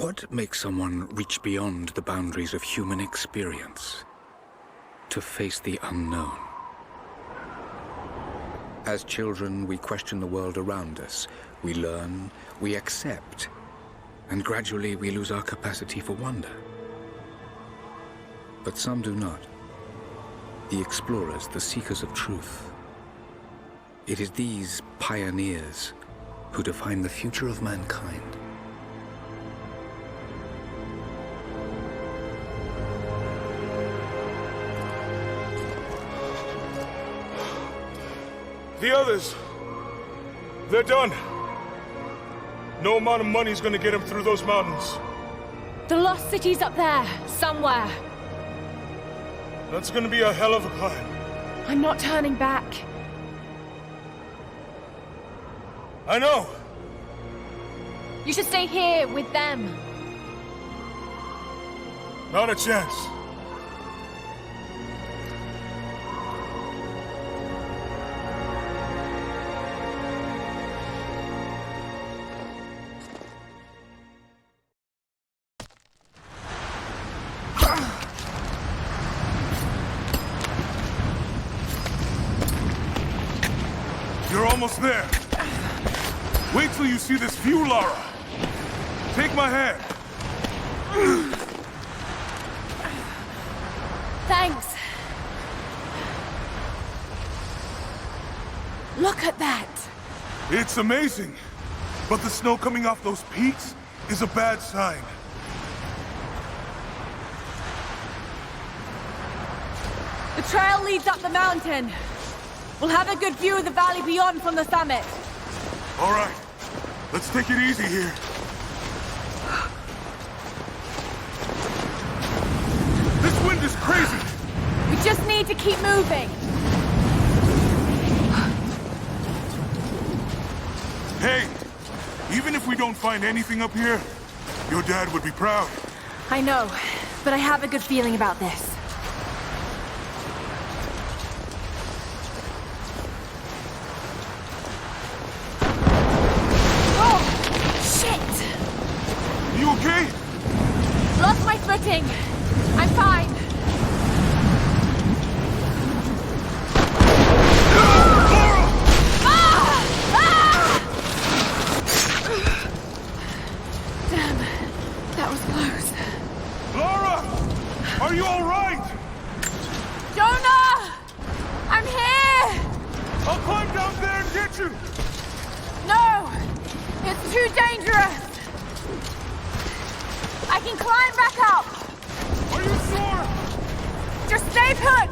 What makes someone reach beyond the boundaries of human experience to face the unknown? As children, we question the world around us. We learn, we accept, and gradually we lose our capacity for wonder. But some do not. The explorers, the seekers of truth. It is these pioneers who define the future of mankind. The others, they're done. No amount of money's gonna get them through those mountains. The lost city's up there, somewhere. That's gonna be a hell of a climb. I'm not turning back. I know. You should stay here with them. Not a chance. You're almost there. Wait till you see this view, Lara. Take my hand. Thanks. Look at that. It's amazing. But the snow coming off those peaks is a bad sign. The trail leads up the mountain. We'll have a good view of the valley beyond from the summit. All right. Let's take it easy here. This wind is crazy. We just need to keep moving. Hey, even if we don't find anything up here, your dad would be proud. I know, but I have a good feeling about this. You okay? Lost my footing. I'm fine. Lara! Damn, that was close. Lara! Are you all right? Jonah! I'm here! I'll climb down there and get you! No! It's too dangerous! I can climb back up! Are you sure? Just stay put!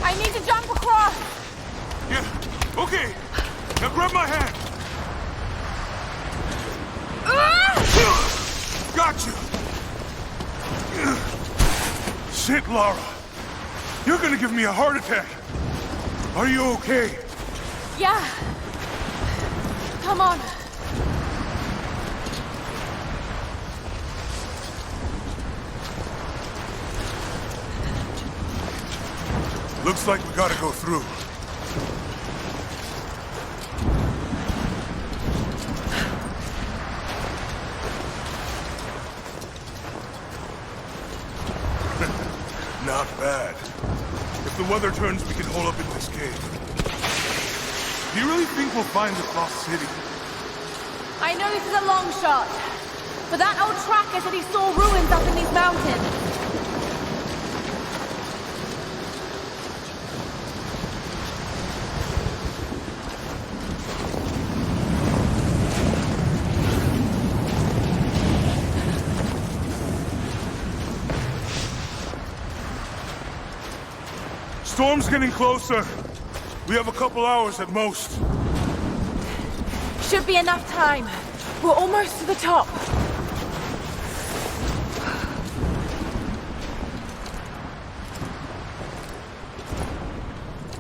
I need to jump across! Yeah, okay. Now grab my hand. Gotcha. Shit, Lara. You're gonna give me a heart attack. Are you okay? Yeah. Come on. Looks like we gotta go through. Not bad. If the weather turns, we can hole up in this cave. Do you really think we'll find the lost city? I know this is a long shot, but that old tracker said he saw ruins up in these mountains. Storm's getting closer. We have a couple hours at most. Should be enough time. We're almost to the top.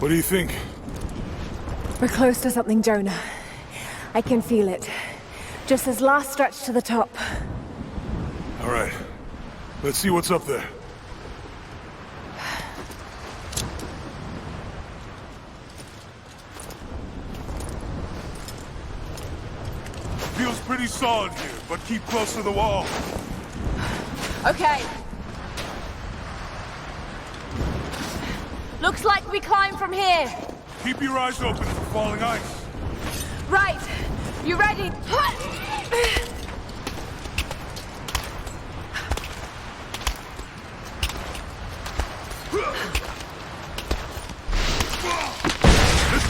What do you think? We're close to something, Jonah. I can feel it. Just this last stretch to the top. All right. Let's see what's up there. Feels pretty solid here, but keep close to the wall. Okay. Looks like we climb from here. Keep your eyes open for falling ice. Right. You ready? There's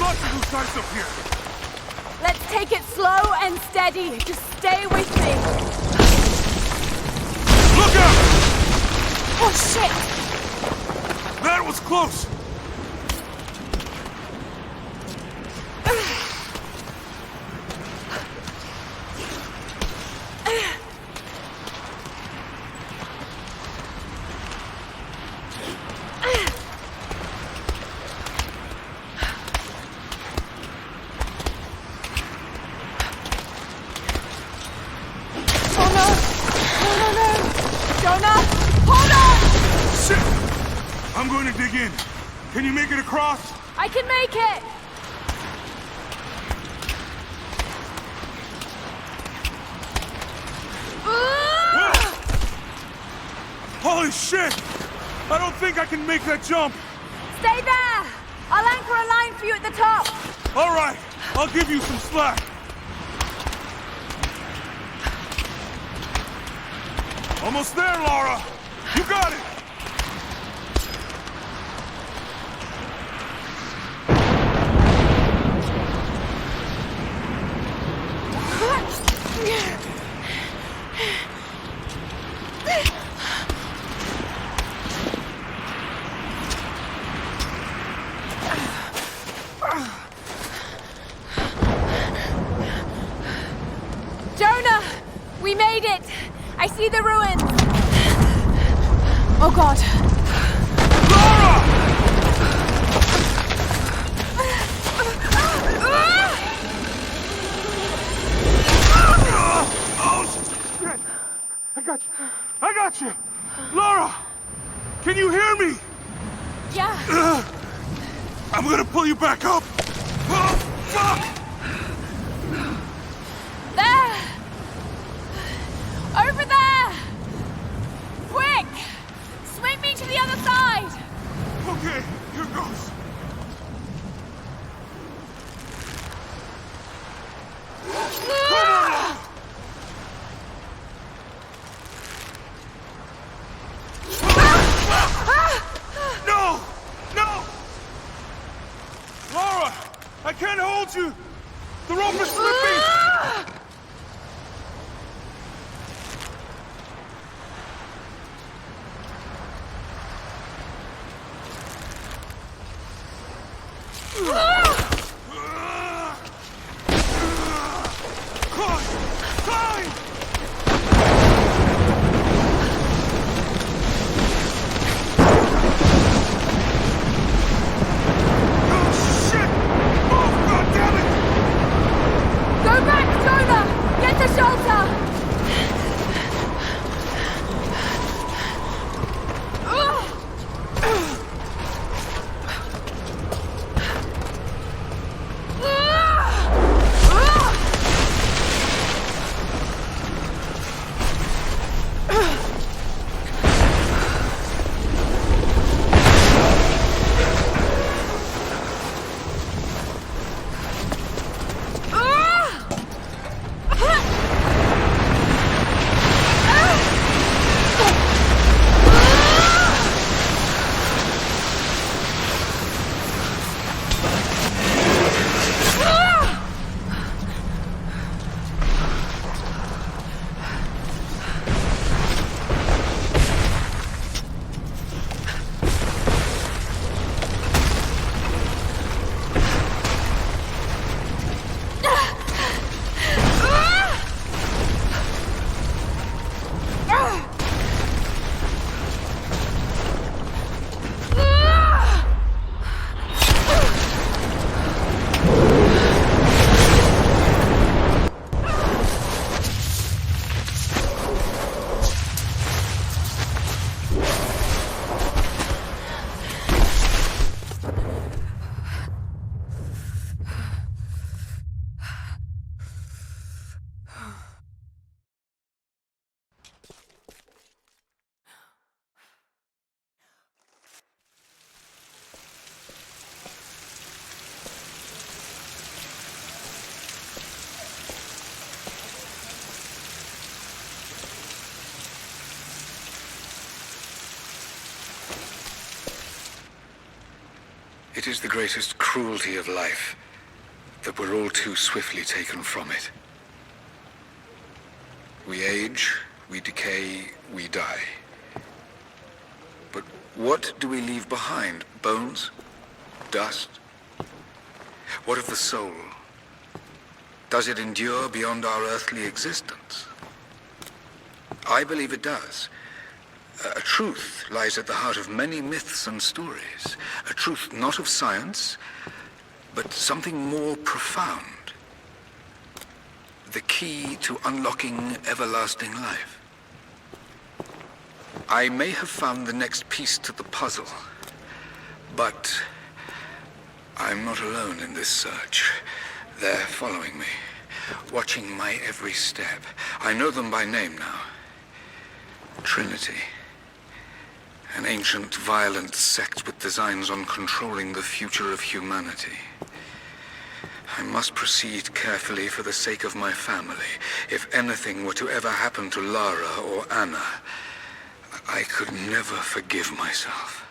lots of loose ice up here. Let's take it slow and steady. Just stay with me. Look out! Oh, shit! That was close. I'm going to dig in. Can you make it across? I can make it! Holy shit! I don't think I can make that jump. Stay there! I'll anchor a line for you at the top. All right, I'll give you some slack. Almost there, Laura. You got it. Jonah! We made it! I see the ruins! Oh God! Laura! Oh, shit! I got you! Laura! Can you hear me? Yeah! I'm gonna pull you back up! Oh, fuck! There! Over there! Quick! Swing me to the other side! Okay, here goes. No! No! Laura! I can't hold you! The rope is slipping! It is the greatest cruelty of life that we're all too swiftly taken from it. We age, we decay, we die. But what do we leave behind? Bones? Dust? What of the soul? Does it endure beyond our earthly existence? I believe it does. A truth lies at the heart of many myths and stories. A truth not of science, but something more profound. The key to unlocking everlasting life. I may have found the next piece to the puzzle, but I'm not alone in this search. They're following me, watching my every step. I know them by name now. Trinity. An ancient, violent sect with designs on controlling the future of humanity. I must proceed carefully for the sake of my family. If anything were to ever happen to Lara or Anna, I could never forgive myself.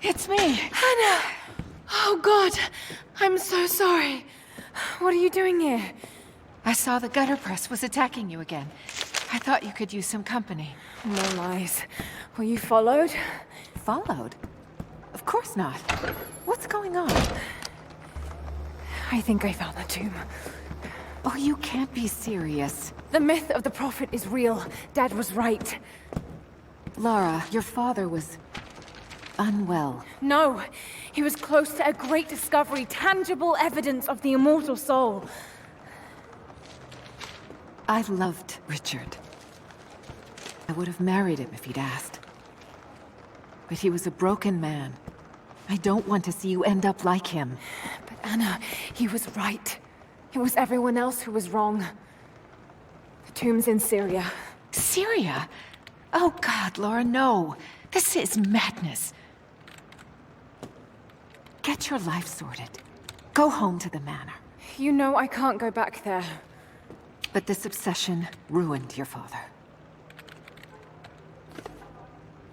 It's me. Anna! Oh, God. I'm so sorry. What are you doing here? I saw the gutter press was attacking you again. I thought you could use some company. No lies. Were you followed? Followed? Of course not. What's going on? I think I found the tomb. Oh, you can't be serious. The myth of the prophet is real. Dad was right. Lara, your father was unwell. No, he was close to a great discovery, tangible evidence of the immortal soul. I loved Richard. I would have married him if he'd asked. But he was a broken man. I don't want to see you end up like him. But Anna, he was right. It was everyone else who was wrong. The tomb's in Syria. Syria? Oh God, Laura, no. This is madness. Get your life sorted. Go home to the manor. You know I can't go back there. But this obsession ruined your father.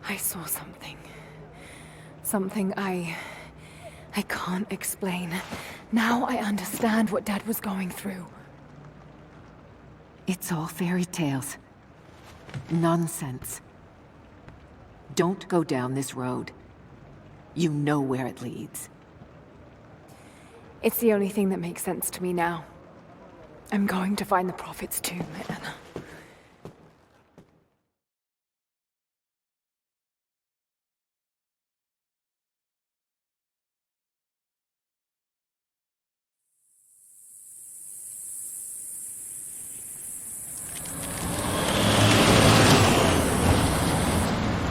I saw something. Something I can't explain. Now I understand what Dad was going through. It's all fairy tales. Nonsense. Don't go down this road. You know where it leads. It's the only thing that makes sense to me now. I'm going to find the prophet's tomb, Anna.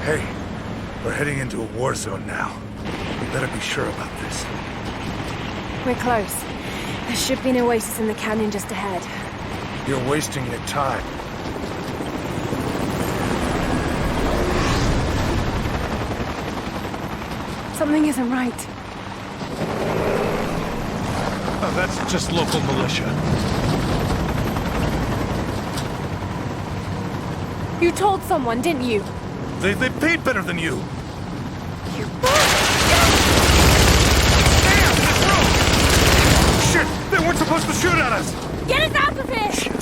Hey, we're heading into a war zone now. We better be sure about this. We're close. There should be an oasis in the canyon just ahead. You're wasting your time. Something isn't right. Oh, that's just local militia. You told someone, didn't you? They paid better than you. Shit! They weren't supposed to shoot at us! Get us out of here! Shit!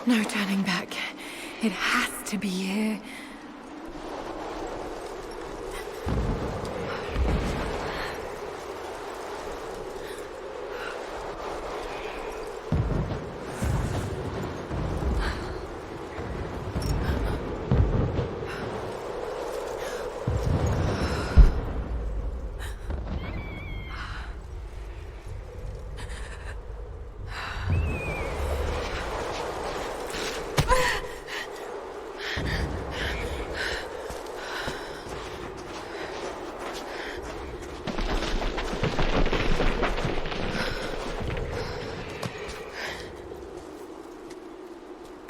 No turning back. It has to be here.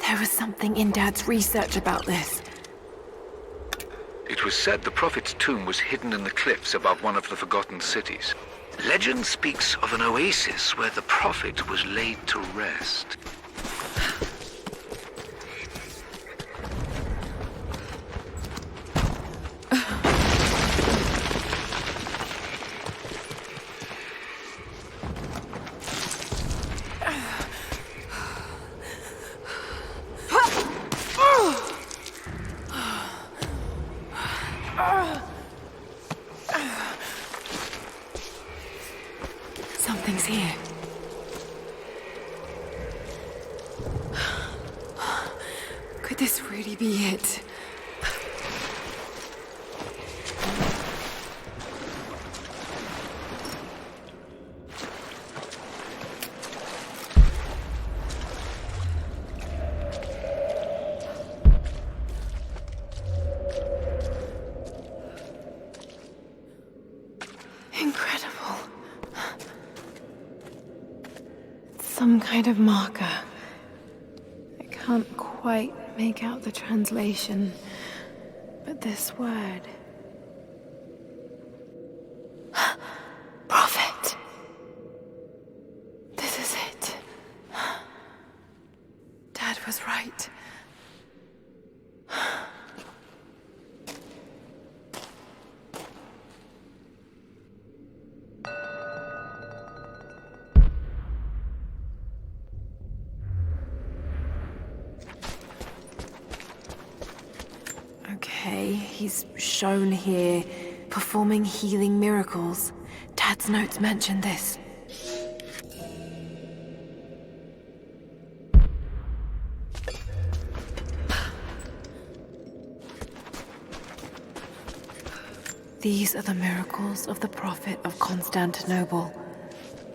There was something in Dad's research about this. It was said the Prophet's tomb was hidden in the cliffs above one of the forgotten cities. Legend speaks of an oasis where the Prophet was laid to rest. Something's here. Could this really be it? Incredible. Some kind of marker. I can't quite make out the translation, but this word. Prophet. This is it. Dad was right. Okay, he's shown here performing healing miracles. Dad's notes mention this. These are the miracles of the Prophet of Constantinople,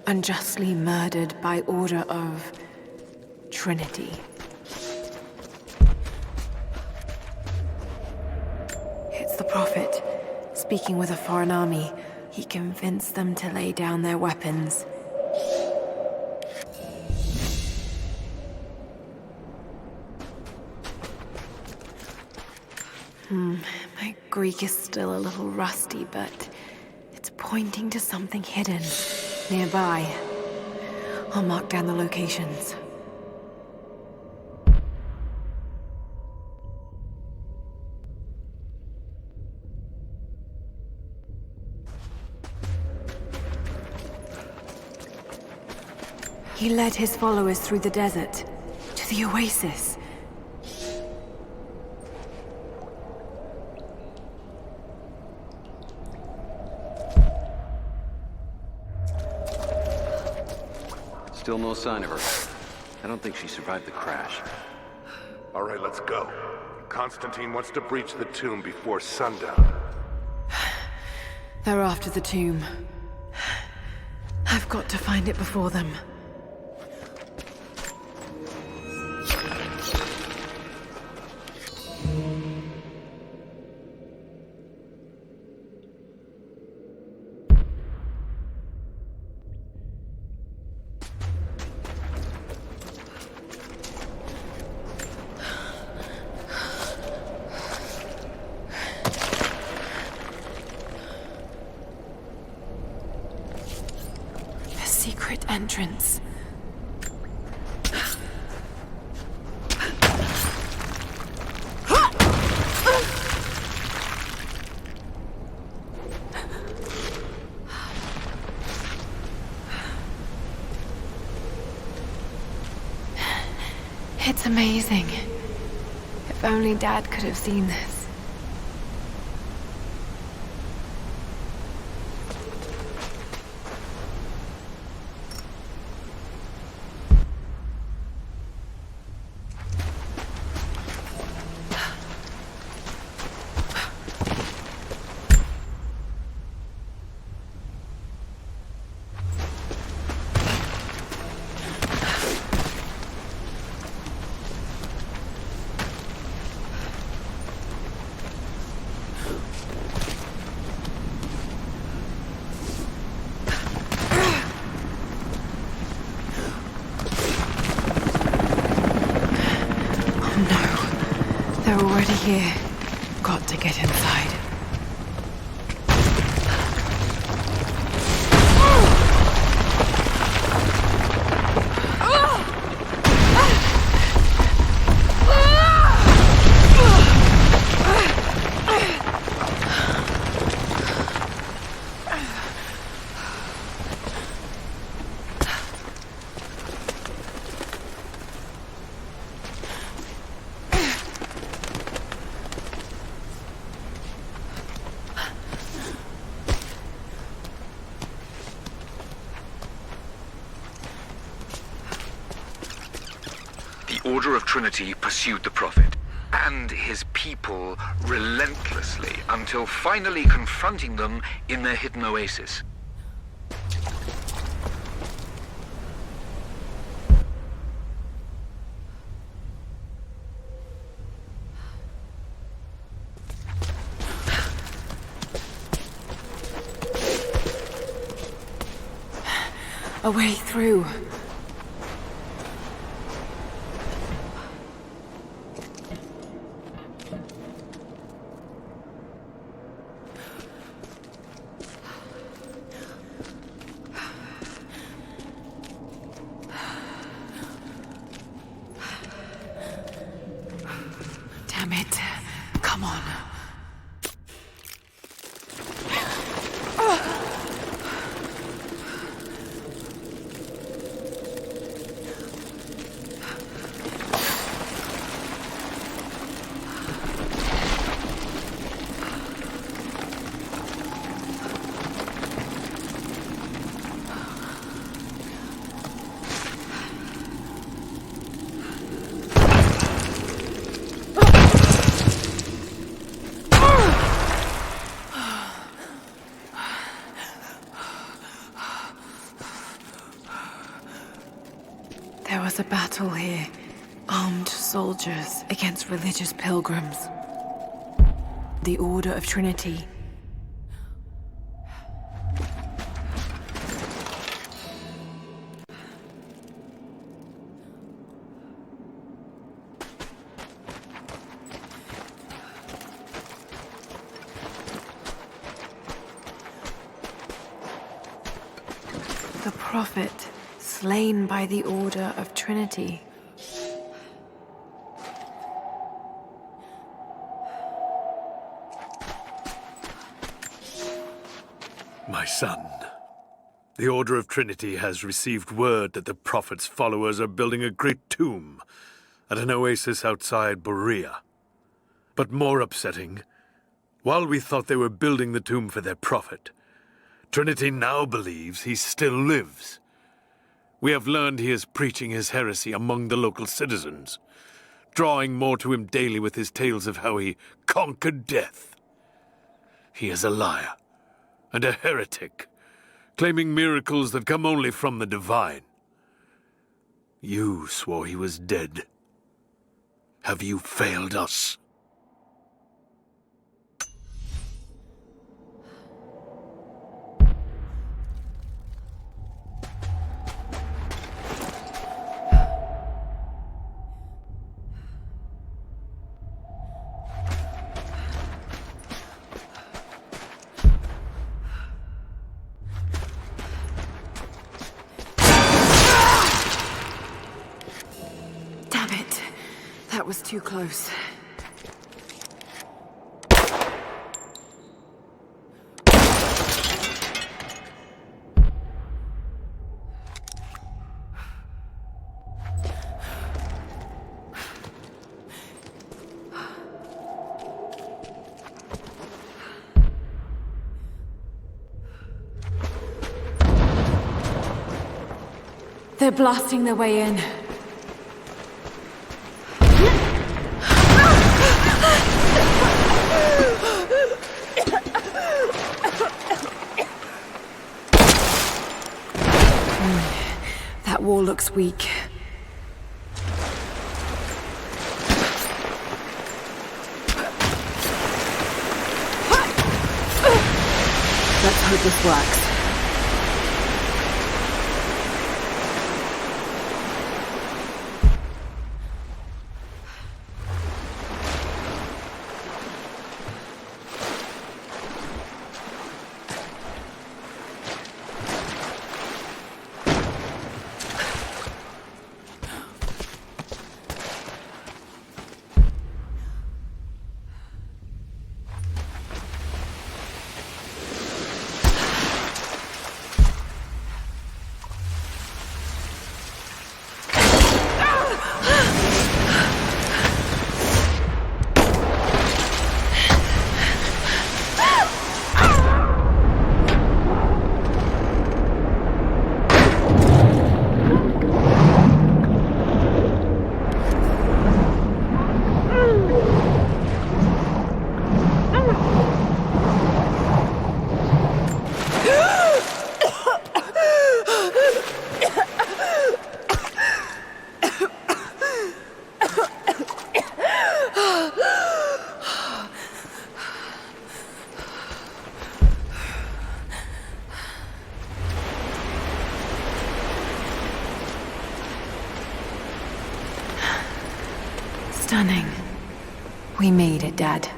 unjustly murdered by order of Trinity. It's the Prophet, speaking with a foreign army. He convinced them to lay down their weapons. My Greek is still a little rusty, but it's pointing to something hidden nearby. I'll mark down the locations. He led his followers through the desert to the oasis. Still no sign of her. I don't think she survived the crash. All right, let's go. Constantine wants to breach the tomb before sundown. They're after the tomb. I've got to find it before them. Secret entrance. It's amazing. If only Dad could have seen this. They're already here. Got to get inside. The Order of Trinity pursued the Prophet and his people relentlessly until finally confronting them in their hidden oasis. A way through. Damn it. Come on. There was a battle here. Armed soldiers against religious pilgrims. The Order of Trinity. The Prophet, slain by the Order of Trinity. My son, the Order of Trinity has received word that the Prophet's followers are building a great tomb at an oasis outside Berea. But more upsetting, while we thought they were building the tomb for their Prophet, Trinity now believes he still lives. We have learned he is preaching his heresy among the local citizens, drawing more to him daily with his tales of how he conquered death. He is a liar and a heretic, claiming miracles that come only from the divine. You swore he was dead. Have you failed us? That was too close. blasting their way in. That wall looks weak. Let's hope this works. Stunning. We made it, Dad.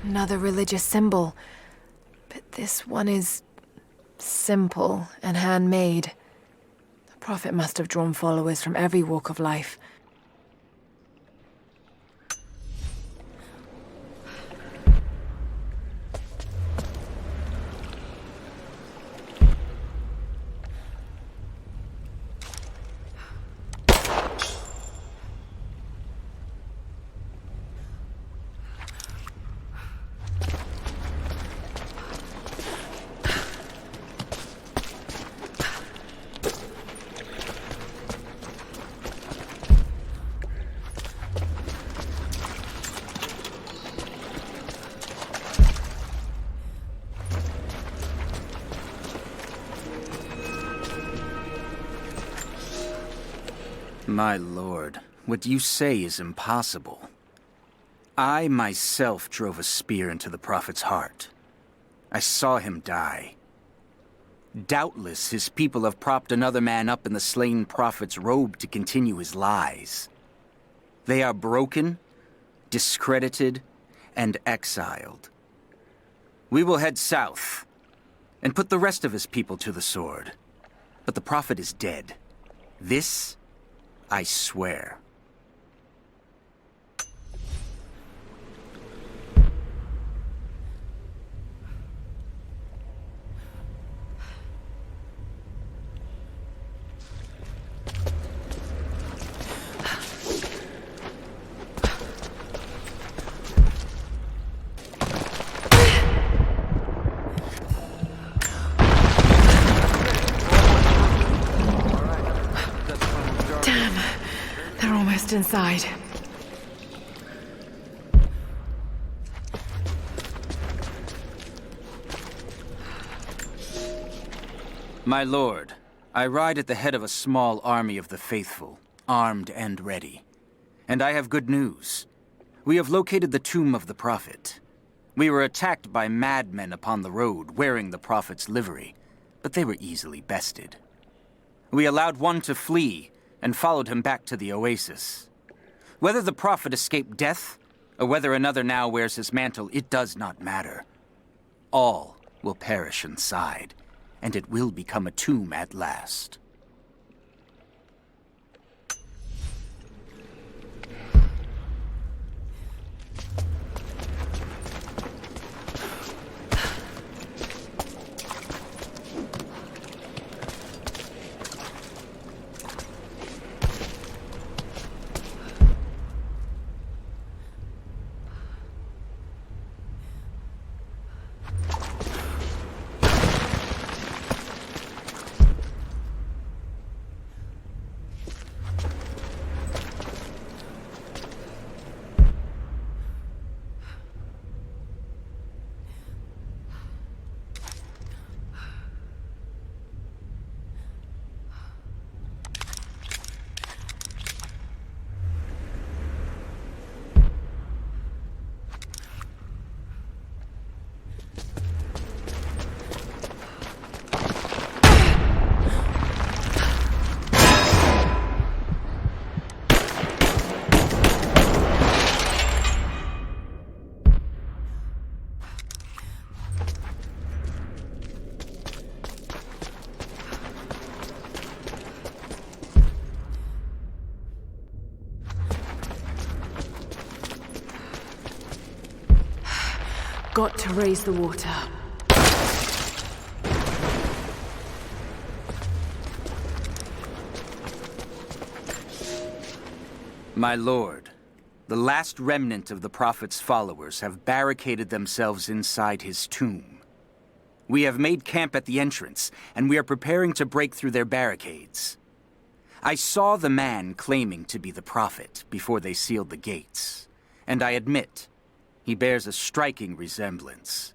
Another religious symbol, but this one is simple and handmade. The Prophet must have drawn followers from every walk of life. My lord, what you say is impossible. I myself drove a spear into the Prophet's heart. I saw him die. Doubtless his people have propped another man up in the slain Prophet's robe to continue his lies. They are broken, discredited, and exiled. We will head south and put the rest of his people to the sword. But the Prophet is dead. This I swear. Inside. My lord, I ride at the head of a small army of the faithful, armed and ready. And I have good news. We have located the tomb of the Prophet. We were attacked by madmen upon the road wearing the Prophet's livery, but they were easily bested. We allowed one to flee and followed him back to the oasis. Whether the Prophet escaped death, or whether another now wears his mantle, it does not matter. All will perish inside, and it will become a tomb at last. Got to raise the water. My lord, the last remnant of the Prophet's followers have barricaded themselves inside his tomb. We have made camp at the entrance, and we are preparing to break through their barricades. I saw the man claiming to be the Prophet before they sealed the gates, and I admit, he bears a striking resemblance.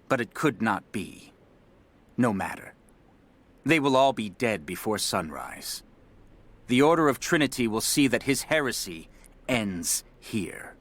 But it could not be. No matter. They will all be dead before sunrise. The Order of Trinity will see that his heresy ends here.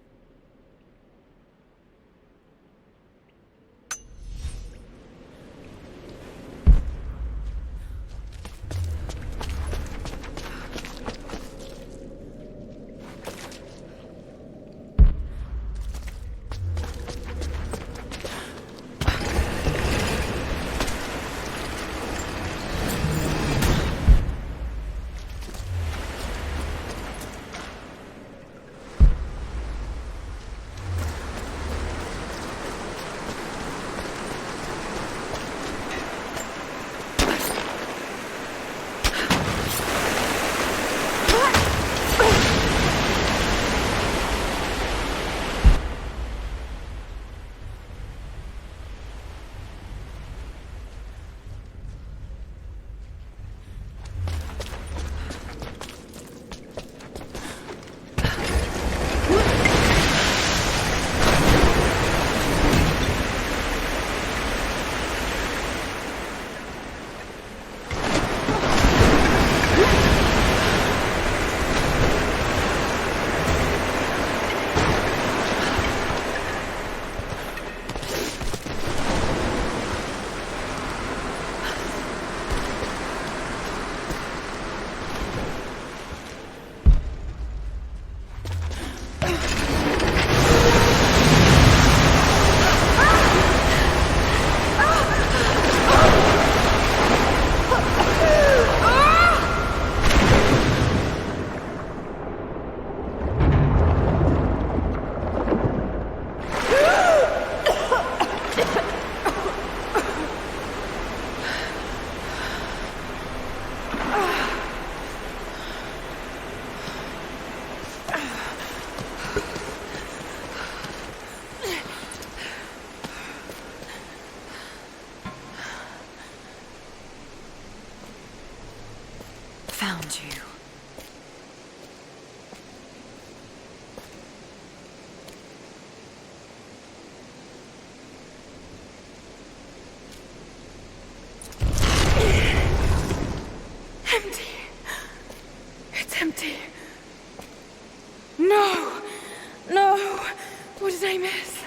name is?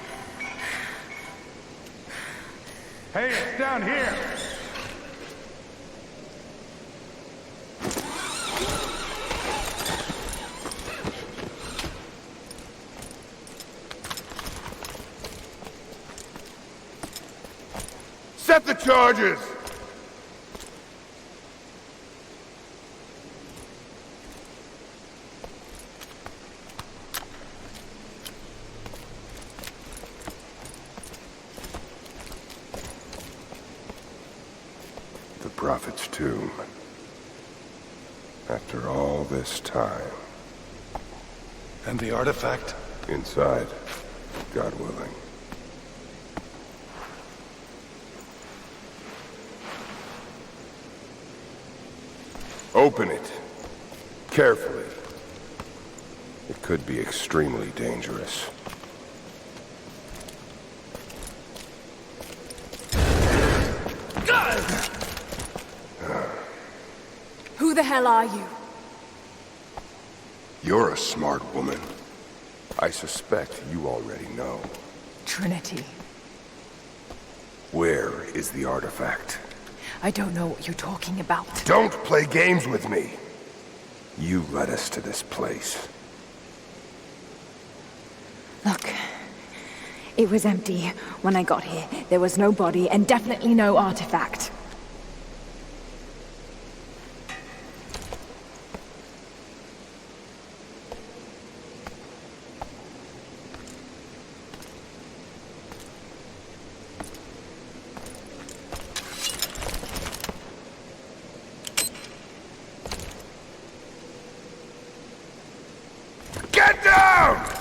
Hey, it's down here! Set the charges! The Prophet's tomb. After all this time. And the artifact? Inside, God willing. Open it. Carefully. It could be extremely dangerous. Who the hell are you? You're a smart woman. I suspect you already know. Trinity. Where is the artifact? I don't know what you're talking about. Don't play games with me! You led us to this place. Look, it was empty when I got here. There was no body and definitely no artifact. Get down!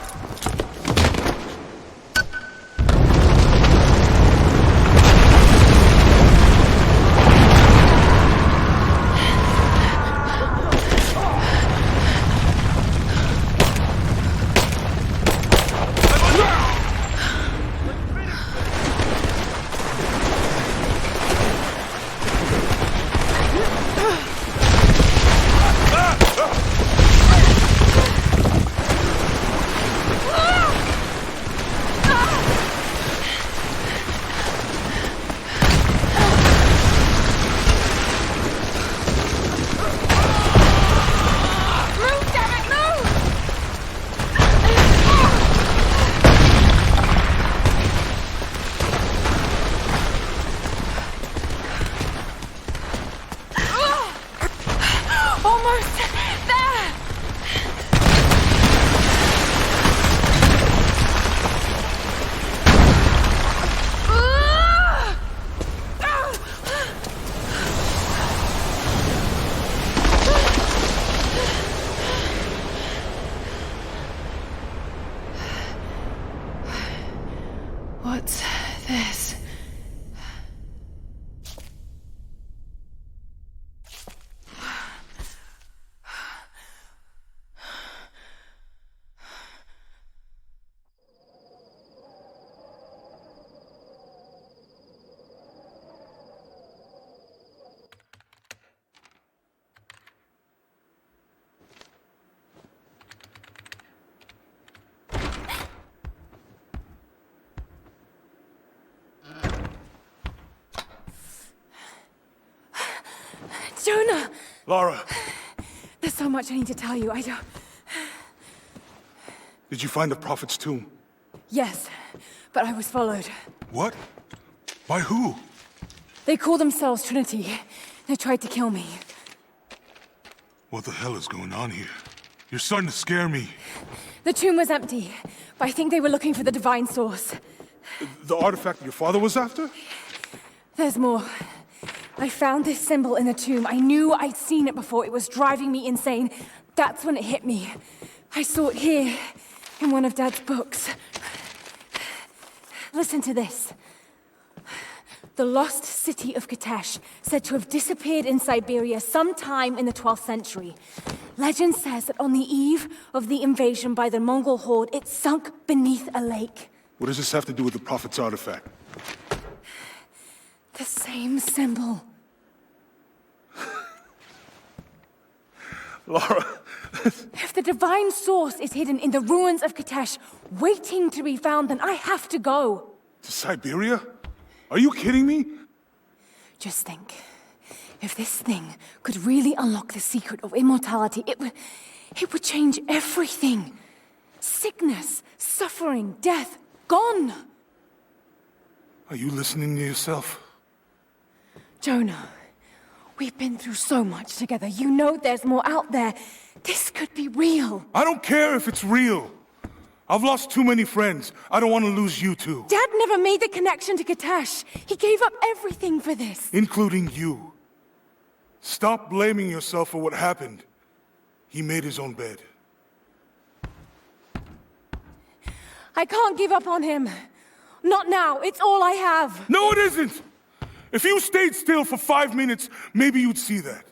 What's this? Jonah! Lara, There's so much I need to tell you. I don't... did you find the Prophet's tomb? Yes, but I was followed. What? By who? They call themselves Trinity. They tried to kill me. What the hell is going on here? You're starting to scare me. The tomb was empty, but I think they were looking for the divine source. The artifact your father was after? There's more. I found this symbol in the tomb. I knew I'd seen it before. It was driving me insane. That's when it hit me. I saw it here, in one of Dad's books. Listen to this. The lost city of Katesh, said to have disappeared in Siberia sometime in the 12th century. Legend says that on the eve of the invasion by the Mongol horde, it sunk beneath a lake. What does this have to do with the Prophet's artifact? The same symbol. Lara, If the divine source is hidden in the ruins of Kitesh, waiting to be found, then I have to go. To Siberia? Are you kidding me? Just think. If this thing could really unlock the secret of immortality, it would change everything. Sickness, suffering, death, gone. Are you listening to yourself? Jonah, we've been through so much together. You know there's more out there. This could be real. I don't care if it's real. I've lost too many friends. I don't want to lose you too. Dad never made the connection to Kitesh. He gave up everything for this. Including you. Stop blaming yourself for what happened. He made his own bed. I can't give up on him. Not now. It's all I have. No, it isn't! If you stayed still for 5 minutes, maybe you'd see that.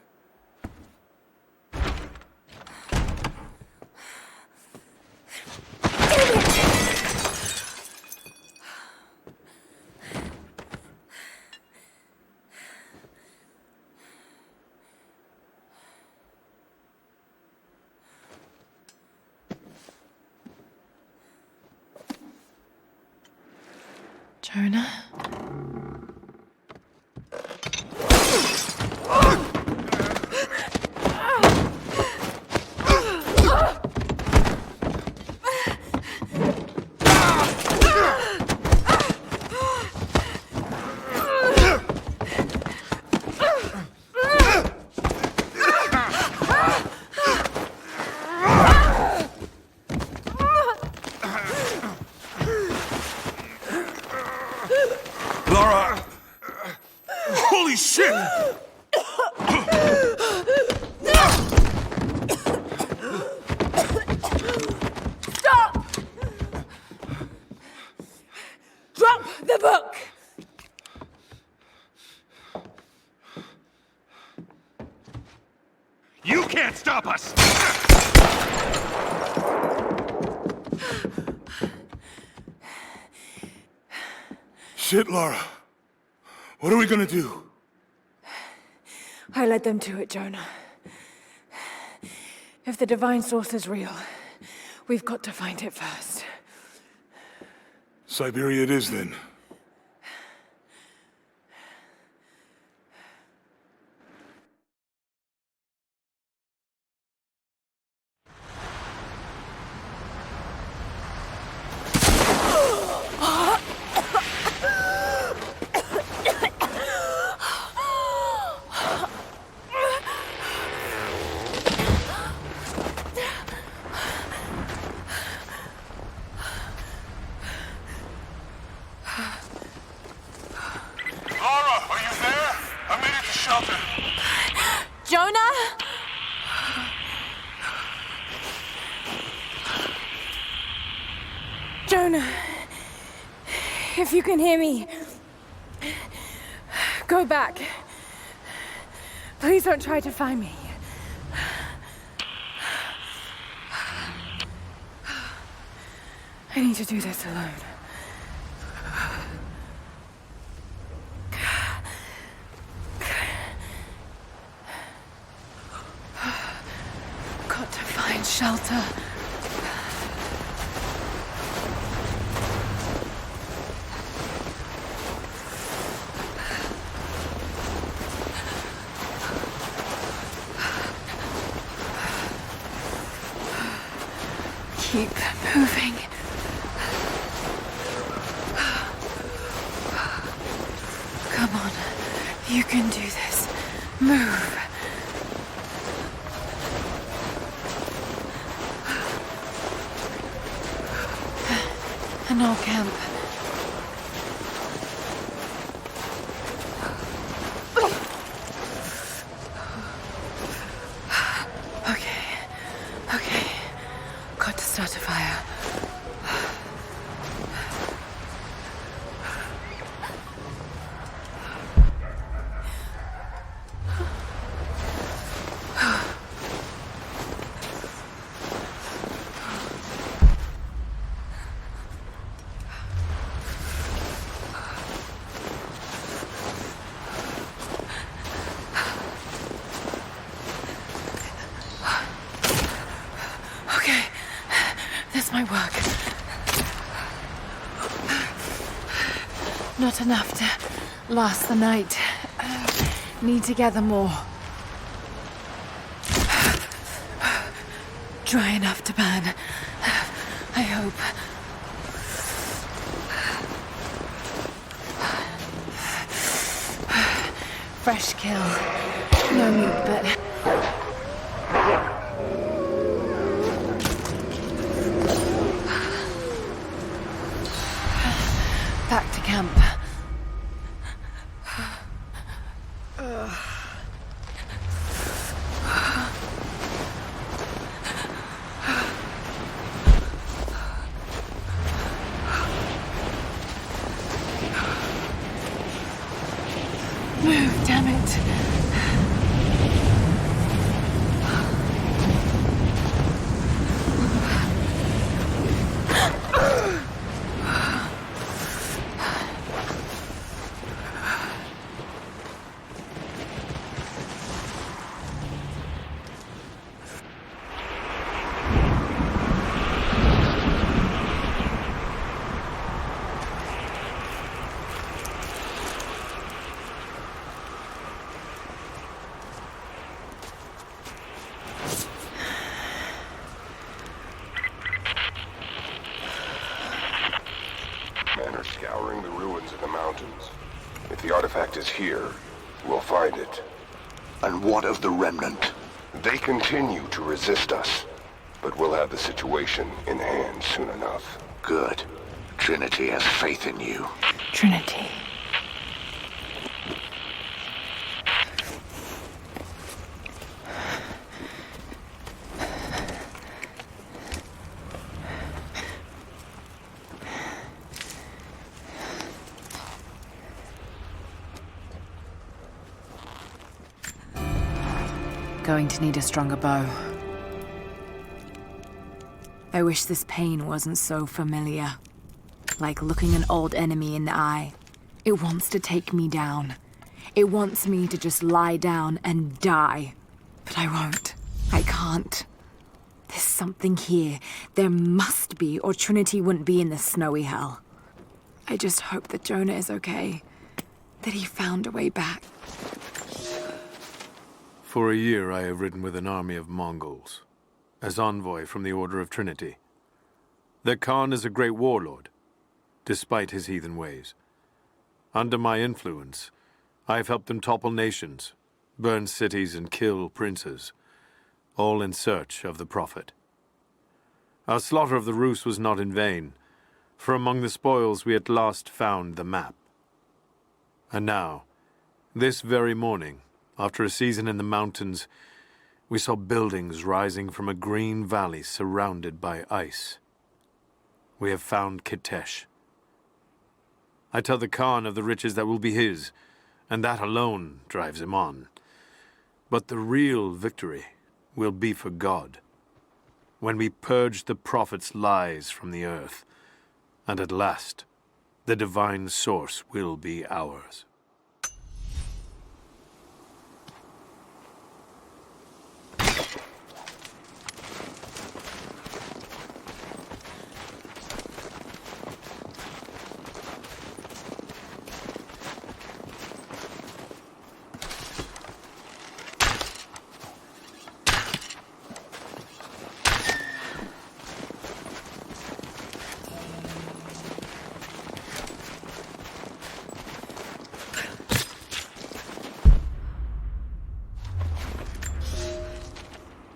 Jonah? Holy shit! Stop! Drop the book! You can't stop us! Shit, Lara. What are we gonna do? I led them to it, Jonah. If the divine source is real, we've got to find it first. Siberia it is, then. Jonah? Jonah, if you can hear me, go back. Please don't try to find me. I need to do this alone. Got to find shelter. Keep moving. Come on, you can do this. Move. An old camp. Okay. Got to start a fire. Not enough to last the night. Need to gather more. Dry enough to burn. I hope. Fresh kill. No meat, but... back to camp. Move, damn it. Men are scouring the ruins in the mountains. If the artifact is here, we'll find it. And what of the remnant? They continue to resist us, but we'll have the situation in hand soon enough. Good. Trinity has faith in you. Trinity. Going to need a stronger bow. I wish this pain wasn't so familiar. Like looking an old enemy in the eye. It wants to take me down. It wants me to just lie down and die. But I won't. I can't. There's something here. There must be, or Trinity wouldn't be in this snowy hell. I just hope that Jonah is okay. That he found a way back. For a year I have ridden with an army of Mongols, as envoy from the Order of Trinity. Their Khan is a great warlord, despite his heathen ways. Under my influence, I have helped them topple nations, burn cities and kill princes, all in search of the Prophet. Our slaughter of the Rus was not in vain, for among the spoils we at last found the map. And now, this very morning, after a season in the mountains, we saw buildings rising from a green valley surrounded by ice. We have found Kitesh. I tell the Khan of the riches that will be his, and that alone drives him on. But the real victory will be for God, when we purge the Prophet's lies from the earth, and at last, the divine source will be ours.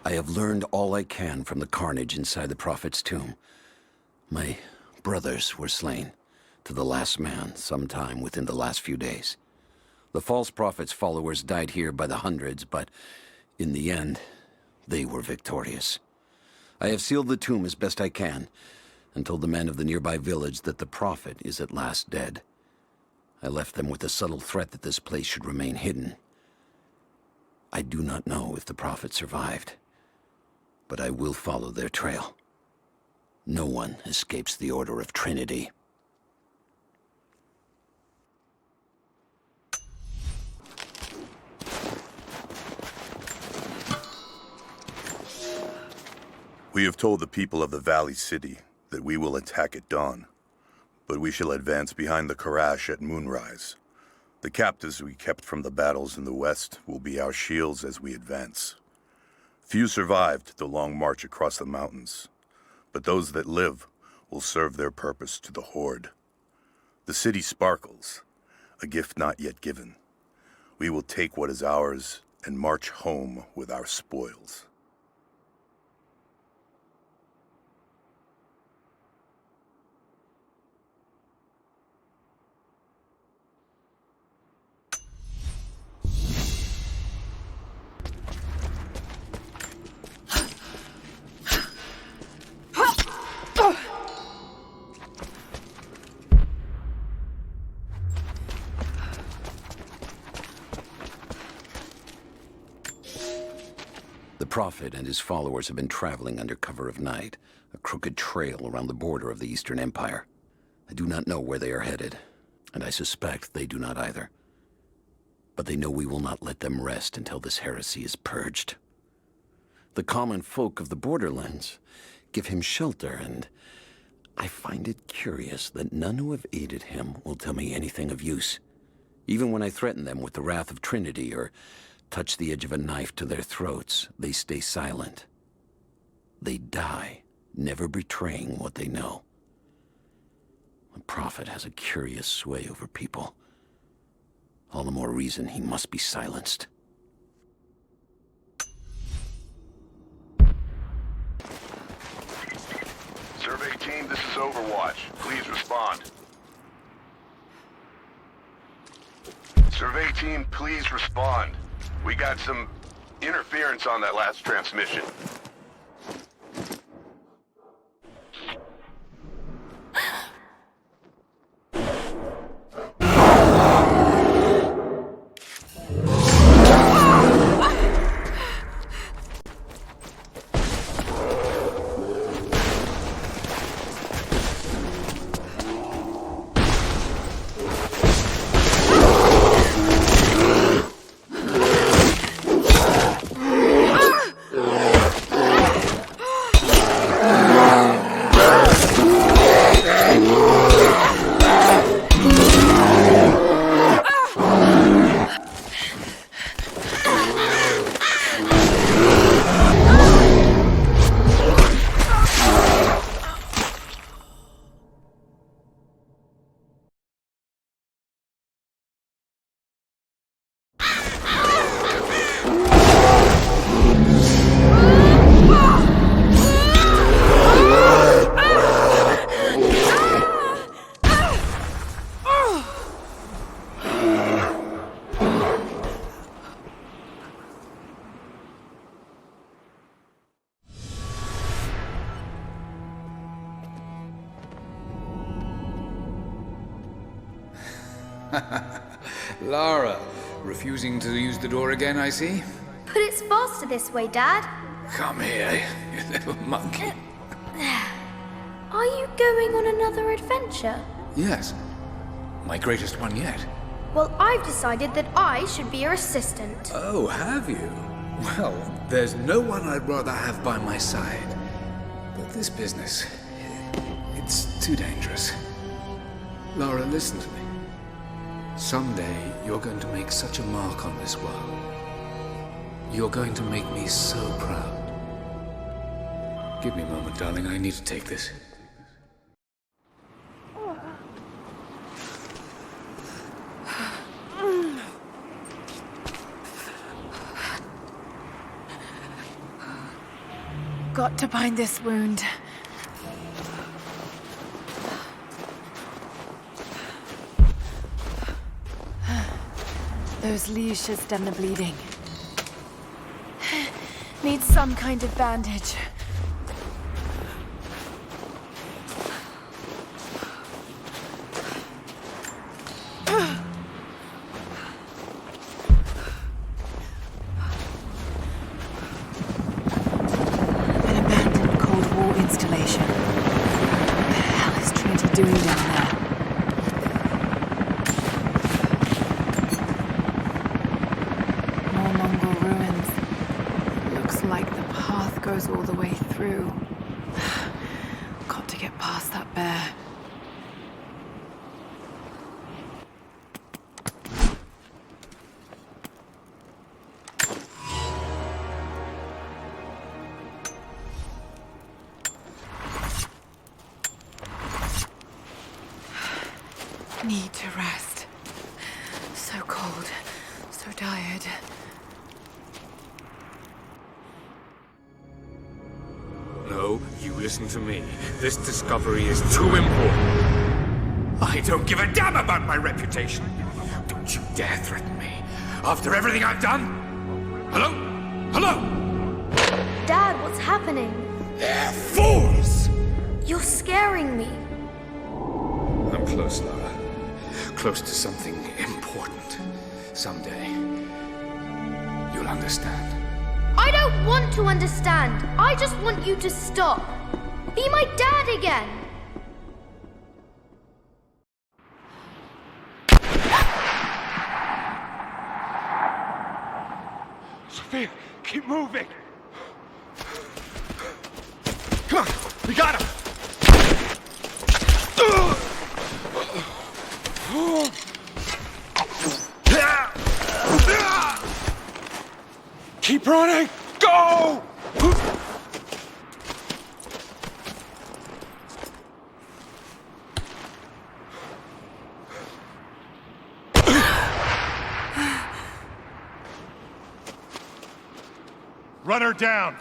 I have learned all I can from the carnage inside the Prophet's tomb. My brothers were slain, to the last man, sometime within the last few days. The false Prophet's followers died here by the hundreds, but in the end, they were victorious. I have sealed the tomb as best I can, and told the men of the nearby village that the Prophet is at last dead. I left them with a subtle threat that this place should remain hidden. I do not know if the Prophet survived, but I will follow their trail. No one escapes the Order of Trinity. We have told the people of the Valley City that we will attack at dawn. But we shall advance behind the Karash at moonrise. The captives we kept from the battles in the west will be our shields as we advance. Few survived the long march across the mountains, but those that live will serve their purpose to the Horde. The city sparkles, a gift not yet given. We will take what is ours and march home with our spoils. The Prophet and his followers have been traveling under cover of night, a crooked trail around the border of the Eastern Empire. I do not know where they are headed, and I suspect they do not either. But they know we will not let them rest until this heresy is purged. The common folk of the borderlands give him shelter, and I find it curious that none who have aided him will tell me anything of use. Even when I threaten them with the wrath of Trinity or touch the edge of a knife to their throats, they stay silent. They die, never betraying what they know. The Prophet has a curious sway over people. All the more reason he must be silenced. Survey team, this is Overwatch. Please respond. Survey team, please respond. We got some interference on that last transmission. Lara, refusing to use the door again, I see? But it's faster this way, Dad. Come here, you little monkey. Are you going on another adventure? Yes, my greatest one yet. Well, I've decided that I should be your assistant. Oh, have you? Well, there's no one I'd rather have by my side. But this business, it's too dangerous. Lara, listen to me. Someday, you're going to make such a mark on this world. You're going to make me so proud. Give me a moment, darling. I need to take this. Got to bind this wound. Those leaves should stem the bleeding. Need some kind of bandage. An abandoned Cold War installation. What the hell is Trinity doing down there? Goes all the way through. Got to get past that bear. need to rest. So cold, so tired. No, you listen to me. This discovery is too important. I don't give a damn about my reputation. Don't you dare threaten me. After everything I've done? Hello? Hello? Dad, what's happening? They're fools! You're scaring me. I'm close, Lara. Close to something important. Someday, you'll understand. I don't want to understand. I just want you to stop. Be my dad again. Sophia, keep moving. Come on, we got him. Keep running! Go! Run her down!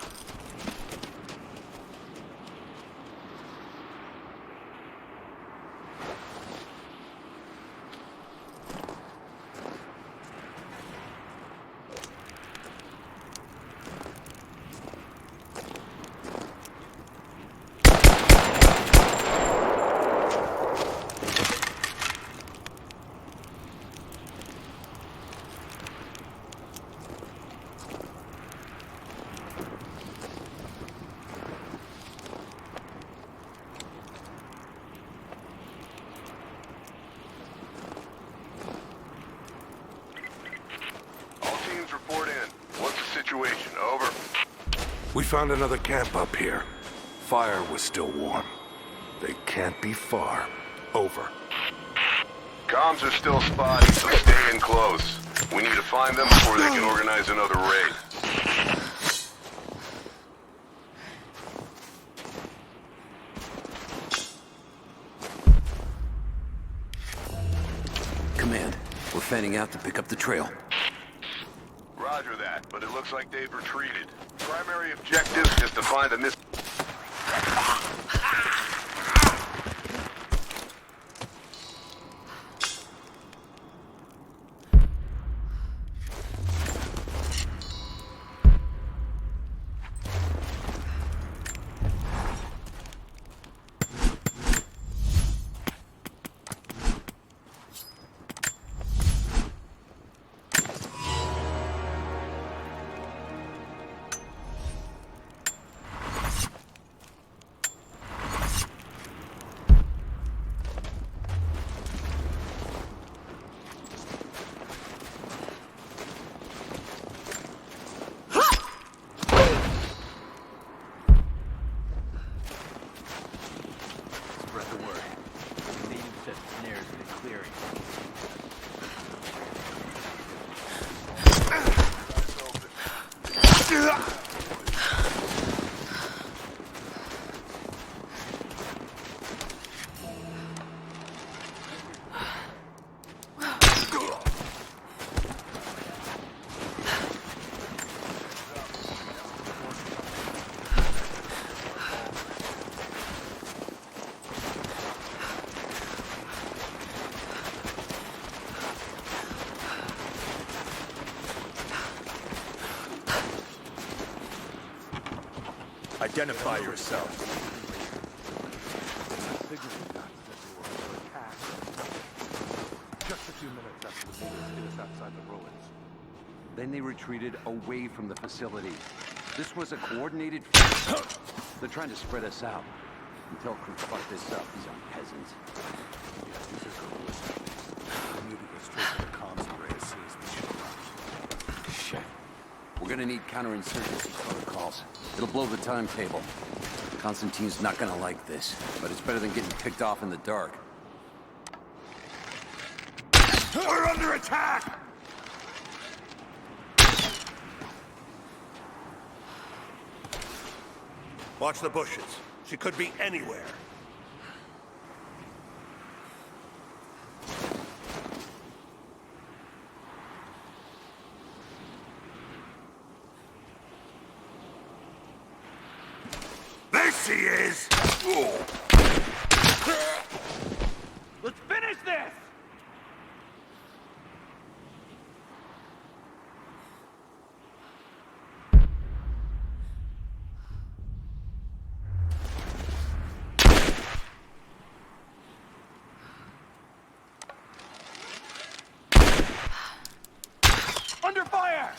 We found another camp up here. Fire was still warm. They can't be far. Over. Comms are still spotty, so stay in close. We need to find them before they can organize another raid. Command, we're fanning out to pick up the trail. Roger that, but it looks like they've retreated. Primary objective is to find the missing... Identify yourself. Just a few minutes after the natives hit us outside the ruins. Then they retreated away from the facility. This was a coordinated fight. They're trying to spread us out. Until crew fuck this up, these are peasants. We need to go straight to the comms array as soon as we show up. Shit. We're gonna need counterinsurgency protocols. It'll blow the timetable. Constantine's not gonna like this, but it's better than getting picked off in the dark. We're under attack! Watch the bushes. She could be anywhere. he is! Let's finish this! Under fire!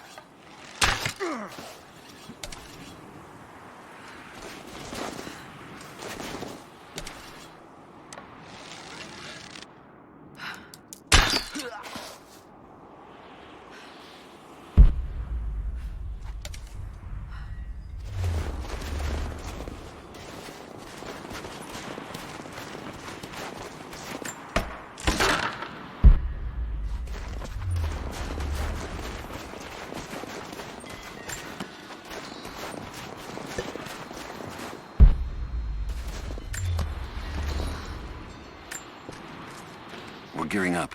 We're gearing up.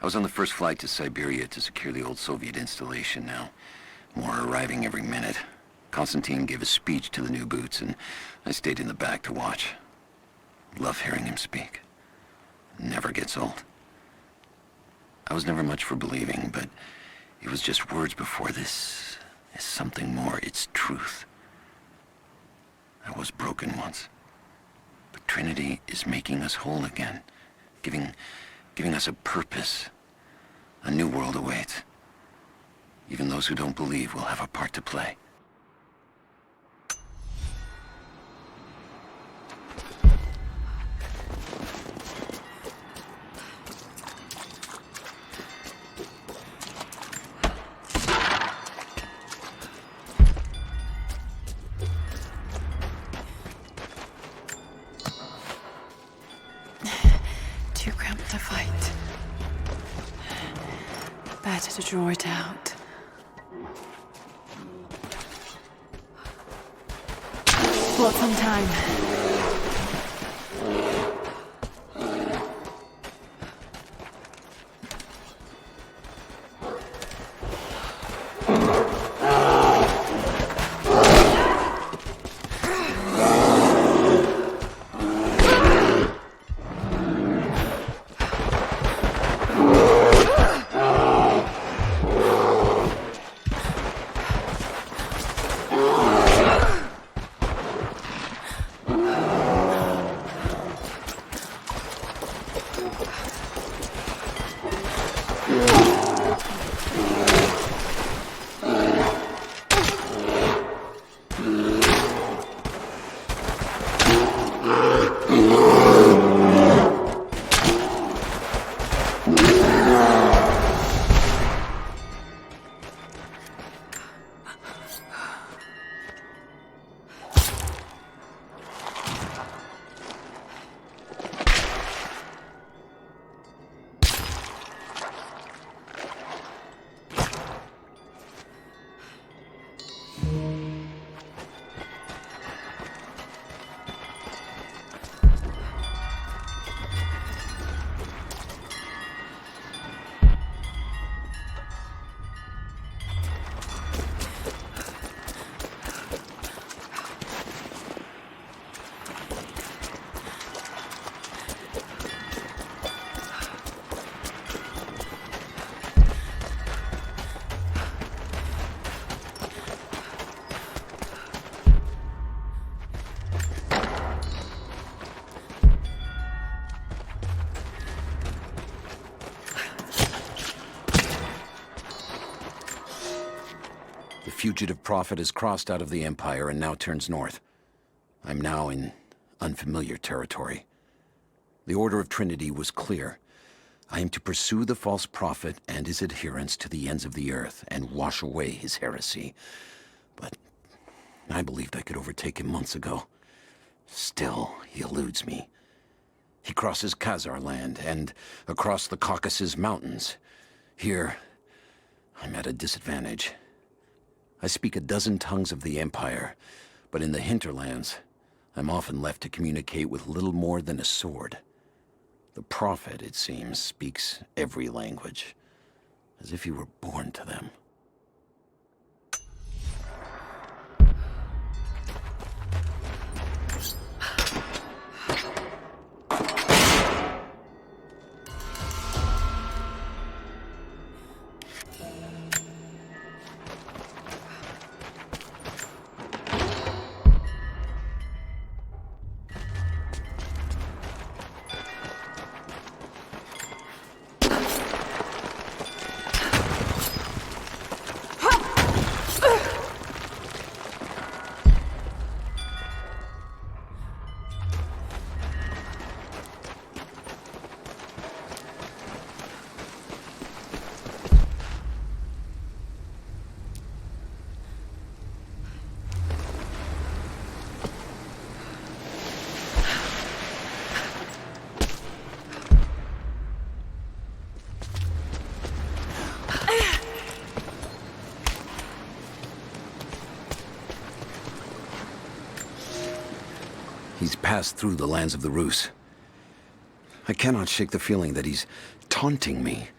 I was on the first flight to Siberia to secure the old Soviet installation now. More are arriving every minute. Konstantin gave a speech to the new boots, and I stayed in the back to watch. Love hearing him speak. Never gets old. I was never much for believing, but it was just words before. This is something more. It's truth. I was broken once. But Trinity is making us whole again. Giving us a purpose. A new world awaits. Even those who don't believe will have a part to play. Too cramped to fight. Better to draw it out. Bought some time. The fugitive prophet has crossed out of the Empire and now turns north. I'm now in unfamiliar territory. The order of Trinity was clear. I am to pursue the false prophet and his adherents to the ends of the earth and wash away his heresy. But I believed I could overtake him months ago. Still, he eludes me. He crosses Khazar land and across the Caucasus Mountains. Here, I'm at a disadvantage. I speak a dozen tongues of the Empire, but in the hinterlands, I'm often left to communicate with little more than a sword. The prophet, it seems, speaks every language, as if he were born to them. passed through the lands of the Rus. I cannot shake the feeling that he's taunting me,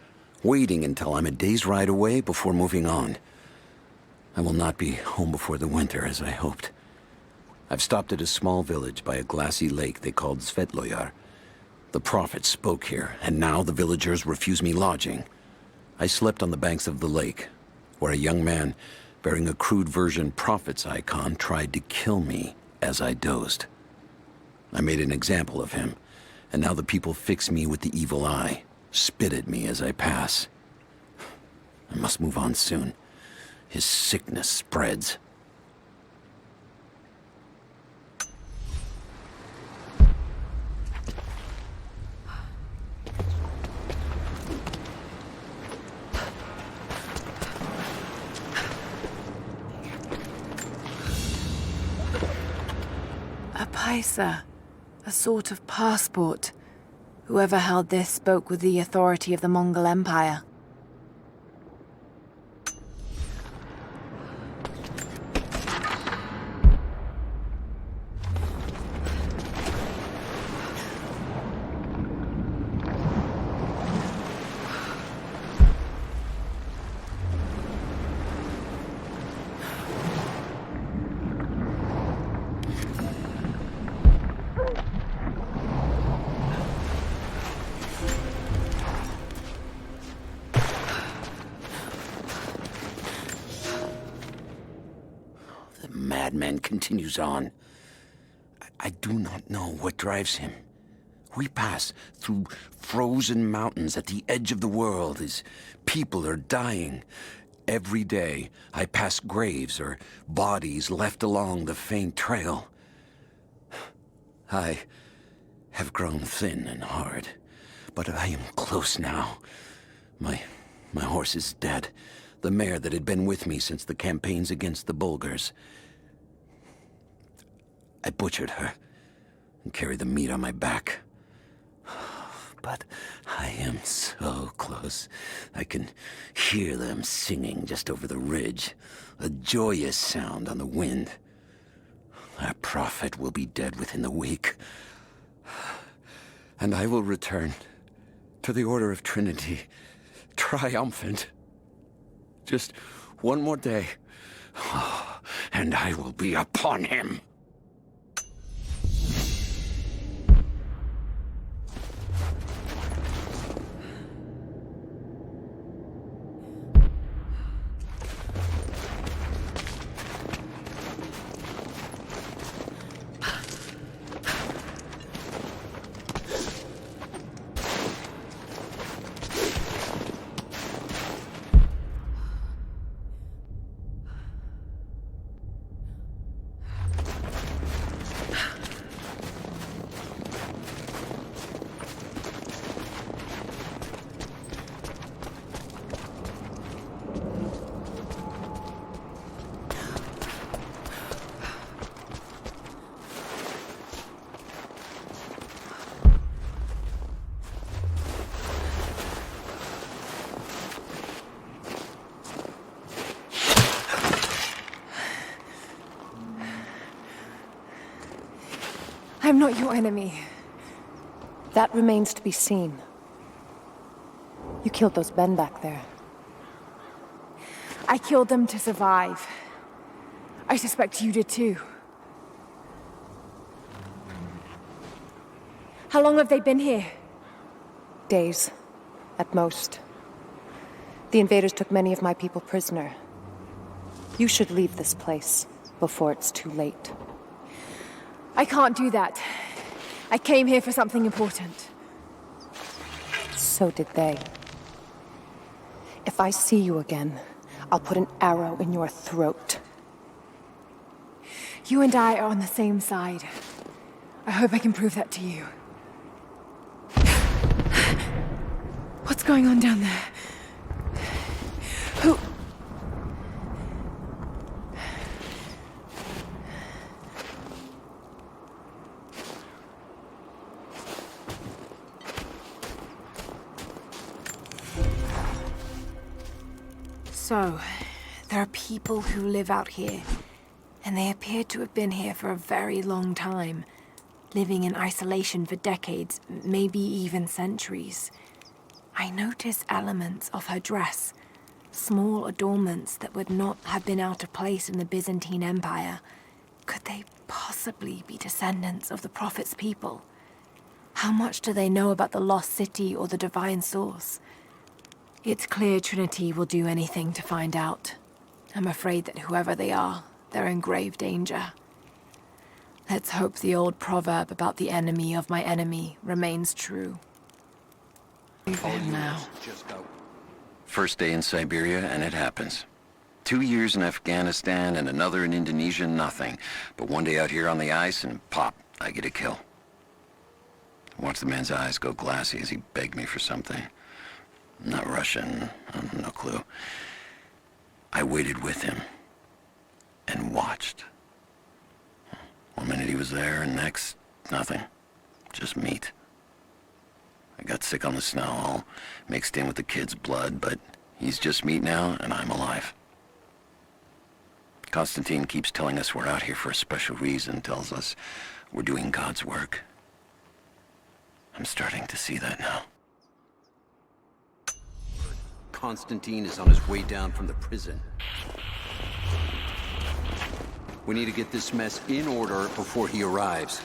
waiting until I'm a day's ride away before moving on. I will not be home before the winter, as I hoped. I've stopped at a small village by a glassy lake they called Svetloyar. The prophet spoke here, and now the villagers refuse me lodging. I slept on the banks of the lake, where a young man bearing a crude version prophet's icon tried to kill me as I dozed. I made an example of him, and now the people fix me with the evil eye, spit at me as I pass. I must move on soon. His sickness spreads. A paisa, a sort of passport. Whoever held this spoke with the authority of the Mongol Empire. Madman continues on. I do not know what drives him. We pass through frozen mountains at the edge of the world as people are dying. Every day, I pass graves or bodies left along the faint trail. I have grown thin and hard, but I am close now. My horse is dead. The mare that had been with me since the campaigns against the Bulgars. I butchered her and carried the meat on my back. But I am so close. I can hear them singing just over the ridge, a joyous sound on the wind. Our prophet will be dead within the week. And I will return to the Order of Trinity, triumphant. Just one more day, and I will be upon him. I'm not your enemy. That remains to be seen. You killed those men back there. I killed them to survive. I suspect you did too. How long have they been here? Days, at most. The invaders took many of my people prisoner. You should leave this place before it's too late. I can't do that. I came here for something important. So did they. If I see you again, I'll put an arrow in your throat. You and I are on the same side. I hope I can prove that to you. What's going on down there? Who... So, there are people who live out here, and they appear to have been here for a very long time. living in isolation for decades, maybe even centuries. I notice elements of her dress, small adornments that would not have been out of place in the Byzantine Empire. Could they possibly be descendants of the Prophet's people? How much do they know about the lost city or the divine source? It's clear Trinity will do anything to find out. I'm afraid that whoever they are, they're in grave danger. Let's hope the old proverb about the enemy of my enemy remains true. For him now. First day in Siberia, and it happens. 2 years in Afghanistan and another in Indonesia, nothing. But one day out here on the ice, and pop, I get a kill. Watch the man's eyes go glassy as he begged me for something. Not Russian, no clue. I waited with him and watched. 1 minute he was there, and next, nothing. Just meat. I got sick on the snow, all mixed in with the kid's blood, but he's just meat now, and I'm alive. Constantine keeps telling us we're out here for a special reason, tells us we're doing God's work. I'm starting to see that now. Constantine is on his way down from the prison. We need to get this mess in order before he arrives.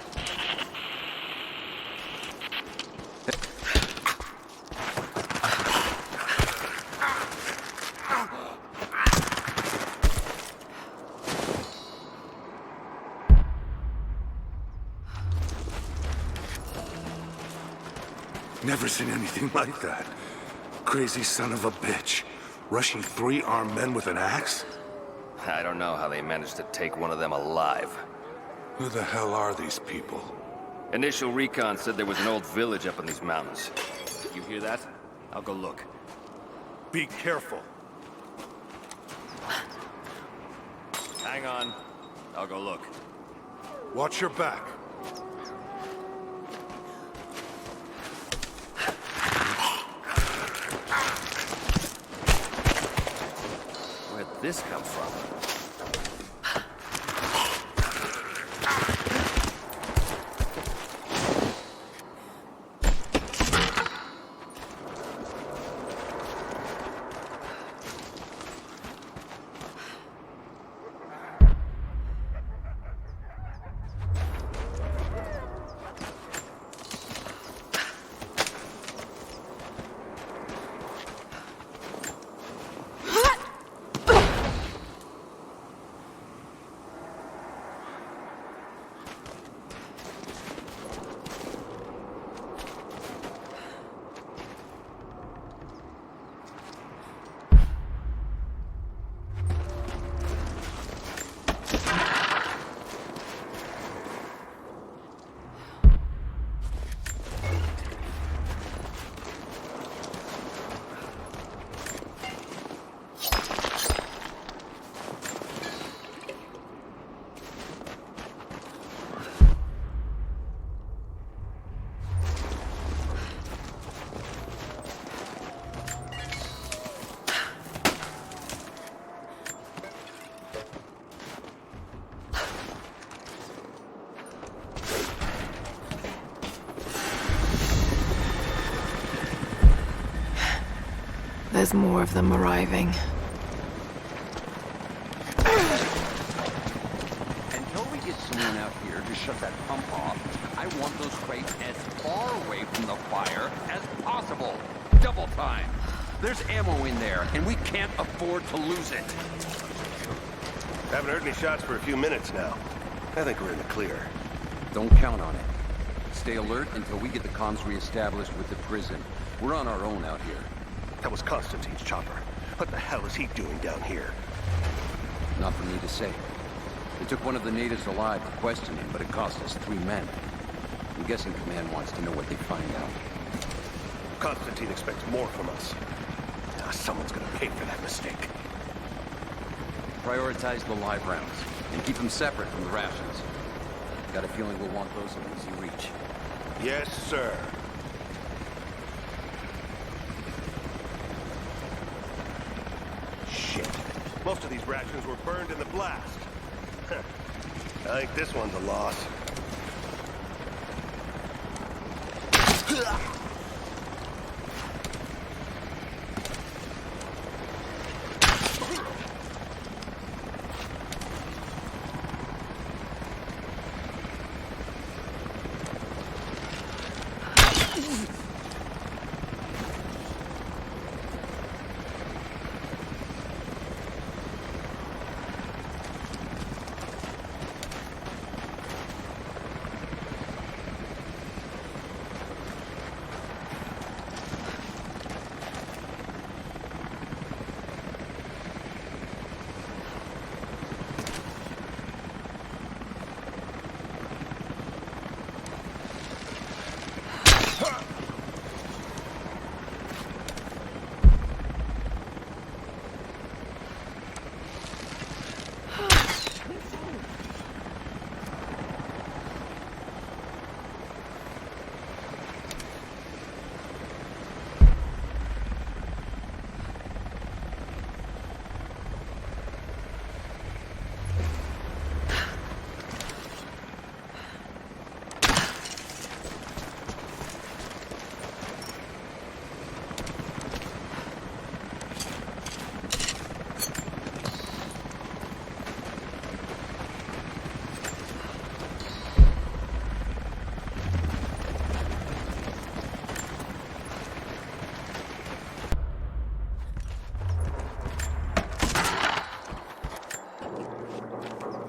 Never seen anything like that. Crazy son of a bitch. Rushing 3 armed men with an axe? I don't know how they managed to take one of them alive. Who the hell are these people? Initial recon said there was an old village up in these mountains. You hear that? I'll go look. Be careful. Hang on. I'll go look. Watch your back. Where'd this come from? There's more of them arriving. Until we get someone out here to shut that pump off, I want those crates as far away from the fire as possible. Double time. There's ammo in there, and we can't afford to lose it. Haven't heard any shots for a few minutes now. I think we're in the clear. Don't count on it. Stay alert until we get the comms reestablished with the prison. We're on our own out here. That was Constantine's chopper. What the hell is he doing down here? Not for me to say. They took one of the natives alive for questioning, but it cost us 3 men. I'm guessing Command wants to know what they find out. Constantine expects more from us. Now someone's gonna pay for that mistake. Prioritize the live rounds, and keep them separate from the rations. Got a feeling we'll want those in easy reach. Yes, sir. Shit. Most of these rations were burned in the blast. I think this one's a loss.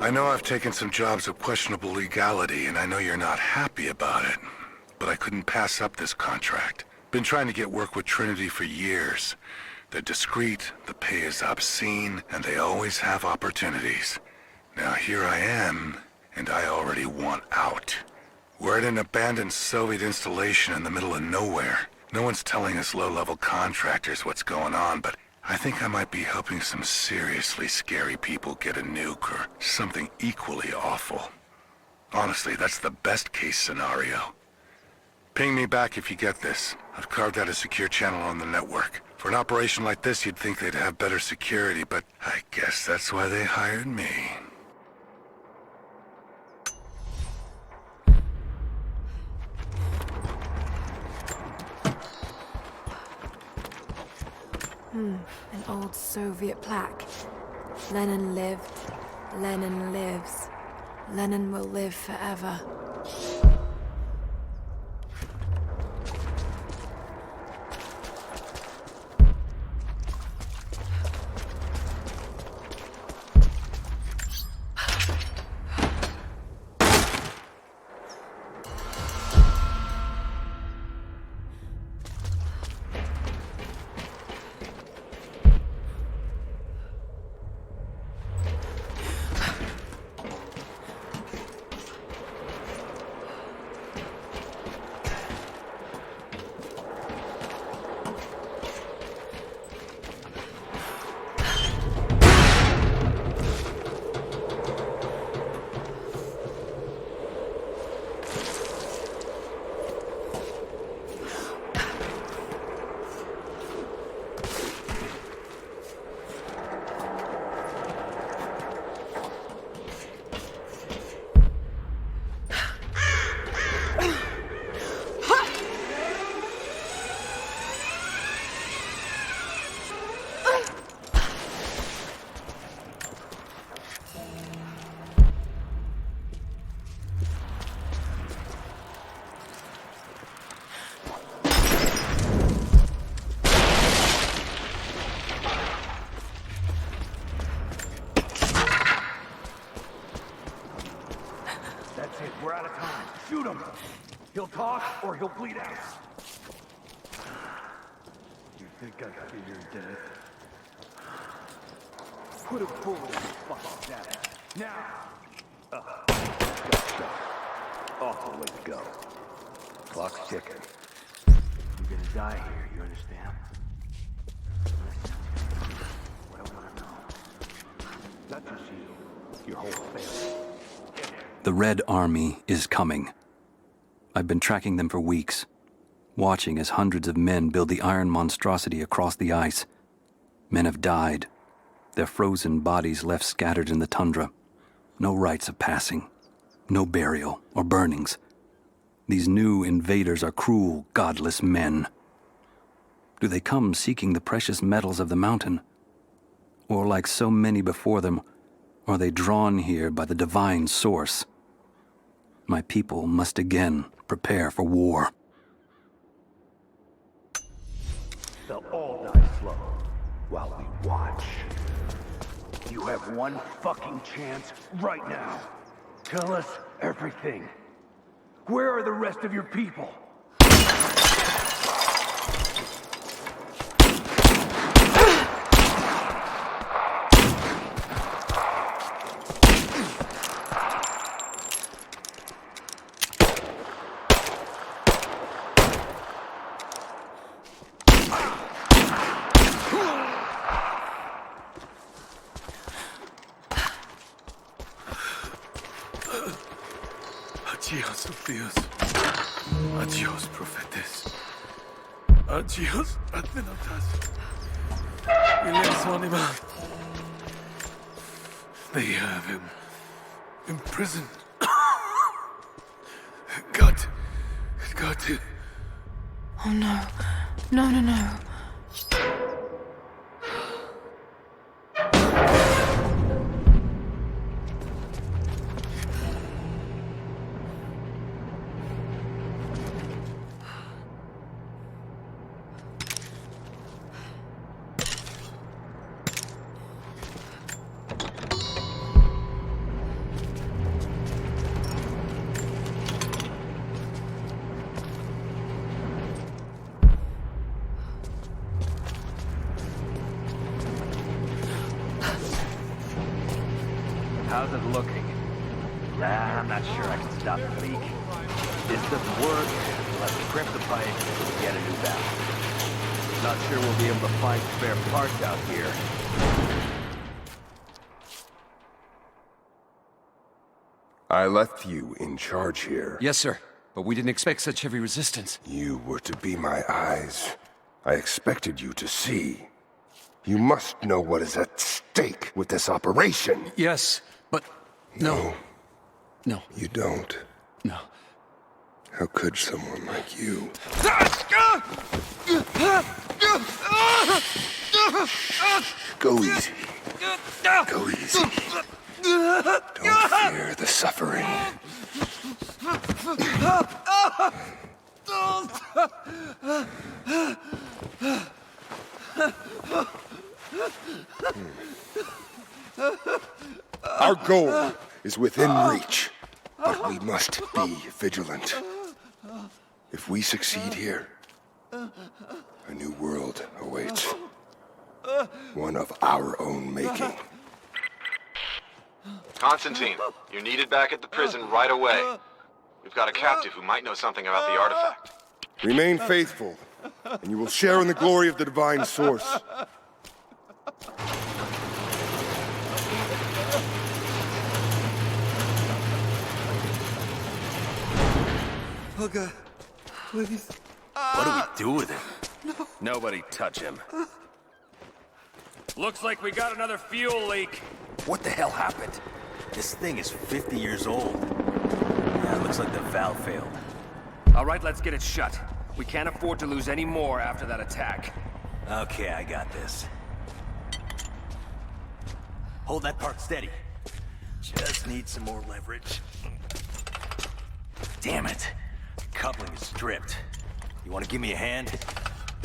I know I've taken some jobs of questionable legality, and I know you're not happy about it. But I couldn't pass up this contract. Been trying to get work with Trinity for years. They're discreet, the pay is obscene, and they always have opportunities. Now here I am, and I already want out. We're at an abandoned Soviet installation in the middle of nowhere. No one's telling us low-level contractors what's going on, but I think I might be helping some seriously scary people get a nuke or something equally awful. Honestly, that's the best-case scenario. Ping me back if you get this. I've carved out a secure channel on the network. For an operation like this, you'd think they'd have better security, but I guess that's why they hired me. An old Soviet plaque. Lenin lived, Lenin lives. Lenin will live forever. We're out of time. Shoot him! He'll talk, or he'll bleed out. You think I fear your death? Put a bullet in his fucking dad. Now! Off the way to go. Clock's ticking. You're gonna die here, you understand? What I wanna know. Not just you, your whole family. The Red Army is coming. I've been tracking them for weeks, watching as hundreds of men build the iron monstrosity across the ice. Men have died, their frozen bodies left scattered in the tundra. No rites of passing, no burial or burnings. These new invaders are cruel, godless men. Do they come seeking the precious metals of the mountain? Or like so many before them, are they drawn here by the divine source? My people must again prepare for war. They'll all die slow while we watch. You have one fucking chance right now. Tell us everything. Where are the rest of your people? Adiós, Dios. Adiós, profetes. Adiós, atenotas. Ilex anima. They have him imprisoned. Got to. Oh no. No. How's it looking? I'm not sure I can stop the leak. This doesn't work. Let's grip the pipe and get a new valve. Not sure we'll be able to find spare parts out here. I left you in charge here. Yes, sir. But we didn't expect such heavy resistance. You were to be my eyes. I expected you to see. You must know what is at stake with this operation. Yes, but... No. No. You don't. No. How could someone like you? Go easy. Go easy. Don't fear the suffering. Our goal is within reach, but we must be vigilant. If we succeed here, a new world awaits. One of our own making. Constantine, you're needed back at the prison right away. We've got a captive who might know something about the artifact. Remain faithful, and you will share in the glory of the divine source. Oh God, please. What do we do with him? No. Nobody touch him. Looks like we got another fuel leak. What the hell happened? This thing is 50 years old. Yeah, looks like the valve failed. All right, let's get it shut. We can't afford to lose any more after that attack. Okay, I got this. Hold that part steady. Just need some more leverage. Damn it. Coupling is stripped. You want to give me a hand?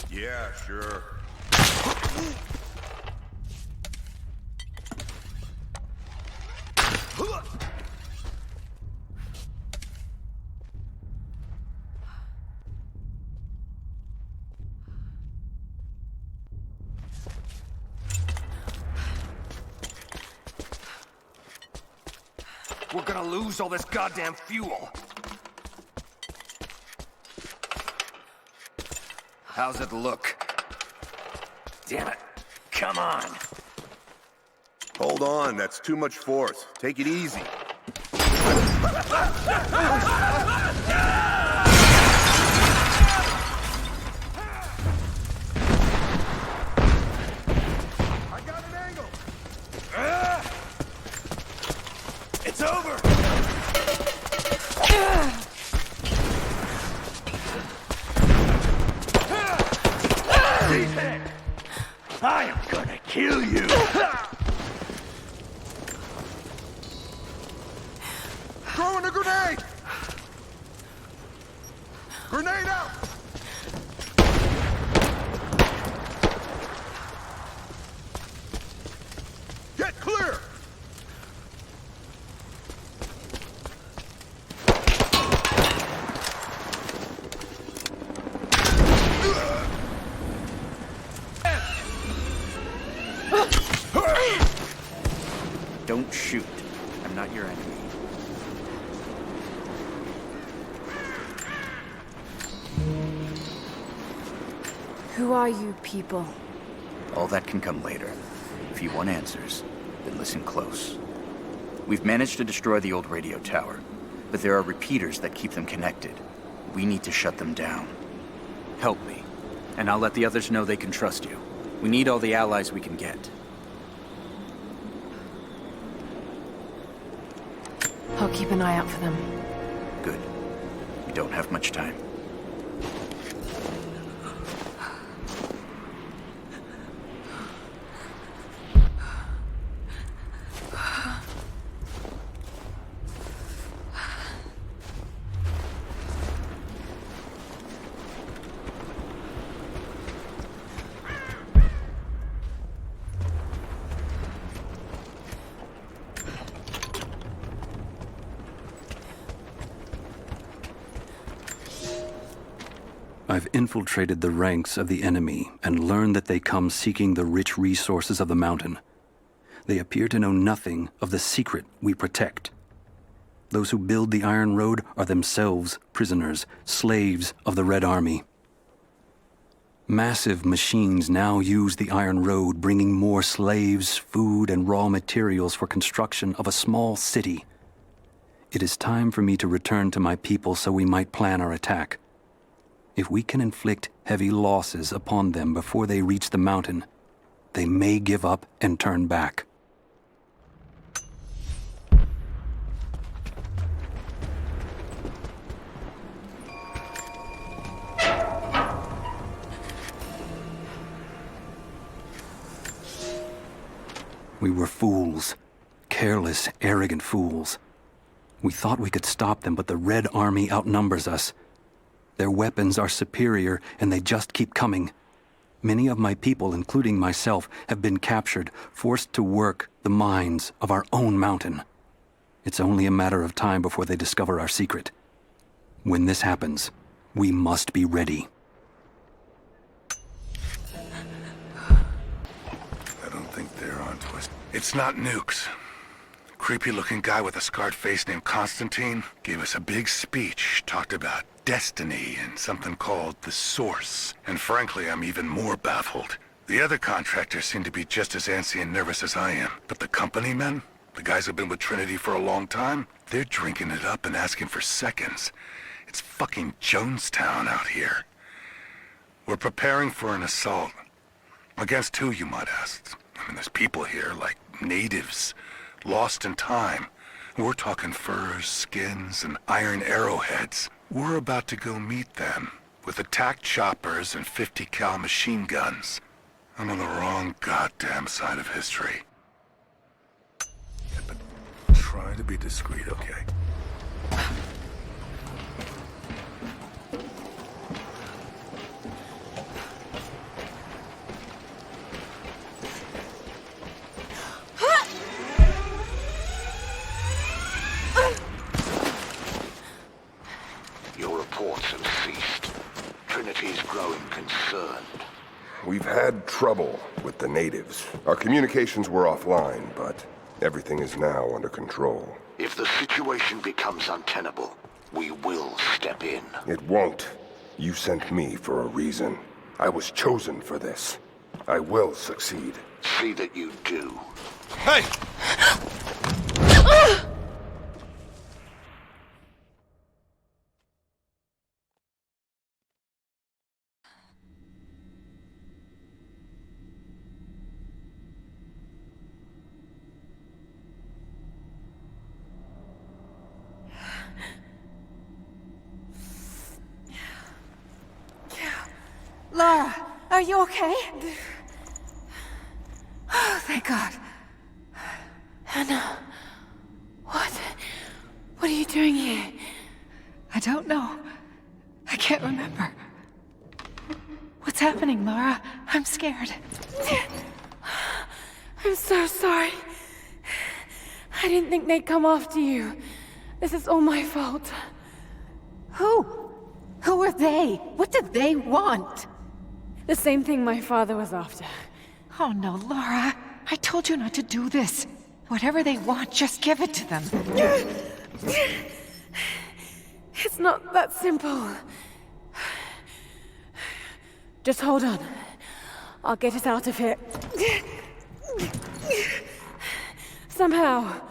Yeah, sure. We're gonna lose all this goddamn fuel. How's it look? Damn it. Come on. Hold on, that's too much force. Take it easy. It's over! I am gonna kill you! Throwing a grenade! Grenade out! Get clear! Don't shoot. I'm not your enemy. Who are you people? All that can come later. If you want answers, then listen close. We've managed to destroy the old radio tower, but there are repeaters that keep them connected. We need to shut them down. Help me, and I'll let the others know they can trust you. We need all the allies we can get. I'll keep an eye out for them. Good. We don't have much time. I've infiltrated the ranks of the enemy and learned that they come seeking the rich resources of the mountain. they appear to know nothing of the secret we protect. Those who build the Iron Road are themselves prisoners, slaves of the Red Army. Massive machines now use the Iron Road, bringing more slaves, food, and raw materials for construction of a small city. It is time for me to return to my people so we might plan our attack. If we can inflict heavy losses upon them before they reach the mountain, they may give up and turn back. We were fools. Careless, arrogant fools. We thought we could stop them, but the Red Army outnumbers us. Their weapons are superior, and they just keep coming. Many of my people, including myself, have been captured, forced to work the mines of our own mountain. It's only a matter of time before they discover our secret. When this happens, we must be ready. It's not nukes. A creepy-looking guy with a scarred face named Constantine gave us a big speech, talked about destiny and something called the Source. And frankly, I'm even more baffled. The other contractors seem to be just as antsy and nervous as I am. But the company men, the guys who've been with Trinity for a long time, they're drinking it up and asking for seconds. It's fucking Jonestown out here. We're preparing for an assault. Against who, you might ask? I mean, there's people here, like natives, lost in time. We're talking furs, skins, and iron arrowheads. We're about to go meet them, with attack choppers and 50 cal machine guns. I'm on the wrong goddamn side of history. Yeah, but try to be discreet, okay? Your reports have ceased. Trinity's growing concerned. We've had trouble with the natives. Our communications were offline, but everything is now under control. If the situation becomes untenable, we will step in. It won't. You sent me for a reason. I was chosen for this. I will succeed. See that you do. Hey! Lara, are you okay? Oh, thank God. Anna, what are you doing here? I don't know. I can't remember. What's happening, Lara? I'm scared. I'm so sorry. I didn't think they'd come after you. This is all my fault. Who? Who are they? What did they want? The same thing my father was after. Oh no, Lara. I told you not to do this. Whatever they want, just give it to them. It's not that simple. Just hold on. I'll get us out of here. Somehow.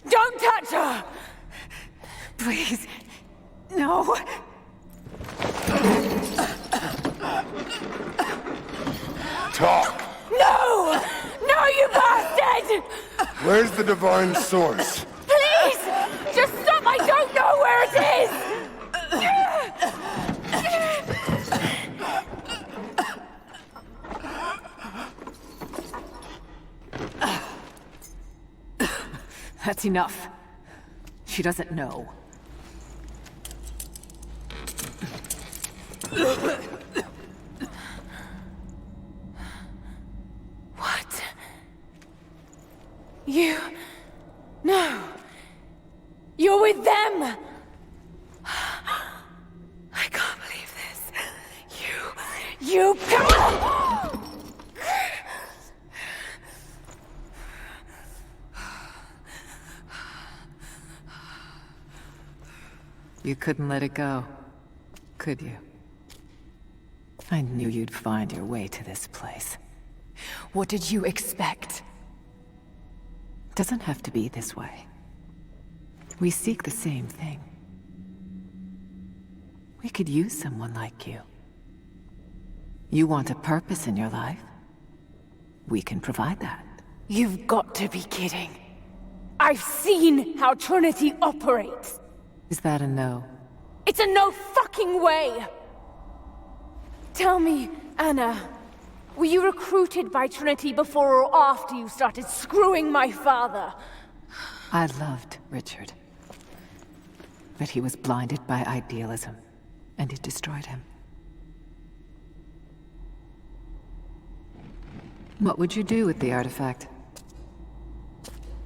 Don't touch her! Please. No. Talk! No! No, you bastard! Where's the divine source? Please! Just stop! I don't know where it is! That's enough. She doesn't know. What? You... No. You're with them! I can't believe this. You... You couldn't let it go, could you? I knew you'd find your way to this place. What did you expect? Doesn't have to be this way. We seek the same thing. We could use someone like you. You want a purpose in your life? We can provide that. You've got to be kidding. I've seen how Trinity operates. Is that a no? It's a no fucking way! Tell me, Anna, were you recruited by Trinity before or after you started screwing my father? I loved Richard. But he was blinded by idealism, and it destroyed him. What would you do with the artifact?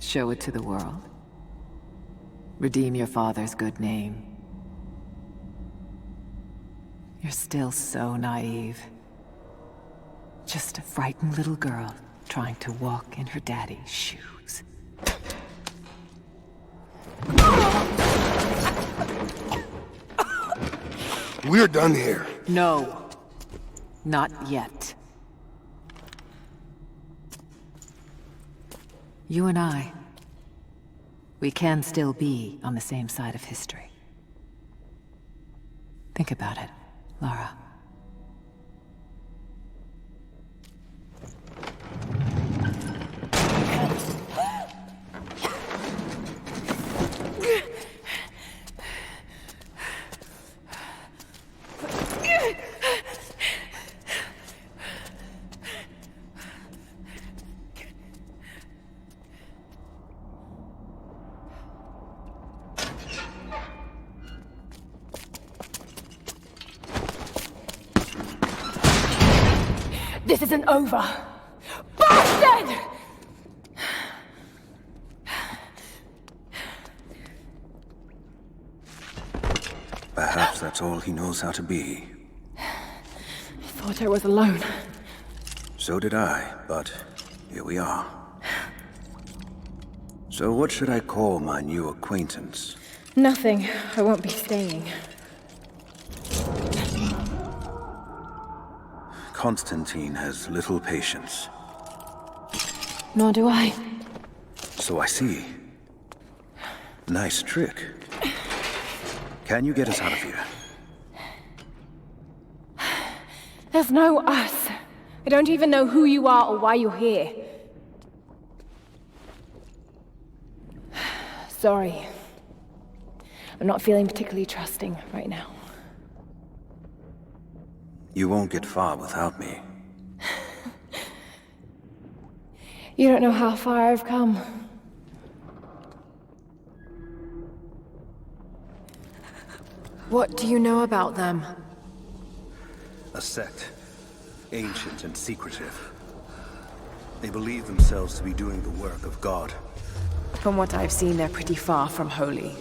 Show it to the world? Redeem your father's good name? You're still so naive. Just a frightened little girl trying to walk in her daddy's shoes. We're done here. No. Not yet. You and I, we can still be on the same side of history. Think about it, Lara. This isn't over! Bastard! Perhaps that's all he knows how to be. I thought I was alone. So did I, but here we are. So what should I call my new acquaintance? Nothing. I won't be staying. Constantine has little patience. Nor do I. So I see. Nice trick. Can you get us out of here? There's no us. I don't even know who you are or why you're here. Sorry. I'm not feeling particularly trusting right now. You won't get far without me. You don't know how far I've come. What do you know about them? A sect. Ancient and secretive. They believe themselves to be doing the work of God. From what I've seen, they're pretty far from holy.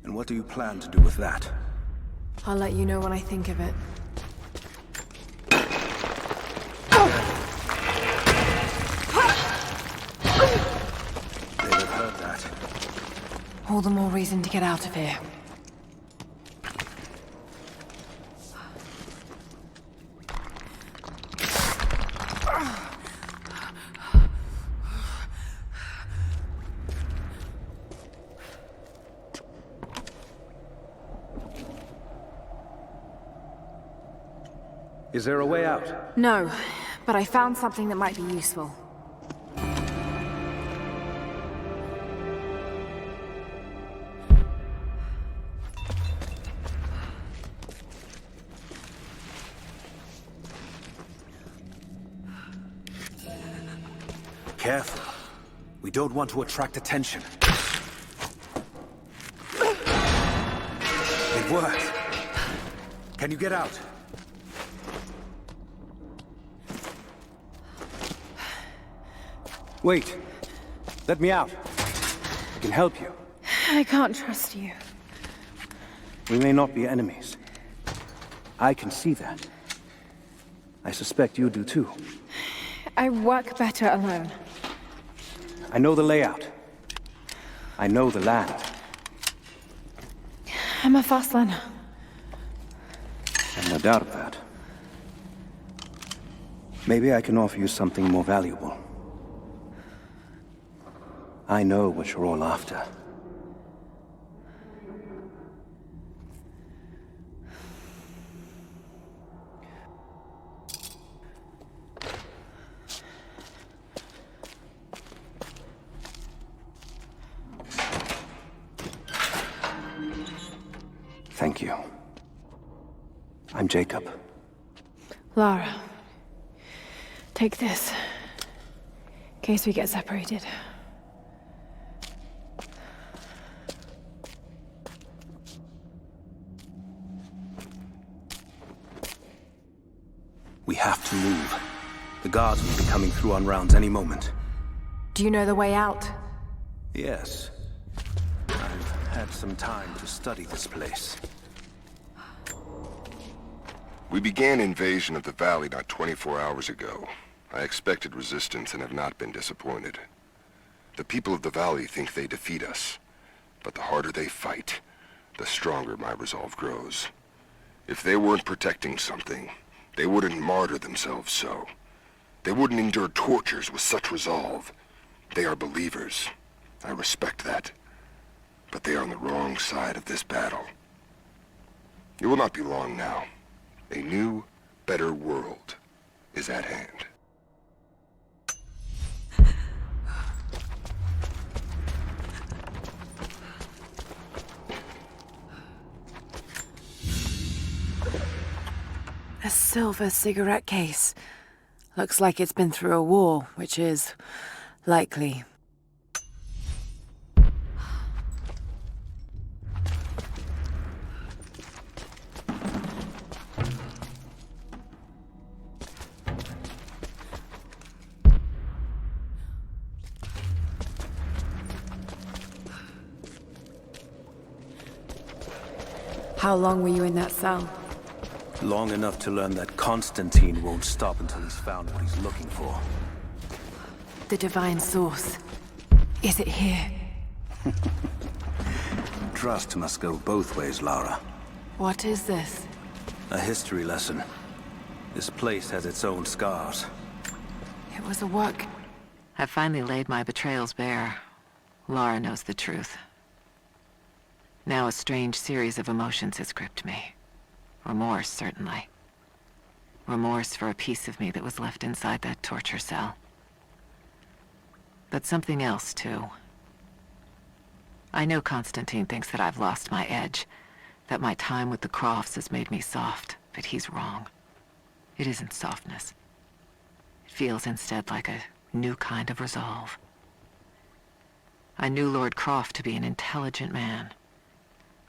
And what do you plan to do with that? I'll let you know when I think of it. They'd have heard that. All the more reason to get out of here. Is there a way out? No, but I found something that might be useful. Careful. We don't want to attract attention. It worked. Can you get out? Wait. Let me out. I can help you. I can't trust you. We may not be enemies. I can see that. I suspect you do too. I work better alone. I know the layout. I know the land. I'm a fast learner. I've no doubt of that. Maybe I can offer you something more valuable. I know what you're all after. Thank you. I'm Jacob. Lara. Take this. In case we get separated. We have to move. The guards will be coming through on rounds any moment. Do you know the way out? Yes. I've had some time to study this place. We began invasion of the valley not 24 hours ago. I expected resistance and have not been disappointed. The people of the valley think they defeat us, but the harder they fight, the stronger my resolve grows. If they weren't protecting something, they wouldn't martyr themselves so. They wouldn't endure tortures with such resolve. They are believers. I respect that. But they are on the wrong side of this battle. It will not be long now. A new, better world is at hand. A silver cigarette case. Looks like it's been through a war, which is likely. How long were you in that cell? Long enough to learn that Constantine won't stop until he's found what he's looking for. The divine source. Is it here? Trust must go both ways, Lara. What is this? A history lesson. This place has its own scars. It was a work. I've finally laid my betrayals bare. Lara knows the truth. Now a strange series of emotions has gripped me. Remorse, certainly. Remorse for a piece of me that was left inside that torture cell. But something else, too. I know Constantine thinks that I've lost my edge, that my time with the Crofts has made me soft, but he's wrong. It isn't softness. It feels instead like a new kind of resolve. I knew Lord Croft to be an intelligent man.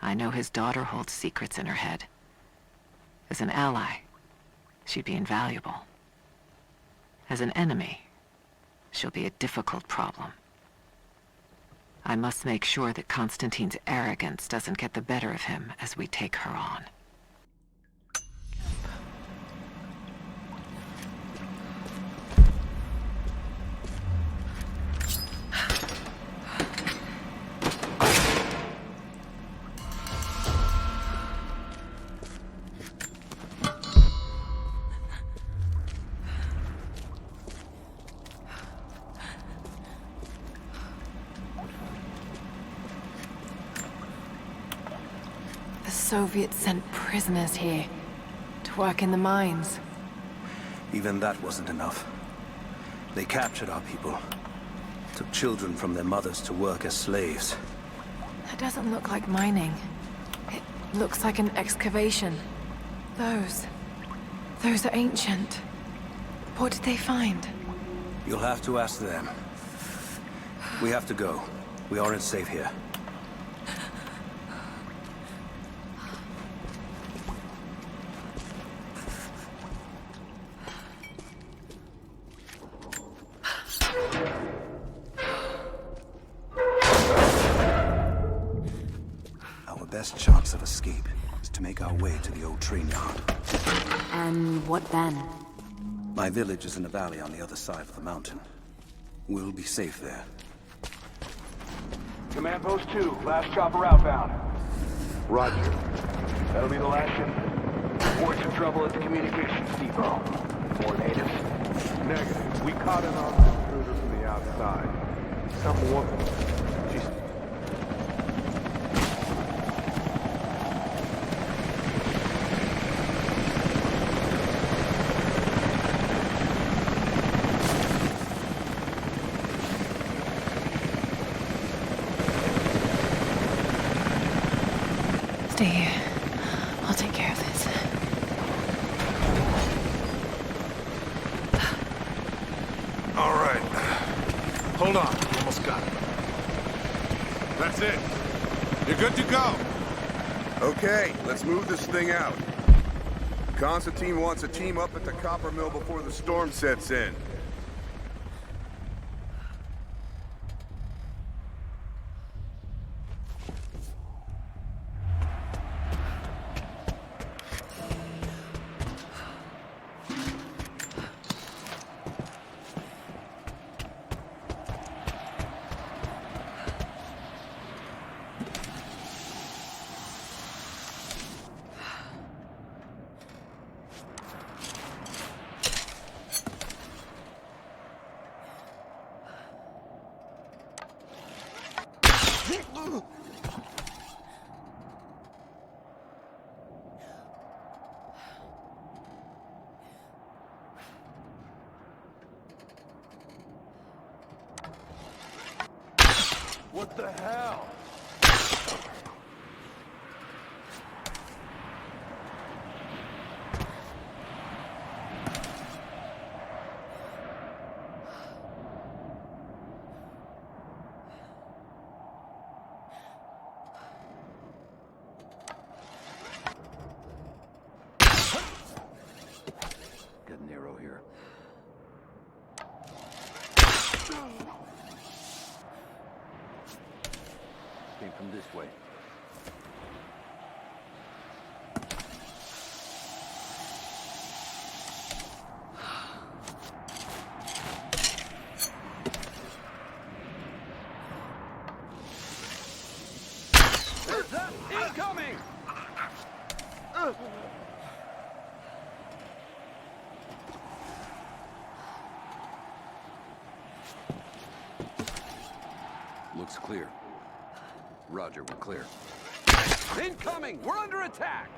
I know his daughter holds secrets in her head. As an ally, she'd be invaluable. As an enemy, she'll be a difficult problem. I must make sure that Constantine's arrogance doesn't get the better of him as we take her on. The Soviets sent prisoners here to work in the mines. Even that wasn't enough. They captured our people, took children from their mothers to work as slaves. That doesn't look like mining. It looks like an excavation. Those are ancient. What did they find? You'll have to ask them. We have to go. We aren't safe here. Our best chance of escape is to make our way to the old train yard. And what then? My village is in a valley on the other side of the mountain. We'll be safe there. Command Post 2, last chopper outbound. Roger. That'll be the last shipment. Report some trouble at the communications depot. More natives? Negative. We caught an armed intruder from the outside. Some woman. She's... Stay here. I'll take care of this. All right. Hold on. Almost got it. That's it. You're good to go. Okay, let's move this thing out. Constantine wants a team up at the copper mill before the storm sets in. What the hell? Get an arrow here. Came from this way. Incoming! Looks clear. Roger, we're clear. Incoming! We're under attack!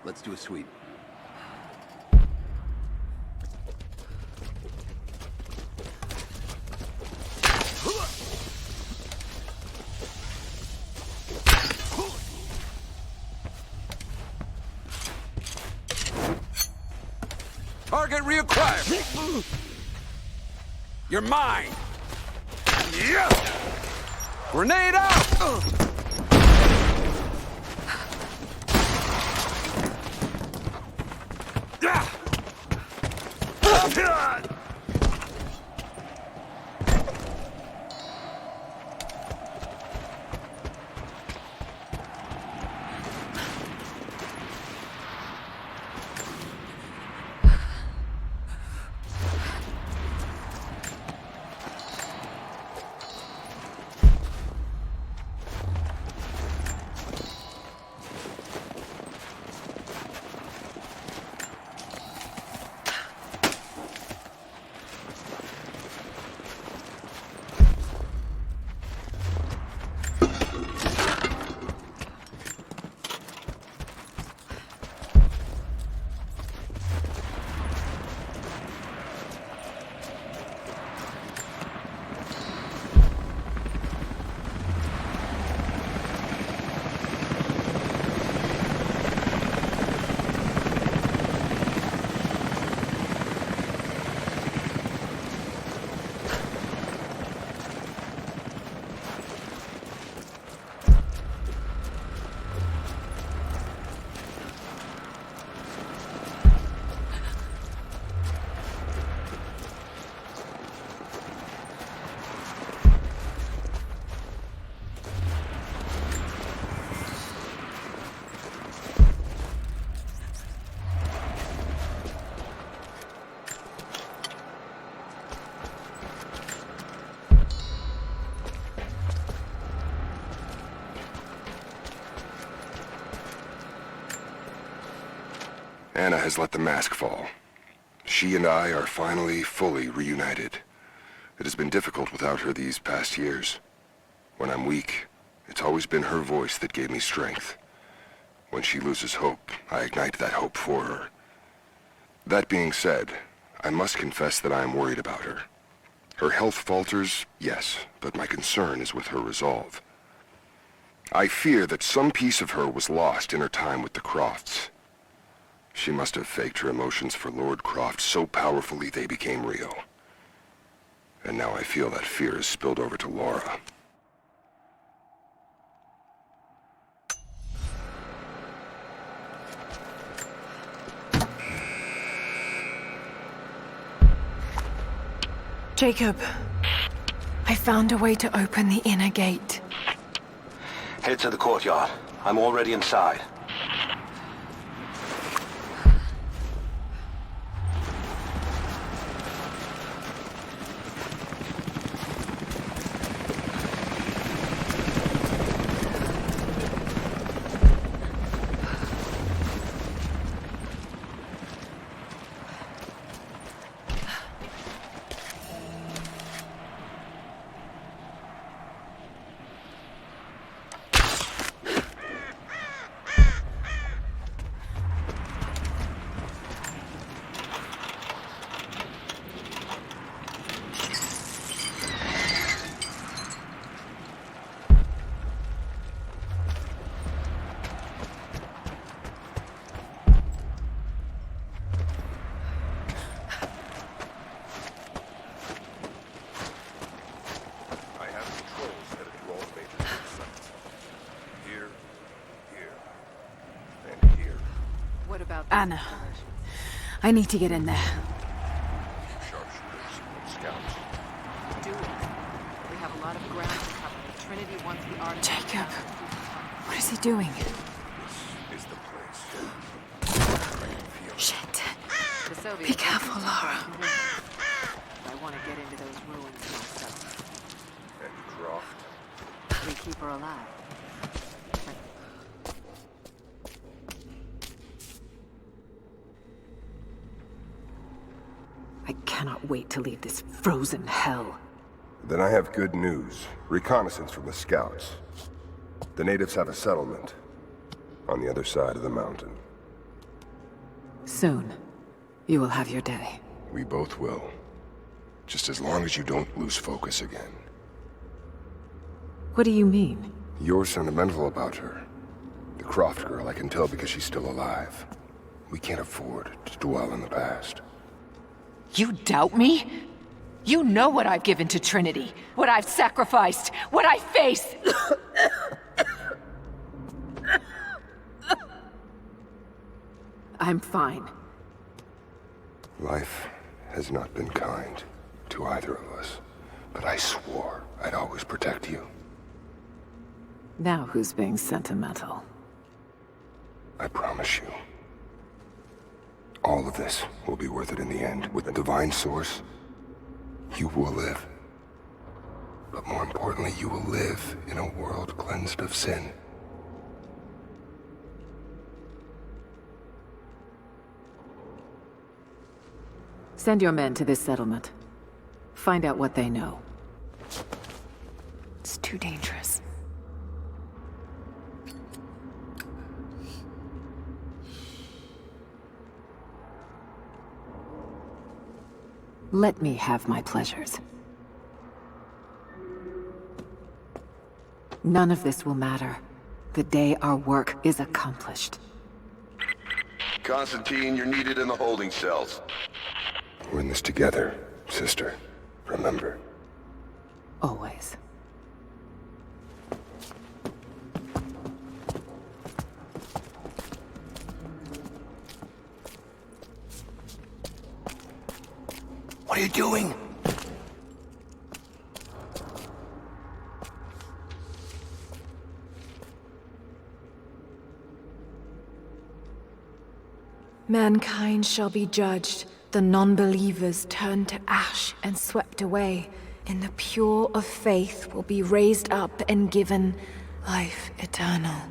Let's do a sweep. Target reacquired! You're mine! Yeah! Grenade out! Anna has let the mask fall. She and I are finally fully reunited. It has been difficult without her these past years. When I'm weak, it's always been her voice that gave me strength. When she loses hope, I ignite that hope for her. That being said, I must confess that I am worried about her. Her health falters, yes, but my concern is with her resolve. I fear that some piece of her was lost in her time with the Crofts. She must have faked her emotions for Lord Croft so powerfully they became real. And now I feel that fear has spilled over to Laura. Jacob, I found a way to open the inner gate. Head to the courtyard. I'm already inside. Anna, I need to get in there. Sharpshooters and scouts. Do it. We have a lot of ground to cover. Trinity wants the artifact. Jacob, what is he doing? This is the place. Shit. Be careful, Laura. I want to get into those ruins myself. And Croft. We keep her alive. I cannot wait to leave this frozen hell. Then I have good news. Reconnaissance from the scouts. The natives have a settlement on the other side of the mountain. Soon, you will have your day. We both will. Just as long as you don't lose focus again. What do you mean? You're sentimental about her. The Croft girl, I can tell because she's still alive. We can't afford to dwell in the past. You doubt me? You know what I've given to Trinity, what I've sacrificed, what I face. I'm fine. Life has not been kind to either of us, but I swore I'd always protect you. Now who's being sentimental? I promise you. All of this will be worth it in the end. With the divine source, you will live. But more importantly, you will live in a world cleansed of sin. Send your men to this settlement. Find out what they know. It's too dangerous. Let me have my pleasures. None of this will matter the day our work is accomplished. Constantine, you're needed in the holding cells. We're in this together, sister. Remember. Always. What are you doing? Mankind shall be judged, the non-believers turned to ash and swept away, and the pure of faith will be raised up and given life eternal.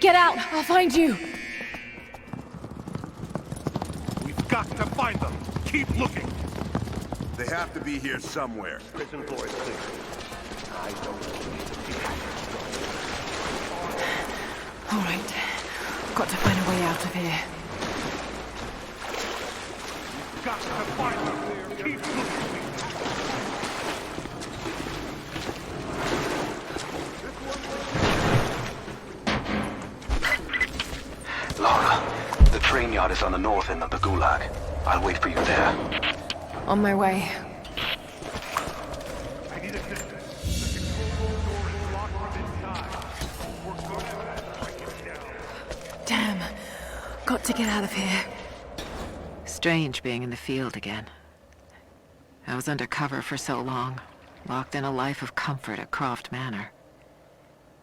Get out! I'll find you! We've got to find them. Keep looking. They have to be here somewhere. Prison floor is clear. I don't believe it. All right. Got to find a way out of here. We've got to find them. Keep looking. Lara, the train yard is on the north end of the Gulag. I'll wait for you there. On my way. I need assistance. The control room door is locked from inside. We're going to break it down. Damn. Got to get out of here. Strange being in the field again. I was under cover for so long, locked in a life of comfort at Croft Manor.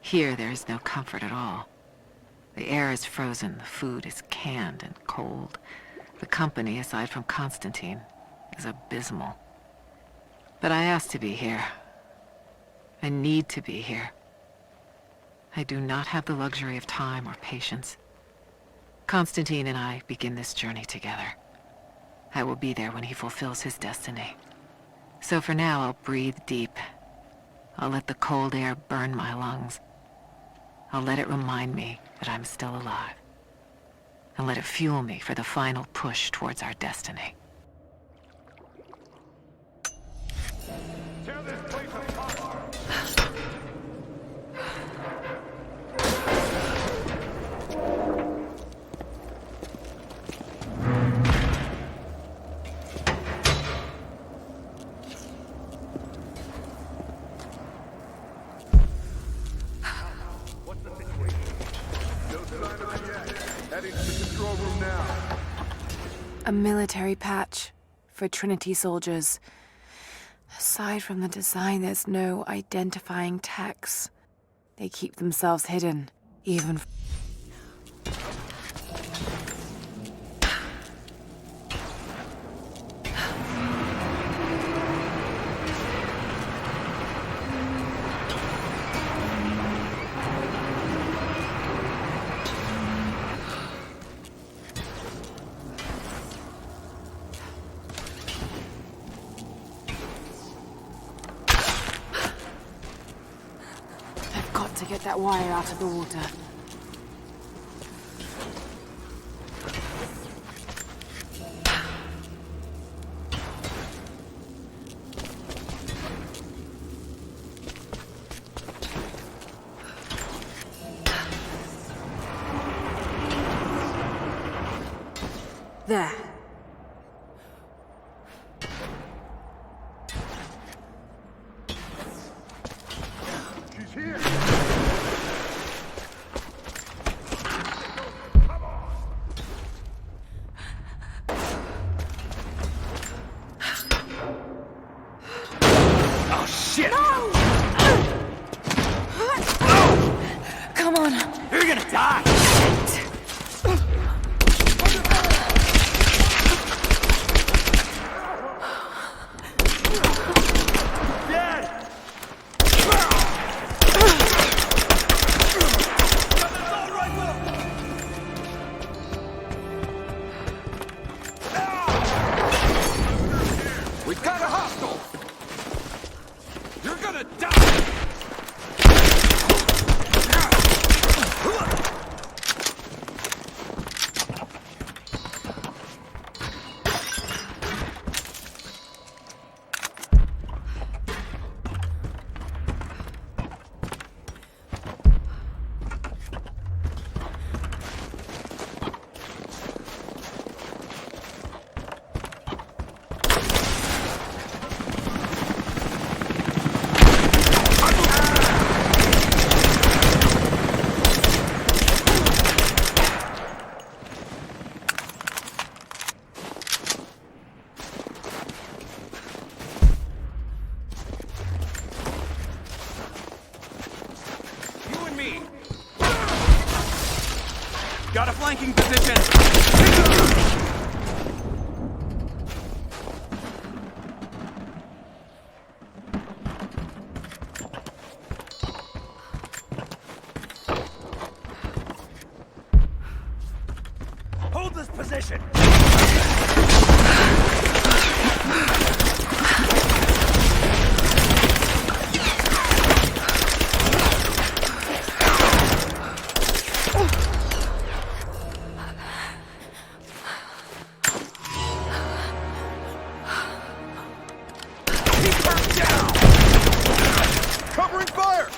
Here there is no comfort at all. The air is frozen, the food is canned and cold. The company, aside from Constantine, is abysmal. But I asked to be here. I need to be here. I do not have the luxury of time or patience. Constantine and I begin this journey together. I will be there when he fulfills his destiny. So for now, I'll breathe deep. I'll let the cold air burn my lungs. I'll let it remind me that I'm still alive. And let it fuel me for the final push towards our destiny. Tear this place apart. What's the situation? No sign of it yet. Heading to the control room now. A military patch for Trinity soldiers. Aside from the design, there's no identifying text. They keep themselves hidden, even... to get that wire out of the water. There. She's here. Come on. You're gonna die! We've got a hostile! You're gonna die! Got a flanking position! position! Covering fire!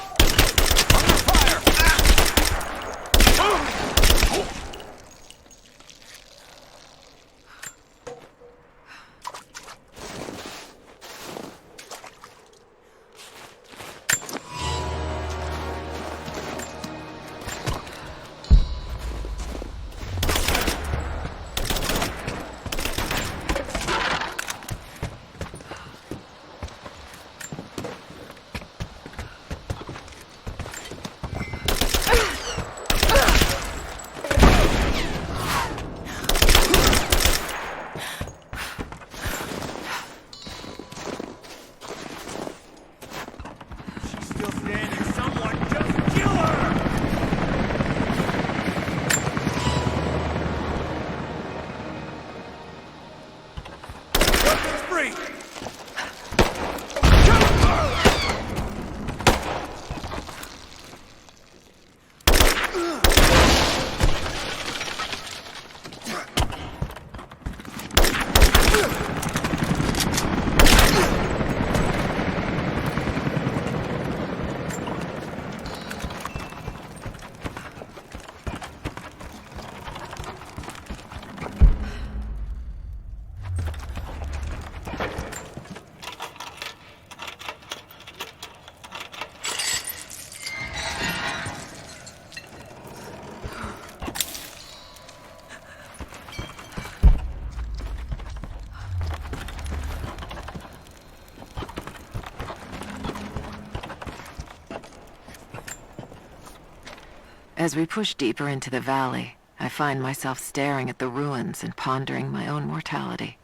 As we push deeper into the valley, I find myself staring at the ruins and pondering my own mortality.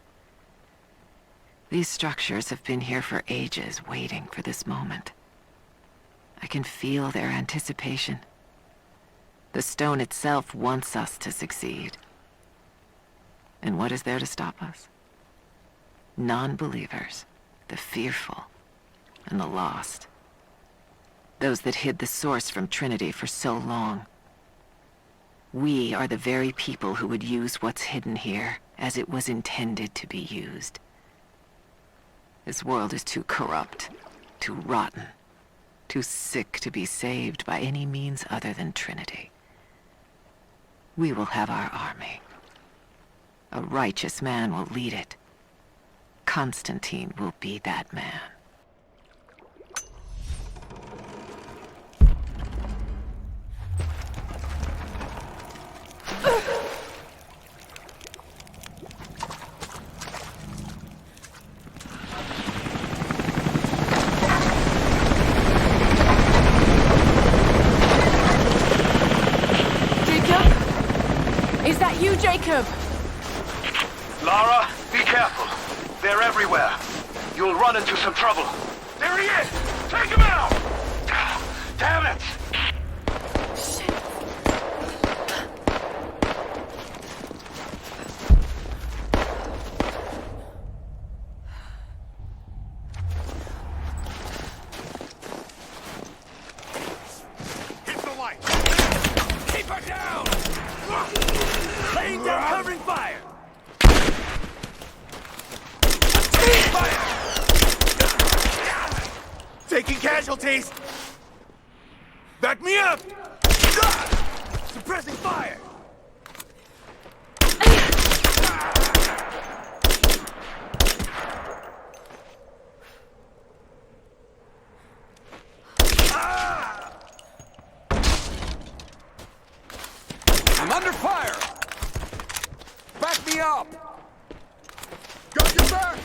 These structures have been here for ages, waiting for this moment. I can feel their anticipation. The stone itself wants us to succeed. And what is there to stop us? Non-believers, the fearful, and the lost. Those that hid the source from Trinity for so long. We are the very people who would use what's hidden here as it was intended to be used. This world is too corrupt, too rotten, too sick to be saved by any means other than Trinity. We will have our army. A righteous man will lead it. Constantine will be that man. Jacob! Lara, be careful. They're everywhere. You'll run into some trouble. There he is! Take him out! Damn it! Hit the light! Keep her down! Laying down covering fire! Taking casualties! Back me up! Suppressing fire! I'm under fire! Back me up! Got your back!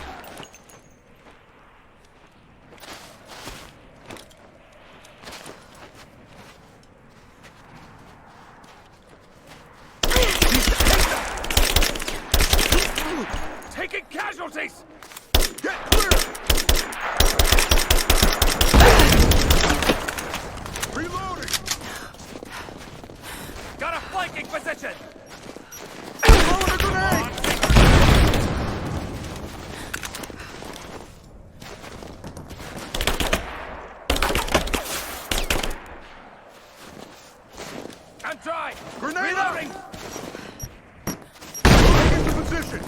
I'm trying! Grenade Reloading! Moving into position!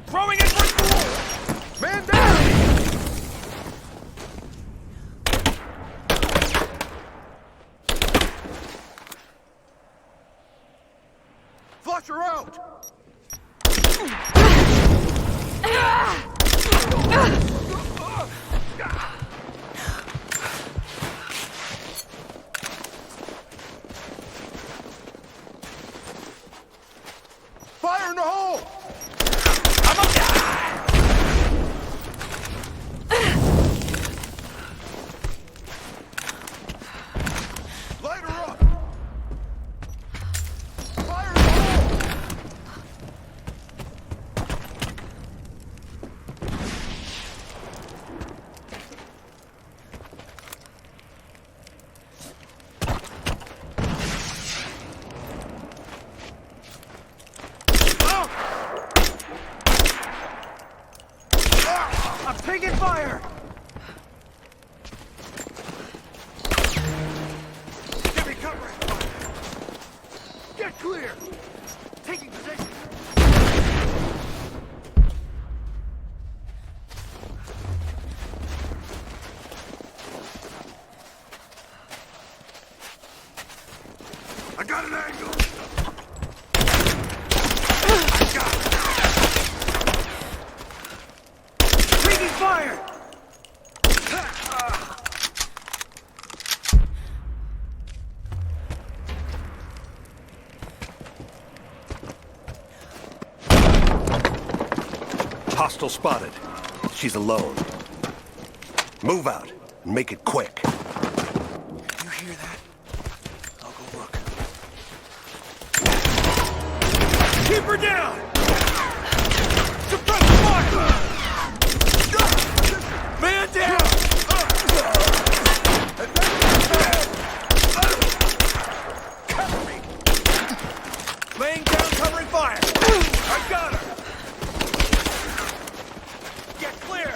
Throwing it for fuel! Man down! Flush her out! Fire in the hole! I'm up there! Light her up! Fire in the hole! I'm taking fire! Give me cover! Get clear! Taking position! I got an angle! Taking fire! Hostile spotted. She's alone. Move out and make it quick. You hear that? I'll go look. Keep her down! Suppress fire! Man down! Cover me! Laying down, covering fire! I got her! Get clear!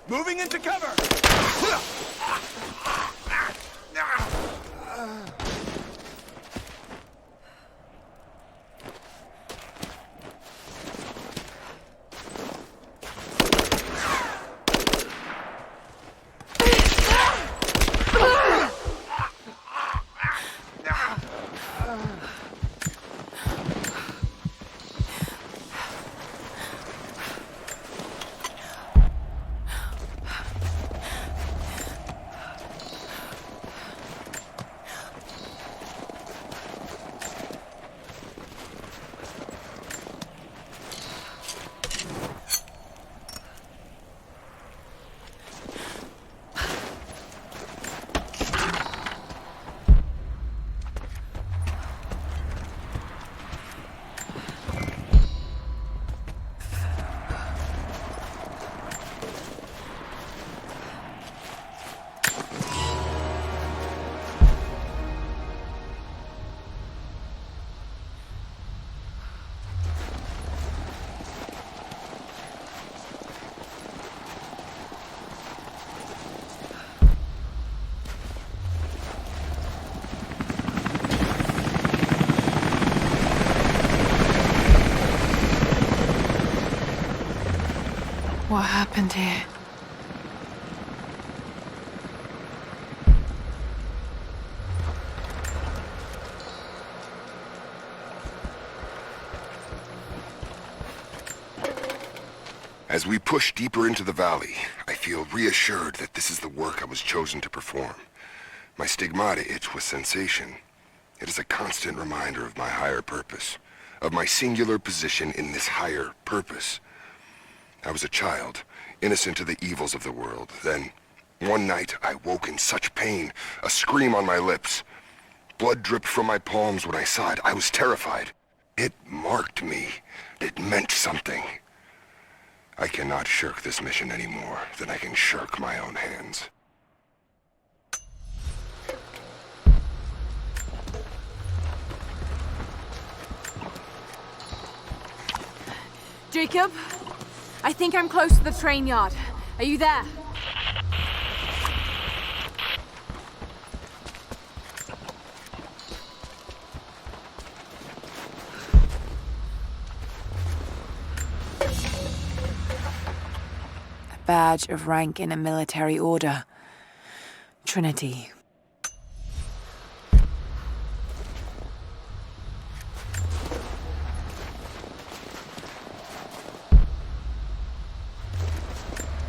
Moving into cover! What happened here? As we push deeper into the valley, I feel reassured that this is the work I was chosen to perform. My stigmata itch with sensation. It is a constant reminder of my higher purpose, of my singular position in this higher purpose. I was a child, innocent to the evils of the world. Then, one night, I woke in such pain, a scream on my lips. Blood dripped from my palms when I saw it. I was terrified. It marked me. It meant something. I cannot shirk this mission any more than I can shirk my own hands. Jacob, I think I'm close to the train yard. Are you there? A badge of rank in a military order. Trinity.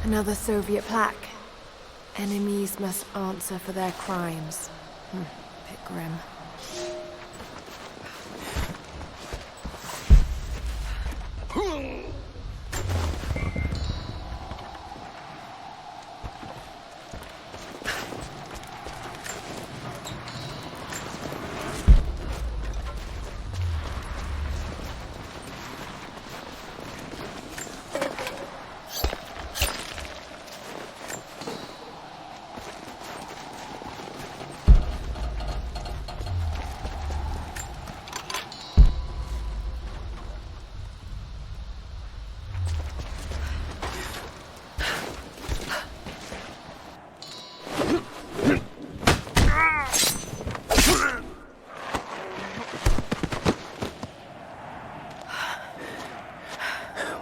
Another Soviet plaque. Enemies must answer for their crimes. Bit grim.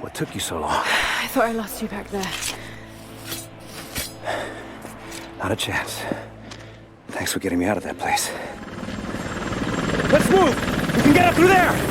What took you so long? I thought I lost you back there. Not a chance. Thanks for getting me out of that place. Let's move! We can get up through there!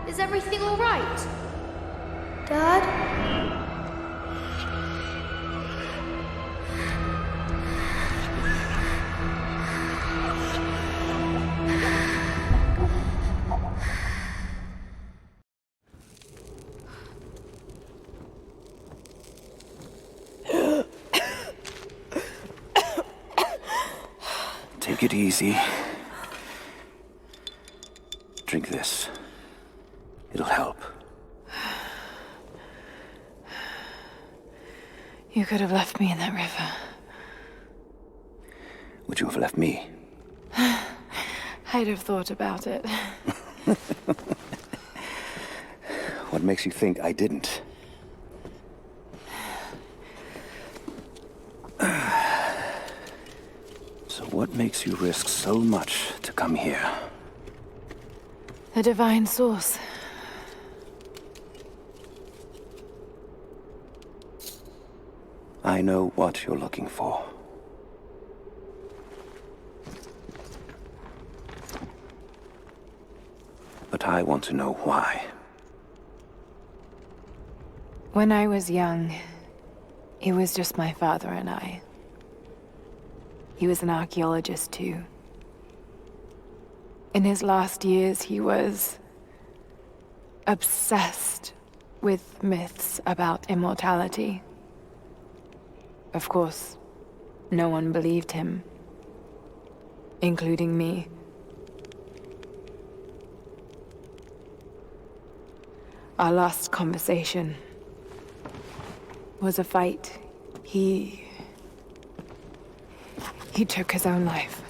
Is everything all right? Dad? Take it easy. Drink this. You could have left me in that river. Would you have left me? I'd have thought about it. What makes you think I didn't? So what makes you risk so much to come here? The divine source. I know what you're looking for. But I want to know why. When I was young, it was just my father and I. He was an archaeologist too. In his last years, he was obsessed with myths about immortality. Of course, no one believed him, including me. Our last conversation was a fight. He took his own life.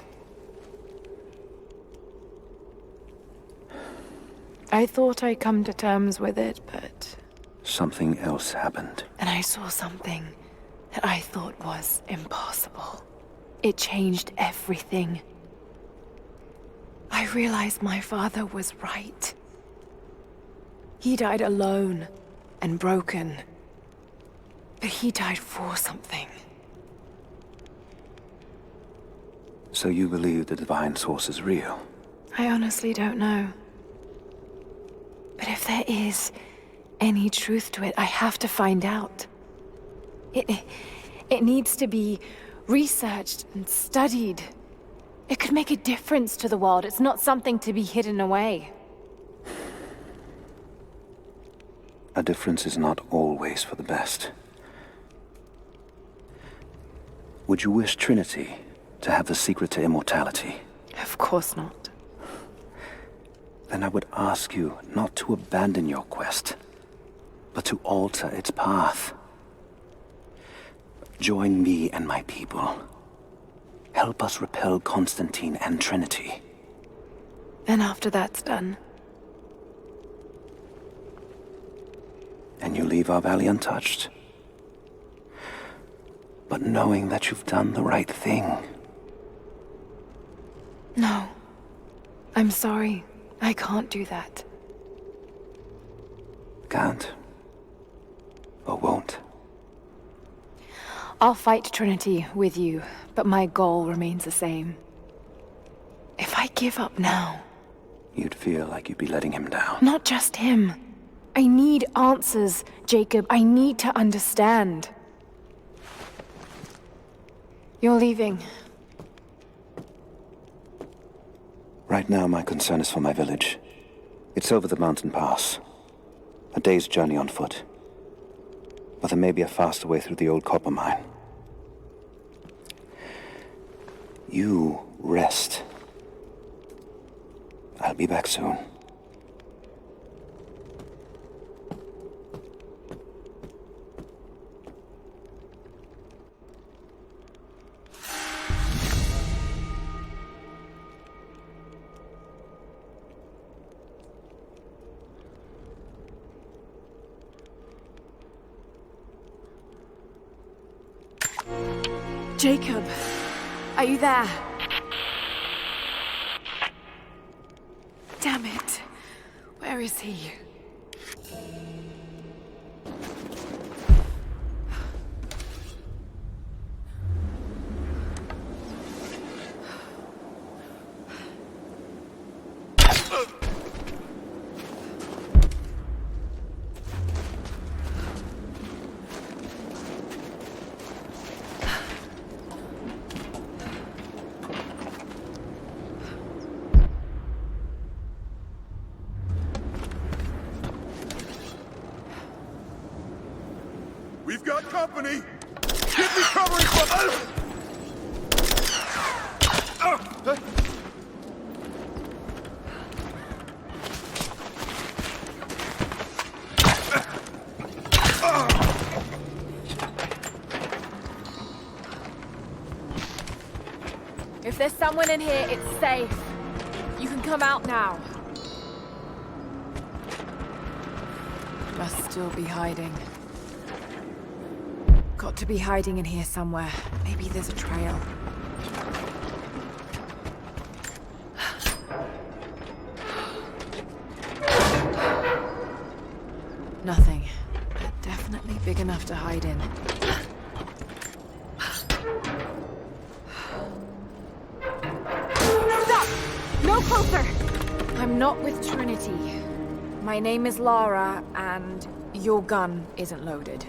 I thought I'd come to terms with it, but... Something else happened. And I saw something that I thought was impossible. It changed everything. I realized my father was right. He died alone and broken. But he died for something. So you believe the divine source is real? I honestly don't know. But if there is any truth to it, I have to find out. It needs to be researched and studied. It could make a difference to the world. It's not something to be hidden away. A difference is not always for the best. Would you wish Trinity to have the secret to immortality? Of course not. Then I would ask you not to abandon your quest, but to alter its path. Join me and my people. Help us repel Constantine and Trinity. And after that's done? And you leave our valley untouched. But knowing that you've done the right thing. No. I'm sorry. I can't do that. Can't? Or won't? I'll fight Trinity with you, but my goal remains the same. If I give up now... You'd feel like you'd be letting him down. Not just him. I need answers, Jacob. I need to understand. You're leaving. Right now, my concern is for my village. It's over the mountain pass. A day's journey on foot. But there may be a faster way through the old copper mine. You rest. I'll be back soon. Jacob, are you there? Damn it. Where is he? We've got company! Get me covering for... If there's someone in here, it's safe. You can come out now. Must still be hiding. Got to be hiding in here somewhere. Maybe there's a trail. Nothing. But definitely big enough to hide in. Stop! No closer! I'm not with Trinity. My name is Lara, and your gun isn't loaded.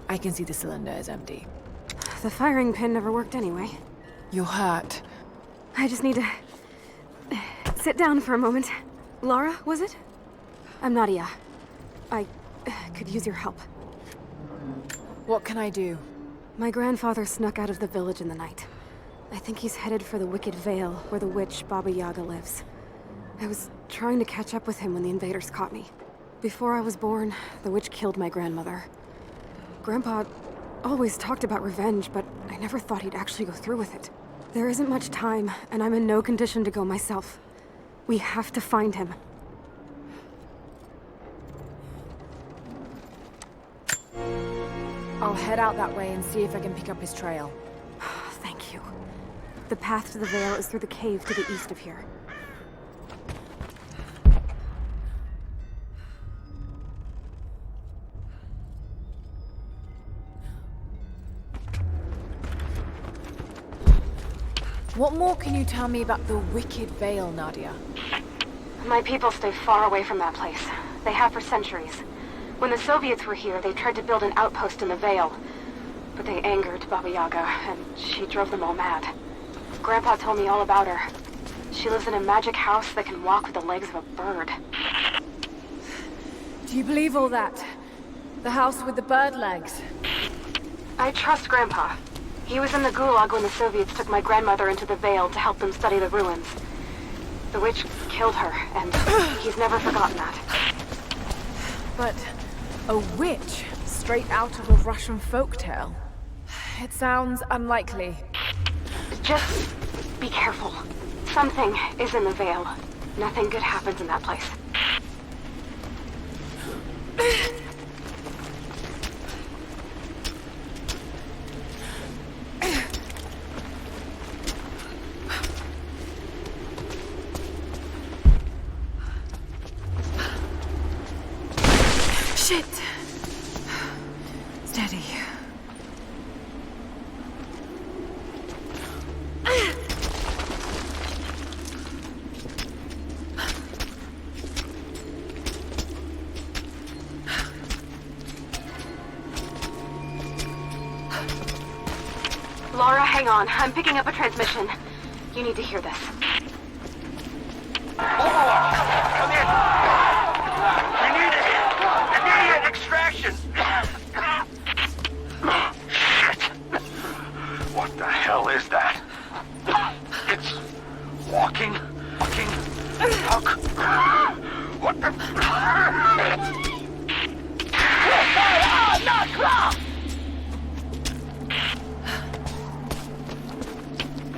I can see the cylinder is empty. The firing pin never worked anyway. You're hurt. I just need to sit down for a moment. Lara, was it? I'm Nadia. I could use your help. What can I do? My grandfather snuck out of the village in the night. I think he's headed for the Wicked Vale, where the witch Baba Yaga lives. I was trying to catch up with him when the invaders caught me. Before I was born, the witch killed my grandmother. Grandpa always talked about revenge, but I never thought he'd actually go through with it. There isn't much time, and I'm in no condition to go myself. We have to find him. I'll head out that way and see if I can pick up his trail. Thank you. The path to the Vale is through the cave to the east of here. What more can you tell me about the Wicked Vale, Nadia? My people stay far away from that place. They have for centuries. When the Soviets were here, they tried to build an outpost in the Vale. But they angered Baba Yaga, and she drove them all mad. Grandpa told me all about her. She lives in a magic house that can walk with the legs of a bird. Do you believe all that? The house with the bird legs? I trust Grandpa. He was in the Gulag when the Soviets took my grandmother into the Vale to help them study the ruins. The witch killed her, and he's never forgotten that. But a witch? Straight out of a Russian folktale? It sounds unlikely. Just be careful. Something is in the Vale. Nothing good happens in that place. Shit! Steady. Lara, hang on. I'm picking up a transmission. You need to hear this. Come in! We need immediate extraction! Shit! What the hell is that? It's walking. What the?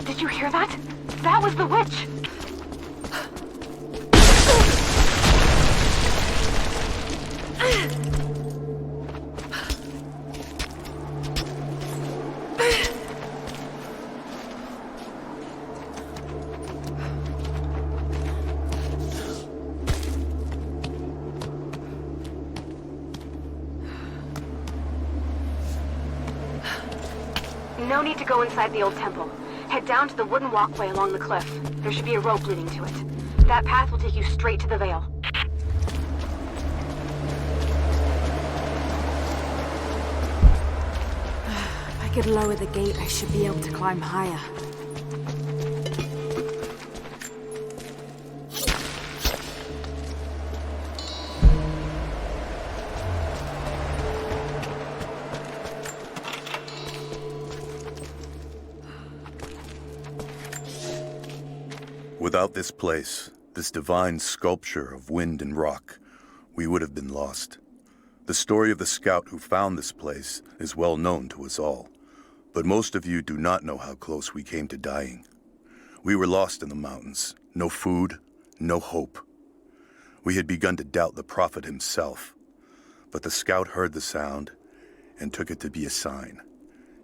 Did you hear that? That was the witch! No need to go inside the old temple. Head down to the wooden walkway along the cliff. There should be a rope leading to it. That path will take you straight to the Vale. If I could lower the gate, I should be able to climb higher. Without this place, this divine sculpture of wind and rock, we would have been lost. The story of the scout who found this place is well known to us all, but most of you do not know how close we came to dying. We were lost in the mountains. No food, no hope. We had begun to doubt the prophet himself, but the scout heard the sound and took it to be a sign.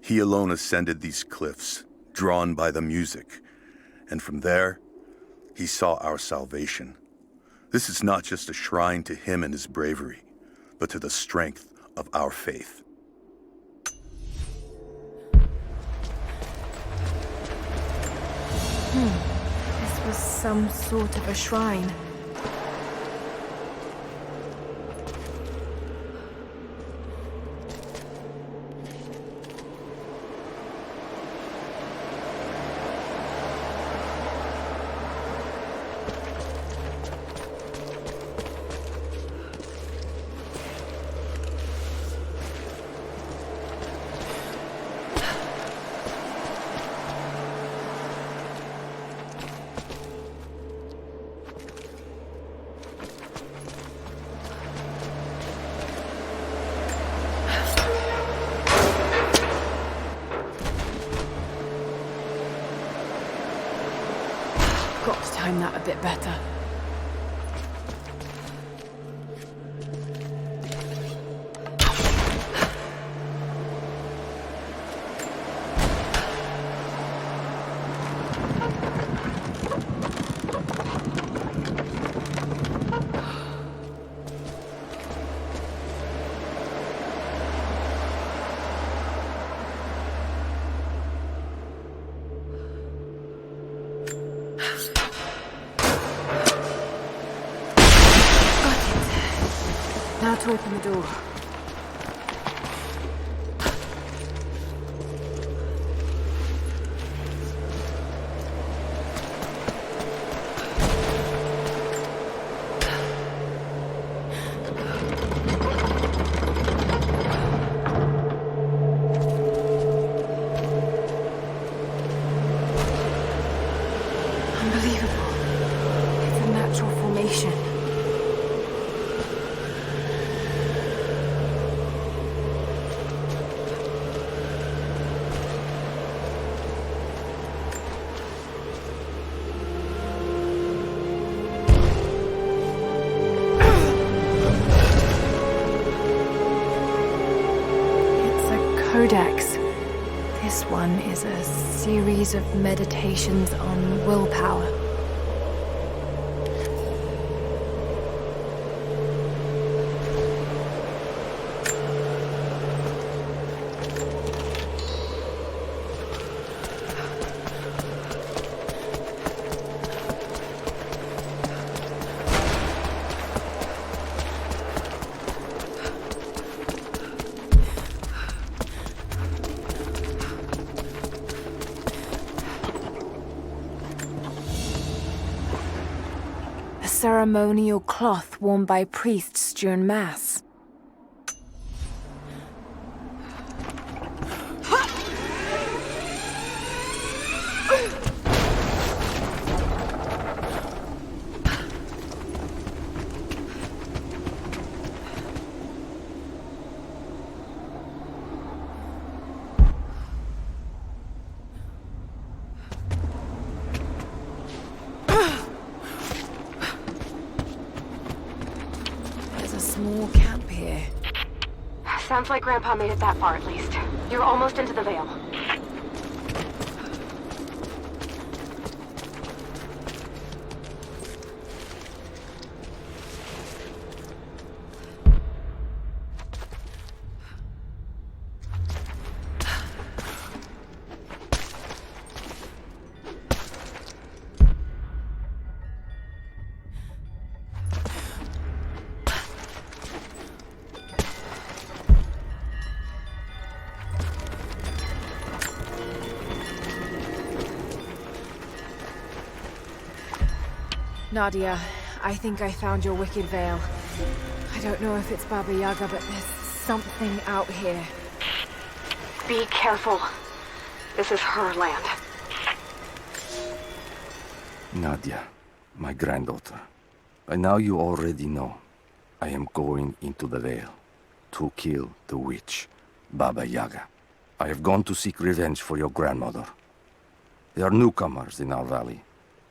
He alone ascended these cliffs, drawn by the music, and from there, he saw our salvation. This is not just a shrine to him and his bravery, but to the strength of our faith. This was some sort of a shrine. Got to time that a bit better. Now to open the door. Unbelievable. It's a natural formation. Codex. This one is a series of meditations on willpower. Ceremonial cloth worn by priests during Mass. Small camp here. Sounds like Grandpa made it that far at least. You're almost into the Vale. Nadia, I think I found your wicked veil. I don't know if it's Baba Yaga, but there's something out here. Be careful. This is her land. Nadia, my granddaughter. By now you already know. I am going into the Vale to kill the witch, Baba Yaga. I have gone to seek revenge for your grandmother. There are newcomers in our valley,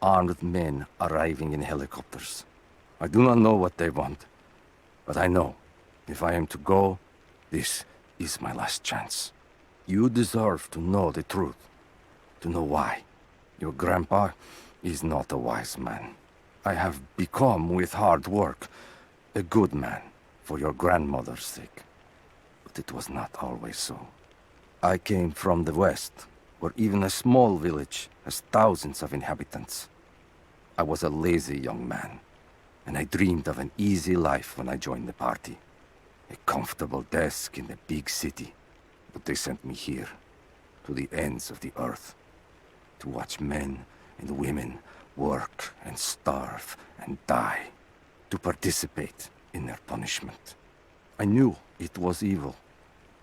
armed men arriving in helicopters. I do not know what they want, but I know if I am to go, this is my last chance. You deserve to know the truth, to know why. Your grandpa is not a wise man. I have become, with hard work, a good man for your grandmother's sake. But it was not always so. I came from the west, where even a small village has thousands of inhabitants. I was a lazy young man, and I dreamed of an easy life when I joined the party. A comfortable desk in a big city. But they sent me here, to the ends of the earth, to watch men and women work and starve and die, to participate in their punishment. I knew it was evil,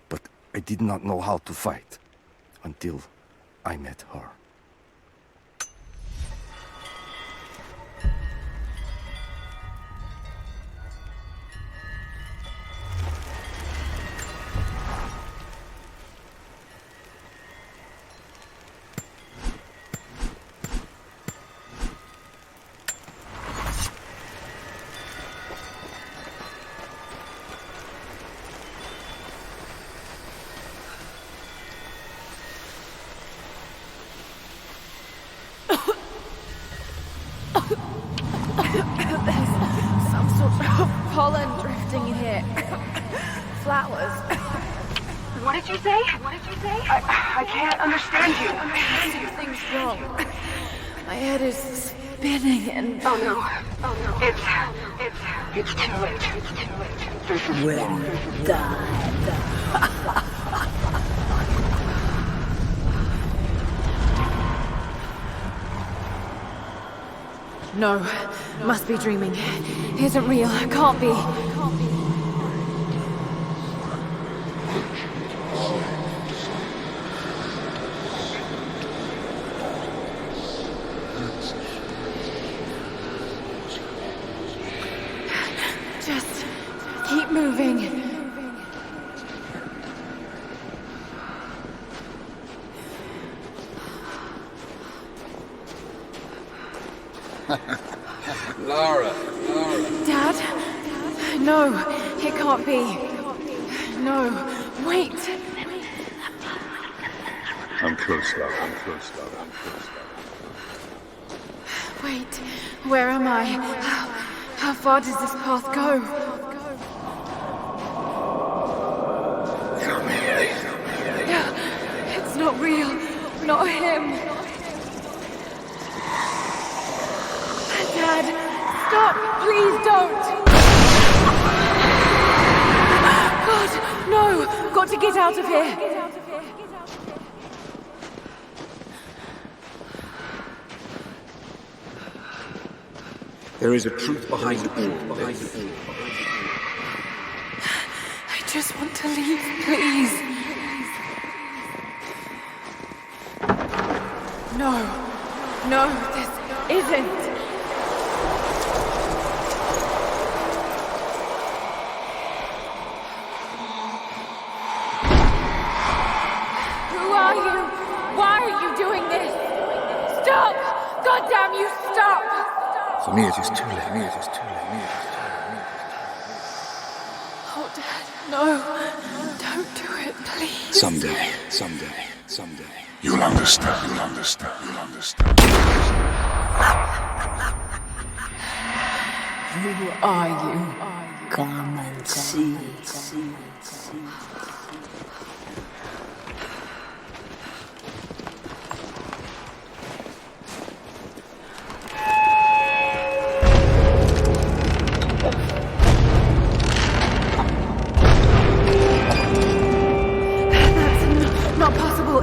but I did not know how to fight until I met her. Pollen drifting in here. Flowers. What did you say? What did you say? I can't understand you. Something's wrong. My head is spinning and... Oh no. Oh no. It's too late. It's too late. When you die. No, must be dreaming. Isn't real, can't be. Just keep moving. Lara. Dad? No, it can't be. No, wait. I'm close, Lara. I'm close, Lara. I'm close, Lara. Wait, where am I? How far does this path go? Come here. It's not real. Not him. Dad, stop! Please don't! God, no! Got to get out of here! There is a truth behind all this. I just want to leave, please. No, this isn't. God damn you, stop! For me it is too late. Oh, Dad, no. Don't do it, please. Someday. You'll understand. Who are you? Come and see.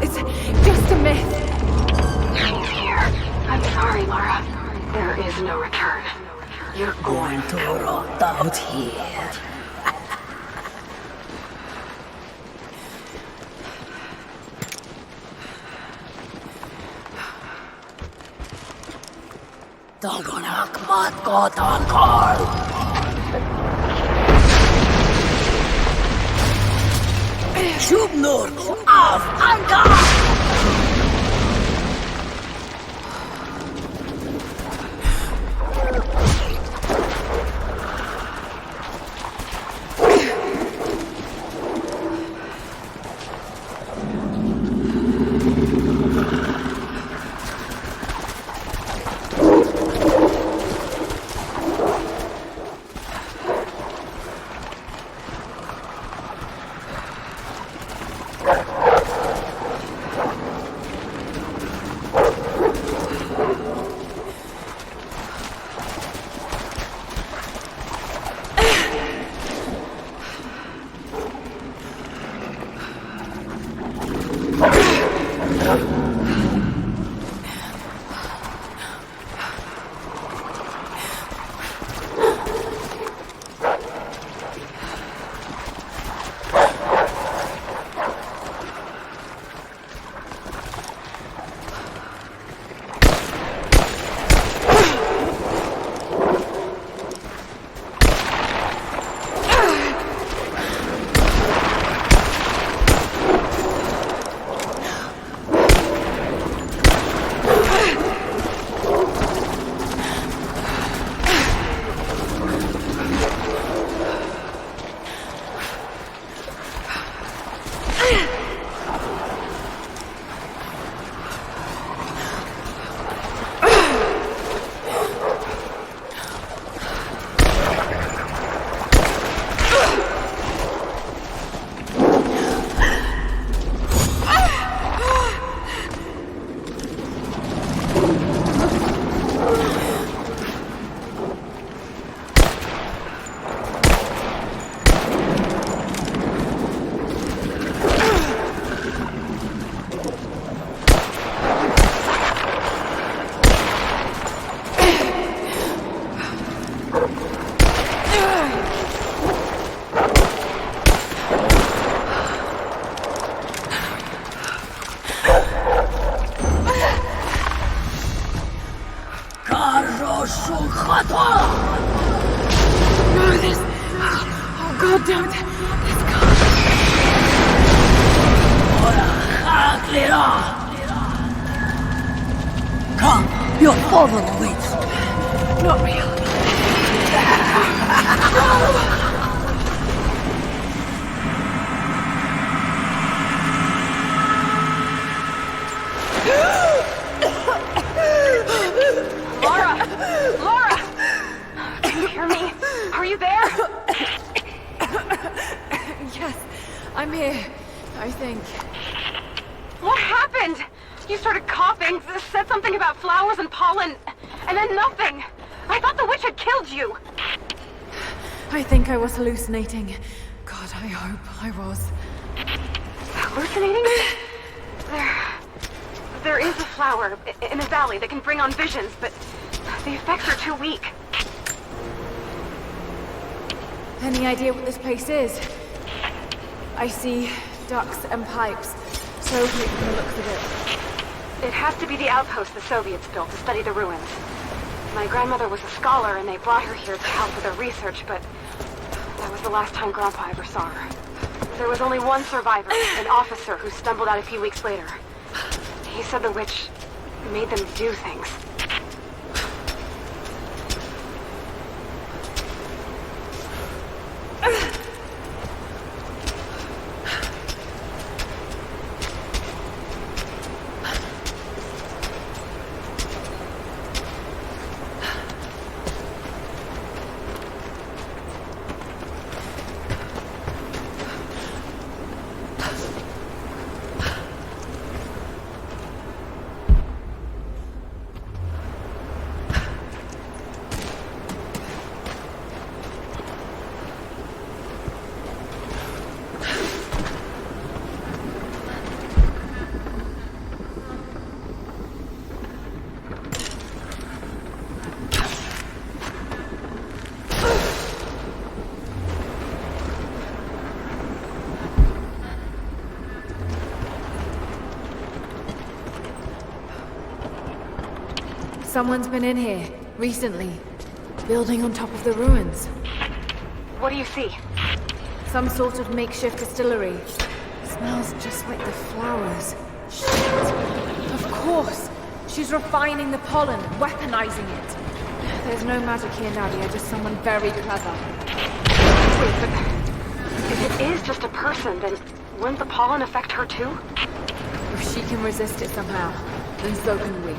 It's just a myth. I'm sorry, Lara. There is no return. You're going to rot out here. Dagonak matkotankar. Shubnur af Ankar! No, this... Oh God, don't. This can't. Come, your father awaits. Not real. Laura! Laura! Can you hear me? Are you there? Yes, I'm here, I think. What happened? You started coughing, said something about flowers and pollen, and then nothing. I thought the witch had killed you. I think I was hallucinating. God, I hope I was. Hallucinating? There is a flower in a valley that can bring on visions, but the effects are too weak. Any idea what this place is? I see ducts and pipes, so we can look for it. It has to be the outpost the Soviets built to study the ruins. My grandmother was a scholar, and they brought her here to help with her research, but that was the last time Grandpa ever saw her. There was only one survivor, an officer who stumbled out a few weeks later. He said the witch made them do things. Someone's been in here, recently. Building on top of the ruins. What do you see? Some sort of makeshift distillery. Smells just like the flowers. Shit! Of course! She's refining the pollen, weaponizing it. There's no magic here, Nadia, just someone very clever. Wait, but if it is just a person, then wouldn't the pollen affect her too? If she can resist it somehow, then so can we.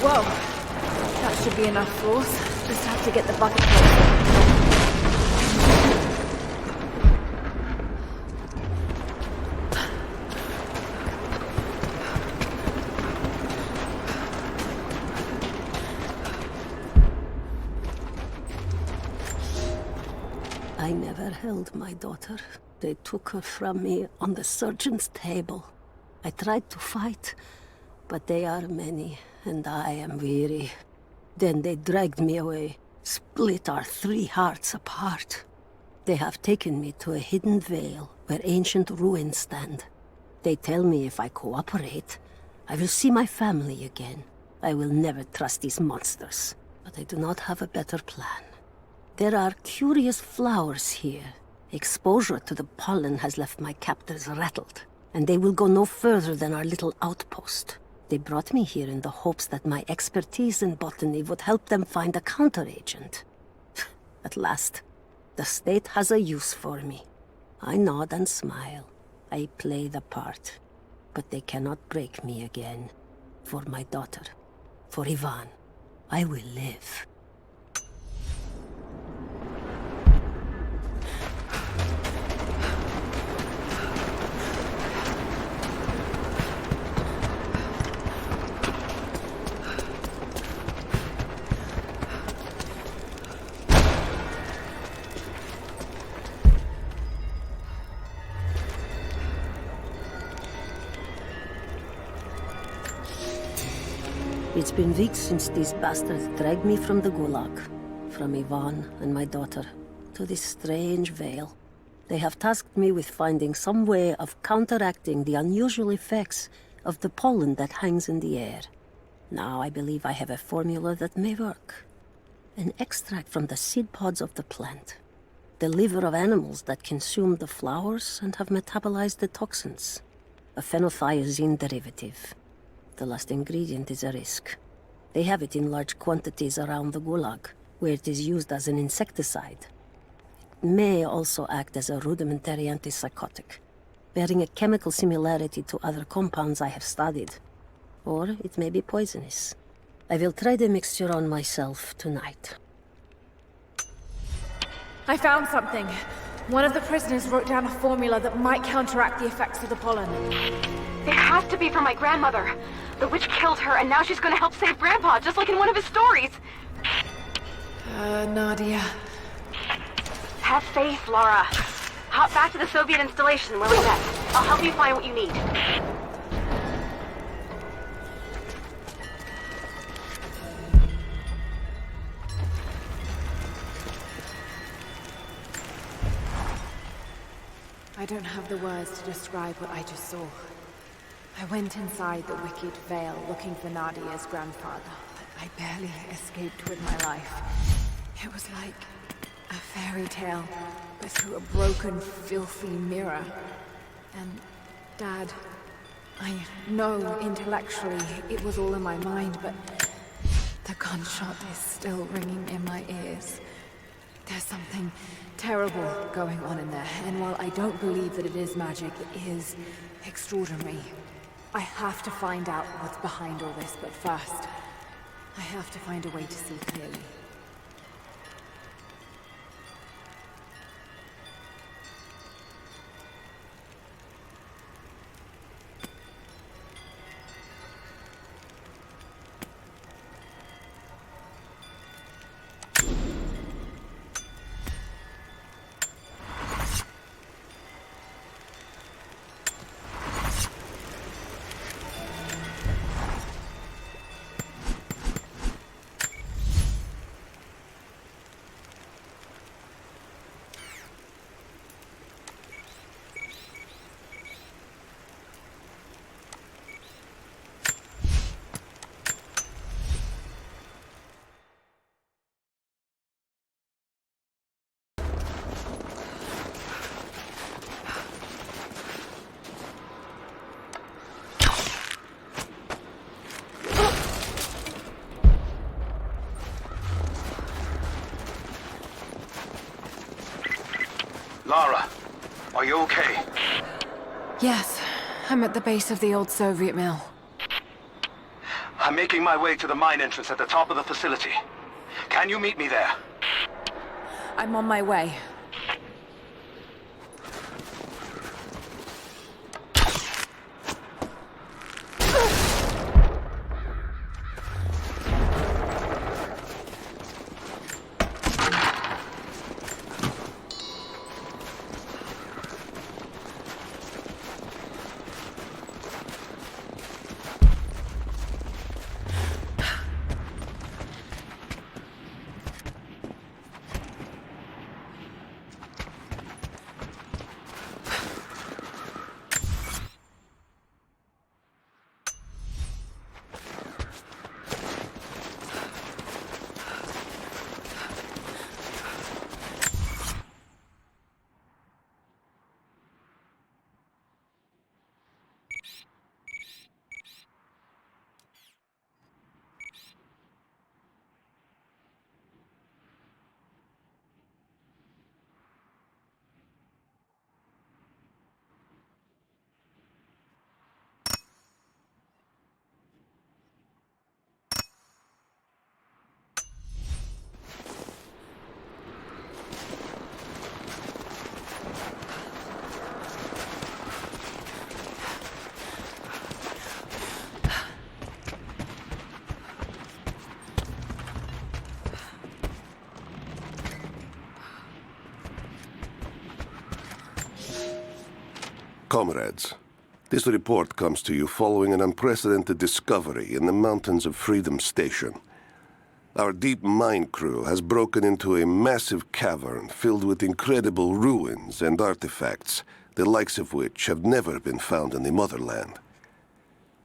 Whoa, that should be enough force. Just have to get the bucket closer. I never held my daughter. They took her from me on the surgeon's table. I tried to fight, but they are many. And I am weary. Then they dragged me away, split our 3 hearts apart. They have taken me to a hidden vale where ancient ruins stand. They tell me if I cooperate, I will see my family again. I will never trust these monsters, but I do not have a better plan. There are curious flowers here. Exposure to the pollen has left my captors rattled, and they will go no further than our little outpost. They brought me here in the hopes that my expertise in botany would help them find a counteragent. At last, the state has a use for me. I nod and smile. I play the part. But they cannot break me again. For my daughter, for Ivan, I will live. It's been weeks since these bastards dragged me from the Gulag, from Ivan and my daughter, to this strange vale. They have tasked me with finding some way of counteracting the unusual effects of the pollen that hangs in the air. Now I believe I have a formula that may work. An extract from the seed pods of the plant. The liver of animals that consume the flowers and have metabolized the toxins. A phenothiazine derivative. The last ingredient is a risk. They have it in large quantities around the Gulag, where it is used as an insecticide. It may also act as a rudimentary antipsychotic, bearing a chemical similarity to other compounds I have studied. Or it may be poisonous. I will try the mixture on myself tonight. I found something. One of the prisoners wrote down a formula that might counteract the effects of the pollen. It has to be from my grandmother. The witch killed her, and now she's gonna help save Grandpa, just like in one of his stories. Nadia. Have faith, Laura. Hop back to the Soviet installation where we met. I'll help you find what you need. I don't have the words to describe what I just saw. I went inside the wicked veil looking for Nadia's grandfather, but I barely escaped with my life. It was like a fairy tale, but through a broken, filthy mirror. And Dad, I know intellectually it was all in my mind, but the gunshot is still ringing in my ears. There's something terrible going on in there, and while I don't believe that it is magic, it is extraordinary. I have to find out what's behind all this, but first, I have to find a way to see clearly. Lara, are you okay? Yes, I'm at the base of the old Soviet mill. I'm making my way to the mine entrance at the top of the facility. Can you meet me there? I'm on my way. Comrades, this report comes to you following an unprecedented discovery in the mountains of Freedom Station. Our deep mine crew has broken into a massive cavern filled with incredible ruins and artifacts, the likes of which have never been found in the motherland.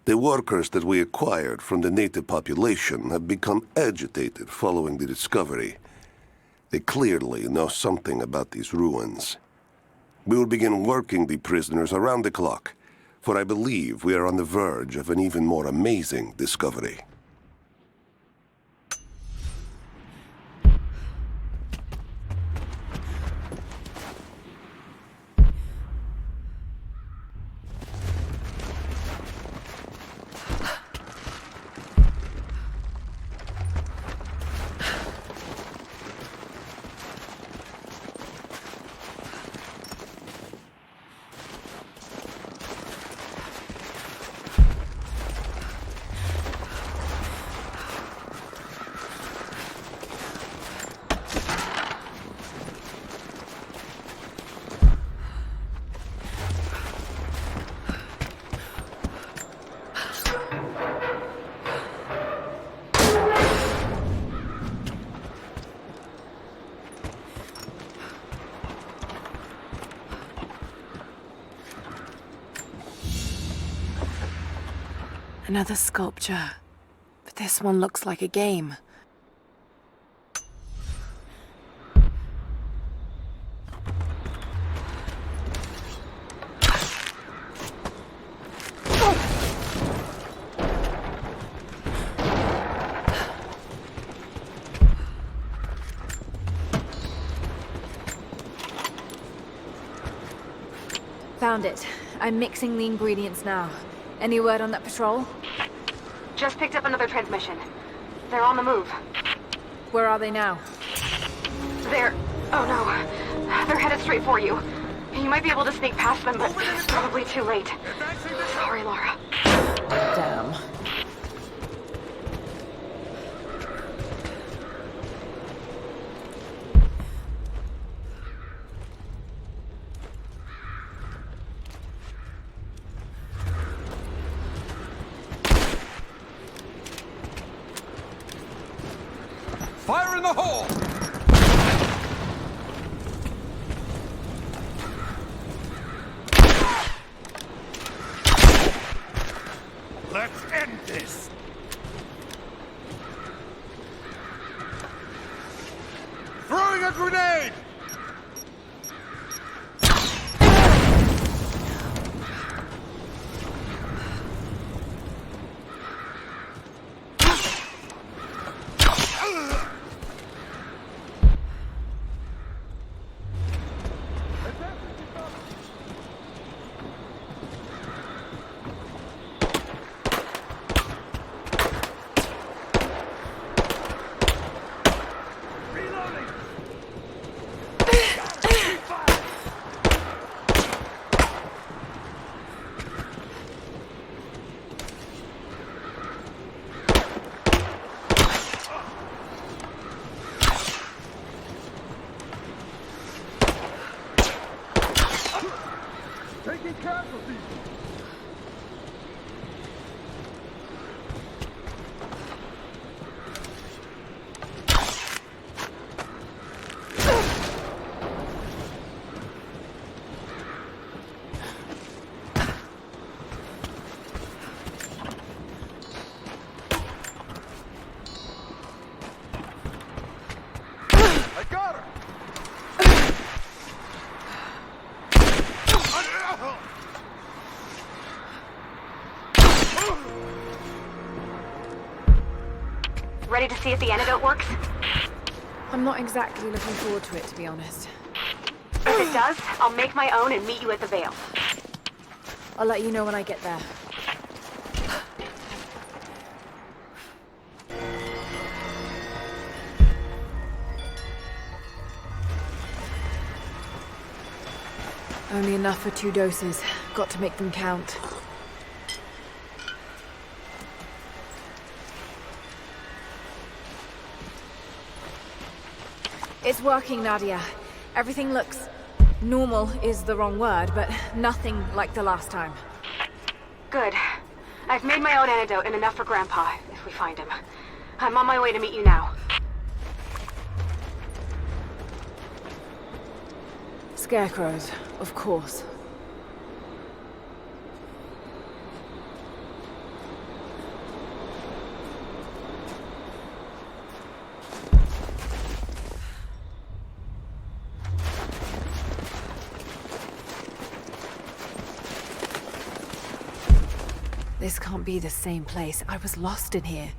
The workers that we acquired from the native population have become agitated following the discovery. They clearly know something about these ruins. We will begin working the prisoners around the clock, for I believe we are on the verge of an even more amazing discovery. Another sculpture, but this one looks like a game. Found it. I'm mixing the ingredients now. Any word on that patrol? Just picked up another transmission. They're on the move. Where are they now? They're... oh no. They're headed straight for you. You might be able to sneak past them, but it's probably too late. Sorry, Laura. Damn. Fire in the hole! Let's end this! Throwing a grenade! Taking casualties! I got her! Ready to see if the antidote works? I'm not exactly looking forward to it, to be honest. If it does, I'll make my own and meet you at the Vale. I'll let you know when I get there. Only enough for 2 doses. Got to make them count. It's working, Nadia. Everything looks... normal is the wrong word, but nothing like the last time. Good. I've made my own antidote and enough for Grandpa, if we find him. I'm on my way to meet you now. Scarecrows, of course. This can't be the same place. I was lost in here.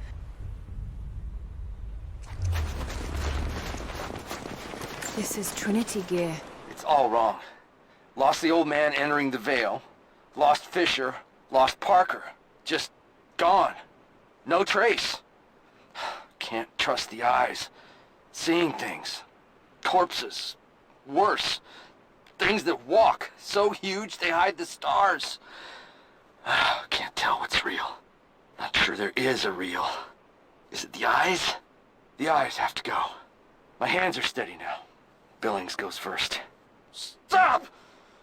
This is Trinity gear. It's all wrong. Lost the old man entering the Veil. Lost Fisher. Lost Parker. Just gone. No trace. Can't trust the eyes. Seeing things. Corpses. Worse. Things that walk. So huge they hide the stars. Can't tell what's real. Not sure there is a real. Is it the eyes? The eyes have to go. My hands are steady now. Billings goes first. Stop!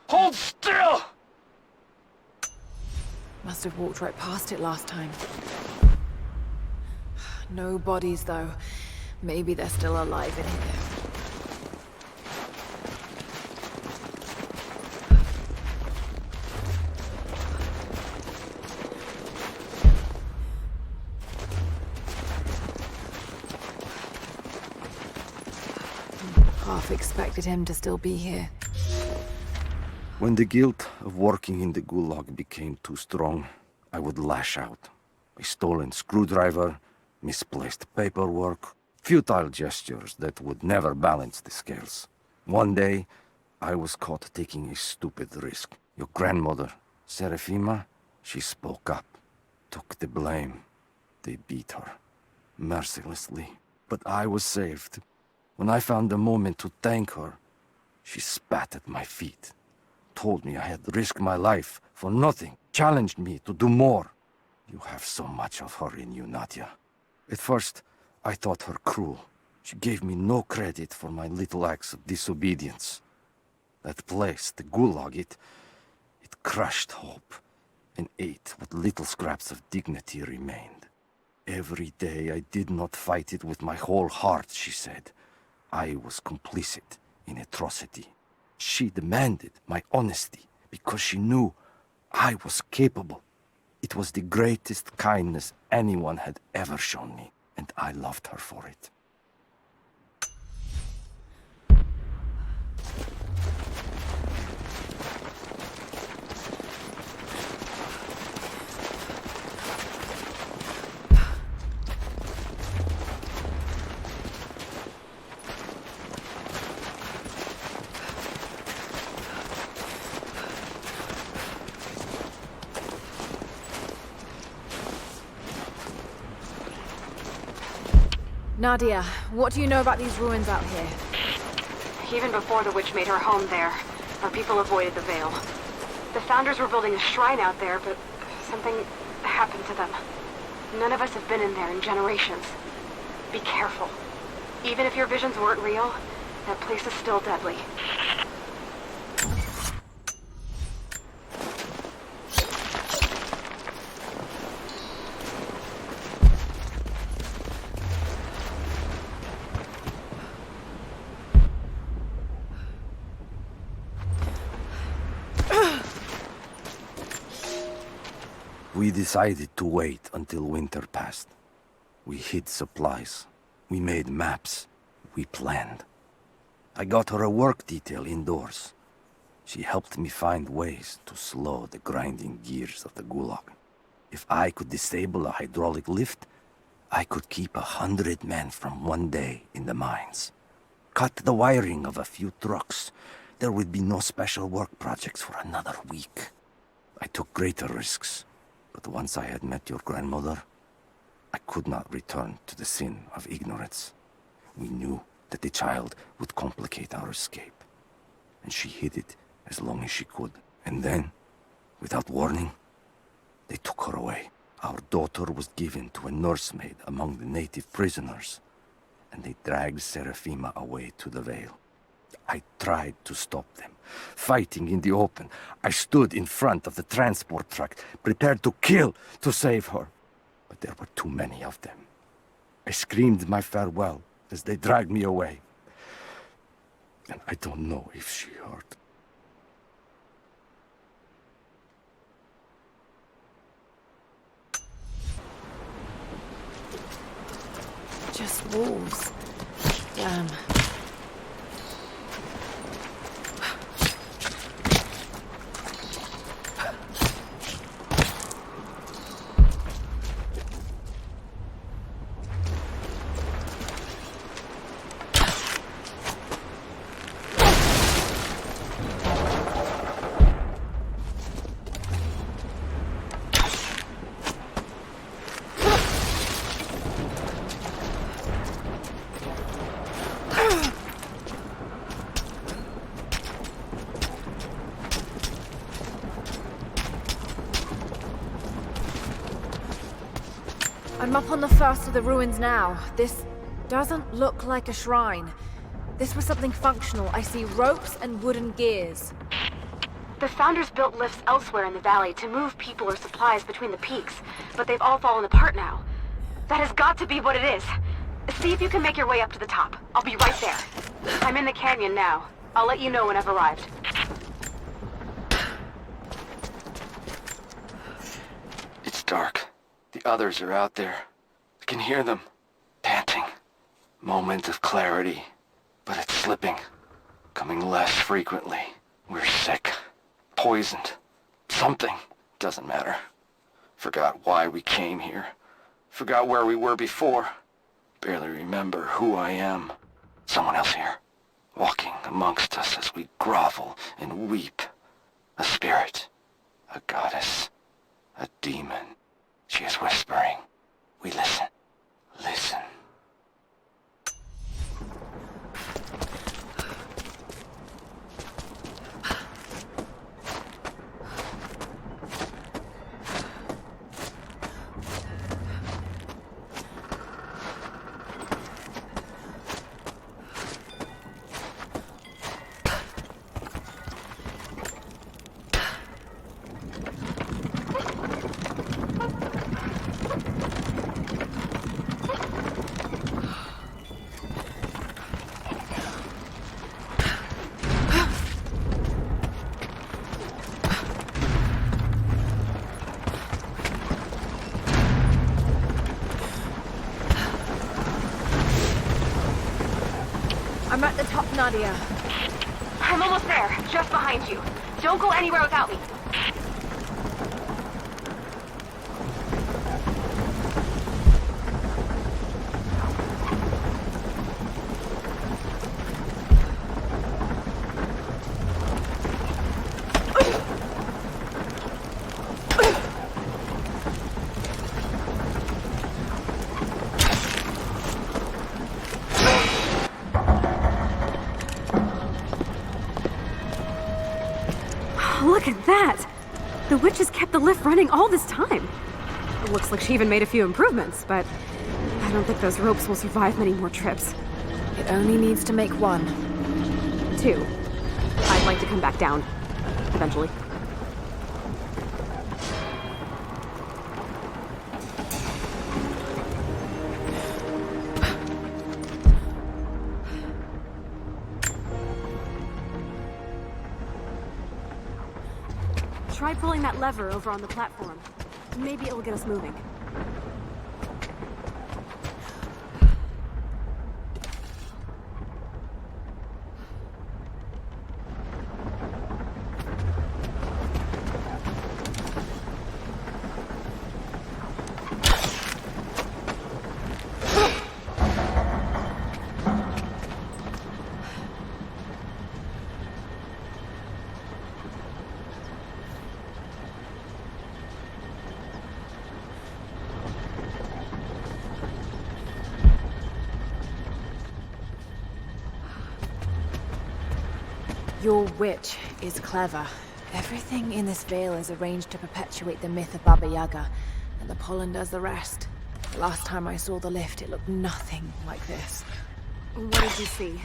Hold still! Must have walked right past it last time. No bodies, though. Maybe they're still alive in here. Half expected him to still be here. When the guilt of working in the Gulag became too strong, I would lash out. A stolen screwdriver, misplaced paperwork, futile gestures that would never balance the scales. One day, I was caught taking a stupid risk. Your grandmother, Serafima, she spoke up, took the blame. They beat her, mercilessly. But I was saved. When I found the moment to thank her, she spat at my feet, told me I had risked my life for nothing, challenged me to do more. You have so much of her in you, Nadia. At first, I thought her cruel. She gave me no credit for my little acts of disobedience. That place, the Gulag, it crushed hope and ate what little scraps of dignity remained. Every day I did not fight it with my whole heart, she said. I was complicit in atrocity. She demanded my honesty because she knew I was capable. It was the greatest kindness anyone had ever shown me, and I loved her for it. Nadia, what do you know about these ruins out here? Even before the witch made her home there, our people avoided the Veil. The Founders were building a shrine out there, but something happened to them. None of us have been in there in generations. Be careful. Even if your visions weren't real, that place is still deadly. We decided to wait until winter passed. We hid supplies. We made maps. We planned. I got her a work detail indoors. She helped me find ways to slow the grinding gears of the Gulag. If I could disable a hydraulic lift, I could keep 100 men from one day in the mines. Cut the wiring of a few trucks. There would be no special work projects for another week. I took greater risks. But once I had met your grandmother, I could not return to the sin of ignorance. We knew that the child would complicate our escape, and she hid it as long as she could. And then, without warning, they took her away. Our daughter was given to a nursemaid among the native prisoners, and they dragged Serafima away to the Veil. I tried to stop them, fighting in the open. I stood in front of the transport truck, prepared to kill to save her. But there were too many of them. I screamed my farewell as they dragged me away. And I don't know if she heard. Just wolves. Damn. I'm up on the first of the ruins now. This doesn't look like a shrine. This was something functional. I see ropes and wooden gears. The Founders built lifts elsewhere in the valley to move people or supplies between the peaks, but they've all fallen apart now. That has got to be what it is. See if you can make your way up to the top. I'll be right there. I'm in the canyon now. I'll let you know when I've arrived. It's dark. The others are out there. I can hear them, panting. Moment of clarity, but it's slipping, coming less frequently. We're sick, poisoned, something. Doesn't matter. Forgot why we came here. Forgot where we were before. Barely remember who I am. Someone else here, walking amongst us as we grovel and weep. A spirit, a goddess, a demon. She is whispering. We listen. Listen. I'm at the top, Nadia. I'm almost there, just behind you. Don't go anywhere without me. Look at that! The witch has kept the lift running all this time. It looks like she even made a few improvements, but I don't think those ropes will survive many more trips. It only needs to make one. 2. I'd like to come back down. Eventually. Try pulling that lever over on the platform. Maybe it'll get us moving. Your witch is clever. Everything in this vale is arranged to perpetuate the myth of Baba Yaga, and the pollen does the rest. Last time I saw the lift, it looked nothing like this. What did you see?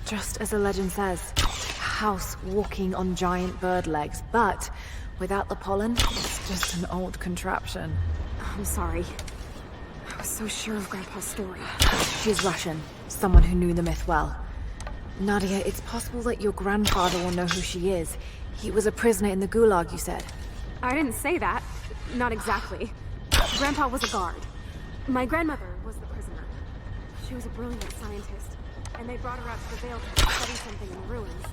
Just as the legend says, a house walking on giant bird legs, but without the pollen, it's just an old contraption. I'm sorry. I was so sure of Grandpa's story. She's Russian, someone who knew the myth well. Nadia, it's possible that your grandfather will know who she is. He was a prisoner in the Gulag, you said. I didn't say that. Not exactly. Grandpa was a guard. My grandmother was the prisoner. She was a brilliant scientist, and they brought her out to the Vale to study something in the ruins.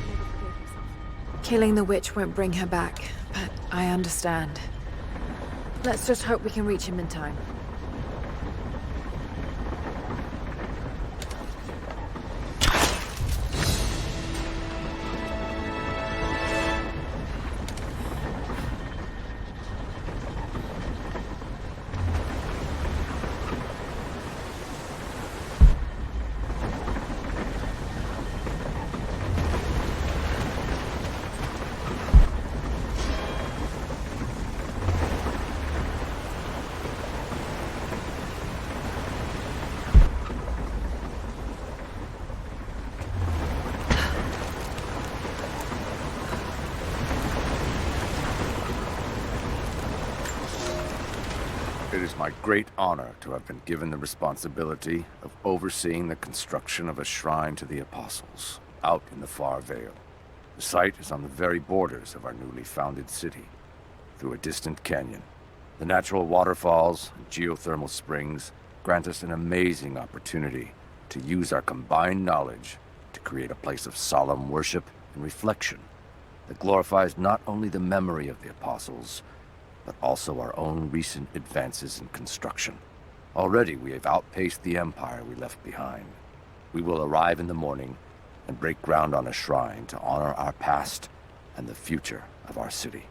Never forgave himself. Killing the witch won't bring her back, but I understand. Let's just hope we can reach him in time. It is my great honor to have been given the responsibility of overseeing the construction of a shrine to the Apostles, out in the far Vale. The site is on the very borders of our newly founded city, through a distant canyon. The natural waterfalls and geothermal springs grant us an amazing opportunity to use our combined knowledge to create a place of solemn worship and reflection that glorifies not only the memory of the Apostles, but also our own recent advances in construction. Already we have outpaced the empire we left behind. We will arrive in the morning and break ground on a shrine to honor our past and the future of our city.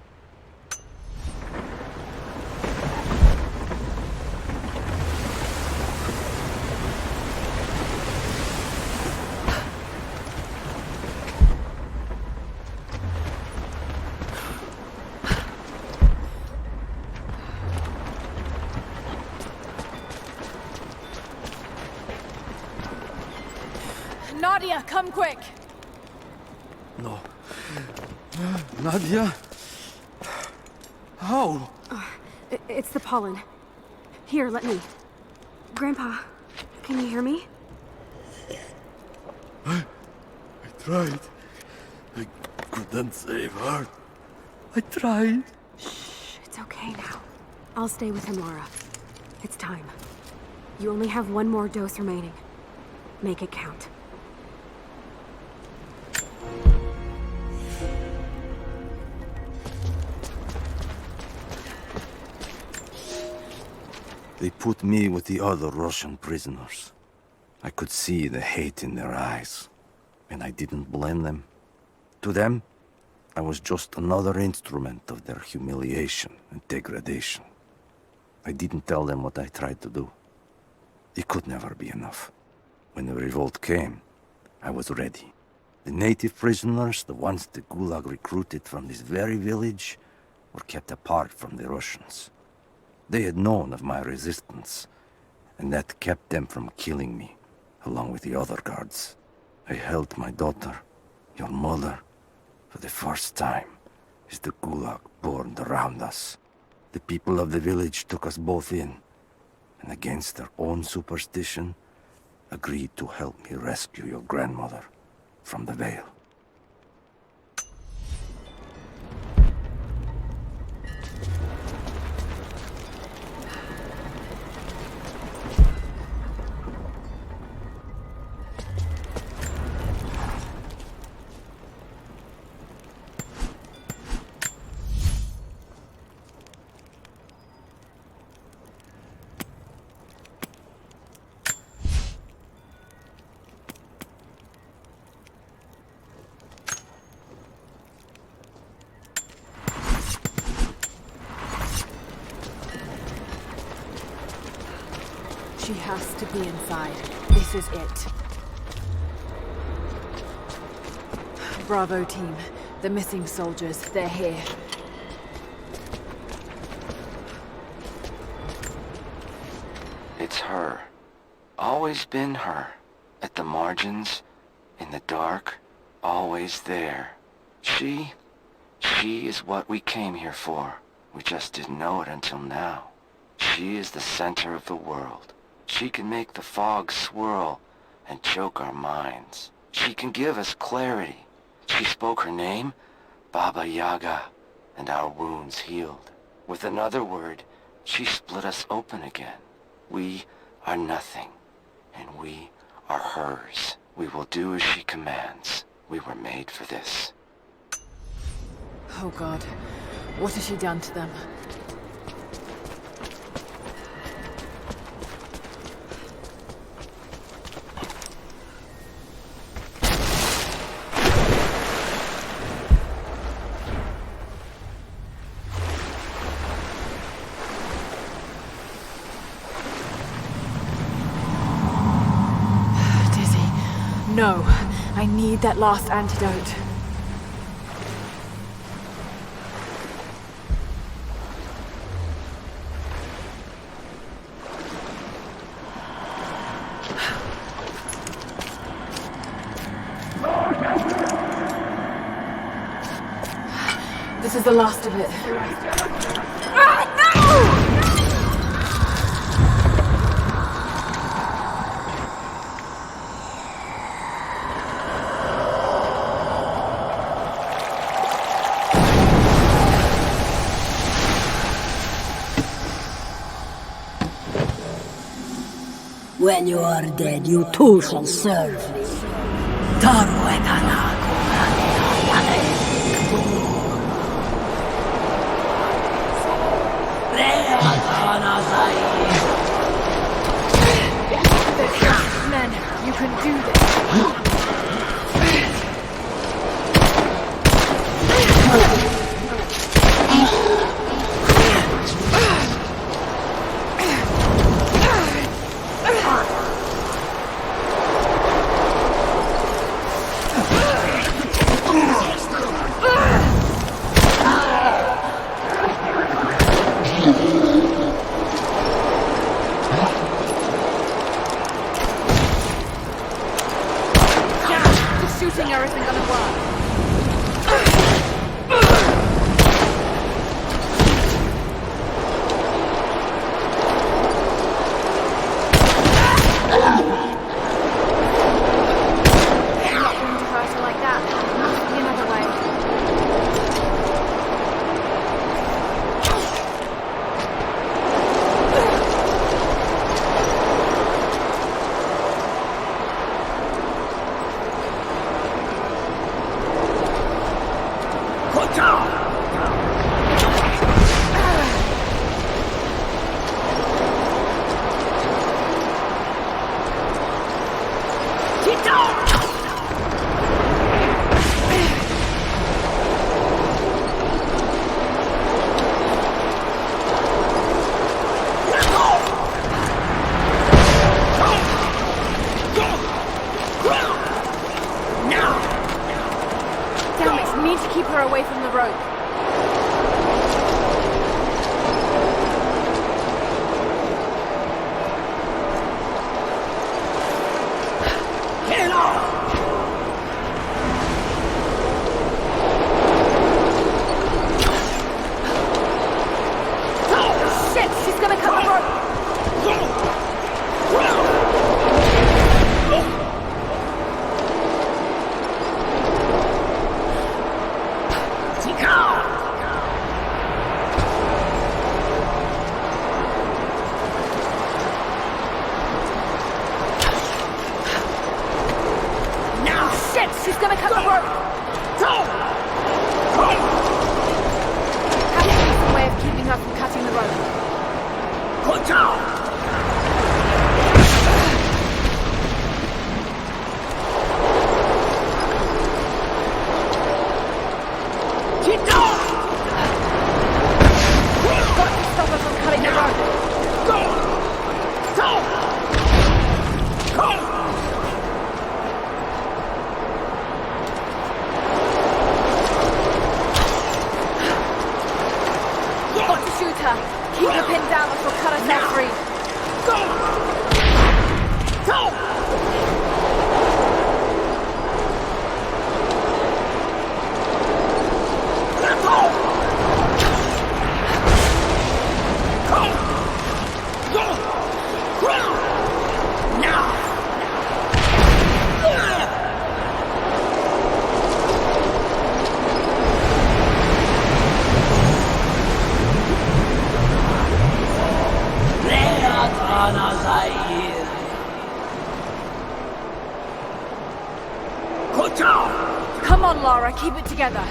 Nadia, come quick! No. Nadia? How? It's the pollen. Here, let me. Grandpa, can you hear me? I tried. I couldn't save her. I tried. Shh, it's okay now. I'll stay with him, Laura. It's time. You only have one more dose remaining. Make it count. They put me with the other Russian prisoners. I could see the hate in their eyes, and I didn't blame them. To them, I was just another instrument of their humiliation and degradation. I didn't tell them what I tried to do. It could never be enough. When the revolt came, I was ready. The native prisoners, the ones the Gulag recruited from this very village, were kept apart from the Russians. They had known of my resistance, and that kept them from killing me, along with the other guards. I held my daughter, your mother, for the first time, as the Gulag burned around us. The people of the village took us both in, and against their own superstition, agreed to help me rescue your grandmother from the Vale. She has to be inside. This is it. Bravo team. The missing soldiers, they're here. It's her. Always been her. At the margins, in the dark, always there. She is what we came here for. We just didn't know it until now. She is the center of the world. She can make the fog swirl and choke our minds. She can give us clarity. She spoke her name, Baba Yaga, and our wounds healed. With another word, she split us open again. We are nothing, and we are hers. We will do as she commands. We were made for this. Oh God, what has she done to them? No, I need that last antidote. This is the last of it. When you are dead, you too shall serve me. Men, you can do this. Come on, Lara, keep it together.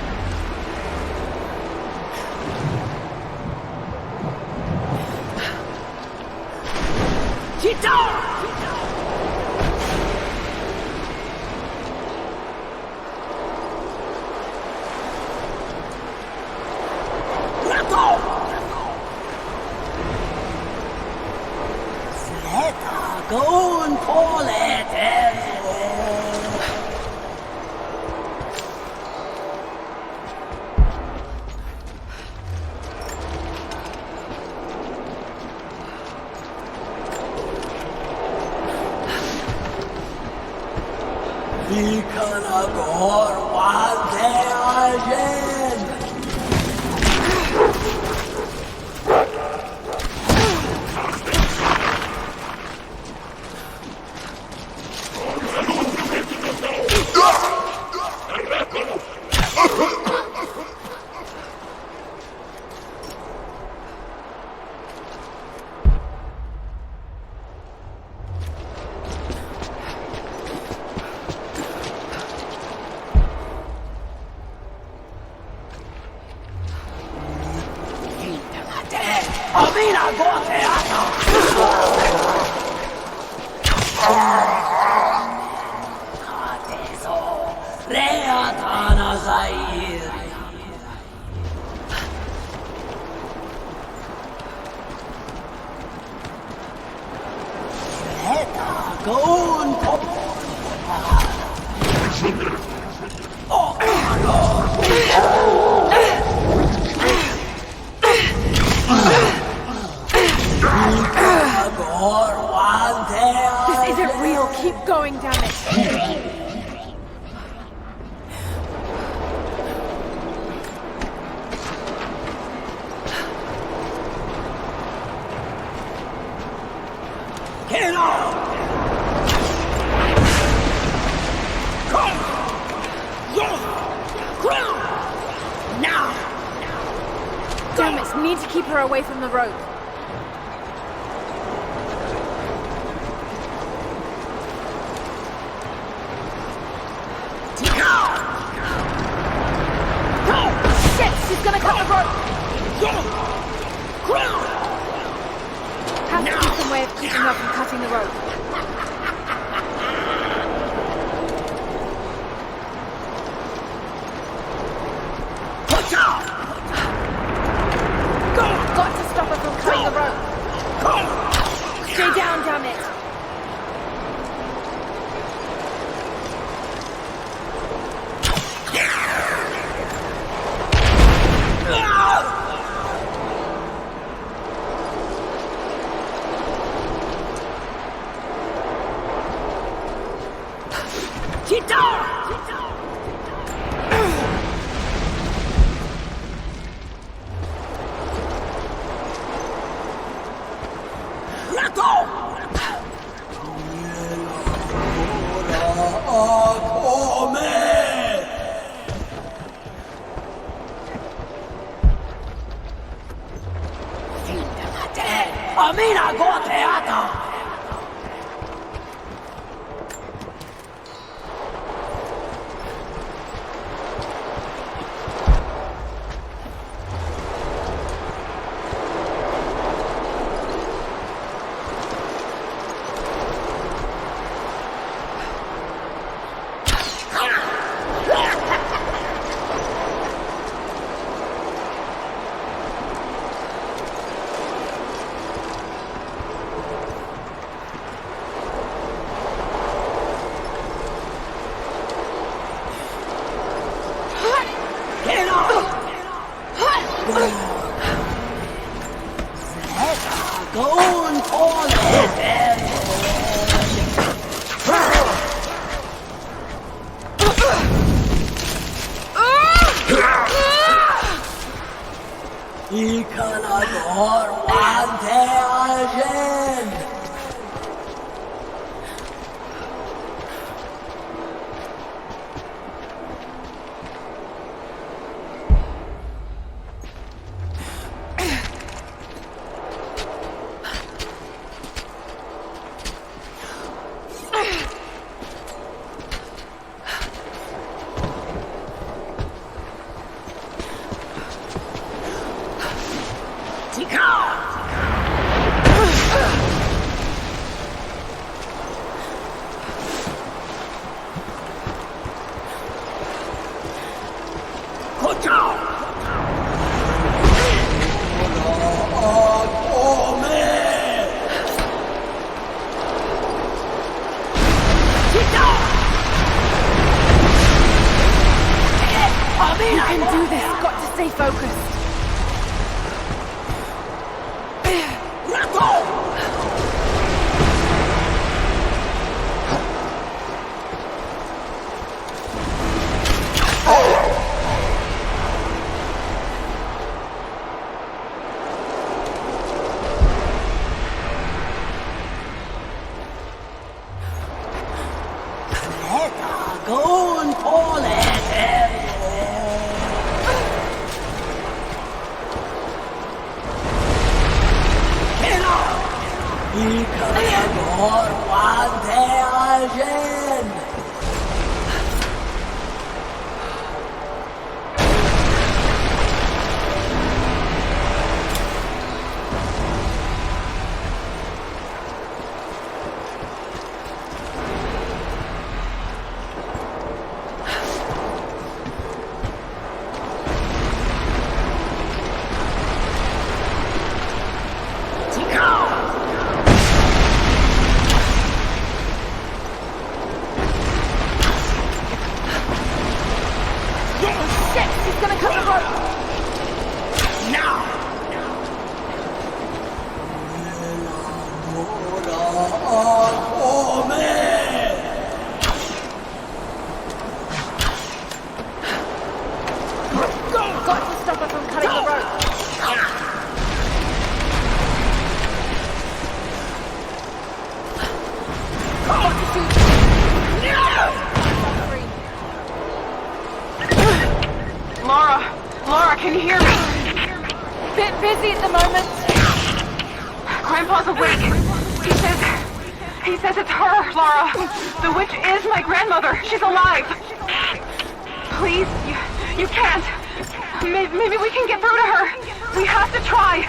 This isn't real. Keep going, damn it. Damn it, need to keep her away from the rope. Shit, she's gonna cut the rope. Has to be some way of keeping her from cutting the rope. Got to stop her from cutting the rope. Stay down, damn it. You can do this. Got to stay focused. Laura, can you hear me? Bit busy at the moment. Grandpa's awake. He says it's her, Laura. The witch is my grandmother. She's alive. Please, you can't. Maybe we can get through to her. We have to try.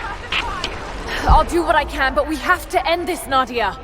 I'll do what I can, but we have to end this, Nadia.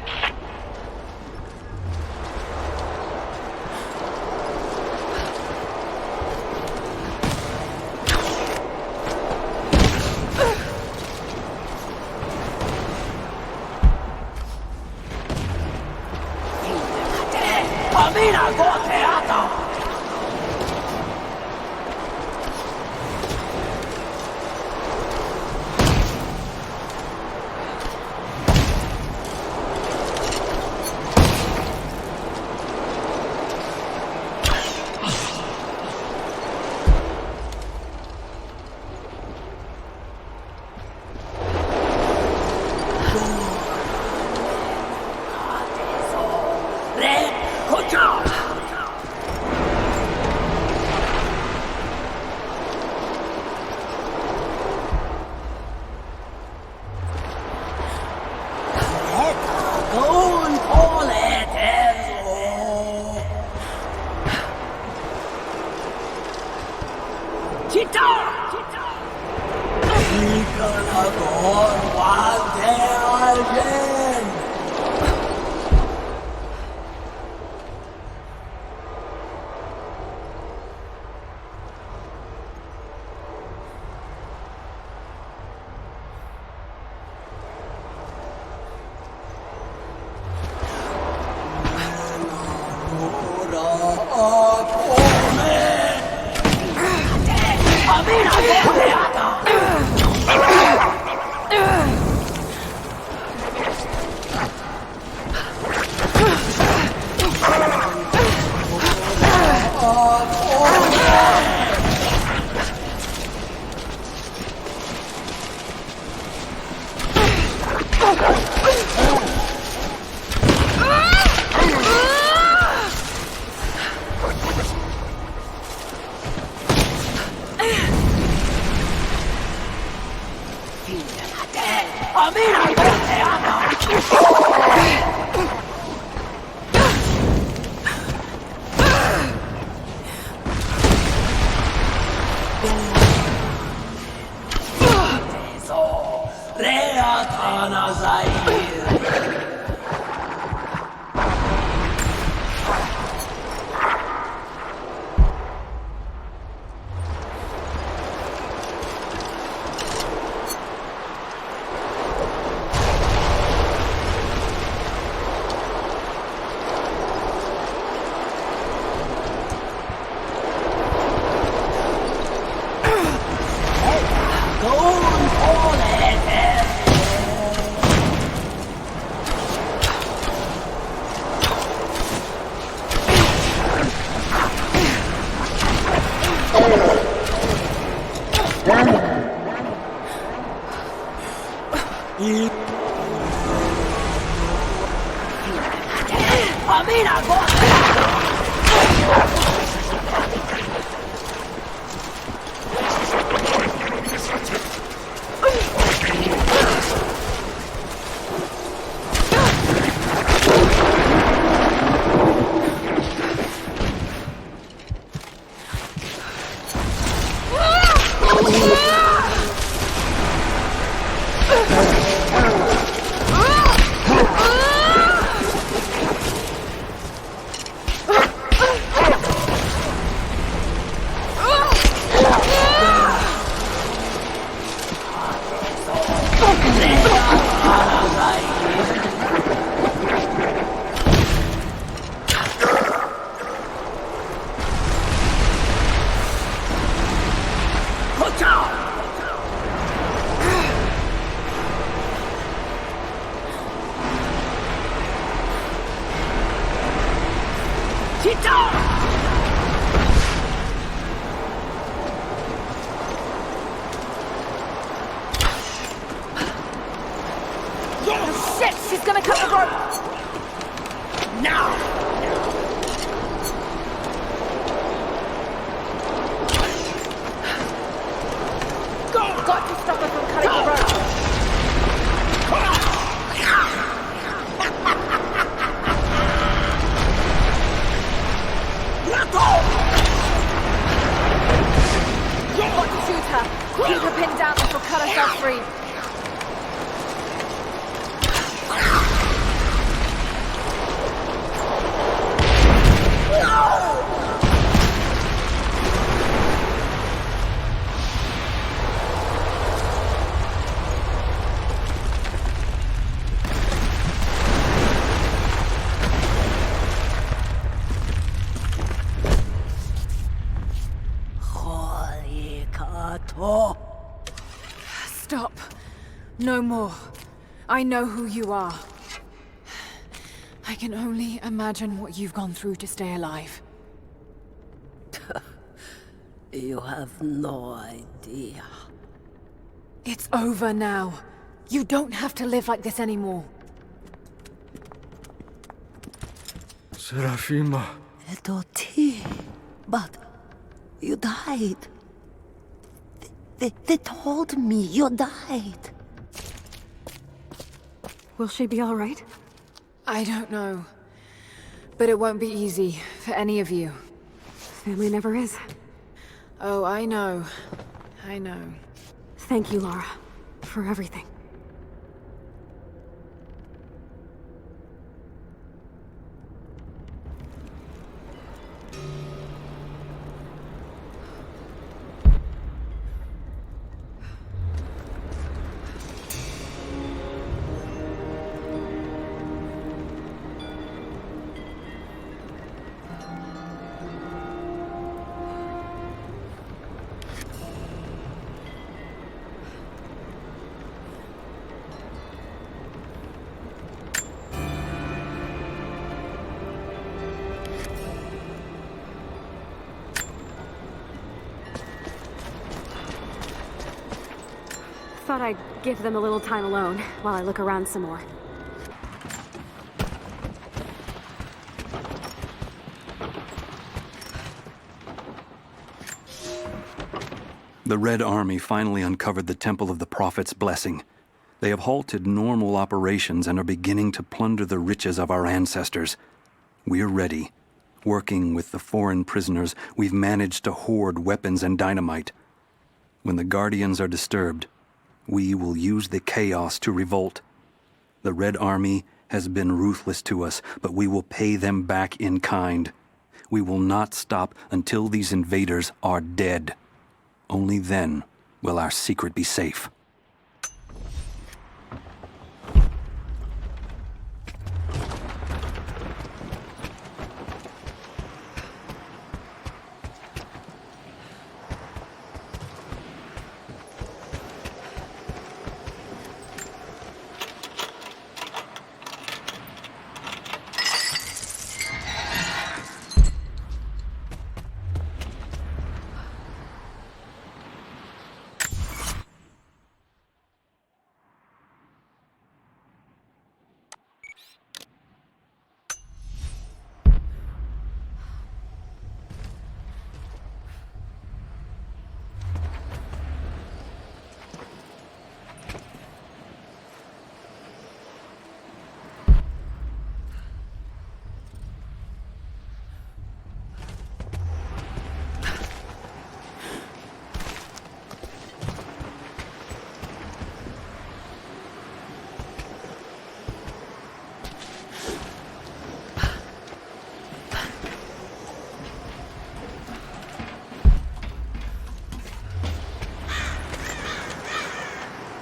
You've got to shoot her. Keep her pinned down and she'll cut herself free. Stop. No more. I know who you are. I can only imagine what you've gone through to stay alive. You have no idea. It's over now. You don't have to live like this anymore. Serafima. Edoti. But you died. They told me you died. Will she be all right? I don't know. But it won't be easy for any of you. Family never is. Oh, I know. I know. Thank you, Lara, for everything. Thought I'd give them a little time alone while I look around some more. The Red Army finally uncovered the Temple of the Prophet's Blessing. They have halted normal operations and are beginning to plunder the riches of our ancestors. We're ready. Working with the foreign prisoners, we've managed to hoard weapons and dynamite. When the Guardians are disturbed, we will use the chaos to revolt. The Red Army has been ruthless to us, but we will pay them back in kind. We will not stop until these invaders are dead. Only then will our secret be safe.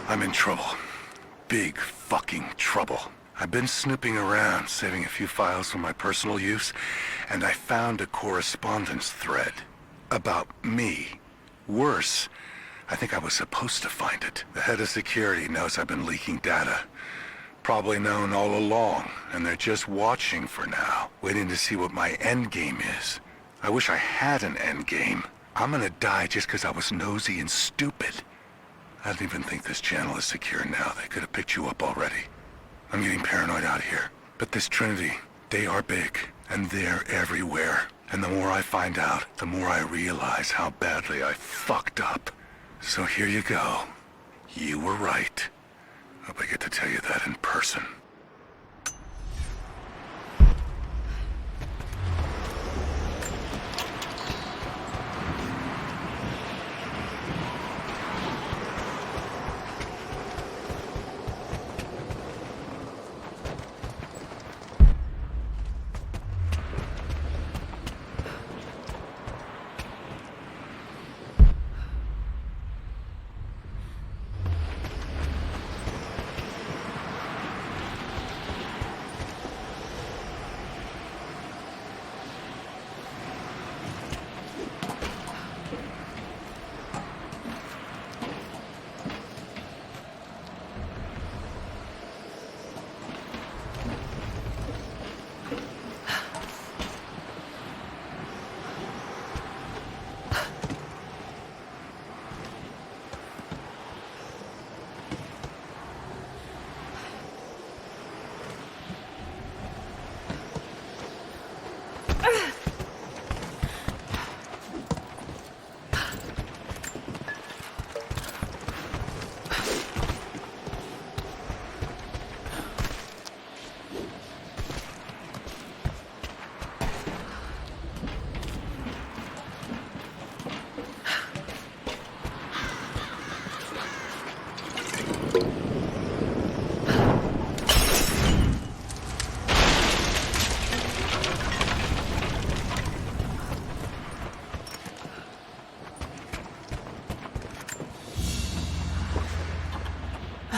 I'm in trouble. Big fucking trouble. I've been snooping around, saving a few files for my personal use, and I found a correspondence thread about me. Worse, I think I was supposed to find it. The head of security knows I've been leaking data. Probably known all along, and they're just watching for now, waiting to see what my endgame is. I wish I had an endgame. I'm gonna die just because I was nosy and stupid. I don't even think this channel is secure now. They could have picked you up already. I'm getting paranoid out here. But this Trinity, they are big, and they're everywhere. And the more I find out, the more I realize how badly I fucked up. So here you go. You were right. Hope I get to tell you that in person.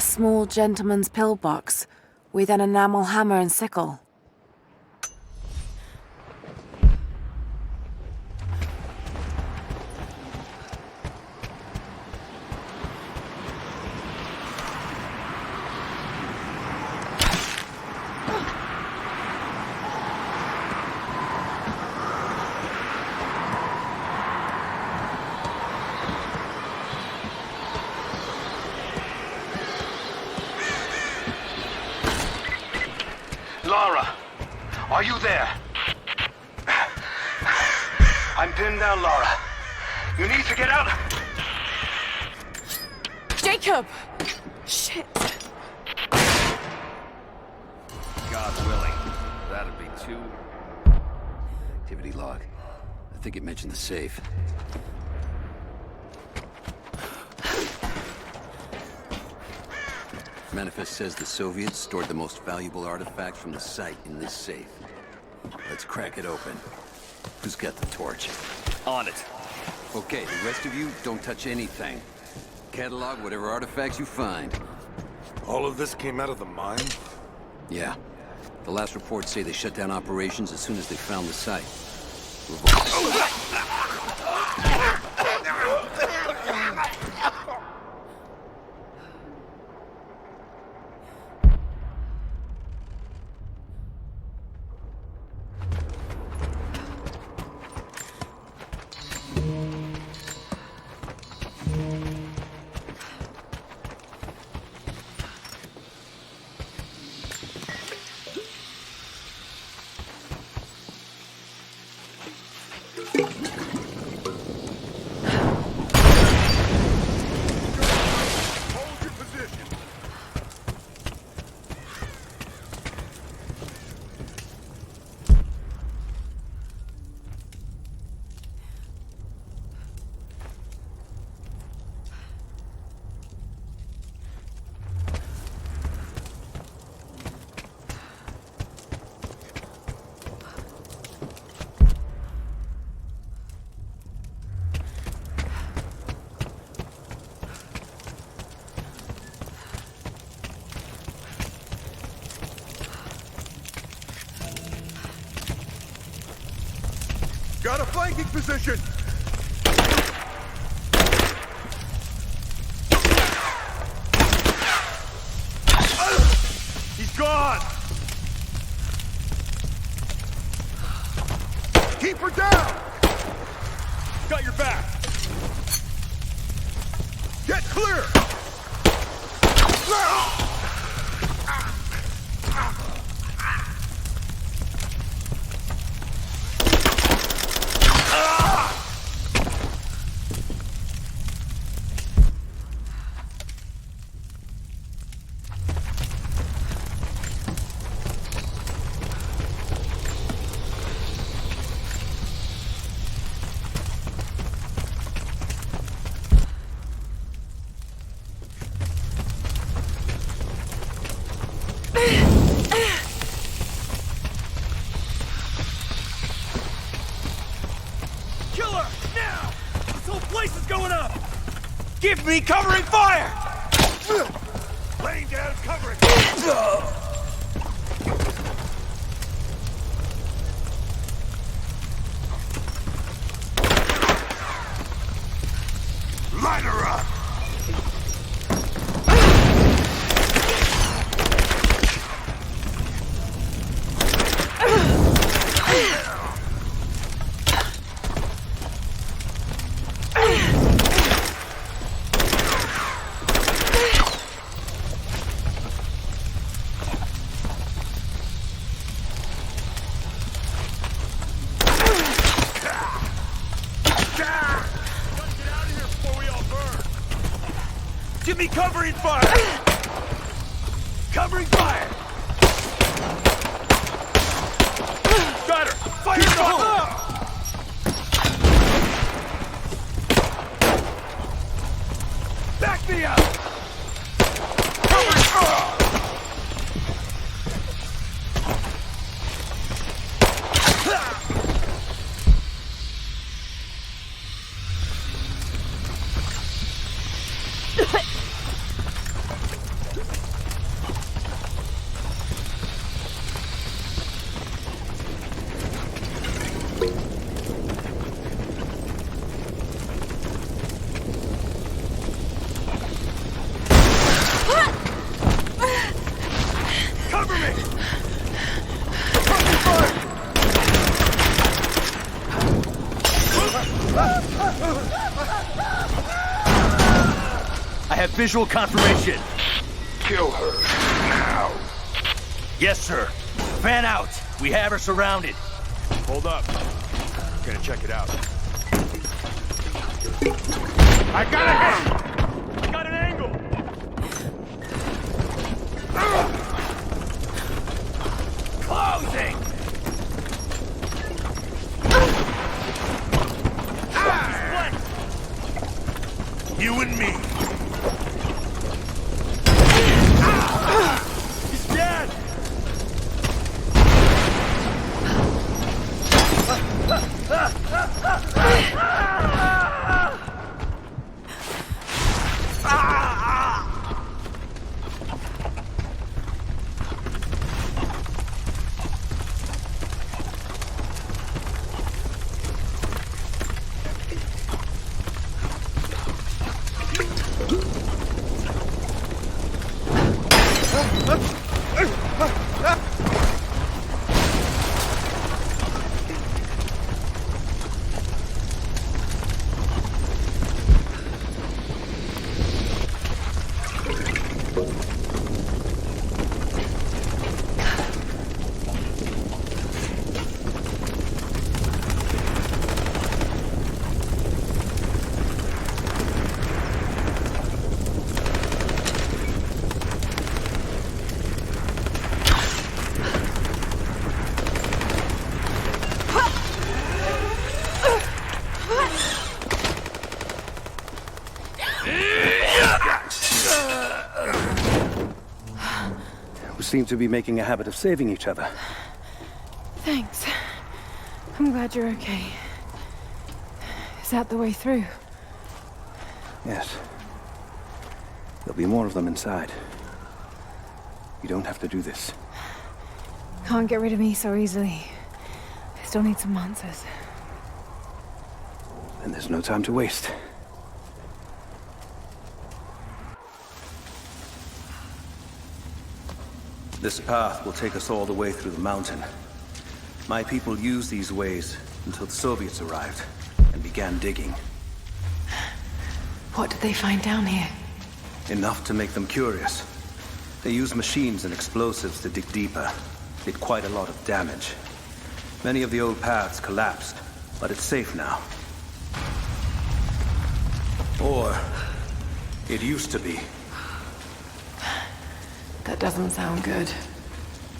small gentleman's pillbox with an enamel hammer and sickle. Lara, are you there? I'm pinned down, Lara. You need to get out. Jacob! Shit. God willing. That'd be two. Activity log. I think it mentioned the safe. Manifest says the Soviets stored the most valuable artifacts from the site in this safe. Let's crack it open. Who's got the torch? On it. Okay, the rest of you, don't touch anything. Catalog whatever artifacts you find. All of this came out of the mine? Yeah. The last reports say they shut down operations as soon as they found the site. Got a flanking position! He's gone! Keep her down! Got your back! Get clear! Give me covering fire! Laying down covering! Line her up! Give me covering fire! Covering fire! Got her! Fire in the hole! Back me up! Covering fire! I have visual confirmation. Kill her. Now. Yes, sir. Fan out. We have her surrounded. Hold up. I'm gonna check it out. I got a hit! I got an angle! Closing! You and me. He's dead! Seem to be making a habit of saving each other. Thanks. I'm glad you're okay. Is that the way through? Yes. There'll be more of them inside. You don't have to do this. Can't get rid of me so easily. I still need some answers. And there's no time to waste. This path will take us all the way through the mountain. My people used these ways until the Soviets arrived and began digging. What did they find down here? Enough to make them curious. They used machines and explosives to dig deeper. Did quite a lot of damage. Many of the old paths collapsed, but it's safe now. Or it used to be. That doesn't sound good.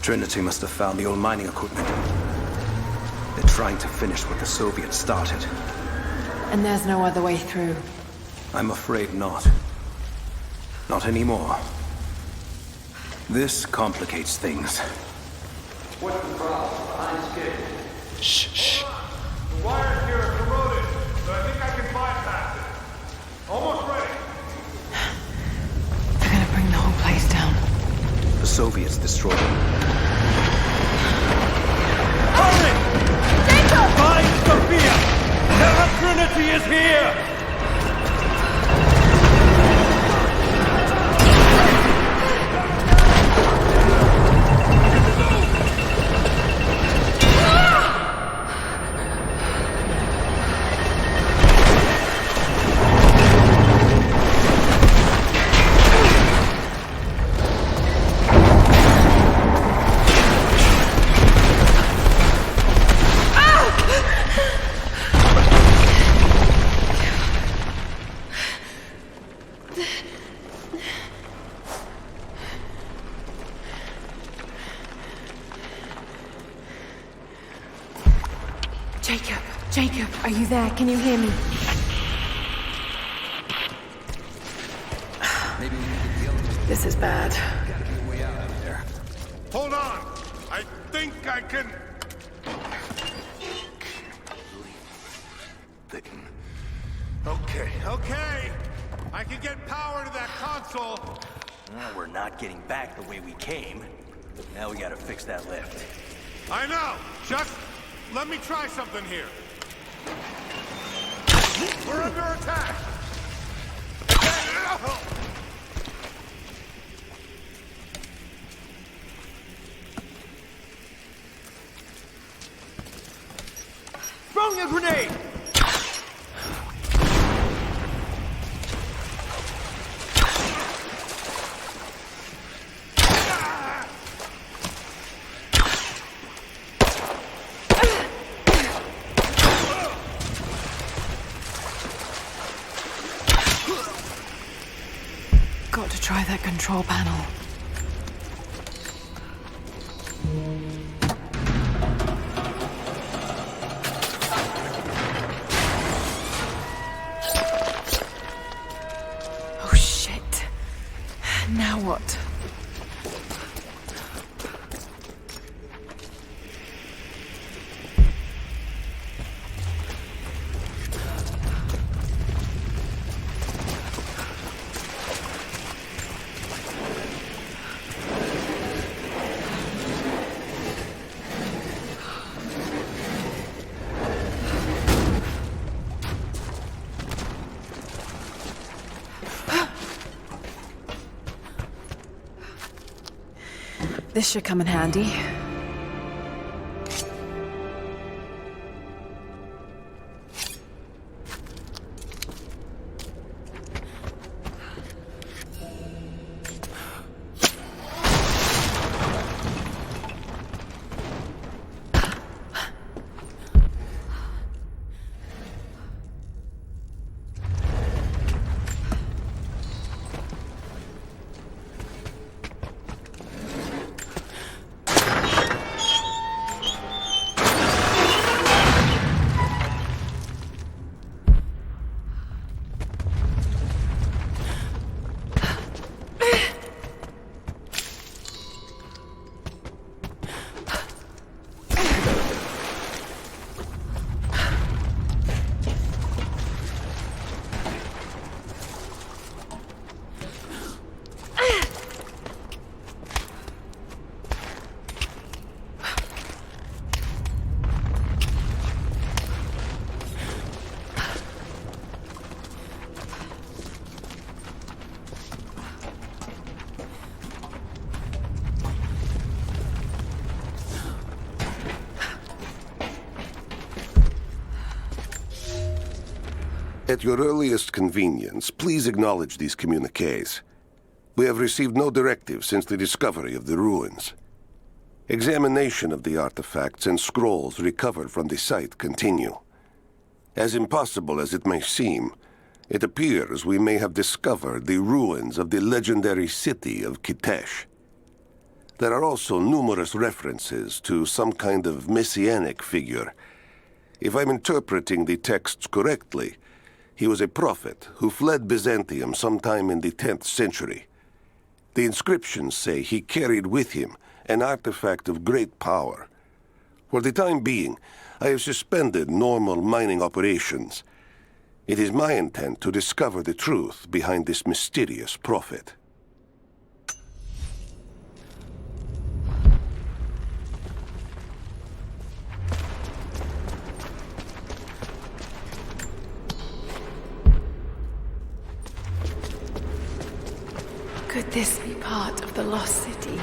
Trinity must have found the old mining equipment. They're trying to finish what the Soviets started. And there's no other way through. I'm afraid not. Not anymore. This complicates things. What's the problem? Behind schedule. Shh. The wires here are corroded, but I think I can bypass it. Almost ready. They're gonna bring the whole place down. The Soviets destroyed them. Hurry! Find Sophia! Terra Trinity is here! Jacob, are you there? Can you hear me? This is bad. Hold on! I think I can... Okay. I can get power to that console. Well, we're not getting back the way we came. Now we gotta fix that lift. I know! Just let me try something here. We're under attack! Throwing a grenade! got to try that control panel. Oh shit. Now what? This should come in handy. At your earliest convenience, please acknowledge these communiques. We have received no directive since the discovery of the ruins. Examination of the artifacts and scrolls recovered from the site continue. As impossible as it may seem, it appears we may have discovered the ruins of the legendary city of Kitezh. There are also numerous references to some kind of messianic figure. If I'm interpreting the texts correctly, he was a prophet who fled Byzantium sometime in the 10th century. The inscriptions say he carried with him an artifact of great power. For the time being, I have suspended normal mining operations. It is my intent to discover the truth behind this mysterious prophet. Could this be part of the lost city?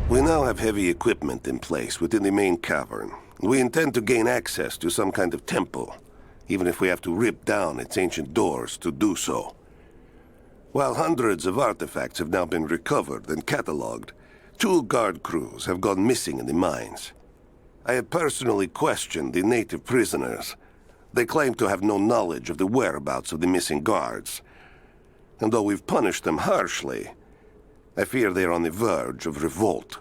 We now have heavy equipment in place within the main cavern. We intend to gain access to some kind of temple, even if we have to rip down its ancient doors to do so. While hundreds of artifacts have now been recovered and catalogued, 2 guard crews have gone missing in the mines. I have personally questioned the native prisoners. They claim to have no knowledge of the whereabouts of the missing guards. And though we've punished them harshly, I fear they are on the verge of revolt.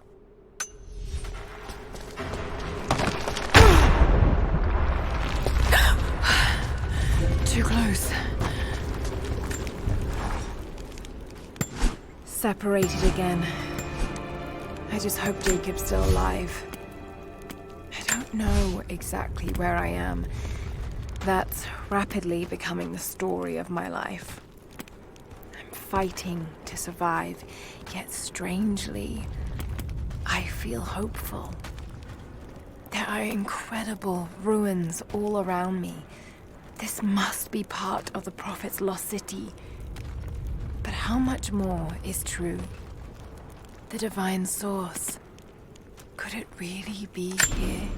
Too close. Separated again. I just hope Jacob's still alive. I don't know exactly where I am. That's rapidly becoming the story of my life. I'm fighting to survive, yet strangely, I feel hopeful. There are incredible ruins all around me. This must be part of the Prophet's lost city. But how much more is true? The divine source. Could it really be here?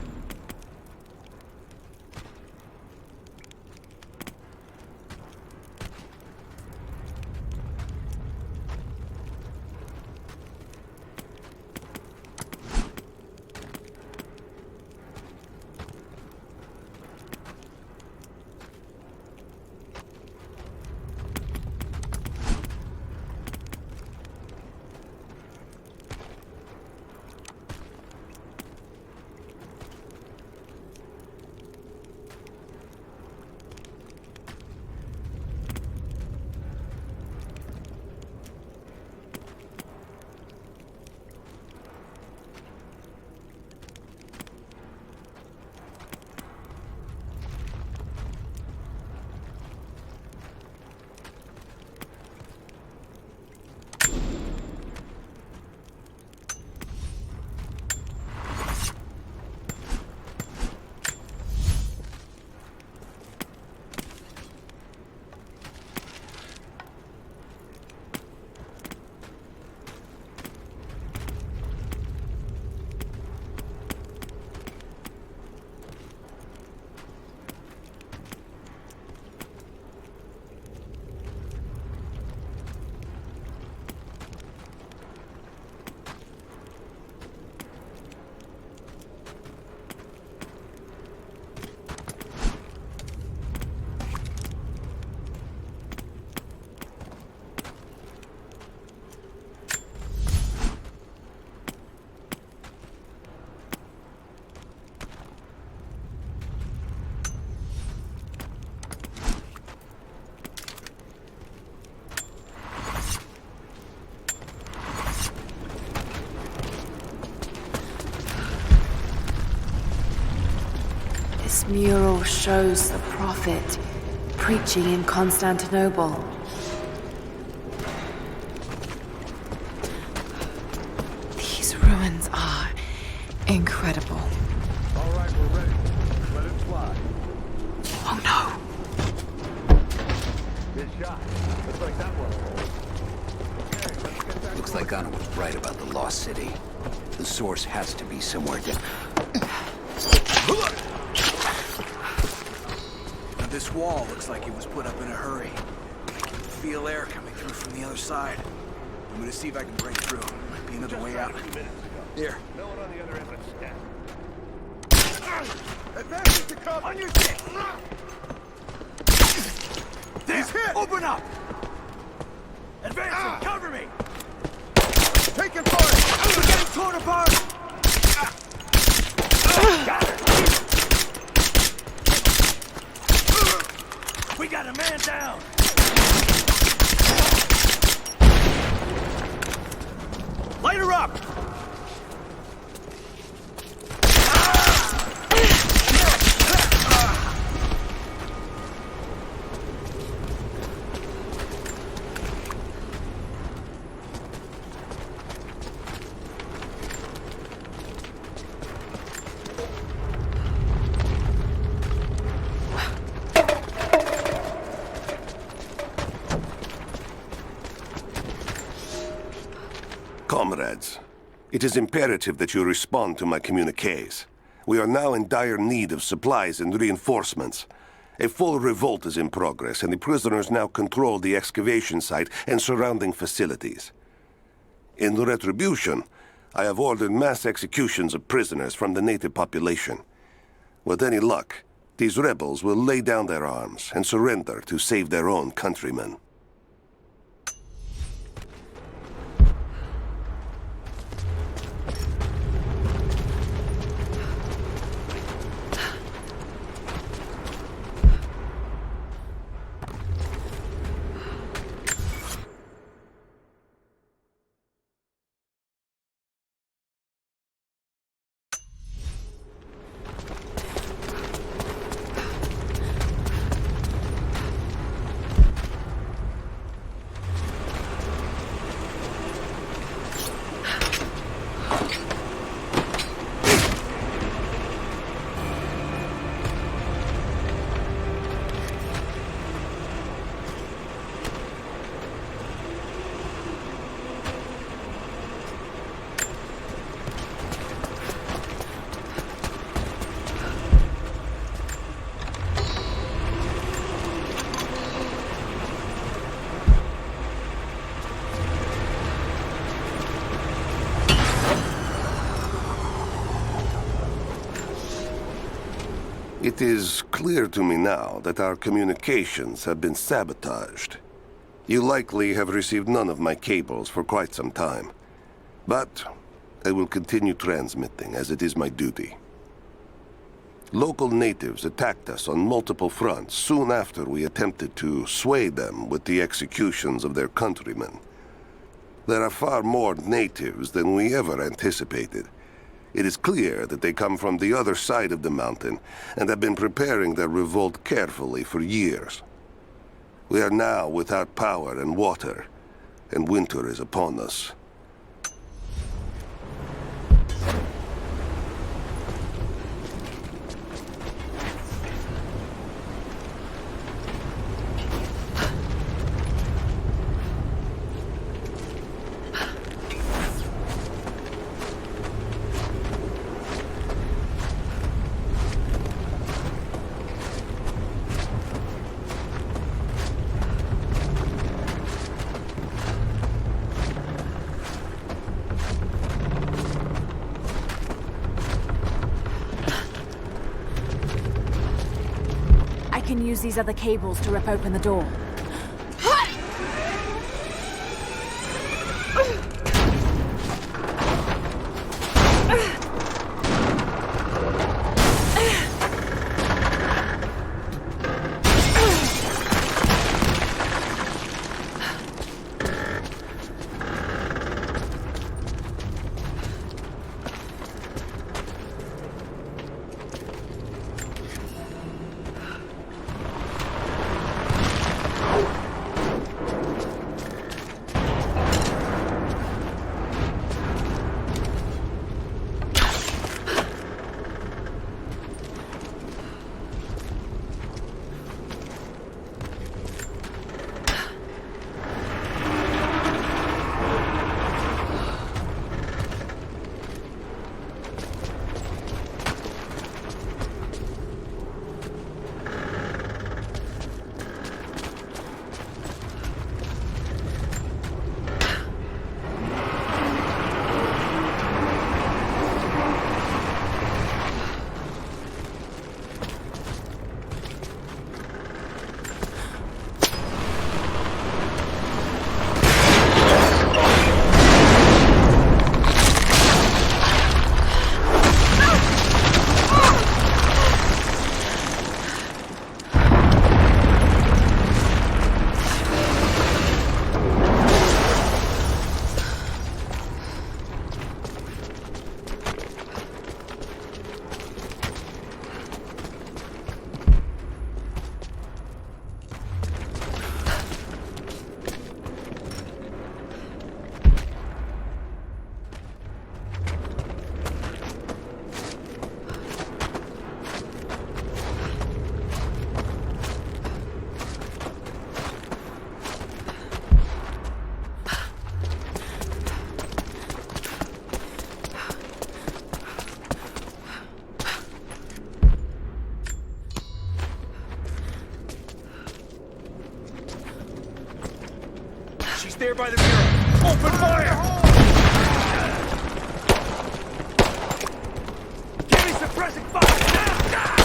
Mural shows the prophet preaching in Constantinople. These ruins are incredible. All right, we're ready. Let it fly. Oh no! Good shot. Looks like that one. Looks like Anna was right about the lost city. The source has to be somewhere down. This wall looks like it was put up in a hurry. I can feel air coming through from the other side. I'm gonna see if I can break through. Might be another way out. Here. No one on the other end of the stack. Advance to cover! On your feet! There! He's hit! Open up! Advance! Cover me! Taking fire! We're getting torn apart! Got her! We got a man down! Light her up! Comrades, it is imperative that you respond to my communiques. We are now in dire need of supplies and reinforcements. A full revolt is in progress, and the prisoners now control the excavation site and surrounding facilities. In retribution, I have ordered mass executions of prisoners from the native population. With any luck, these rebels will lay down their arms and surrender to save their own countrymen. It is clear to me now that our communications have been sabotaged. You likely have received none of my cables for quite some time. But I will continue transmitting, as it is my duty. Local natives attacked us on multiple fronts soon after we attempted to sway them with the executions of their countrymen. There are far more natives than we ever anticipated. It is clear that they come from the other side of the mountain and have been preparing their revolt carefully for years. We are now without power and water, and winter is upon us. I can use these other cables to rip open the door. there by the mirror. Open fire! Give me suppressing fire! Now!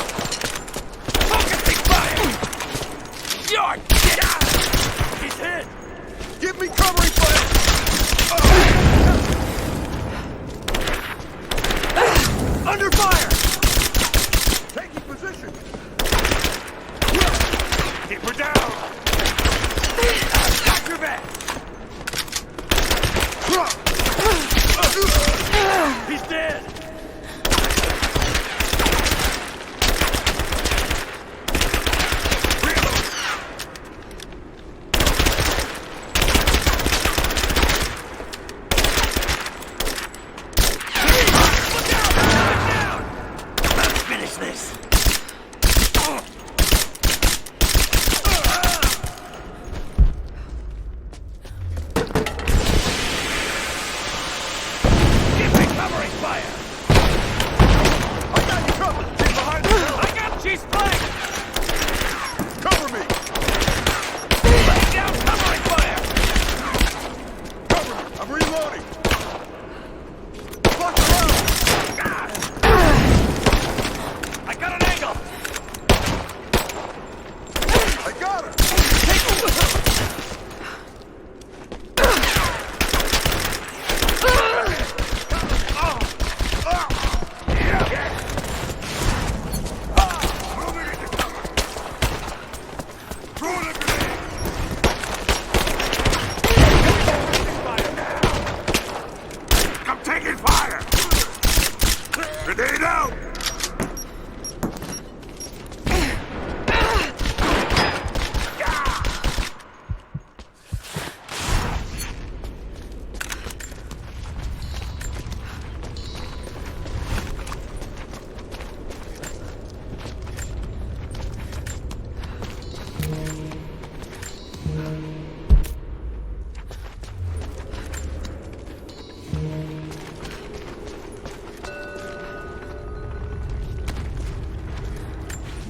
Focusing fire! Yard! He's hit! Give me covering fire! Under fire! Taking position! Keep her down! Got your back! He's dead!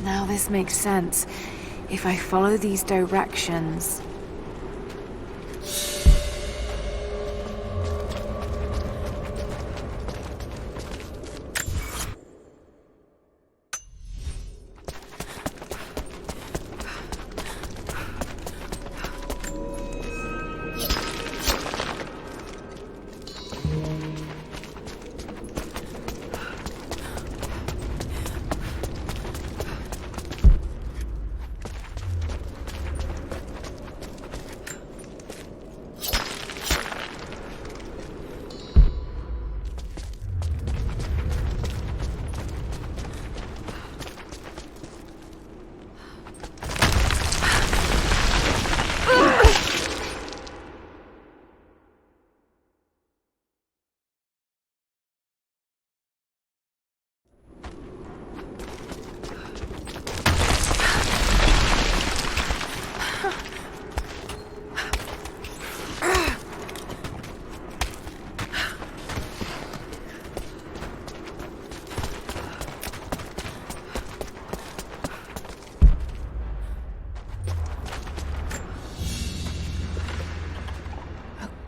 Now this makes sense. If I follow these directions...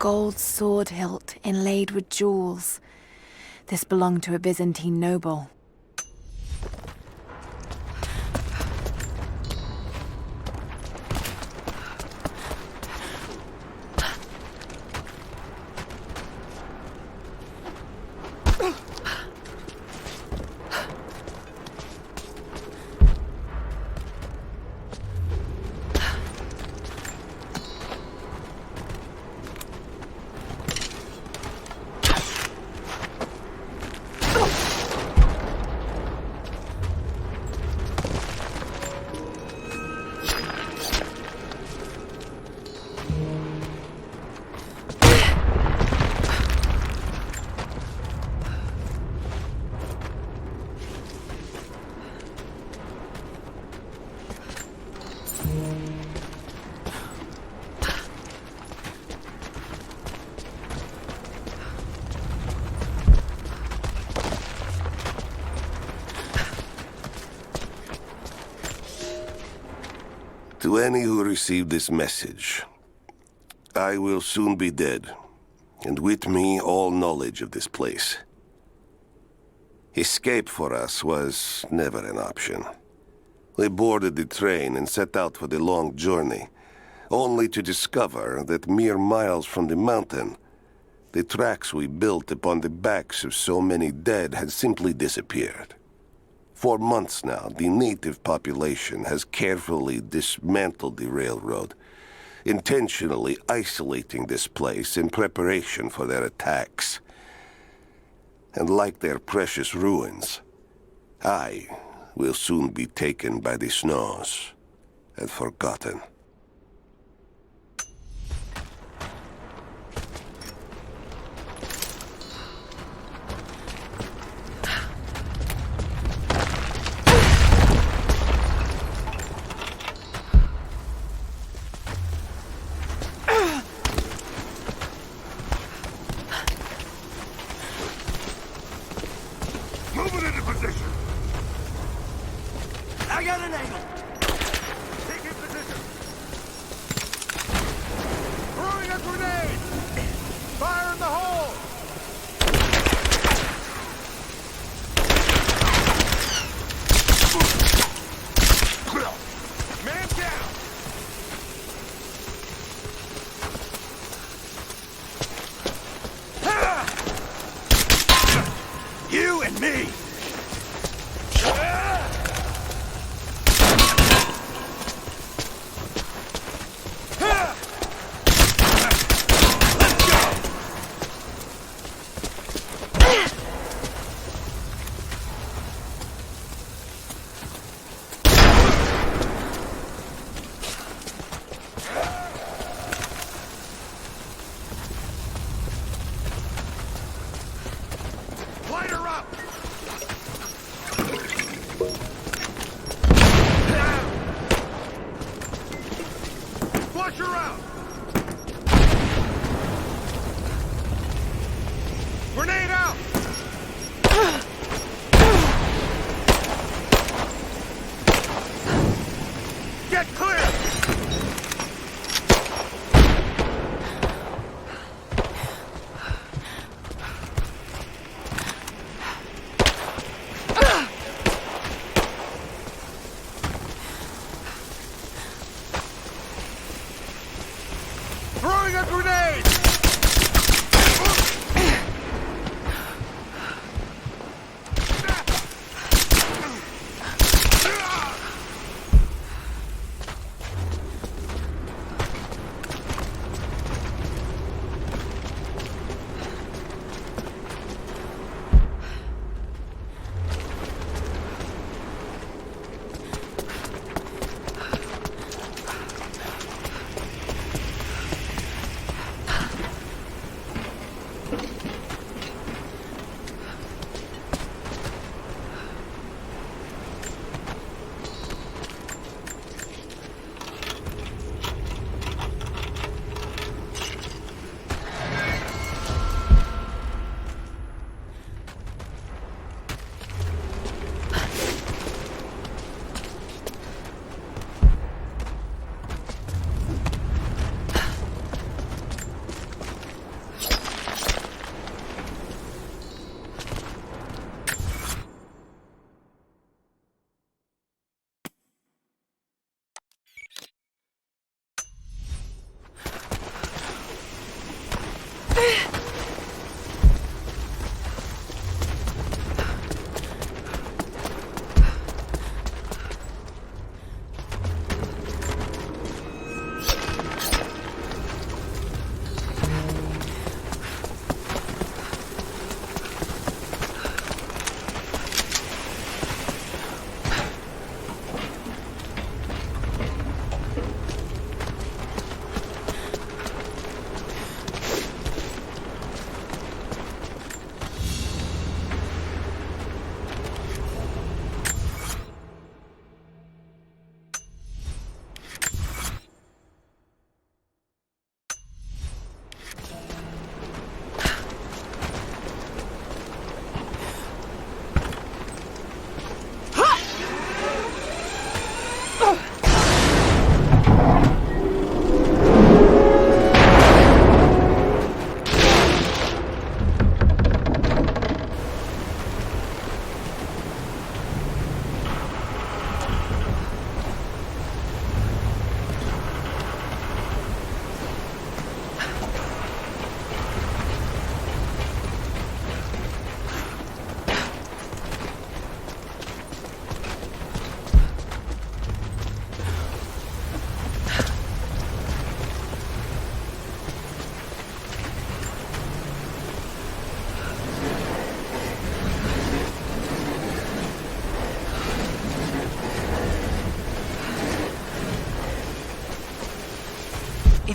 Gold sword hilt inlaid with jewels. This belonged to a Byzantine noble. To any who received this message, I will soon be dead, and with me all knowledge of this place. Escape for us was never an option. We boarded the train and set out for the long journey, only to discover that mere miles from the mountain, the tracks we built upon the backs of so many dead had simply disappeared. For months now, the native population has carefully dismantled the railroad, intentionally isolating this place in preparation for their attacks. And like their precious ruins, I will soon be taken by the snows and forgotten. I got an angle. Taking position. Throwing a grenade. Fire in the hole. Man down. You and me.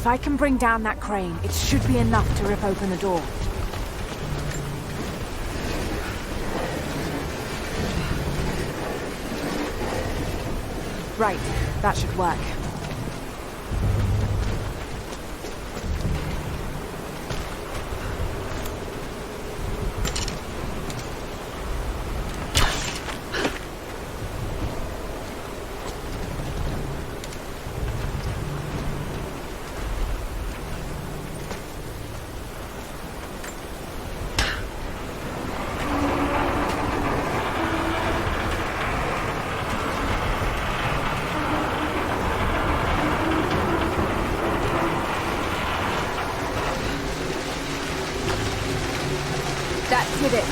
If I can bring down that crane, it should be enough to rip open the door. Right, that should work. Did it.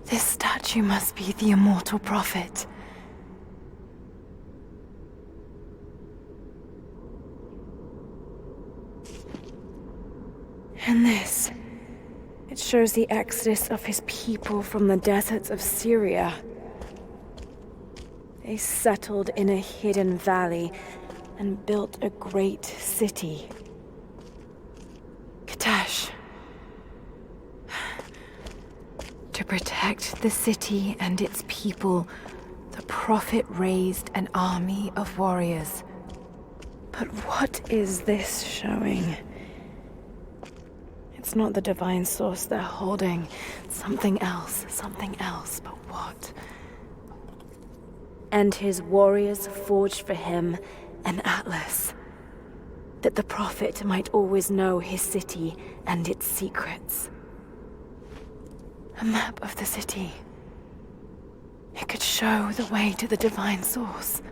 This statue must be the immortal prophet. And this, it shows the exodus of his people from the deserts of Syria. They settled in a hidden valley and built a great city. Katash. To protect the city and its people, the prophet raised an army of warriors. But what is this showing? It's not the divine source they're holding. Something else, but what? And his warriors forged for him an atlas, that the prophet might always know his city and its secrets. A map of the city. It could show the way to the divine source.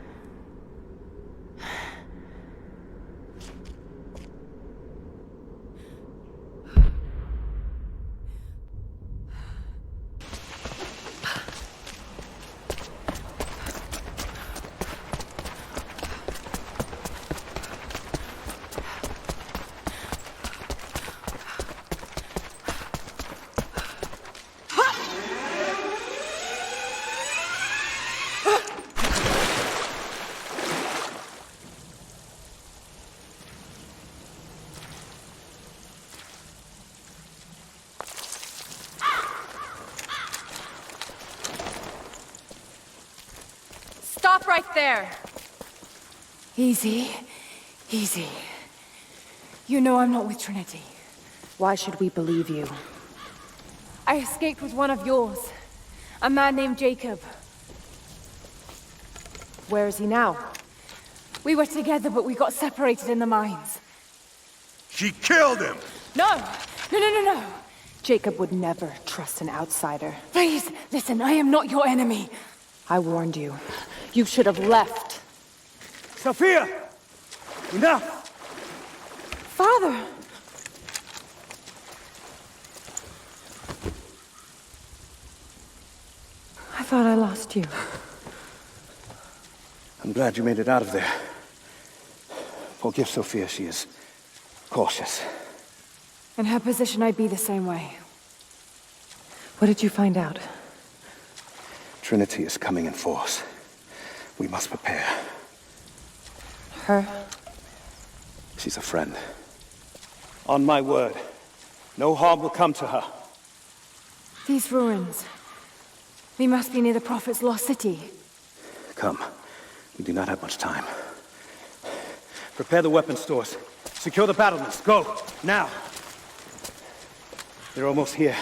Stop right there! Easy, easy. You know I'm not with Trinity. Why should we believe you? I escaped with one of yours. A man named Jacob. Where is he now? We were together, but we got separated in the mines. She killed him! No! No! Jacob would never trust an outsider. Please, listen, I am not your enemy. I warned you. You should have left. Sophia! Enough! Father! I thought I lost you. I'm glad you made it out of there. Forgive Sophia, she is cautious. In her position, I'd be the same way. What did you find out? Trinity is coming in force. We must prepare. Her? She's a friend. On my word, no harm will come to her. These ruins. We must be near the Prophet's lost city. Come. We do not have much time. Prepare the weapon stores. Secure the battlements. Go! Now! They're almost here.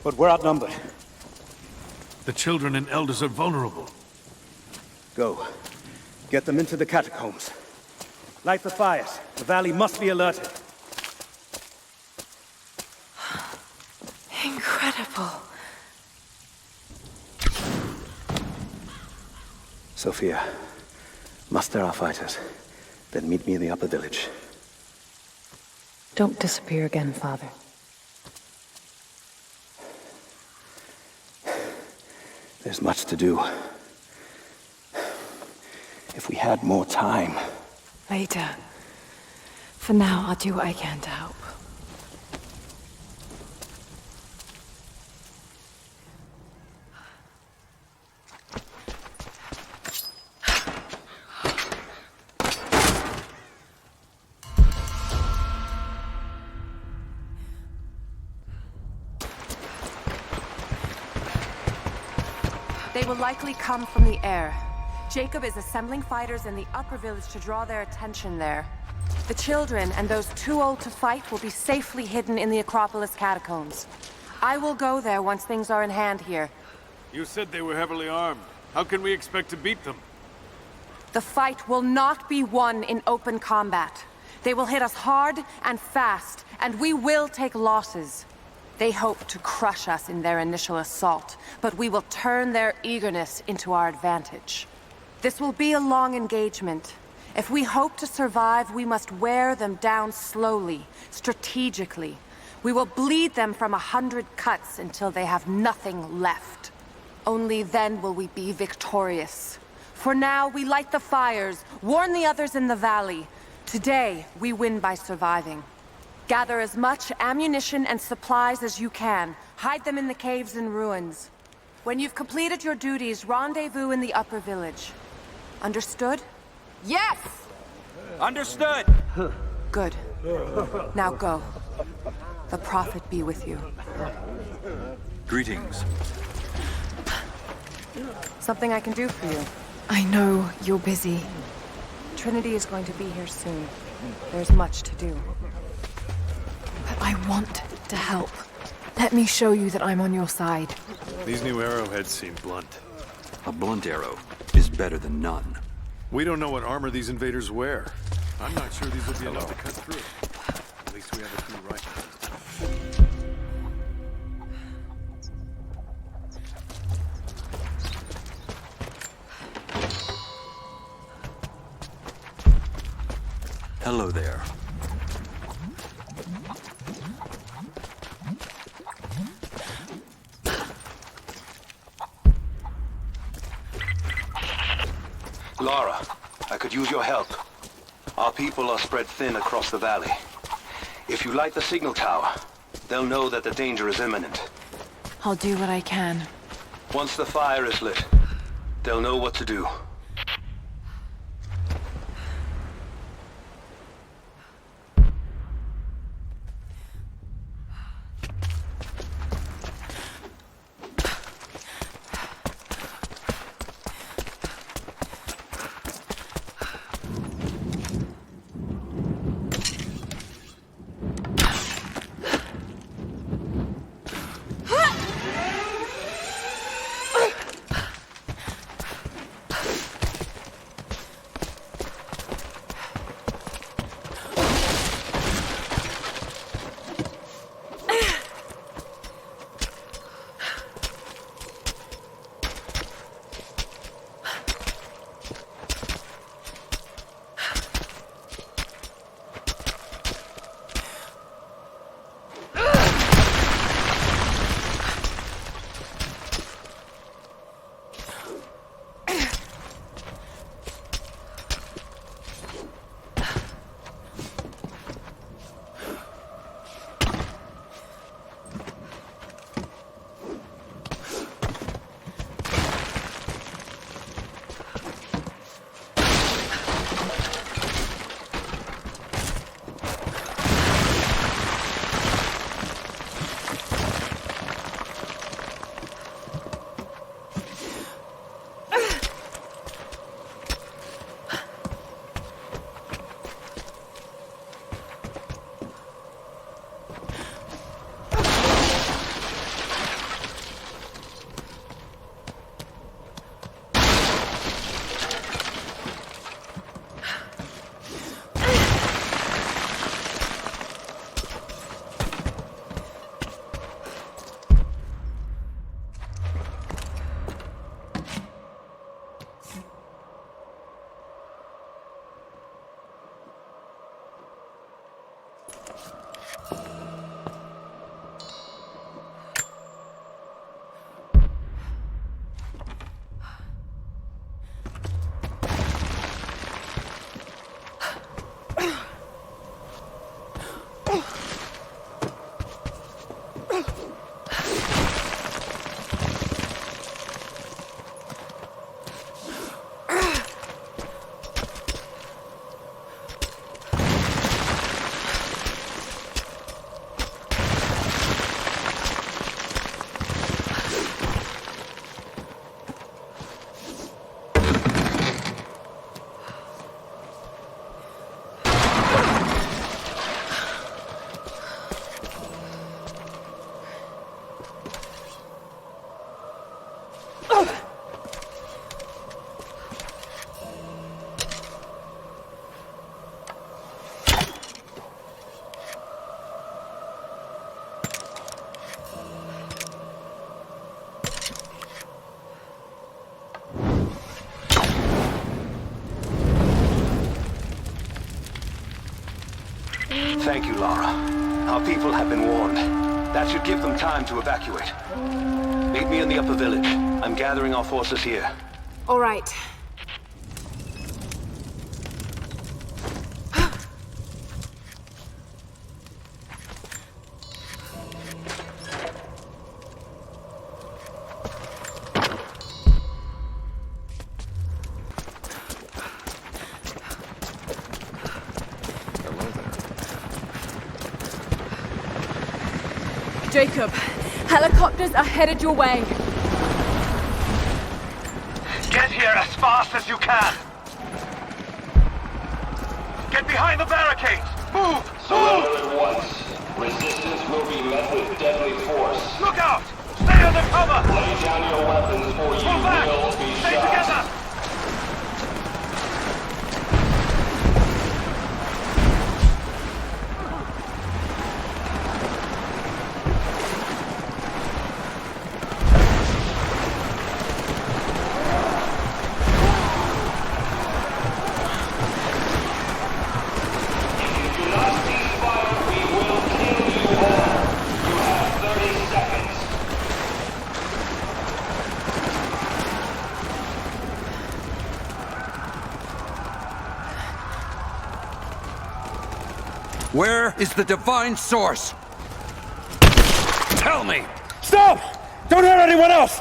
But we're outnumbered. The children and elders are vulnerable. Go. Get them into the catacombs. Light the fires. The valley must be alerted. Incredible. Sophia, muster our fighters. Then meet me in the upper village. Don't disappear again, Father. There's much to do. If we had more time... Later. For now, I'll do what I can to help. They will likely come from the air. Jacob is assembling fighters in the upper village to draw their attention there. The children and those too old to fight will be safely hidden in the Acropolis catacombs. I will go there once things are in hand here. You said they were heavily armed. How can we expect to beat them? The fight will not be won in open combat. They will hit us hard and fast, and we will take losses. They hope to crush us in their initial assault, but we will turn their eagerness into our advantage. This will be a long engagement. If we hope to survive, we must wear them down slowly, strategically. We will bleed them from 100 cuts until they have nothing left. Only then will we be victorious. For now, we light the fires, warn the others in the valley. Today, we win by surviving. Gather as much ammunition and supplies as you can. Hide them in the caves and ruins. When you've completed your duties, rendezvous in the upper village. Understood? Yes! Understood! Good. Now go. The Prophet be with you. Greetings. Something I can do for you. I know you're busy. Trinity is going to be here soon. There's much to do. But I want to help. Let me show you that I'm on your side. These new arrowheads seem blunt. A blunt arrow is better than none. We don't know what armor these invaders wear. I'm not sure these will be enough to cut through. At least we have a few rifles. Hello there. Lara, I could use your help. Our people are spread thin across the valley. If you light the signal tower, they'll know that the danger is imminent. I'll do what I can. Once the fire is lit, they'll know what to do. Thank you, Lara. Our people have been warned. That should give them time to evacuate. Meet me in the upper village. I'm gathering our forces here. All right. Jacob, helicopters are headed your way. Get here as fast as you can! Get behind the barricades! Move! Surrender at once. Resistance will be met with deadly force. Look out! Stay under cover! Lay down your weapons or you Pull back! will be Stay shot. together! Where is the divine source? Tell me! Stop! Don't hurt anyone else!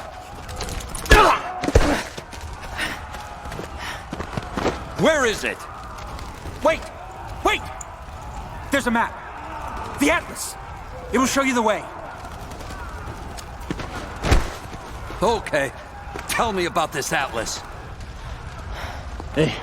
Where is it? Wait! Wait! There's a map. The atlas. It will show you the way. Okay. Tell me about this atlas. Hey.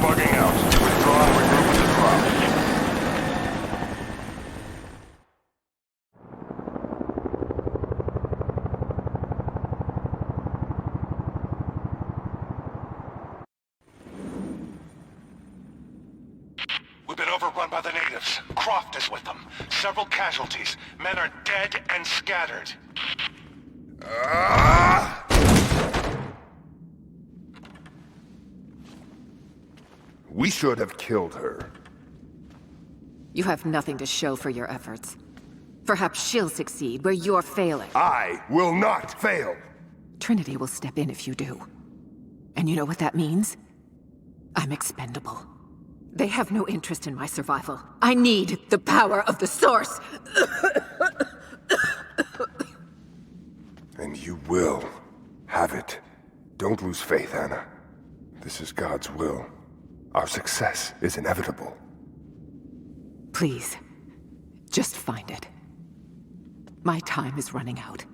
bugging out. Withdraw and regroup with the crowd. We've been overrun by the natives. Croft is with them. Several casualties. Men are dead and scattered. We should have killed her. You have nothing to show for your efforts. Perhaps she'll succeed where you're failing. I will not fail! Trinity will step in if you do. And you know what that means? I'm expendable. They have no interest in my survival. I need the power of the Source! And you will have it. Don't lose faith, Anna. This is God's will. Our success is inevitable. Please, just find it. My time is running out.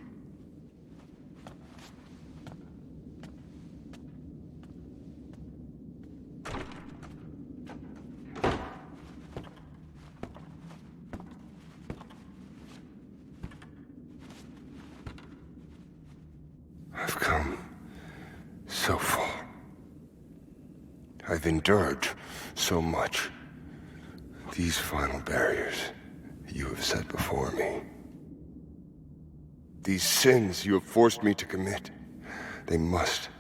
I've come so far. I've endured so much. These final barriers you have set before me. These sins you have forced me to commit, they must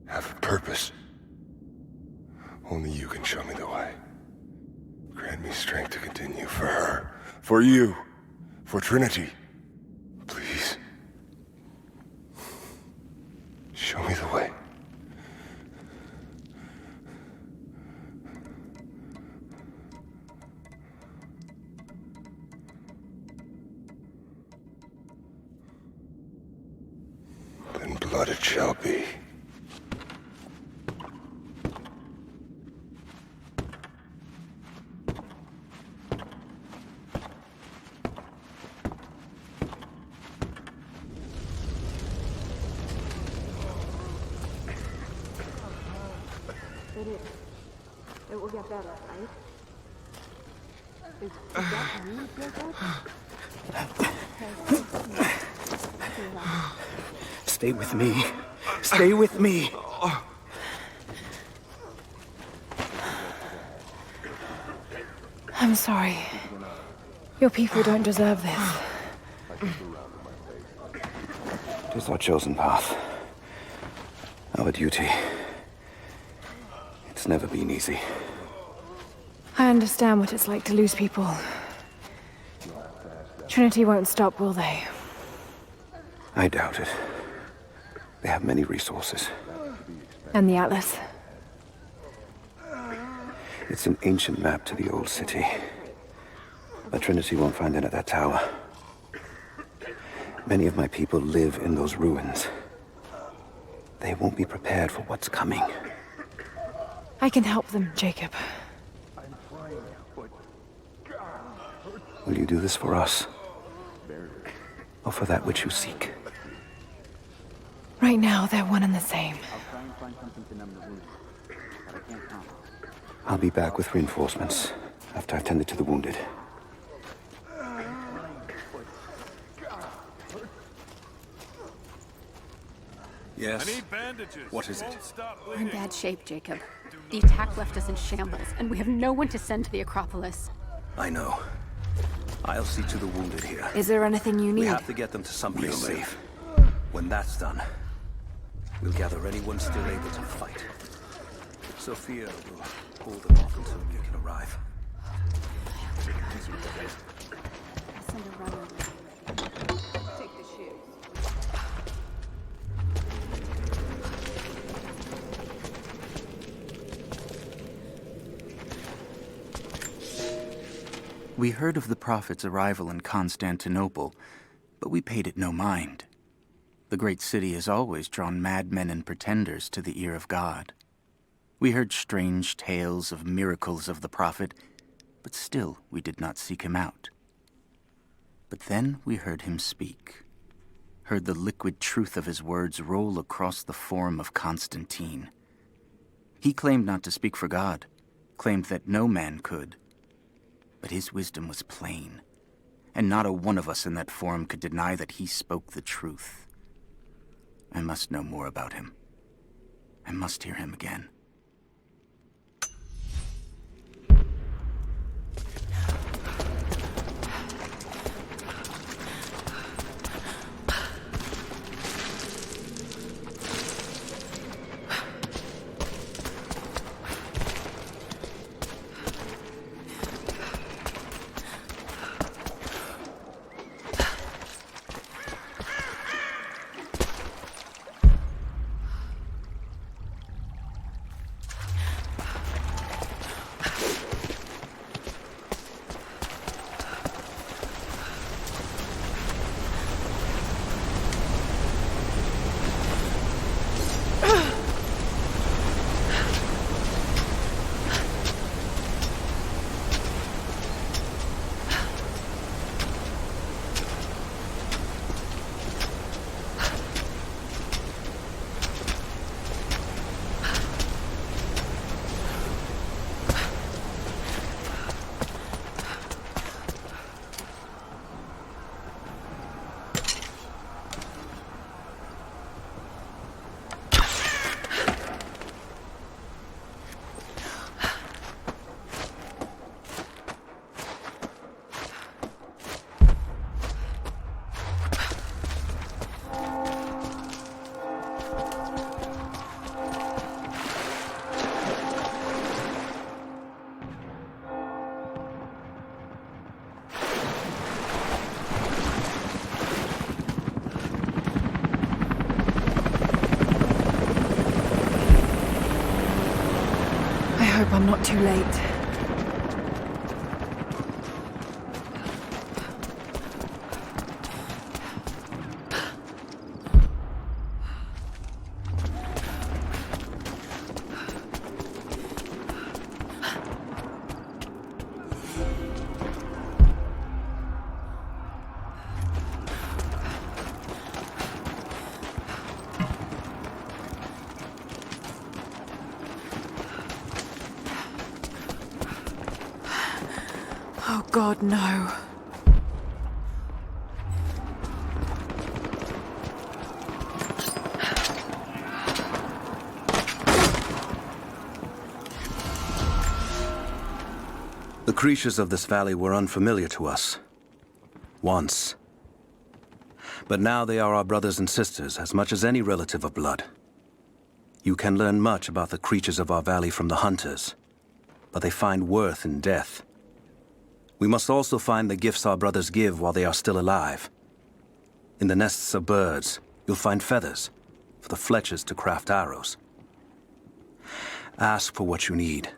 have a purpose. Only you can show me the way. Grant me strength to continue for her, for you, for Trinity. Please. Show me the way. Then blood it shall be. It will get better, right? Is that you feel good? Stay with me. Stay with me. I'm sorry. Your people don't deserve this. It is our chosen path. Our duty. It's never been easy. I understand what it's like to lose people. Trinity won't stop, will they? I doubt it. They have many resources. And the Atlas? It's an ancient map to the old city. But Trinity won't find it at that tower. Many of my people live in those ruins. They won't be prepared for what's coming. I can help them, Jacob. Will you do this for us? Or for that which you seek? Right now, they're one and the same. I'll be back with reinforcements after I've tended to the wounded. Yes? I need bandages. What is it? We're in bad shape, Jacob. The attack left us in shambles, and we have no one to send to the Acropolis. I know. I'll see to the wounded here. Is there anything you need? We have to get them to someplace safe. When that's done, we'll gather anyone still able to fight. Sophia will hold them off until you can arrive. I'll send a runner. Take the shoes. We heard of the Prophet's arrival in Constantinople, but we paid it no mind. The great city has always drawn madmen and pretenders to the ear of God. We heard strange tales of miracles of the Prophet, but still we did not seek him out. But then we heard him speak. Heard the liquid truth of his words roll across the Forum of Constantine. He claimed not to speak for God, claimed that no man could. But his wisdom was plain, and not a one of us in that forum could deny that he spoke the truth. I must know more about him. I must hear him again. I hope I'm not too late. Oh God, no. The creatures of this valley were unfamiliar to us. Once. But now they are our brothers and sisters as much as any relative of blood. You can learn much about the creatures of our valley from the hunters, but they find worth in death. We must also find the gifts our brothers give while they are still alive. In the nests of birds, you'll find feathers for the fletchers to craft arrows. Ask for what you need,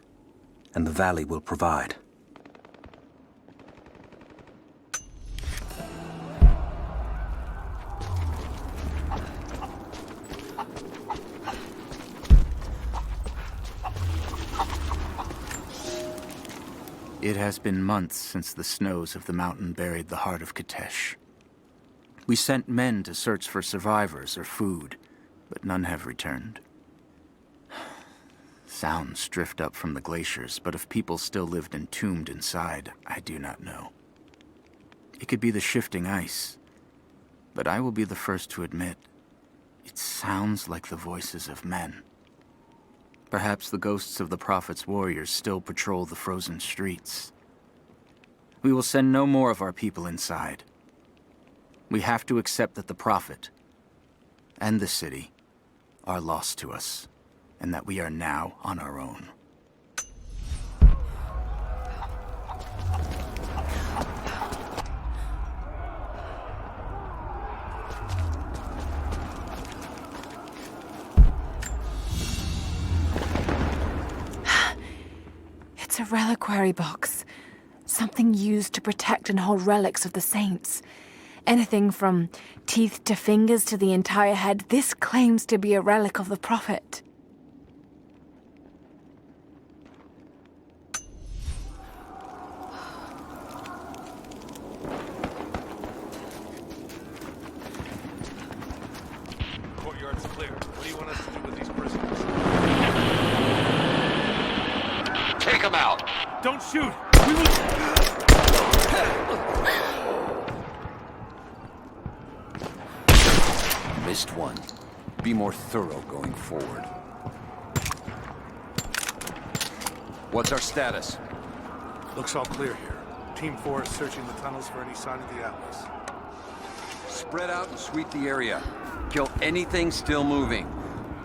and the valley will provide. It has been months since the snows of the mountain buried the heart of Kitezh. We sent men to search for survivors or food, but none have returned. Sounds drift up from the glaciers, but if people still lived entombed inside, I do not know. It could be the shifting ice, but I will be the first to admit, it sounds like the voices of men. Perhaps the ghosts of the Prophet's warriors still patrol the frozen streets. We will send no more of our people inside. We have to accept that the Prophet and the city are lost to us, and that we are now on our own. It's a reliquary box. Something used to protect and hold relics of the saints. Anything from teeth to fingers to the entire head, this claims to be a relic of the Prophet. them out! Don't shoot! We will... Missed one. Be more thorough going forward. What's our status? Looks all clear here. Team 4 is searching the tunnels for any sign of the Atlas. Spread out and sweep the area. Kill anything still moving.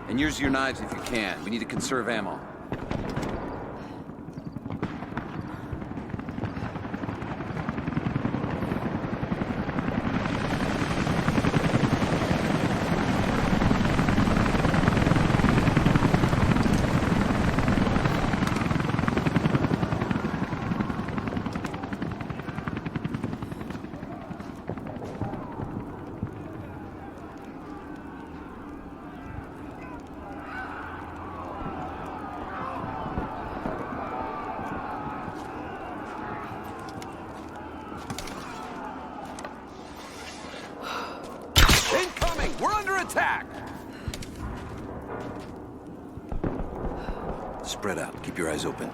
And use your knives if you can. We need to conserve ammo. We're under attack! Spread out. Keep your eyes open.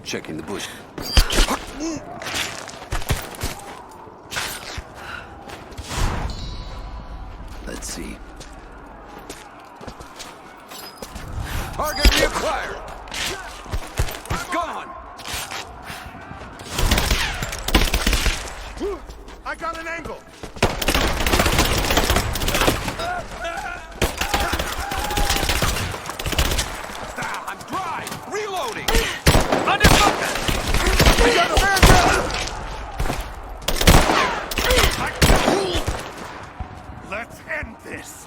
Checking the bush. Let's see. Target reacquired! He's gone! I got an angle! Stop! I'm dry! Reloading! Under focus! We got a man down! Let's end this!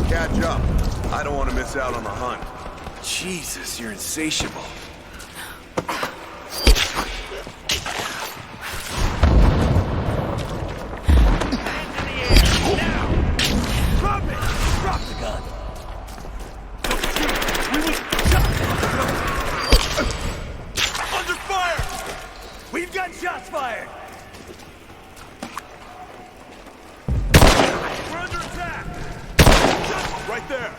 Catch up. I don't want to miss out on the hunt. Jesus, you're insatiable. Drop it! Drop the gun! Under fire! We've got shots fired! We're under attack! Right there!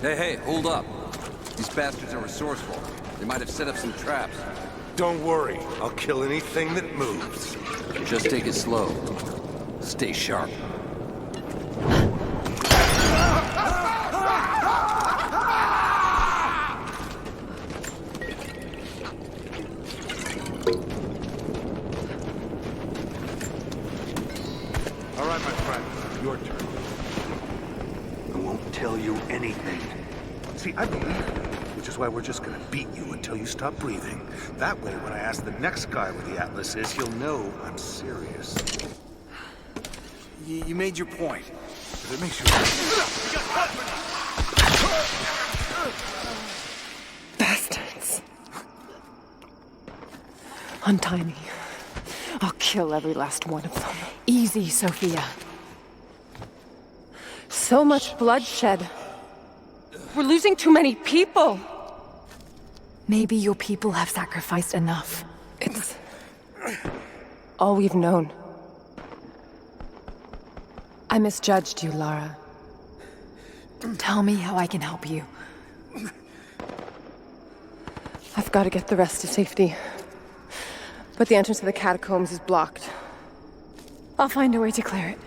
Hey, hold up. These bastards are resourceful. They might have set up some traps. Don't worry. I'll kill anything that moves. Just take it slow. Stay sharp. All right, my friend. Your turn. I won't tell you anything. See, I believe you, which is why we're just gonna beat you until you stop breathing. That way, when I ask the next guy where the Atlas is, he'll know I'm serious. You made your point. If it makes you... Bastards. Untie me. I'll kill every last one of them. Easy, Sophia. So much bloodshed. We're losing too many people. Maybe your people have sacrificed enough. It's all we've known. I misjudged you, Lara. Tell me how I can help you. I've got to get the rest to safety. But the entrance to the catacombs is blocked. I'll find a way to clear it.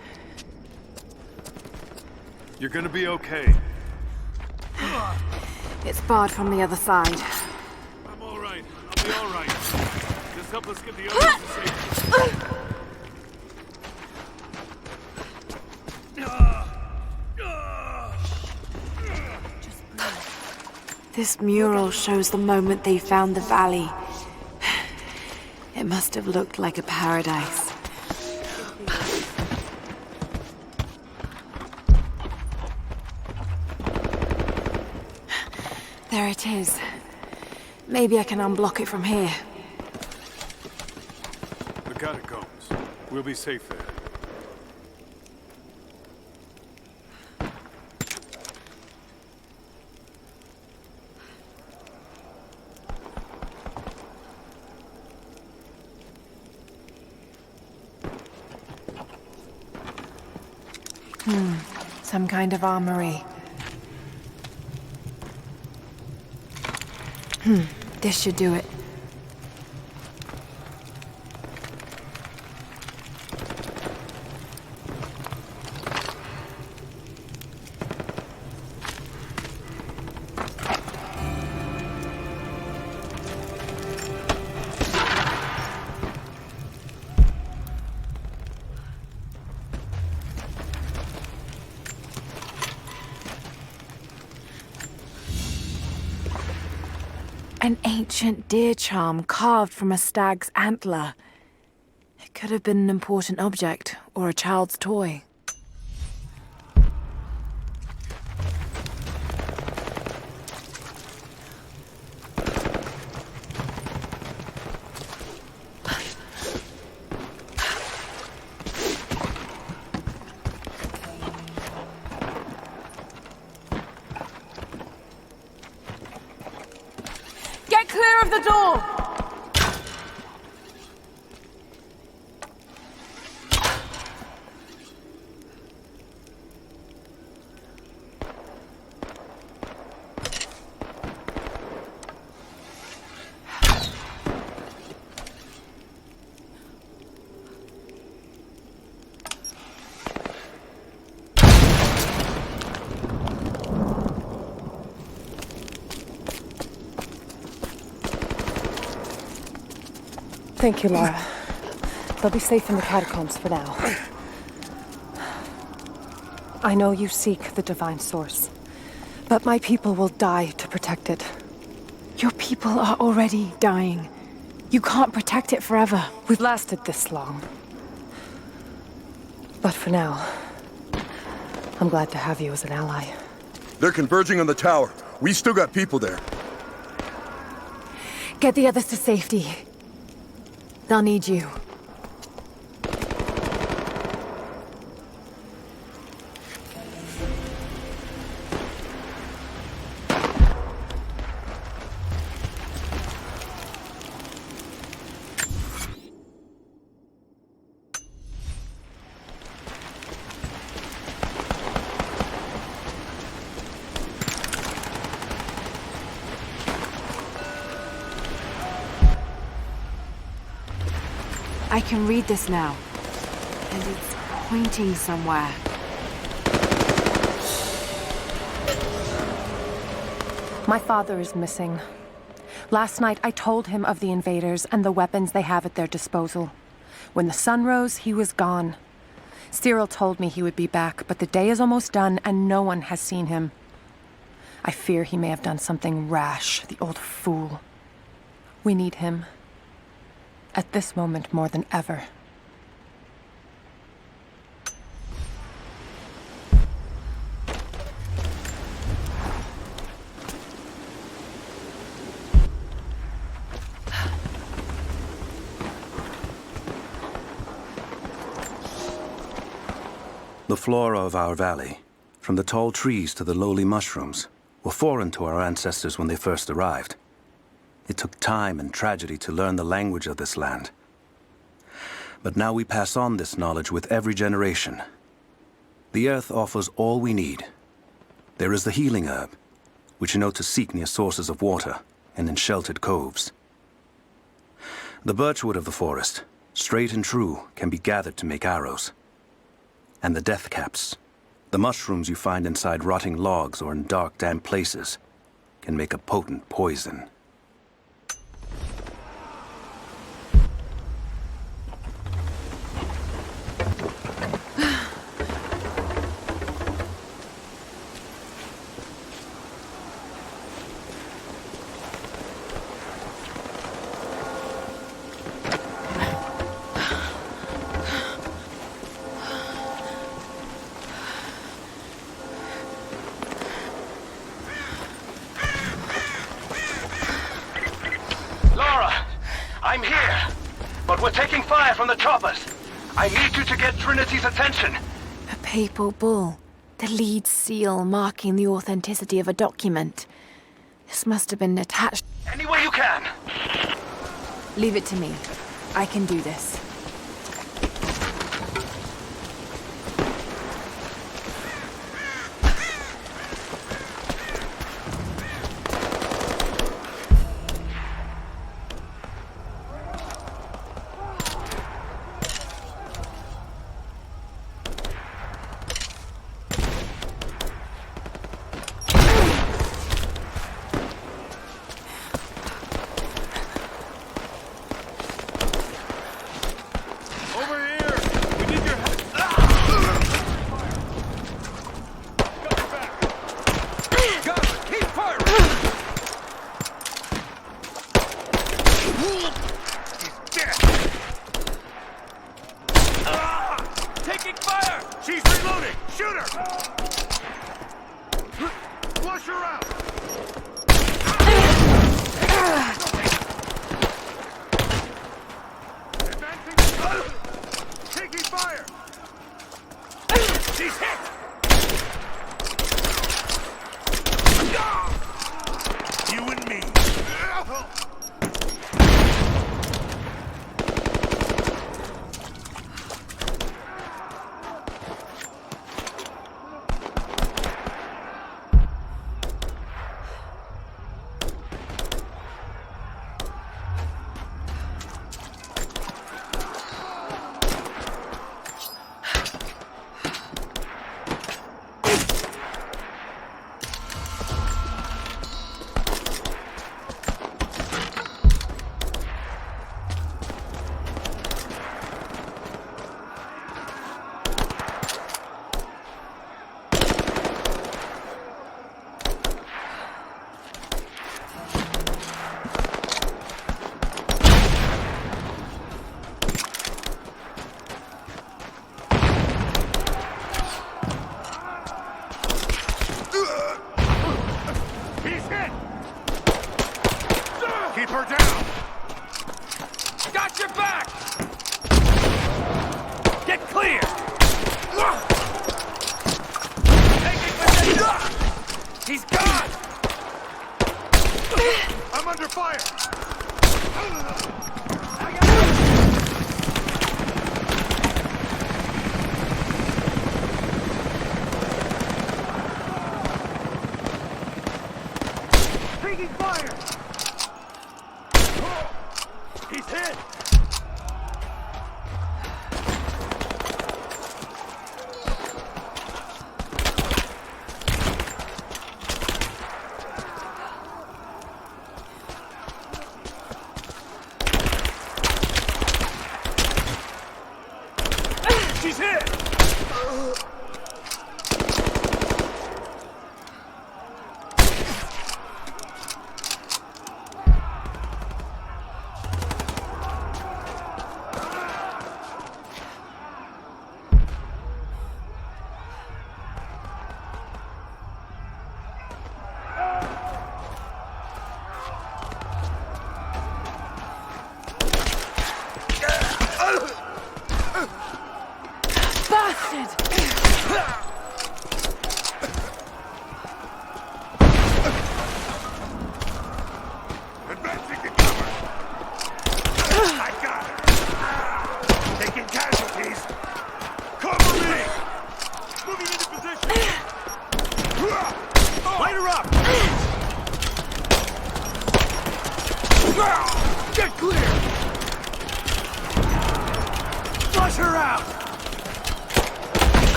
You're gonna be okay. It's barred from the other side. I'm all right. I'll be all right. Just help us get the others to safety. This mural shows the moment they found the valley. It must have looked like a paradise. There it is. Maybe I can unblock it from here. The catacombs. We'll be safe there. Some kind of armory. This should do it. An ancient deer charm carved from a stag's antler. It could have been an important object, or a child's toy. Get clear of the door! Thank you, Lara. They'll be safe in the catacombs for now. I know you seek the divine source, but my people will die to protect it. Your people are already dying. You can't protect it forever. We've lasted this long. But for now, I'm glad to have you as an ally. They're converging on the tower. We still got people there. Get the others to safety. They'll need you. I can read this now, and it's pointing somewhere. My father is missing. Last night I told him of the invaders and the weapons they have at their disposal. When the sun rose, he was gone. Cyril told me he would be back, but the day is almost done and no one has seen him. I fear he may have done something rash, the old fool. We need him. At this moment more than ever. the flora of our valley, from the tall trees to the lowly mushrooms, were foreign to our ancestors when they first arrived. It took time and tragedy to learn the language of this land. But now we pass on this knowledge with every generation. The earth offers all we need. There is the healing herb, which you know to seek near sources of water and in sheltered coves. The birchwood of the forest, straight and true, can be gathered to make arrows. And the death caps, the mushrooms you find inside rotting logs or in dark, damp places, can make a potent poison. I'm here, but we're taking fire from the choppers. I need you to get Trinity's attention. A papal bull. The lead seal marking the authenticity of a document. This must have been attached. Any way you can. Leave it to me. I can do this.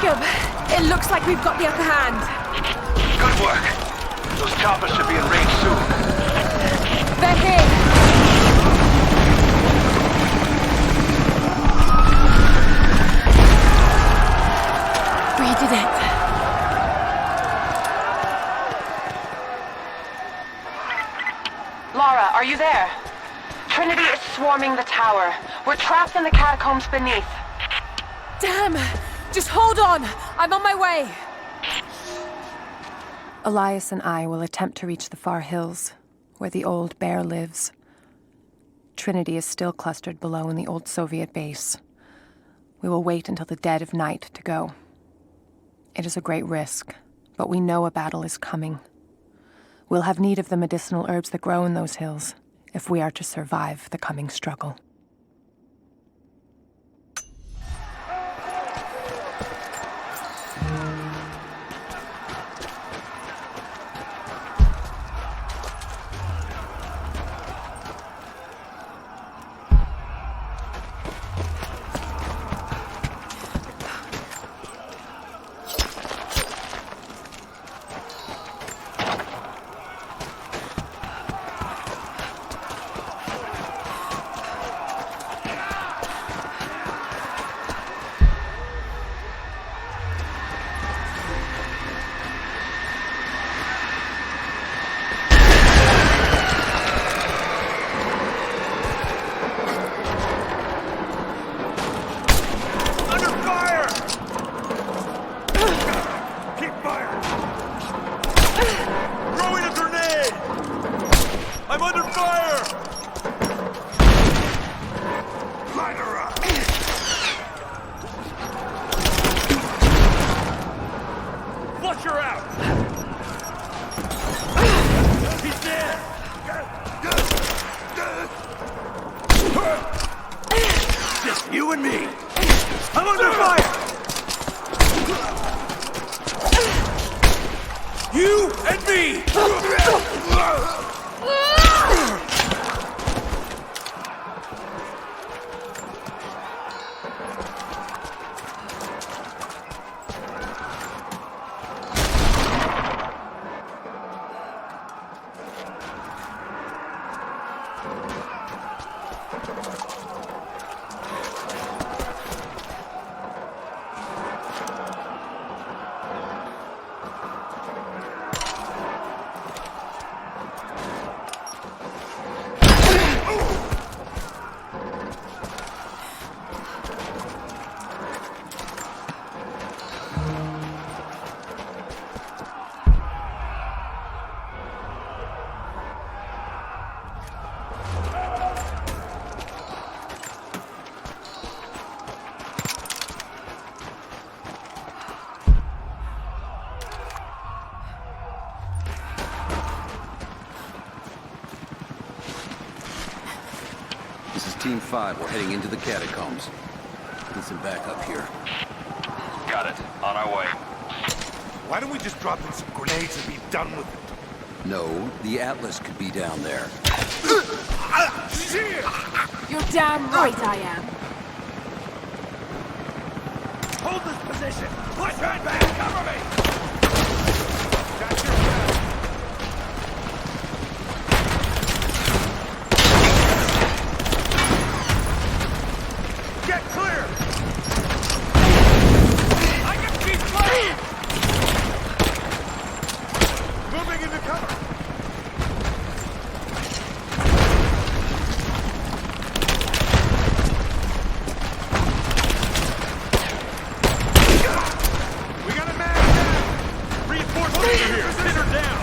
Jacob, it looks like we've got the upper hand. Good work. Those choppers should be in range soon. They're here. We did it. Lara, are you there? Trinity is swarming the tower. We're trapped in the catacombs beneath. Damn! Just hold on! I'm on my way! Elias and I will attempt to reach the far hills, where the old bear lives. Trinity is still clustered below in the old Soviet base. We will wait until the dead of night to go. It is a great risk, but we know a battle is coming. We'll have need of the medicinal herbs that grow in those hills, if we are to survive the coming struggle. You and me. I'm under fire! You and me! Team 5, we're heading into the catacombs. Need some backup here. Got it. On our way. Why don't we just drop in some grenades and be done with it? No, the Atlas could be down there. Shit! You're damn right I am. Hold this position! Push right back! Cover me! Got your back. Get clear! I can keep clear! Moving into cover! We got a man down! Reinforcements are here! Pin her down!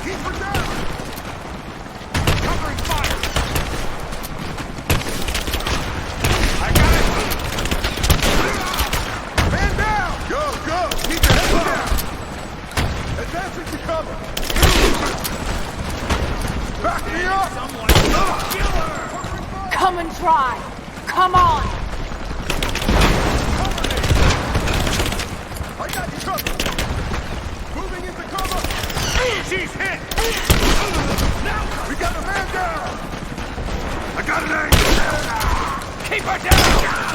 Keep her down! Covering fire! I got it! Man down! Go, go! Keep your head down! Advancing to cover! Back me up! Someone kill her! Come and try! Come on! I got you covered! Moving into cover! She's hit! Now! We got a man down! I got an angle! Keep her down!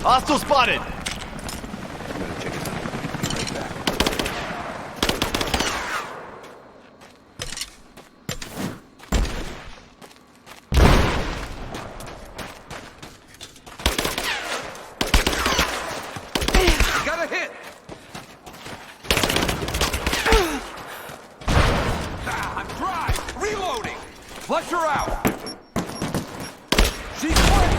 Hostile spotted! Got a hit! I'm dry! Reloading! Flush her out! She's quick!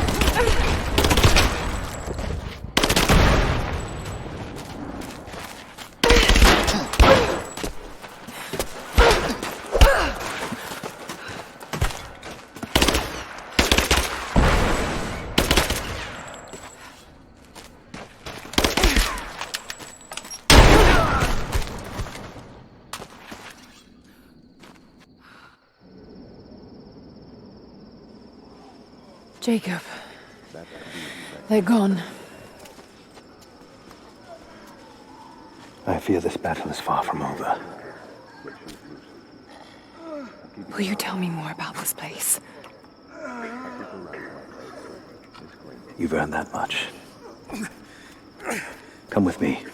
Jacob. They're gone. I fear this battle is far from over. Will you tell me more about this place? You've earned that much. Come with me.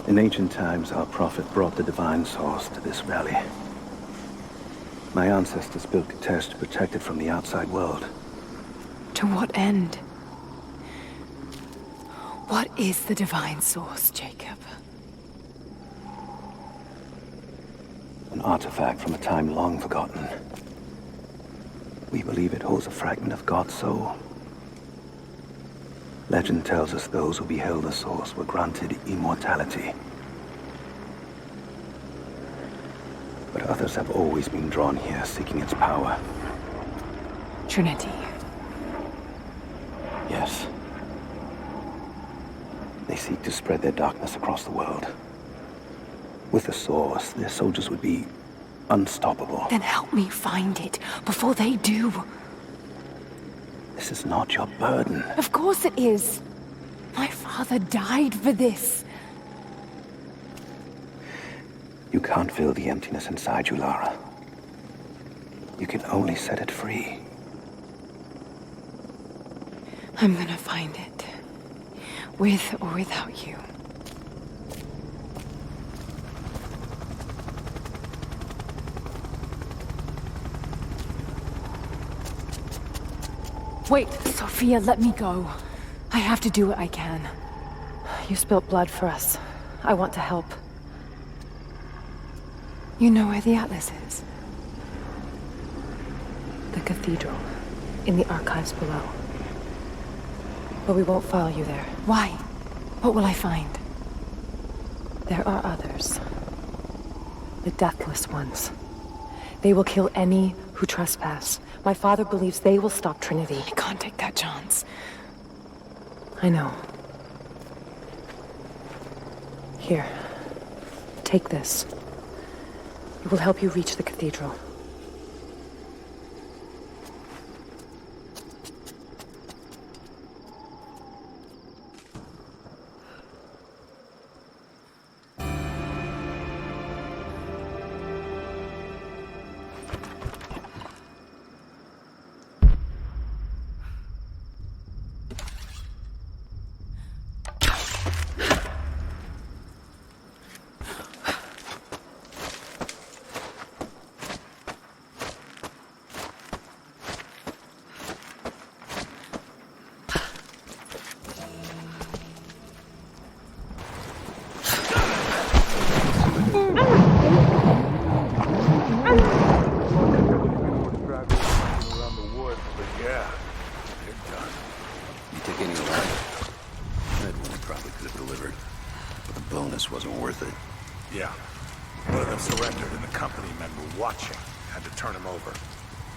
In ancient times, our prophet brought the divine source to this valley. My ancestors built Kitesh to protect it from the outside world. To what end? What is the divine source, Jacob? An artifact from a time long forgotten. We believe it holds a fragment of God's soul. Legend tells us those who beheld the source were granted immortality. But others have always been drawn here, seeking its power. Trinity. Yes. They seek to spread their darkness across the world. With the source, their soldiers would be unstoppable. Then help me find it before they do. This is not your burden. Of course it is. My father died for this. You can't fill the emptiness inside you, Lara. You can only set it free. I'm gonna find it. With or without you. Wait, Sophia, let me go. I have to do what I can. You spilt blood for us. I want to help. You know where the Atlas is? The cathedral. In the archives below. But we won't follow you there. Why? What will I find? There are others. The deathless ones. They will kill any who trespass. My father believes they will stop Trinity. I can't take that chance. I know. Here. Take this. It will help you reach the cathedral.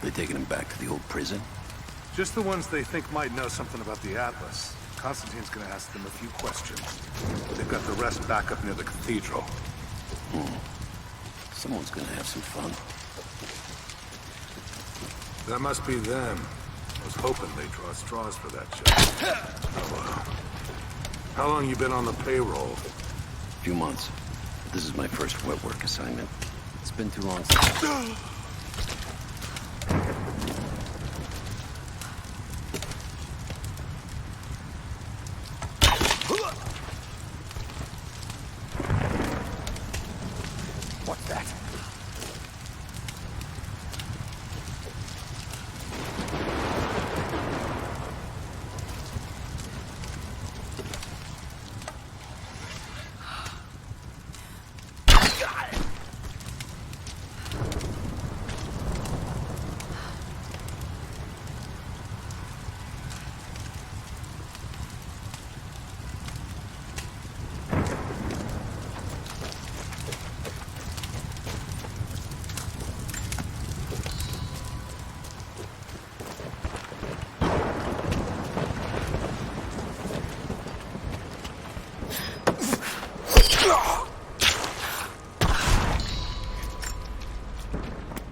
They taking him back to the old prison? Just the ones they think might know something about the Atlas. Constantine's gonna ask them a few questions. They've got the rest back up near the cathedral. Someone's gonna have some fun. That must be them. I was hoping they'd draw straws for that job. Oh, well. How long you been on the payroll? A few months. This is my first wet work assignment. It's been too long since... What's that?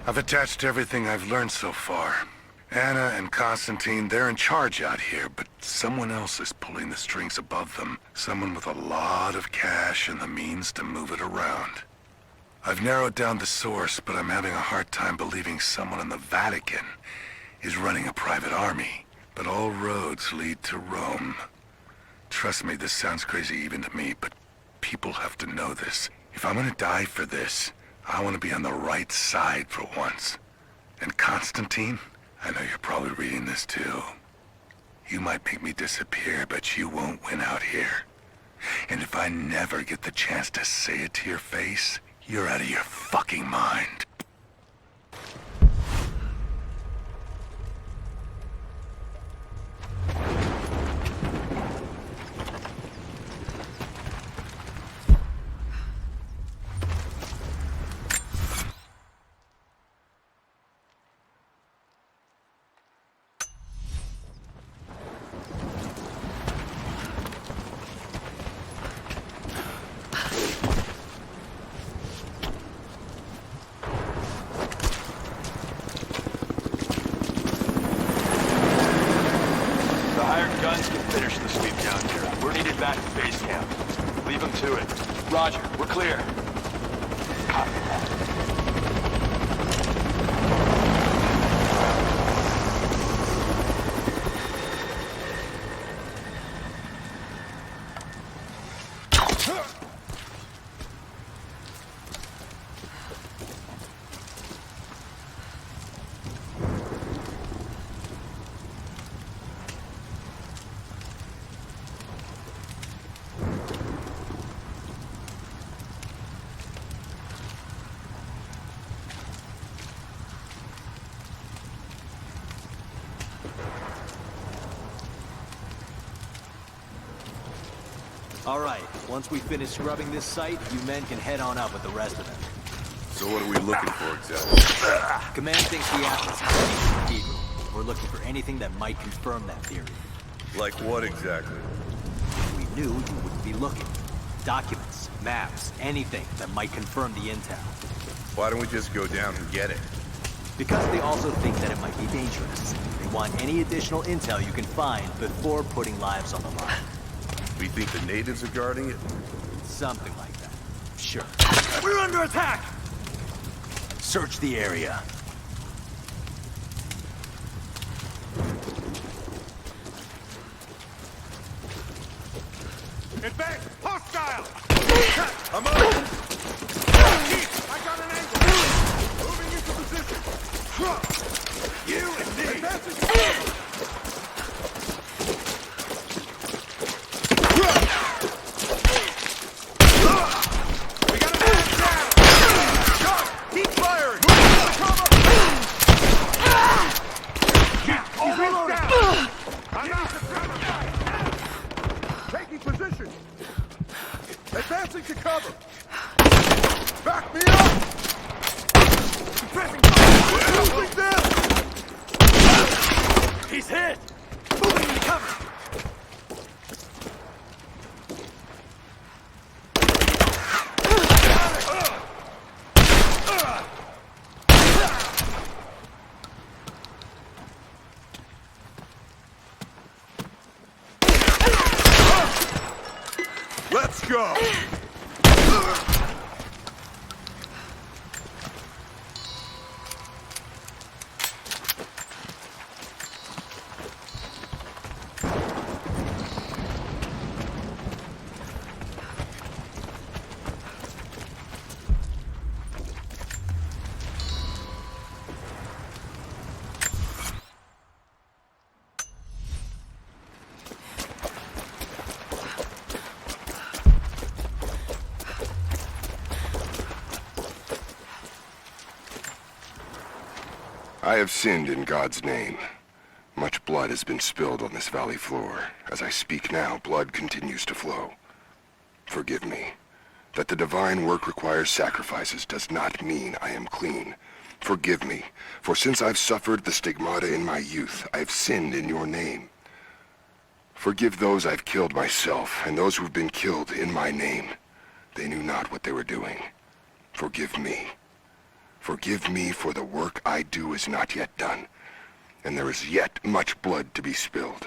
I've attached everything I've learned so far. Anna and Constantine, they're in charge out here, but someone else is pulling the strings above them. Someone with a lot of cash and the means to move it around. I've narrowed down the source, but I'm having a hard time believing someone in the Vatican is running a private army. But all roads lead to Rome. Trust me, this sounds crazy even to me, but people have to know this. If I'm gonna die for this, I want to be on the right side for once. And Constantine, I know you're probably reading this too. You might make me disappear, but you won't win out here. And if I never get the chance to say it to your face, you're out of your fucking mind. Roger, we're clear. All right, once we finish scrubbing this site, you men can head on up with the rest of them. So what are we looking for exactly? Command thinks the Atlas is heading to the cathedral. We're looking for anything that might confirm that theory. Like what exactly? If we knew, you wouldn't be looking. Documents, maps, anything that might confirm the intel. Why don't we just go down and get it? Because they also think that it might be dangerous. They want any additional intel you can find before putting lives on the line. We think the natives are guarding it? Something like that. Sure. We're under attack! Search the area. Advance! Hostile! I'm on! Keith, I got an angle! Moving into position! You and me! Advancing! Advancing to cover! Back me up! Pressing fire! Losing them! He's hit! Moving in cover! Let's go! I have sinned in God's name. Much blood has been spilled on this valley floor. As I speak now, blood continues to flow. Forgive me. That the divine work requires sacrifices does not mean I am clean. Forgive me, for since I've suffered the stigmata in my youth, I have sinned in your name. Forgive those I've killed myself, and those who've been killed in my name. They knew not what they were doing. Forgive me. Forgive me, for the work I do is not yet done, and there is yet much blood to be spilled.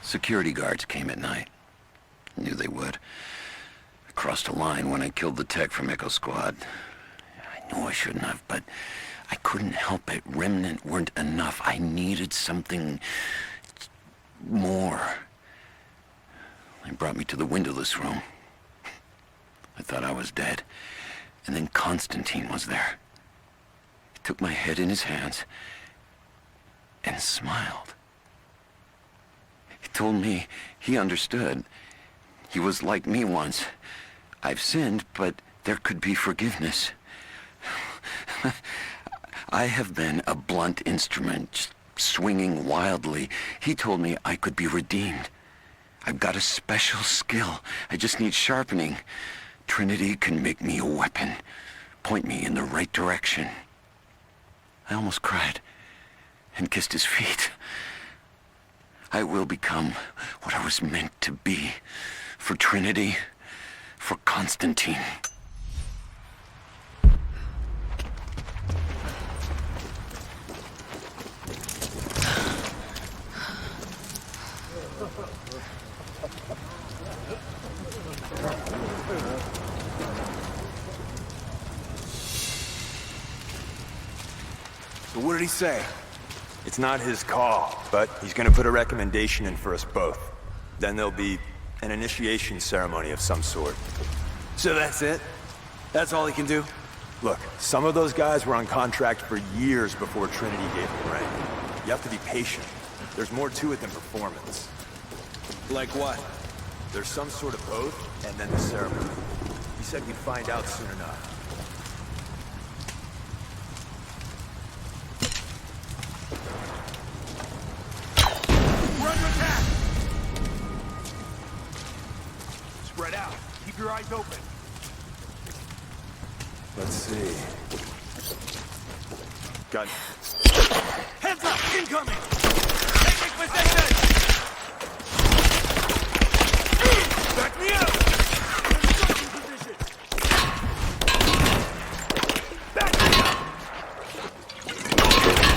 Security guards came at night. Knew they would. I crossed a line when I killed the tech from Echo Squad. I knew I shouldn't have, but I couldn't help it. Remnant weren't enough. I needed something more. They brought me to the windowless room. I thought I was dead. And then Constantine was there. He took my head in his hands and smiled. He told me he understood. He was like me once. I've sinned, but there could be forgiveness. I have been a blunt instrument, swinging wildly. He told me I could be redeemed. I've got a special skill. I just need sharpening. Trinity can make me a weapon, point me in the right direction. I almost cried and kissed his feet. I will become what I was meant to be. For Trinity, for Constantine. So what did he say? It's not his call, but he's gonna put a recommendation in for us both. Then there'll be an initiation ceremony of some sort. So that's it? That's all he can do? Look, some of those guys were on contract for years before Trinity gave them rank. You have to be patient. There's more to it than performance. Like what? There's some sort of oath, and then the ceremony. He said we'd find out soon enough. We're under attack! Spread out. Keep your eyes open. Let's see. Got... Heads up! Incoming! Taking position! Back me up! Striking position! Back me up!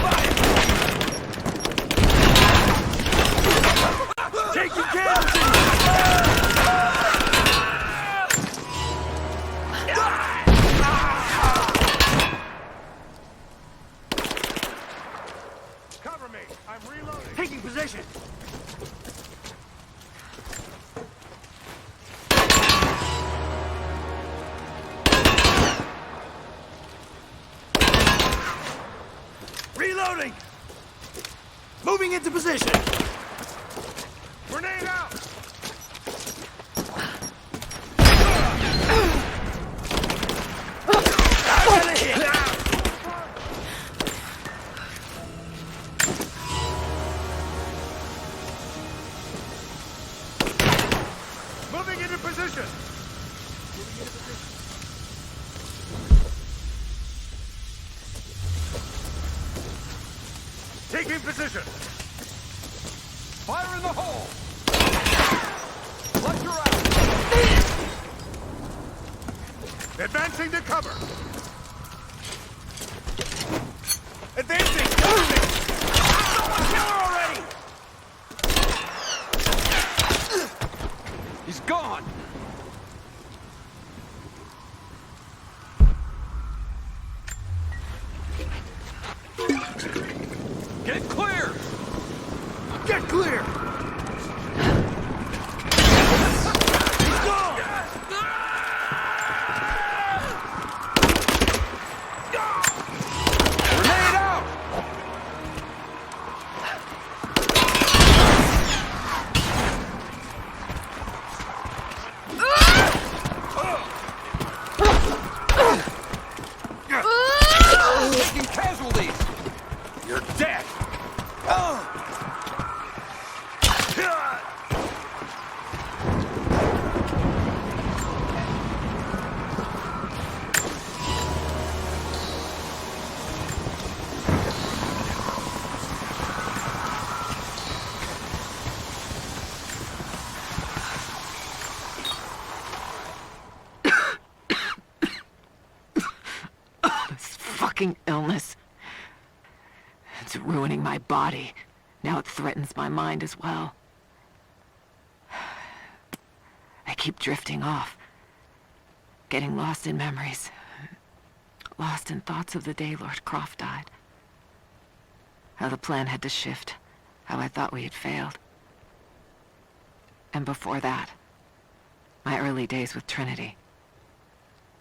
Fire! Taking casualties! Cover me! I'm reloading! Taking position! Reloading! Moving into position! Grenade out! Moving into position! Taking position! Fire in the hole! Cluster out! Advancing to cover! Advancing! Someone kill her already! He's gone! Get clear! Get clear! He's gone! Grenade out! Taking casualties! You're dead! This fucking illness. It's ruining my body. Now it threatens my mind as well. I keep drifting off. Getting lost in memories. Lost in thoughts of the day Lord Croft died. How the plan had to shift. How I thought we had failed. And before that, my early days with Trinity.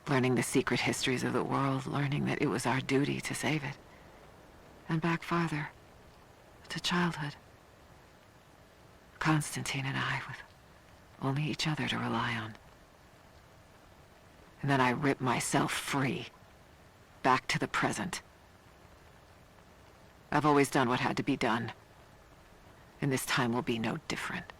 Learning the secret histories of the world, learning that it was our duty to save it. And back farther, to childhood. Constantine and I, with only each other to rely on. And then I ripped myself free, back to the present. I've always done what had to be done, and this time will be no different.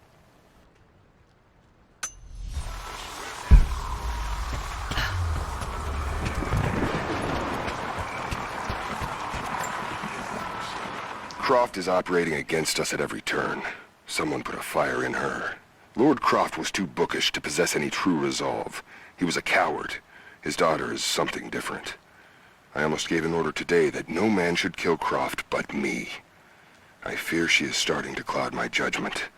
Croft is operating against us at every turn. Someone put a fire in her. Lord Croft was too bookish to possess any true resolve. He was a coward. His daughter is something different. I almost gave an order today that no man should kill Croft but me. I fear she is starting to cloud my judgment.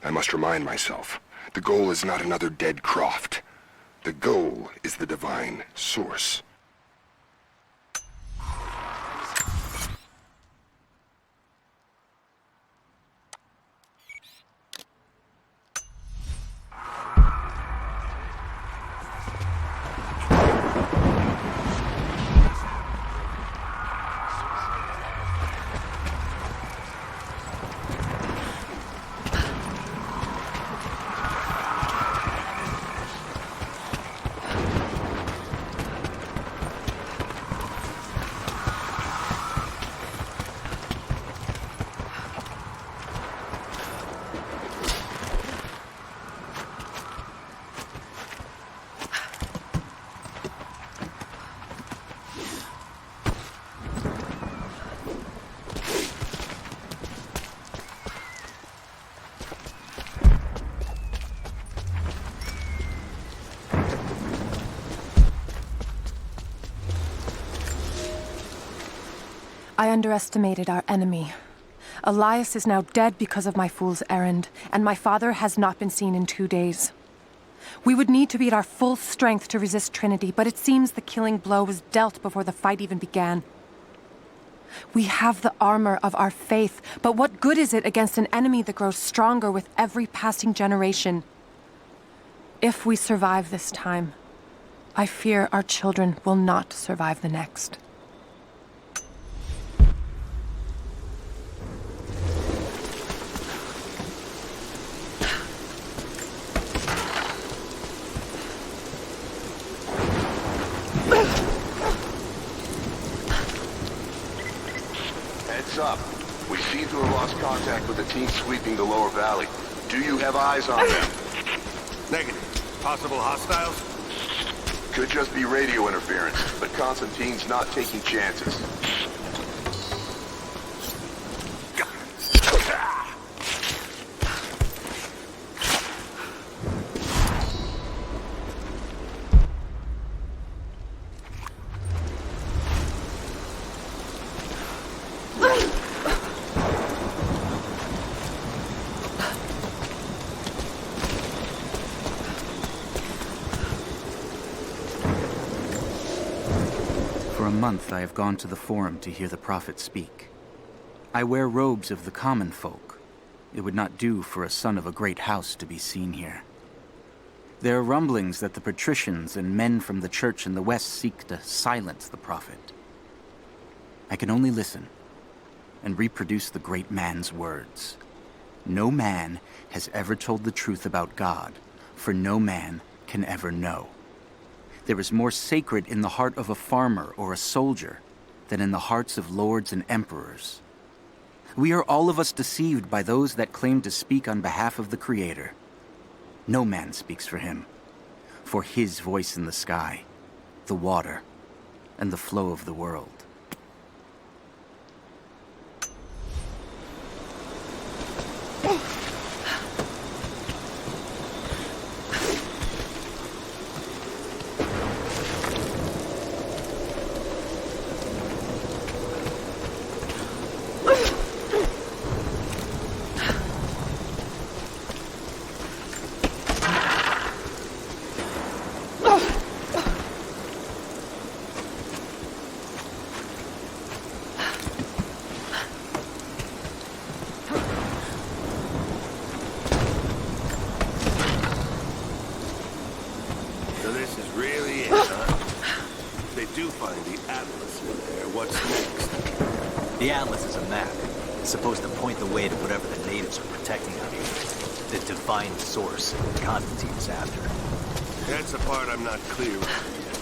I must remind myself, the goal is not another dead Croft. The goal is the divine source. I underestimated our enemy. Elias is now dead because of my fool's errand, and my father has not been seen in 2 days. We would need to be at our full strength to resist Trinity, but it seems the killing blow was dealt before the fight even began. We have the armor of our faith, but what good is it against an enemy that grows stronger with every passing generation? If we survive this time, I fear our children will not survive the next. Heads up. We seem to have lost contact with the team sweeping the lower valley. Do you have eyes on them? Negative. Possible hostiles? Could just be radio interference, but Constantine's not taking chances. For a month I have gone to the Forum to hear the Prophet speak. I wear robes of the common folk. It would not do for a son of a great house to be seen here. There are rumblings that the patricians and men from the church in the west seek to silence the Prophet. I can only listen and reproduce the great man's words. No man has ever told the truth about God, for no man can ever know. There is more sacred in the heart of a farmer or a soldier than in the hearts of lords and emperors. We are all of us deceived by those that claim to speak on behalf of the Creator. No man speaks for him, for his voice in the sky, the water, and the flow of the world. The Atlas is a map. It's supposed to point the way to whatever the natives are protecting out here. The divine source Constantine is after. That's the part I'm not clear on yet.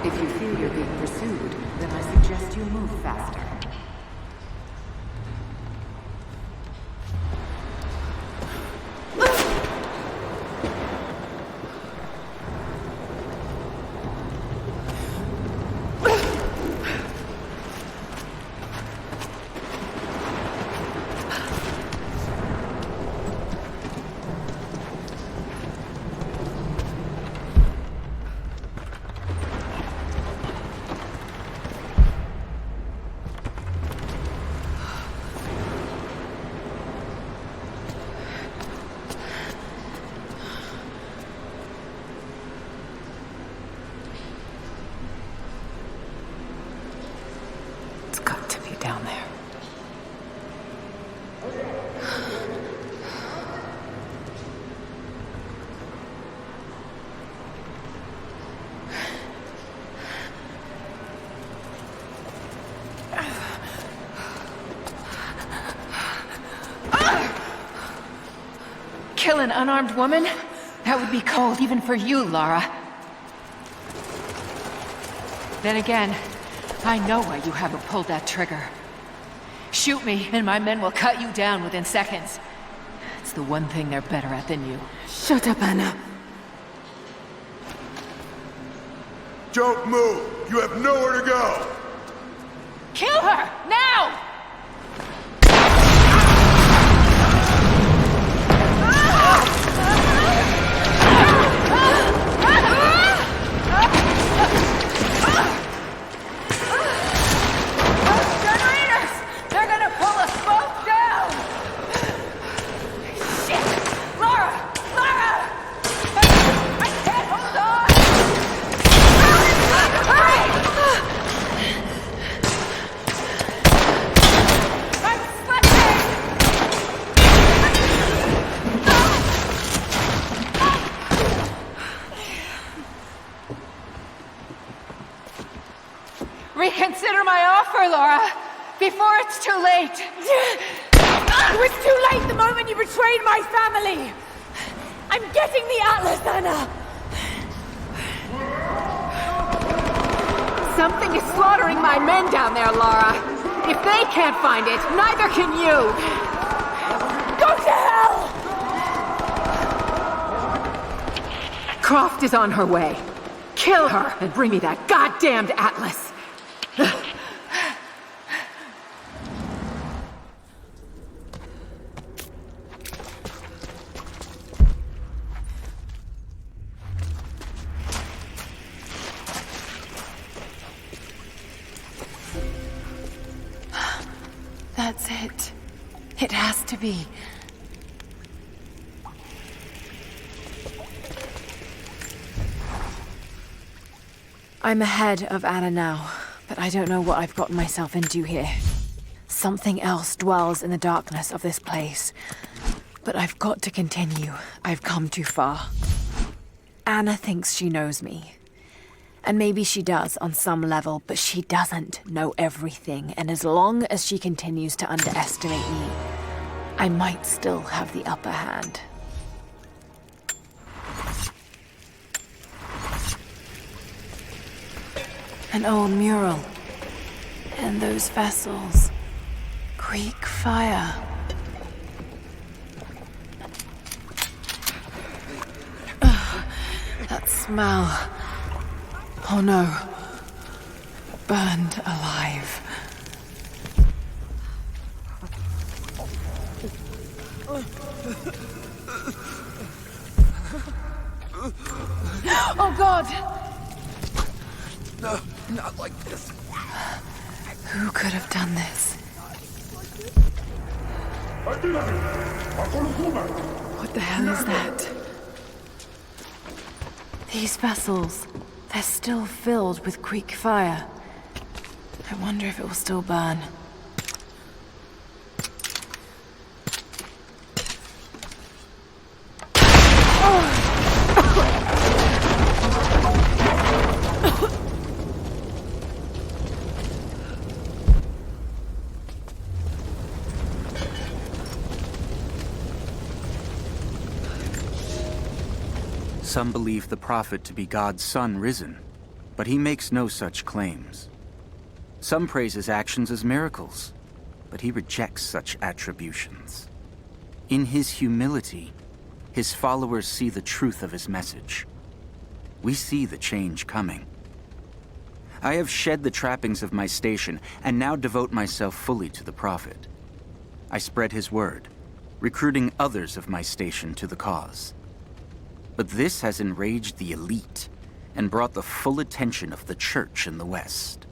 If you feel you're being pursued, then I suggest you move faster. Down there. Kill an unarmed woman? That would be cold even for you, Lara. Then again, I know why you haven't pulled that trigger. Shoot me, and my men will cut you down within seconds. It's the one thing they're better at than you. Shut up, Anna. Don't move! You have nowhere to go! Kill her! Now! Reconsider my offer, Laura, before it's too late. It was too late the moment you betrayed my family. I'm getting the Atlas, Anna. Something is slaughtering my men down there, Laura. If they can't find it, neither can you. Go to hell! Croft is on her way. Kill her and bring me that goddamned Atlas. That's it. It has to be. I'm ahead of Anna now, but I don't know what I've gotten myself into here. Something else dwells in the darkness of this place. But I've got to continue. I've come too far. Anna thinks she knows me. And maybe she does on some level, but she doesn't know everything. And as long as she continues to underestimate me, I might still have the upper hand. An old mural. And those vessels. Greek fire. That smell. Oh no. Burned alive. Oh God! No, not like this. Who could have done this? What the hell is that? These vessels, they're still filled with Greek fire. I wonder if it will still burn. Some believe the prophet to be God's son risen, but he makes no such claims. Some praise his actions as miracles, but he rejects such attributions. In his humility, his followers see the truth of his message. We see the change coming. I have shed the trappings of my station and now devote myself fully to the Prophet. I spread his word, recruiting others of my station to the cause. But this has enraged the elite and brought the full attention of the Church in the West.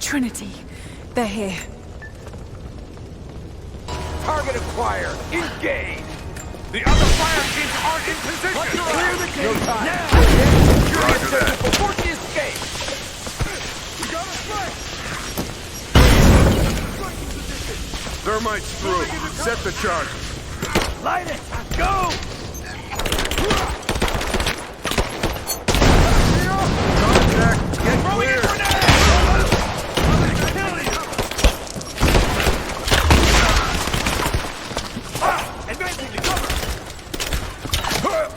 Trinity, they're here. Target acquired. Engage. The other fire teams aren't in position. Clear the gate. No time. Now. Secure the objective before she escapes. We got a flank. Thermite's through. Set the charge. Light it. Go. Contact. Get clear.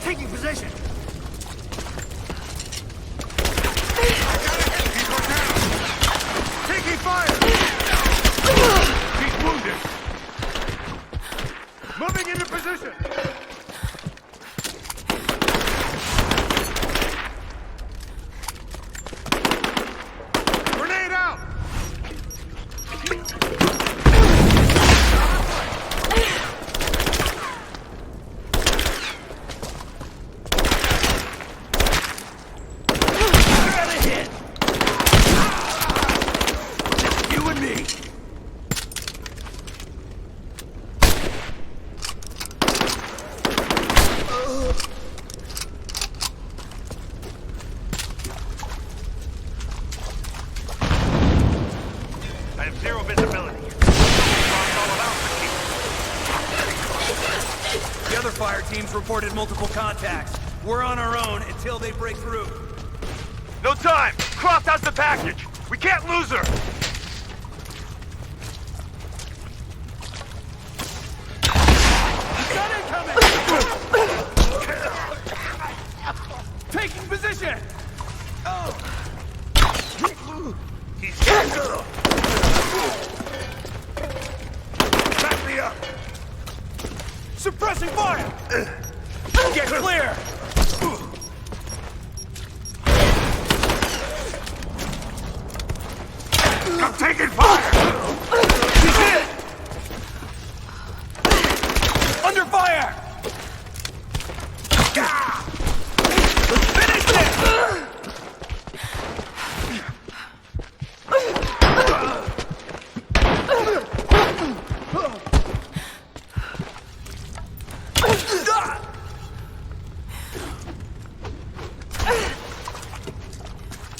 Taking position. Taking fire. He's wounded. Moving into position. Grenade out. Reported multiple contacts. We're on our own until they break through. No time! Croft has the package! We can't lose her! Taking position! He's here! Back me up! Suppressing fire! Get clear! I'm taking fire! He's hit! Under fire! Let's finish this!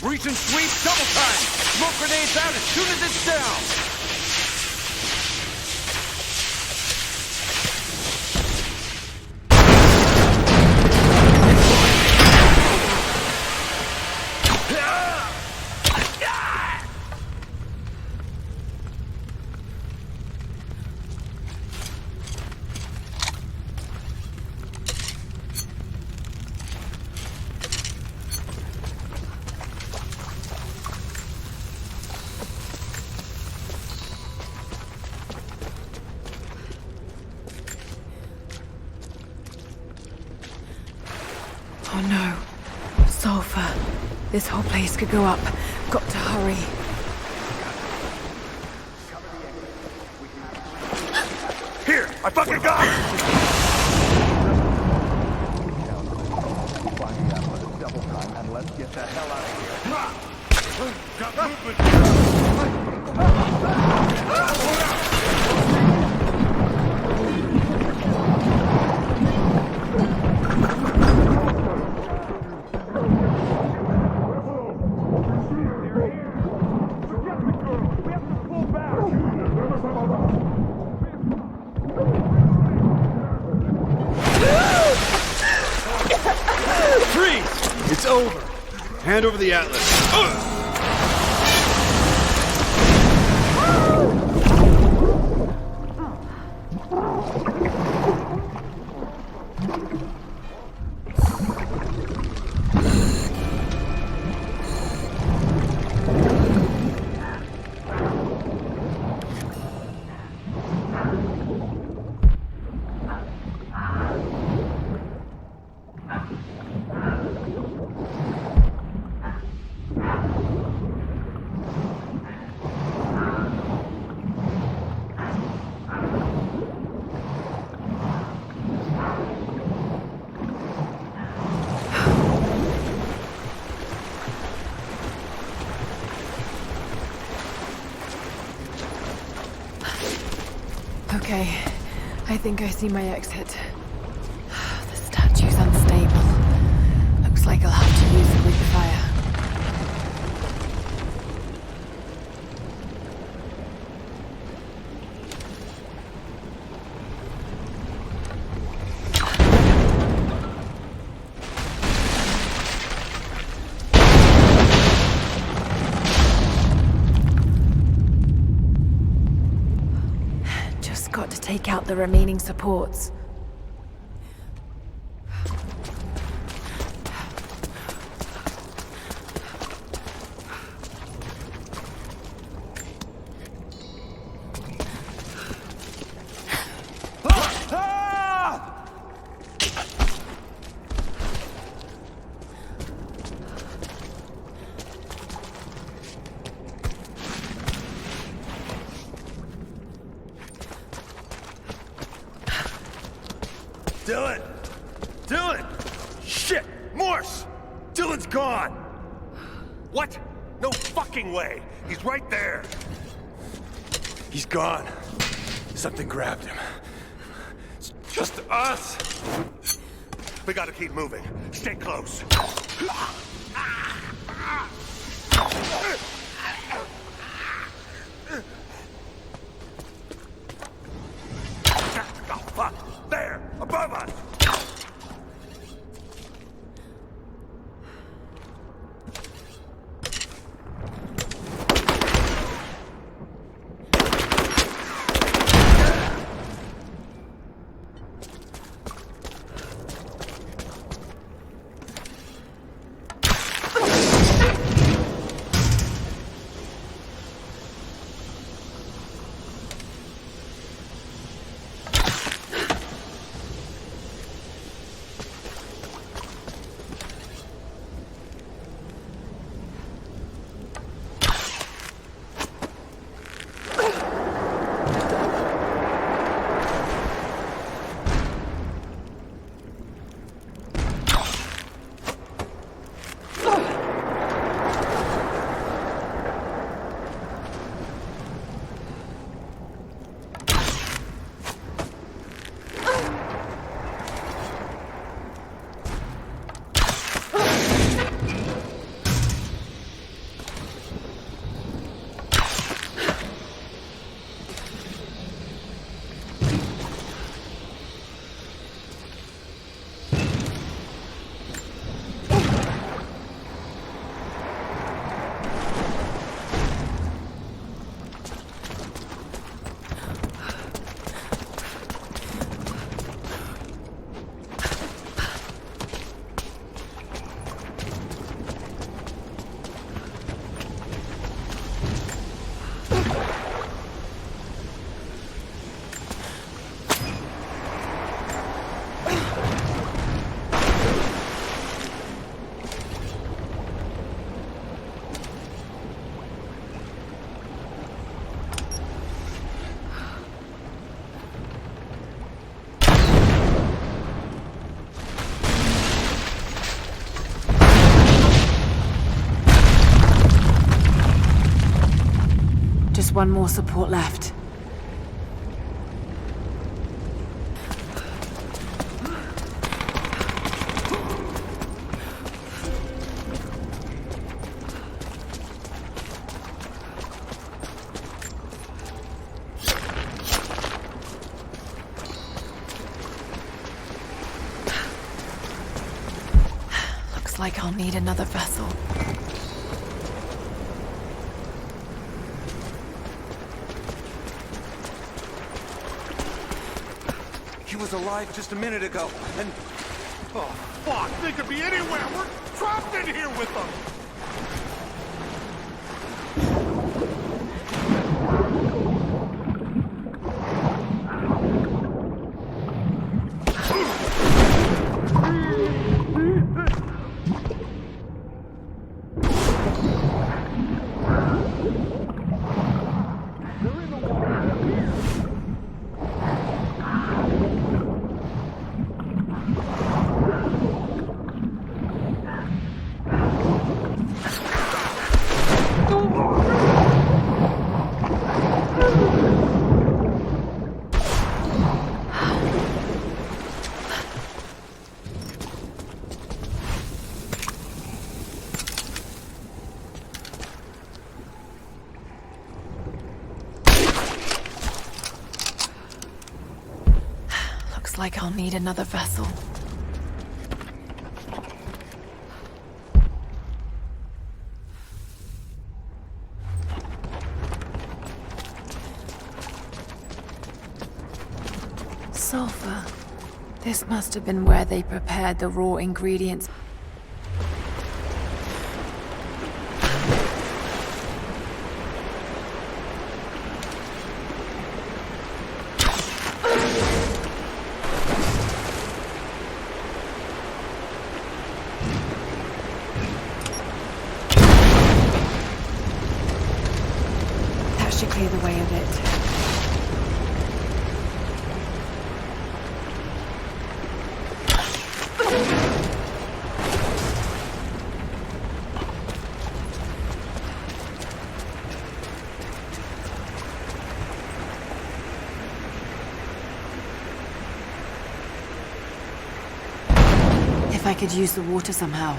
Reach and sweep double time! Smoke grenades out as soon as it's down! Oh no. Sulfur. This whole place could go up. Got to hurry. I fucking got it! Find the outlet double time and let's get the hell out of here. Got movement! Freeze! It's over. Hand over the atlas. Okay, I think I see my exit. The statue's unstable. Looks like I'll have to use the Greek fire. Got to take out the remaining supports. Dylan! Dylan! Shit! Morse! Dylan's gone! What? No fucking way! He's right there! He's gone. Something grabbed him. It's just us! We gotta keep moving. Stay close. Oh, fuck! There! Above us! just one more support left. Looks like I'll need another vessel. He was alive just a minute ago, and... Oh, fuck! They could be anywhere! We're trapped in here with them! Like I'll need another vessel. Sulfur. This must have been where they prepared the raw ingredients. Clear the way a bit. If I could use the water somehow.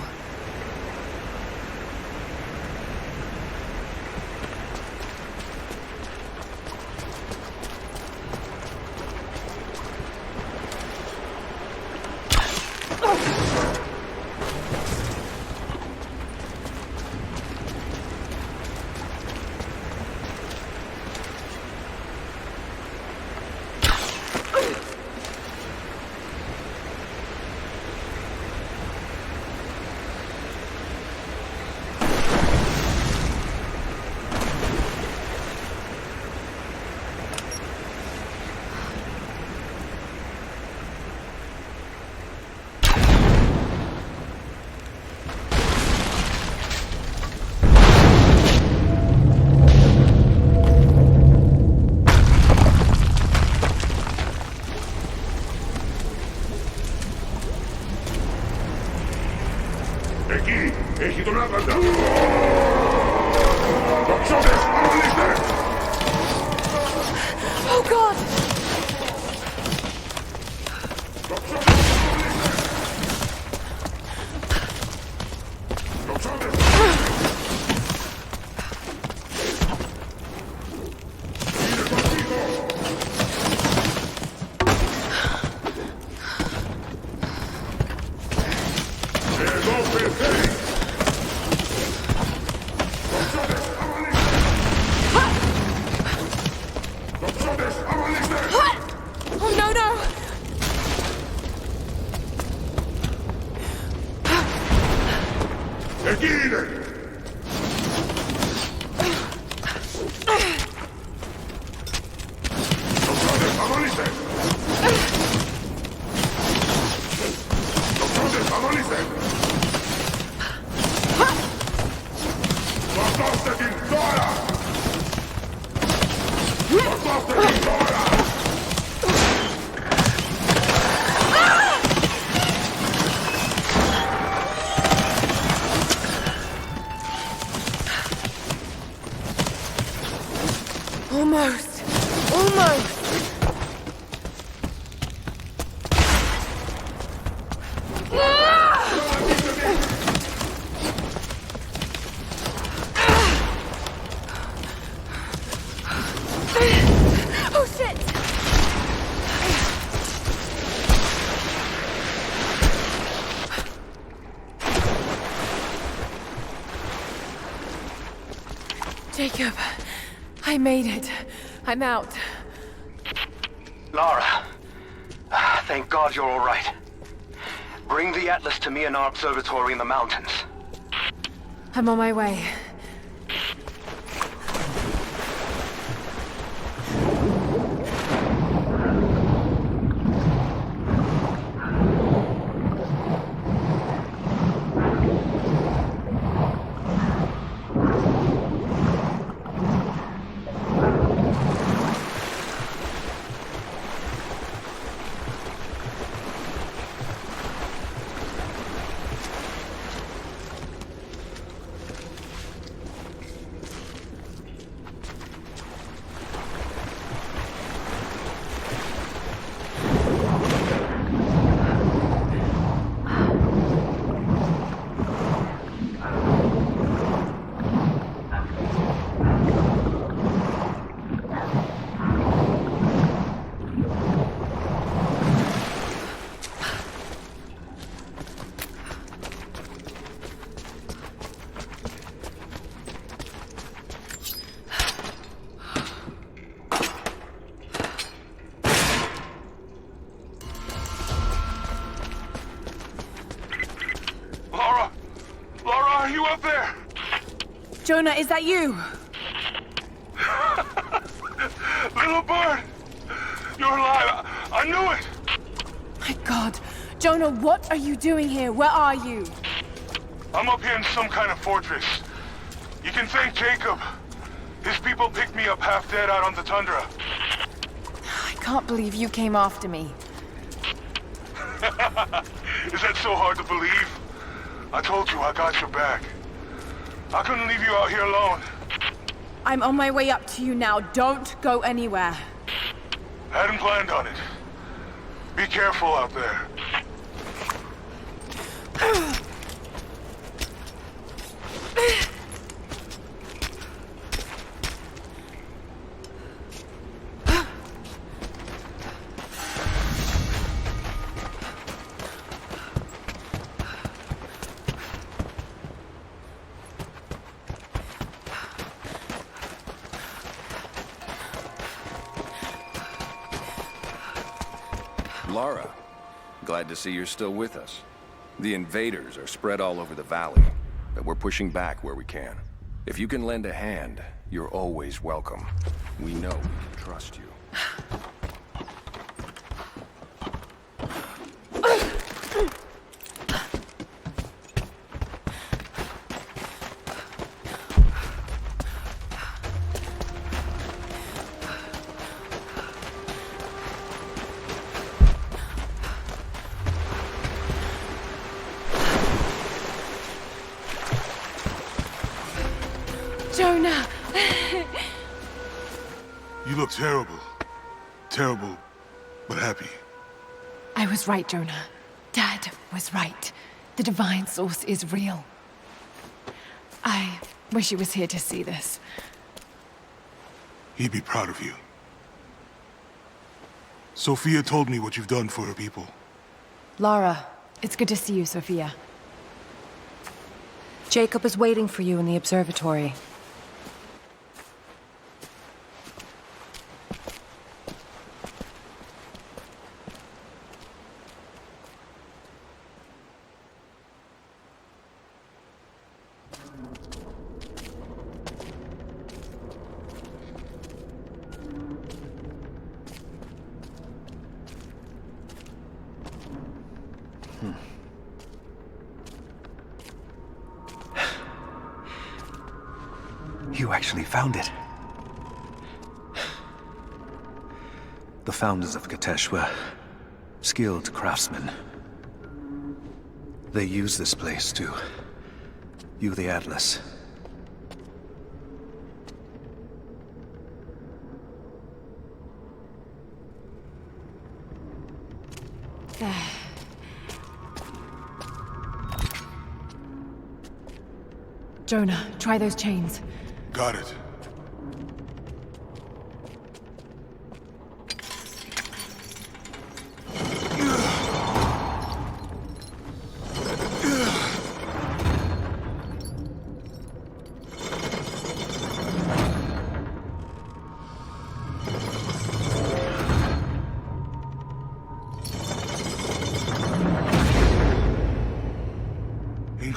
Oh God! Jacob, I made it. I'm out. Lara, thank God you're all right. Bring the Atlas to me in our observatory in the mountains. I'm on my way. Jonah, is that you? Little bird! You're alive! I knew it! My God. Jonah, what are you doing here? Where are you? I'm up here in some kind of fortress. You can thank Jacob. His people picked me up half dead out on the tundra. I can't believe you came after me. Is that so hard to believe? I told you I got your back. I couldn't leave you out here alone. I'm on my way up to you now. Don't go anywhere. Hadn't planned on it. Be careful out there. Lara, glad to see you're still with us. The invaders are spread all over the valley, but we're pushing back where we can. If you can lend a hand, you're always welcome. We know we can trust you. Jonah! You look terrible. Terrible, but happy. I was right, Jonah. Dad was right. The divine source is real. I wish he was here to see this. He'd be proud of you. Sophia told me what you've done for her people. Lara, it's good to see you, Sophia. Jacob is waiting for you in the observatory. You actually found it. The founders of Kitezh were skilled craftsmen. They used this place to view the Atlas. There. Jonah, try those chains. Got it.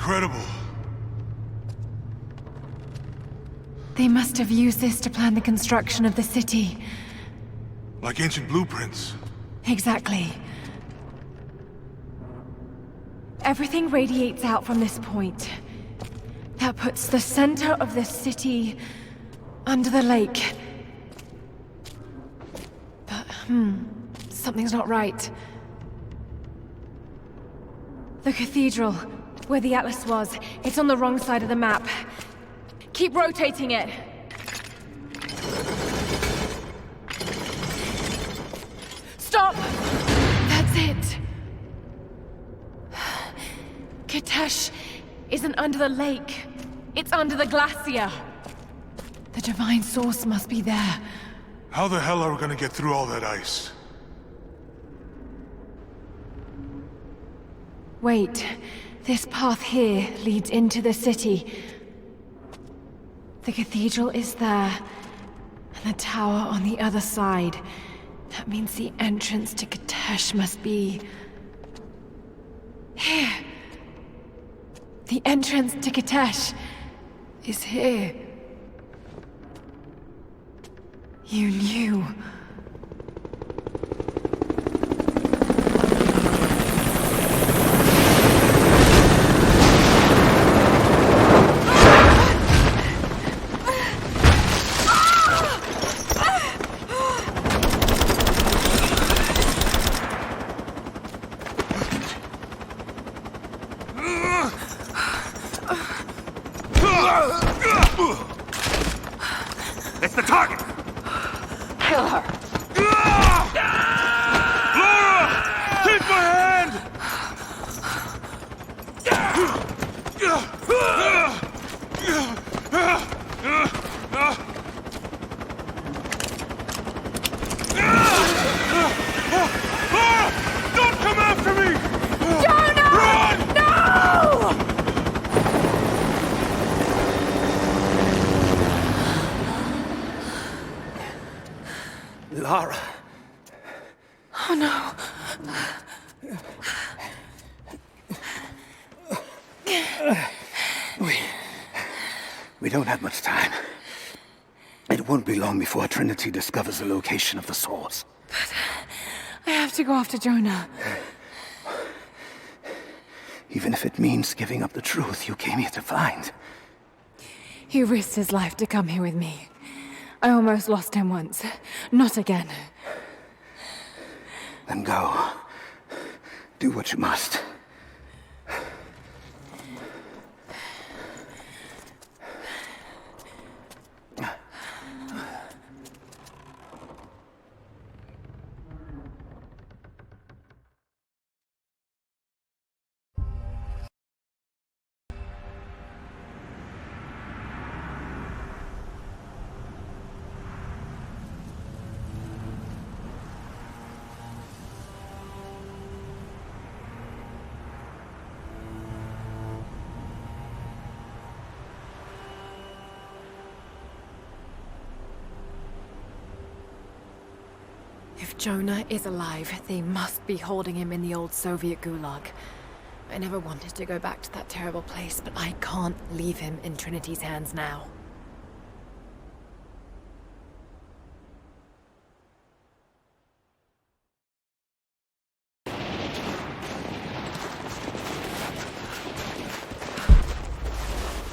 Incredible. They must have used this to plan the construction of the city. Like ancient blueprints. Exactly. Everything radiates out from this point. That puts the center of the city under the lake. But, something's not right. The cathedral, where the atlas was, it's on the wrong side of the map. Keep rotating it. Stop! That's it. Kitesh isn't under the lake. It's under the glacier. The divine source must be there. How the hell are we gonna get through all that ice? Wait. This path here leads into the city. The cathedral is there, and the tower on the other side. That means the entrance to Kitesh must be... here. The entrance to Kitesh is here. You knew. It's the target! Kill her! Laura! Take my hand! Laura! Don't come after me! Jonah! Run! No! Lara. Oh no. We don't have much time. It won't be long before Trinity discovers the location of the source. But I have to go after Jonah. Even if it means giving up the truth you came here to find. He risked his life to come here with me. I almost lost him once. Not again. Then go. Do what you must. If Jonah is alive, they must be holding him in the old Soviet gulag. I never wanted to go back to that terrible place, but I can't leave him in Trinity's hands now.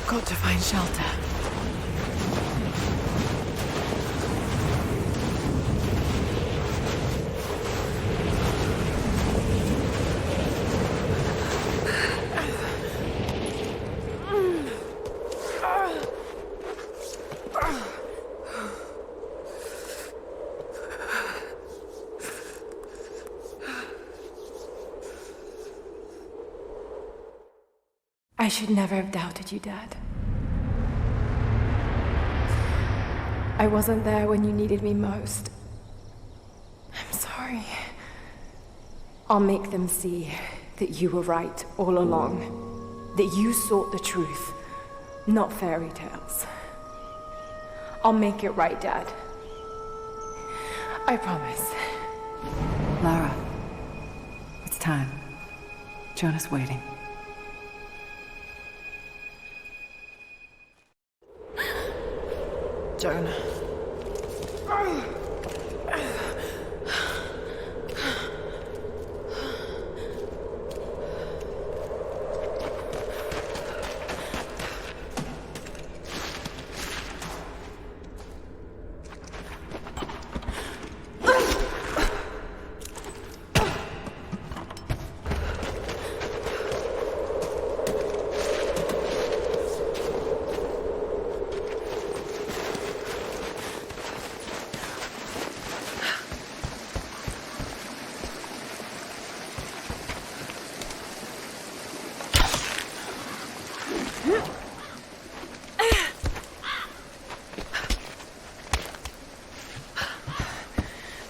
Got to find shelter. I should never have doubted you, Dad. I wasn't there when you needed me most. I'm sorry. I'll make them see that you were right all along. That you sought the truth, not fairy tales. I'll make it right, Dad. I promise. Lara, it's time. Jonah's waiting. Jonah.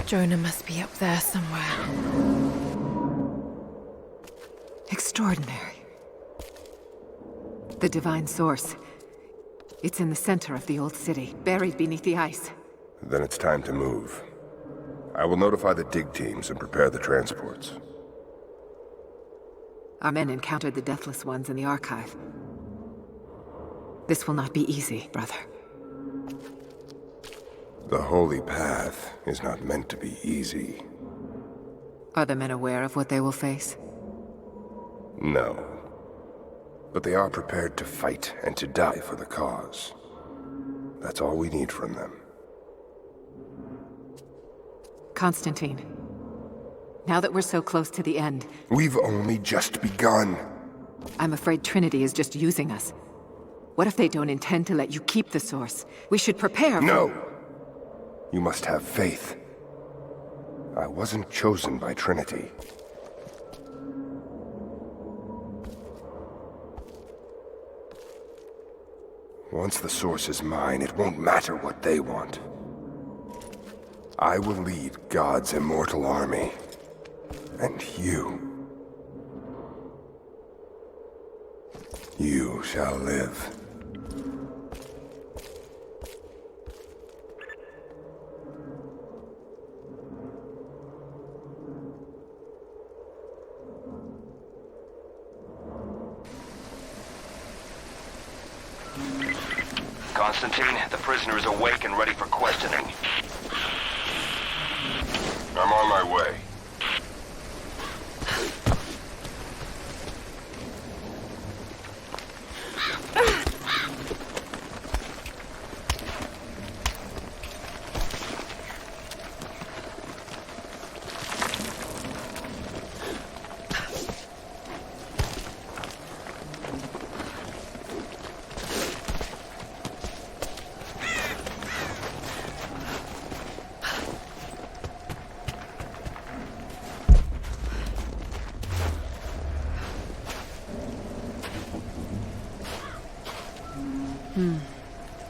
Jonah must be up there somewhere. Extraordinary. The divine source. It's in the center of the old city, buried beneath the ice. Then it's time to move. I will notify the dig teams and prepare the transports. Our men encountered the Deathless Ones in the archive. This will not be easy, brother. The holy path is not meant to be easy. Are the men aware of what they will face? No. But they are prepared to fight and to die for the cause. That's all we need from them. Constantine, now that we're so close to the end... We've only just begun. I'm afraid Trinity is just using us. What if they don't intend to let you keep the source? We should prepare for... No! You must have faith. I wasn't chosen by Trinity. Once the source is mine, it won't matter what they want. I will lead God's immortal army. And you shall live. Constantine, the prisoner is awake and ready for questioning. I'm on my way.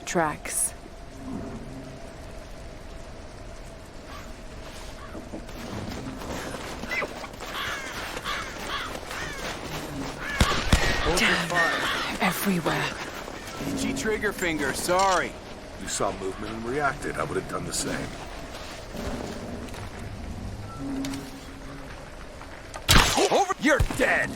Tracks. Damn, everywhere. Itchy trigger finger, sorry. You saw movement and reacted. I would have done the same. Over! You're dead!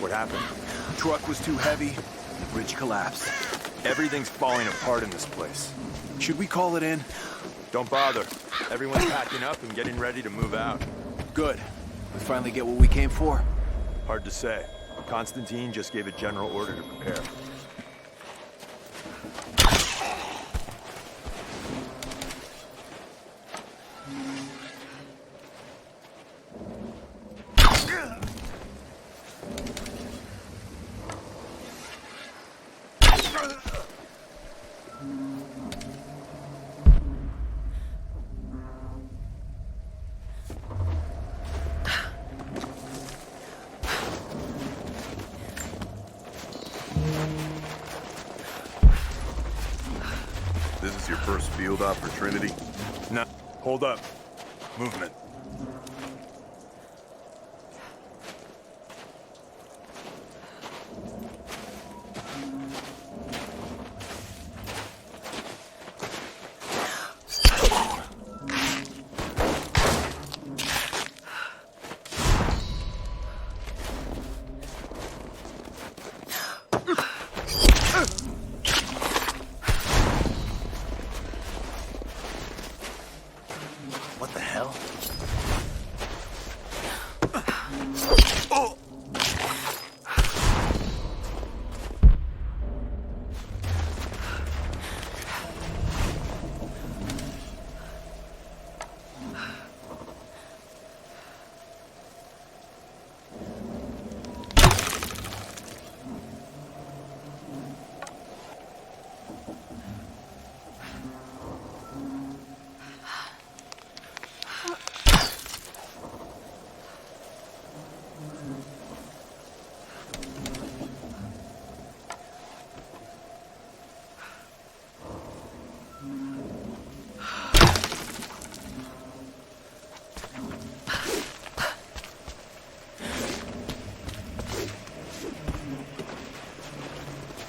What happened? The truck was too heavy, the bridge collapsed. Everything's falling apart in this place. Should we call it in? Don't bother. Everyone's packing up and getting ready to move out. Good. We finally get what we came for? Hard to say. Constantine just gave a general order to prepare. First field op for Trinity? No. Hold up. Movement.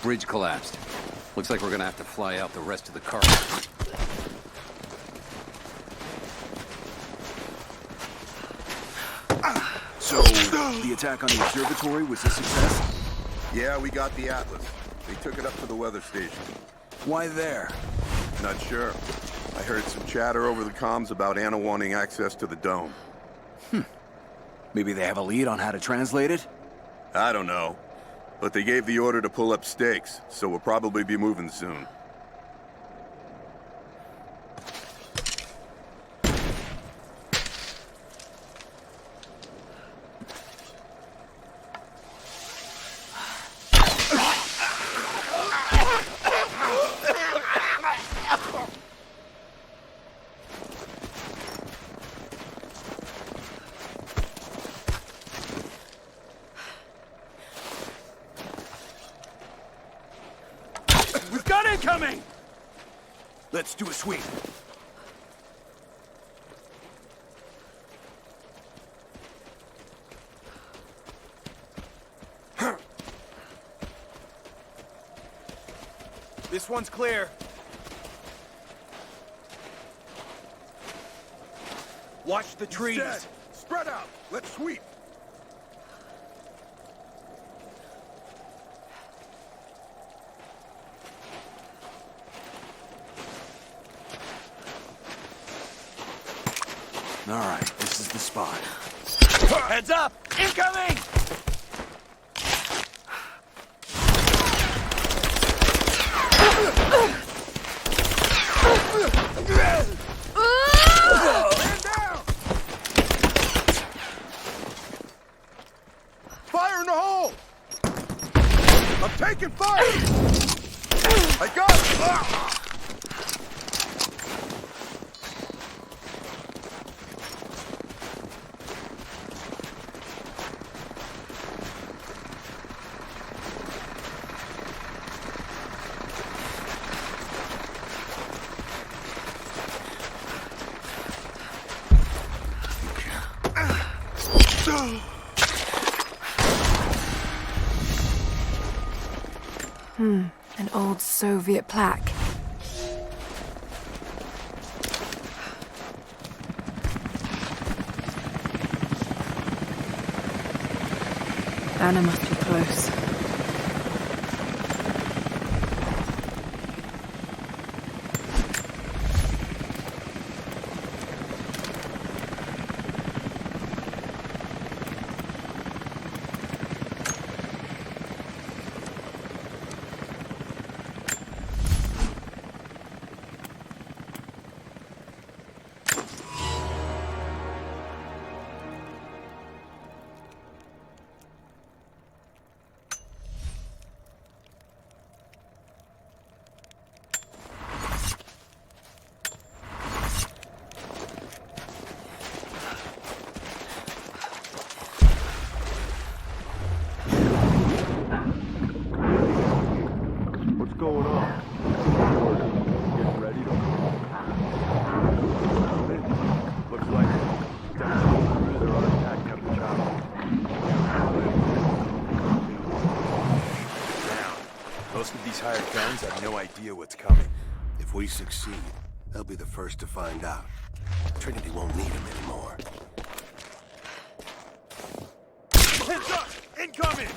Bridge collapsed. Looks like we're gonna have to fly out the rest of the cargo. So, the attack on the observatory was a success? Yeah, we got the Atlas. They took it up to the weather station. Why there? Not sure. I heard some chatter over the comms about Anna wanting access to the dome. Maybe they have a lead on how to translate it? I don't know. But they gave the order to pull up stakes, so we'll probably be moving soon. Incoming! Let's do a sweep. This one's clear. Watch the trees. Dead. Spread out. Let's sweep. All right, this is the spot. Heads up! Incoming! Man down! Fire in the hole! I'm taking fire! I got it! An old Soviet plaque. Anna must be close. guns have no idea what's coming. If we succeed, they'll be the first to find out. Trinity won't need them anymore. Heads up! Incoming!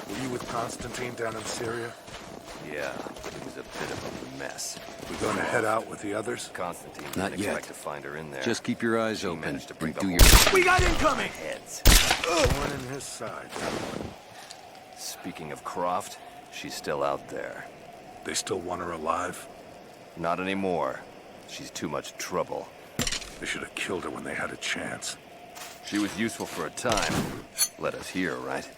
Were you with Constantine down in Syria? Yeah, it was a bit of a mess. We're going to head out with the others? Constantine Not didn't yet. expect to find her in there. Just keep your eyes She open managed to bring and do the your... whole We got incoming! heads. One in his side. Speaking of Croft, she's still out there. They still want her alive? Not anymore. She's too much trouble. They should have killed her when they had a chance. She was useful for a time. Let us hear, right?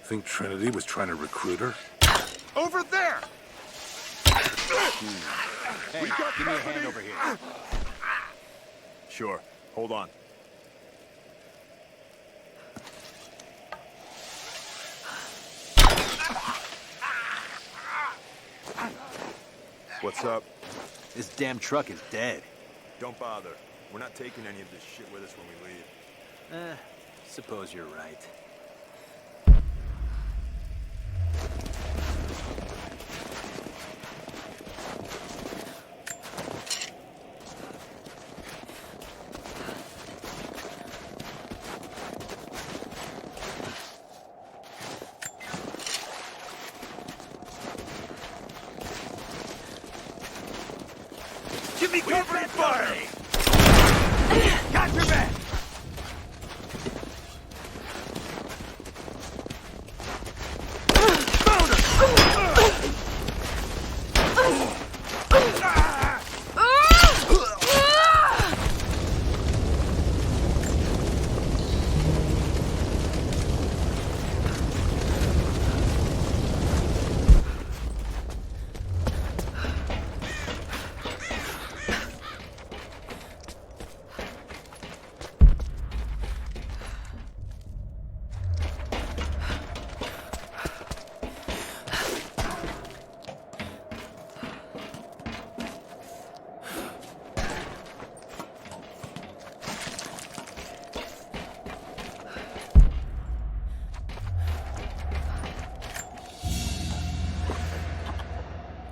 Think Trinity was trying to recruit her? Over there! Hey, give me a hand over here. Sure. Hold on. What's up? This damn truck is dead. Don't bother. We're not taking any of this shit with us when we leave. Suppose you're right. Give me cover and fire! Got your back!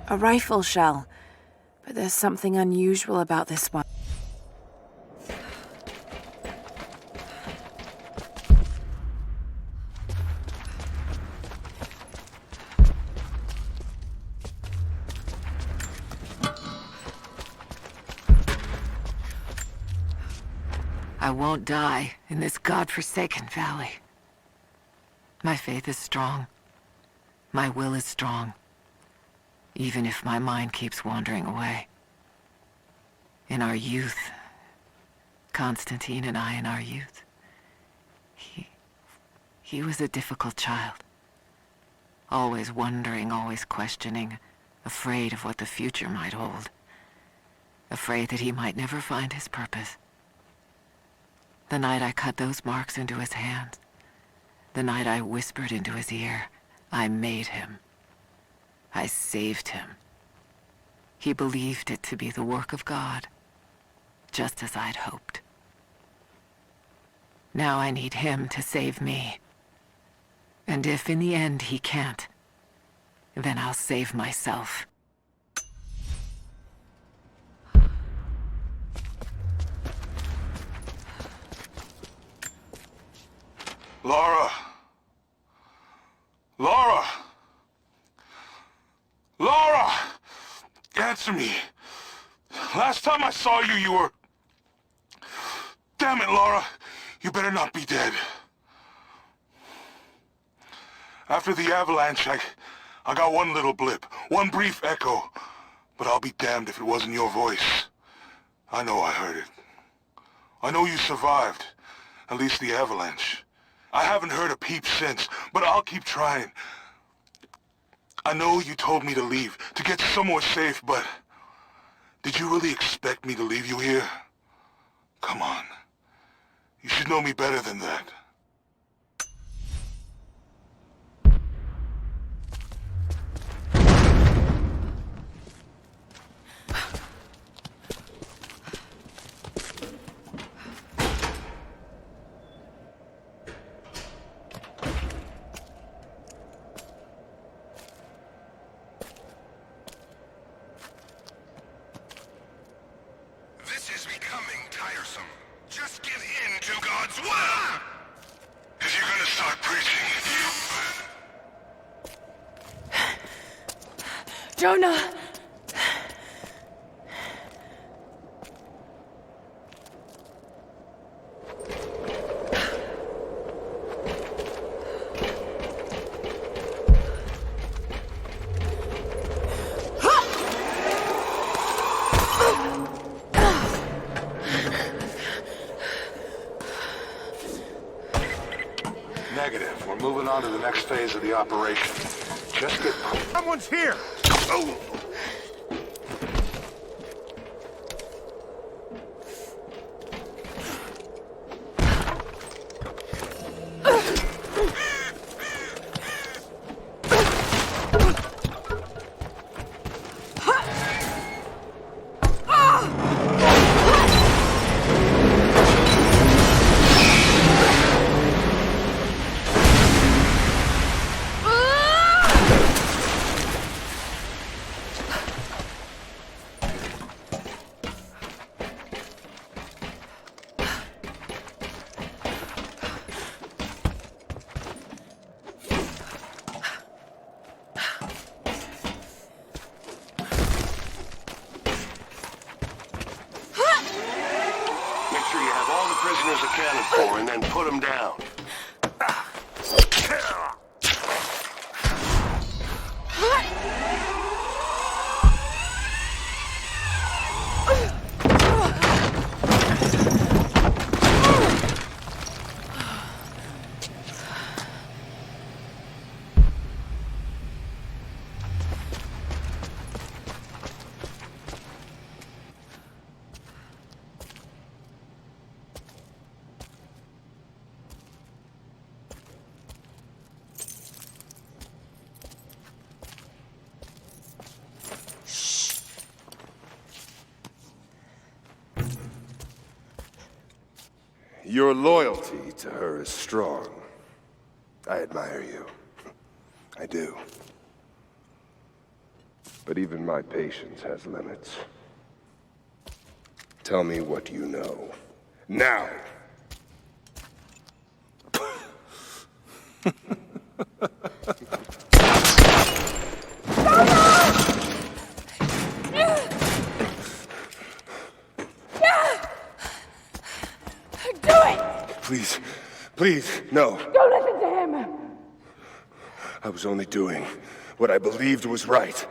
A rifle shell, but there's something unusual about this one. I won't die in this godforsaken valley. My faith is strong. My will is strong. Even if my mind keeps wandering away. In our youth, Constantine and I in our youth, he was a difficult child. Always wondering, always questioning, afraid of what the future might hold. Afraid that he might never find his purpose. The night I cut those marks into his hands, the night I whispered into his ear, I made him. I saved him. He believed it to be the work of God, just as I'd hoped. Now I need him to save me. And if in the end he can't, then I'll save myself. Laura! Laura! Laura! Answer me. Last time I saw you, you were... Damn it, Laura. You better not be dead. After the avalanche, I got one little blip, one brief echo. But I'll be damned if it wasn't your voice. I know I heard it. I know you survived. At least the avalanche. I haven't heard a peep since, but I'll keep trying. I know you told me to leave, to get somewhere safe, but... Did you really expect me to leave you here? Come on. You should know me better than that. tiresome. Just get into God's will! If you're gonna start preaching, Jonah! Negative. We're moving on to the next phase of the operation. Just get... Someone's here! Oh! Prisoners accounted for, and then put them down. Your loyalty to her is strong. I admire you. I do. But even my patience has limits. Tell me what you know. Now! Please, please, no. Don't listen to him! I was only doing what I believed was right.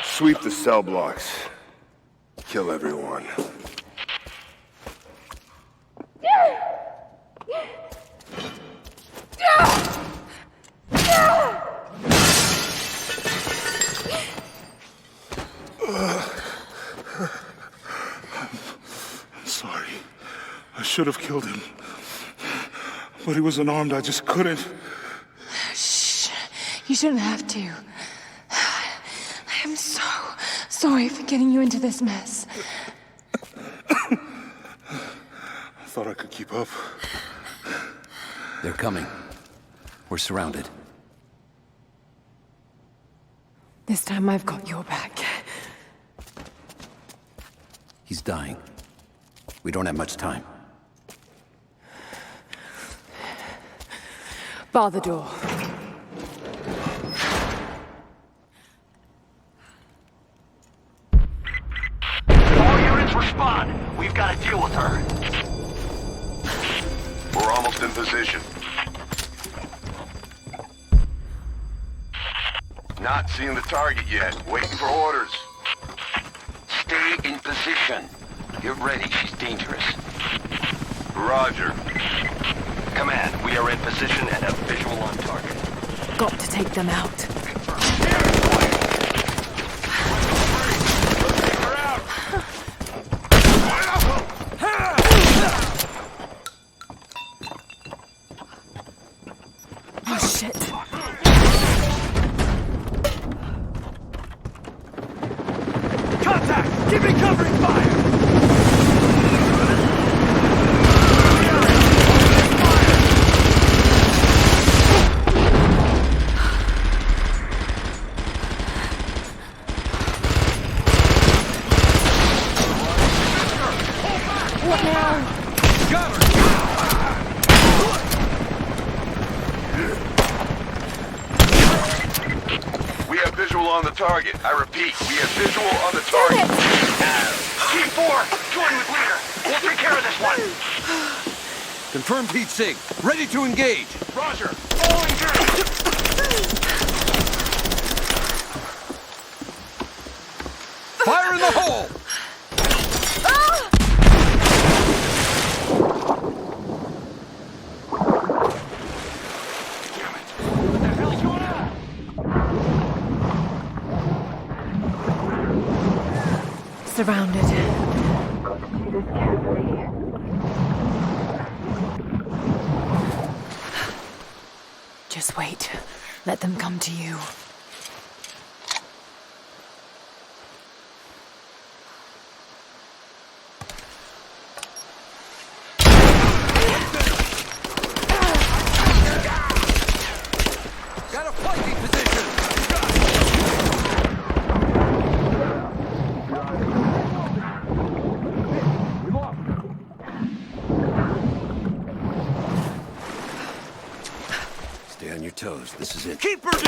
Sweep the cell blocks. Kill everyone. Sorry. I should have killed him. But he was unarmed, I just couldn't. Shh. You shouldn't have to. I am so sorry for getting you into this mess. I thought I could keep up. They're coming. We're surrounded. This time I've got your back. He's dying. We don't have much time. Bar the door. All units respond. We've got to deal with her. We're almost in position. Not seeing the target yet. Waiting for orders. Stay in position. Get ready, she's dangerous. Roger. Command, we are in position and have visual on target. Got to take them out. Oh, shit. Contact! Give me covering fire! on the target. I repeat, we have visual on the target. Team 4, join with leader. We'll take care of this one. Confirmed heat sig. Ready to engage. Roger. All engaged. Fire in the hole! Surrounded. Just wait. Let them come to you. Got a flanking position! Stay on your toes. This is it. Keep her down!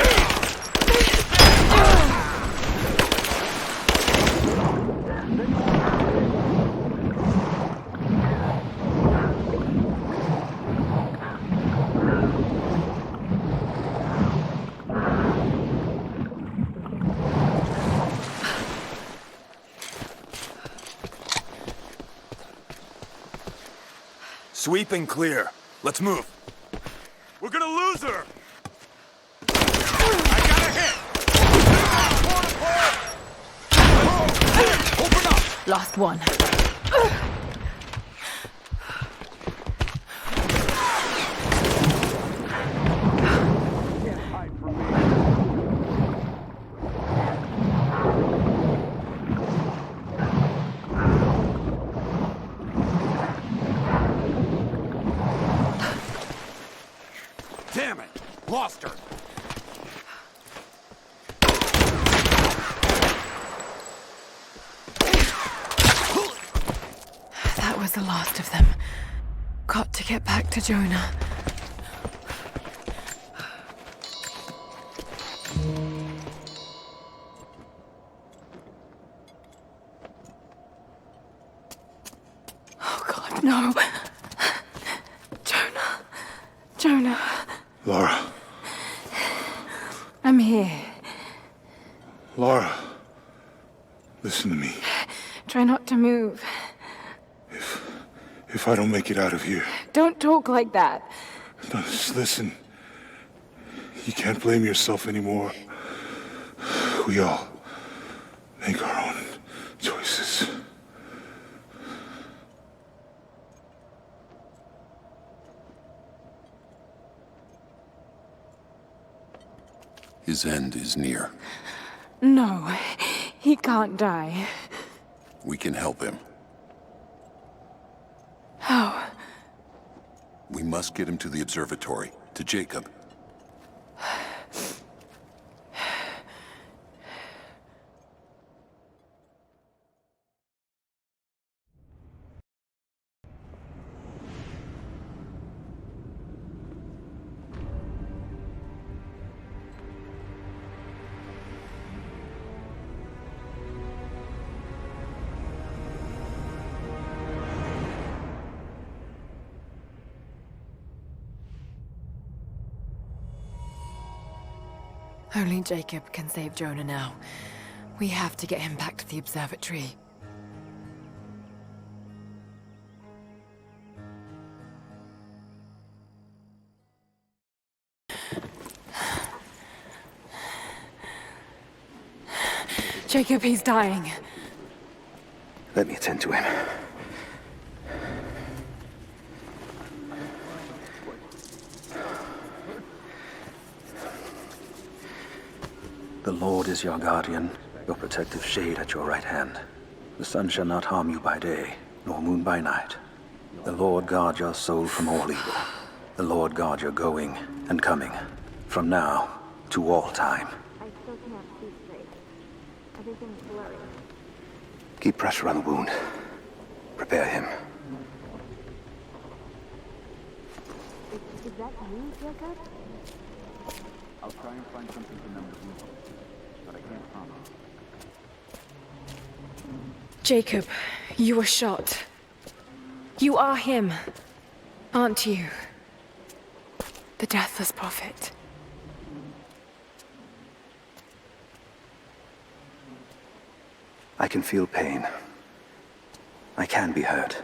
Sweep and clear. Let's move. We're gonna lose her! I got a hit! Open up! Lost one. Damn it! Lost her! That was the last of them. Got to get back to Jonah. Oh God, no. Jonah. Laura. I'm here. Laura. Listen to me. Try not to move. If I don't make it out of here... Don't talk like that. No, just listen. You can't blame yourself anymore. We all make our own choices. His end is near. No, he can't die. We can help him. How? We must get him to the observatory, to Jacob. Only Jacob can save Jonah now. We have to get him back to the observatory. Jacob, he's dying. Let me attend to him. The Lord is your guardian, your protective shade at your right hand. The sun shall not harm you by day, nor moon by night. The Lord guard your soul from all evil. The Lord guard your going and coming, from now to all time. I still can't see straight. Everything's blurry. Keep pressure on the wound. Prepare him. Is that you, Jacob? I'll try and find something for number 1. Jacob, you were shot. You are him, aren't you? The Deathless Prophet. I can feel pain. I can be hurt.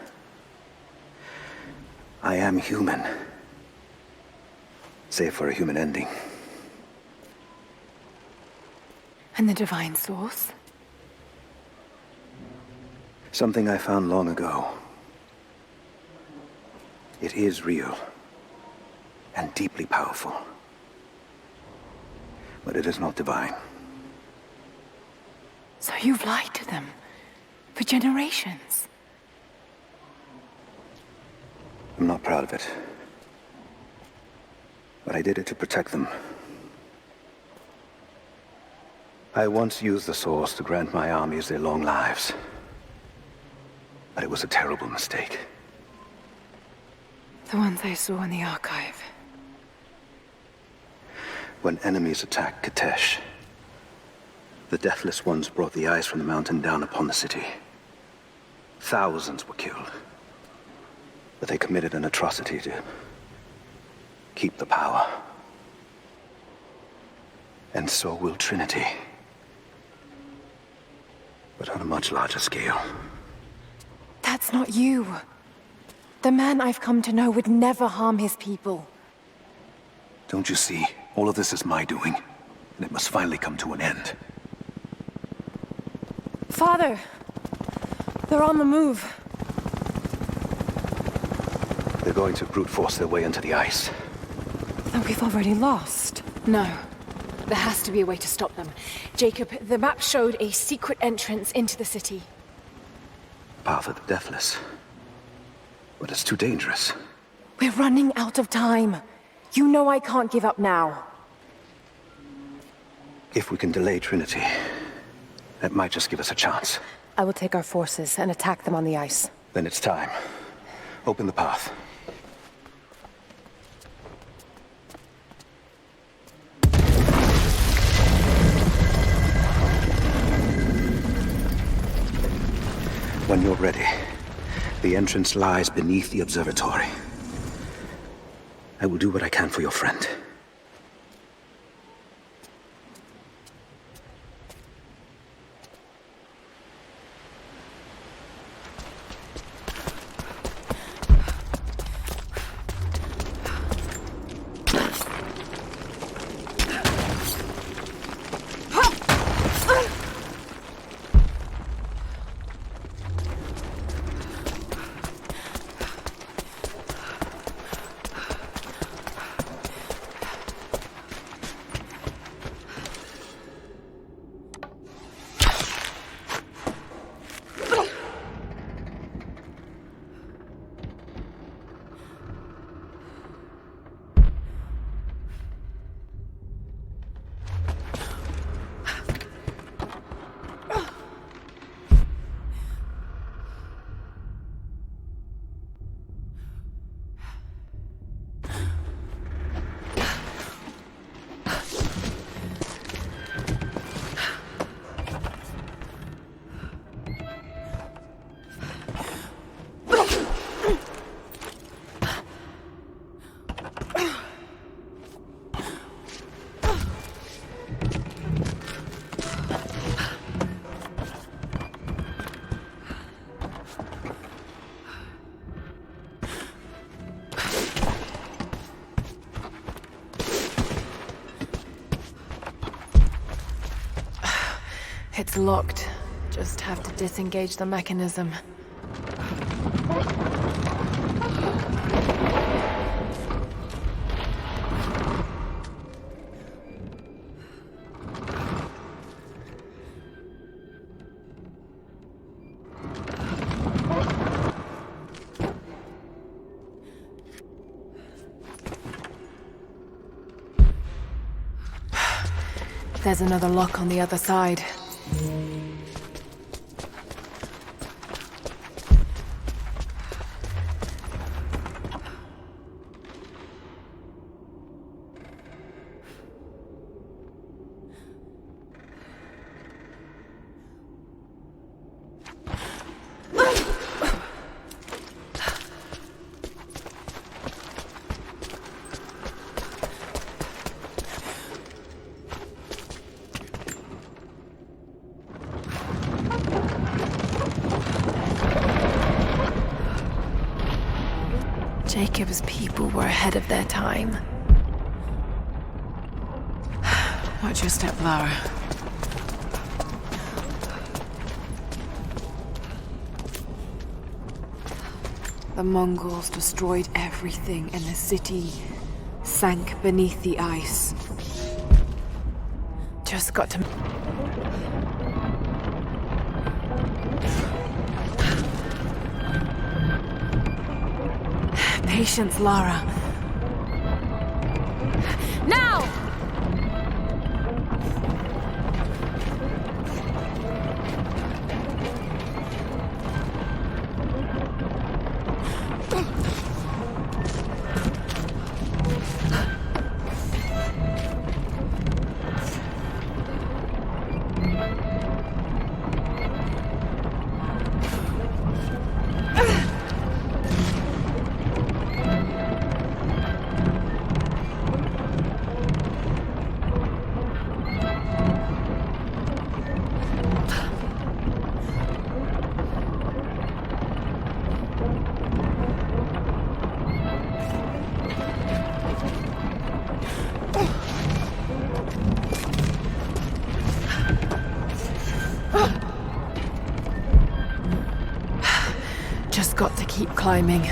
I am human. Save for a human ending. And the Divine Source? Something I found long ago. It is real. And deeply powerful. But it is not divine. So you've lied to them. For generations. I'm not proud of it. But I did it to protect them. I once used the Source to grant my armies their long lives. But it was a terrible mistake. The ones I saw in the archive. When enemies attacked Katesh, the Deathless Ones brought the ice from the mountain down upon the city. Thousands were killed. But they committed an atrocity to keep the power. And so will Trinity. But on a much larger scale. That's not you. The man I've come to know would never harm his people. Don't you see? All of this is my doing. And it must finally come to an end. Father! They're on the move. They're going to brute force their way into the ice. Then we've already lost. No. There has to be a way to stop them. Jacob, the map showed a secret entrance into the city. Path of the Deathless. But it's too dangerous. We're running out of time. You know I can't give up now. If we can delay Trinity, that might just give us a chance. I will take our forces and attack them on the ice. Then it's time. Open the path. When you're ready, the entrance lies beneath the observatory. I will do what I can for your friend. It's locked. Just have to disengage the mechanism. There's another lock on the other side. like it was people were ahead of their time. Watch your step, Lara. The Mongols destroyed everything, and the city sank beneath the ice. Just got to... Patience, Lara. Now! Just got to keep climbing.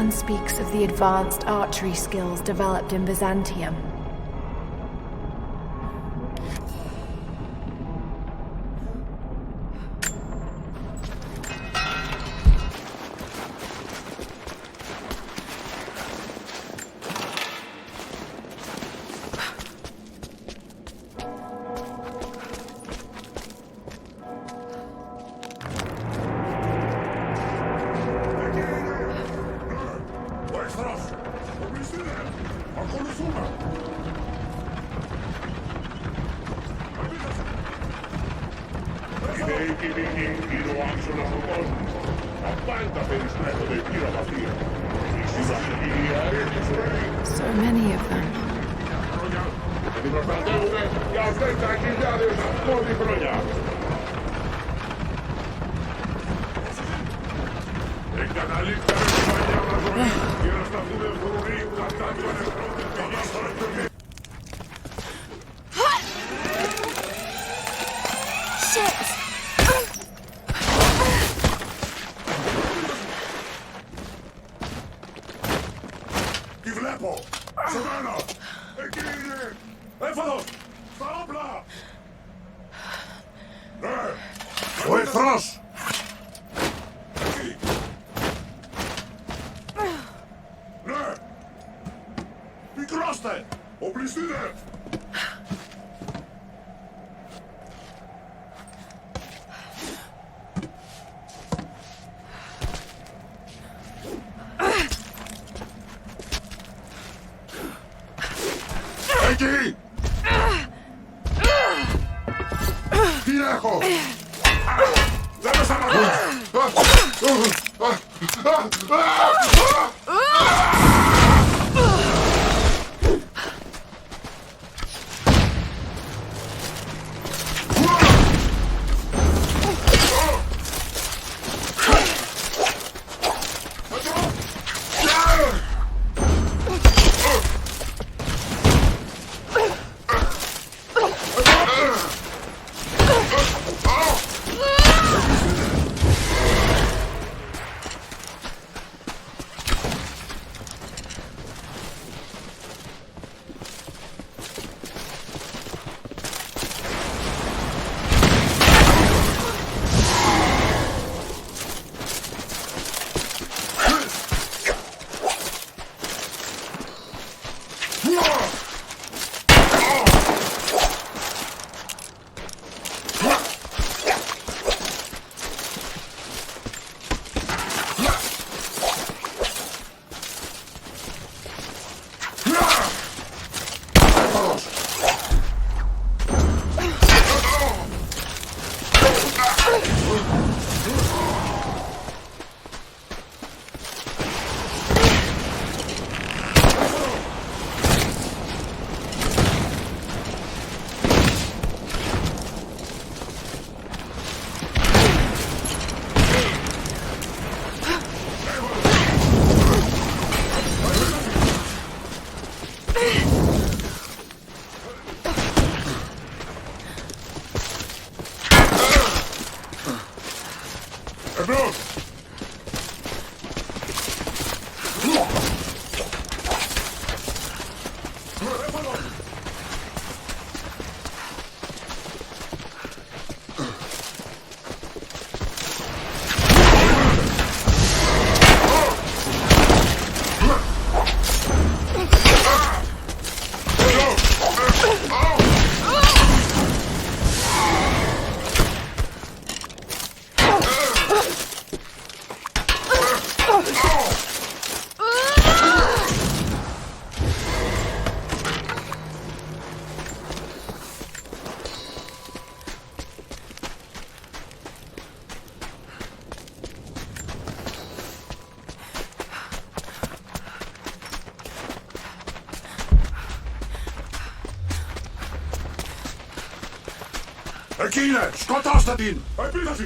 Speaks of the advanced archery skills developed in Byzantium. So many of them. Ekine, skotastatin! Epitasi!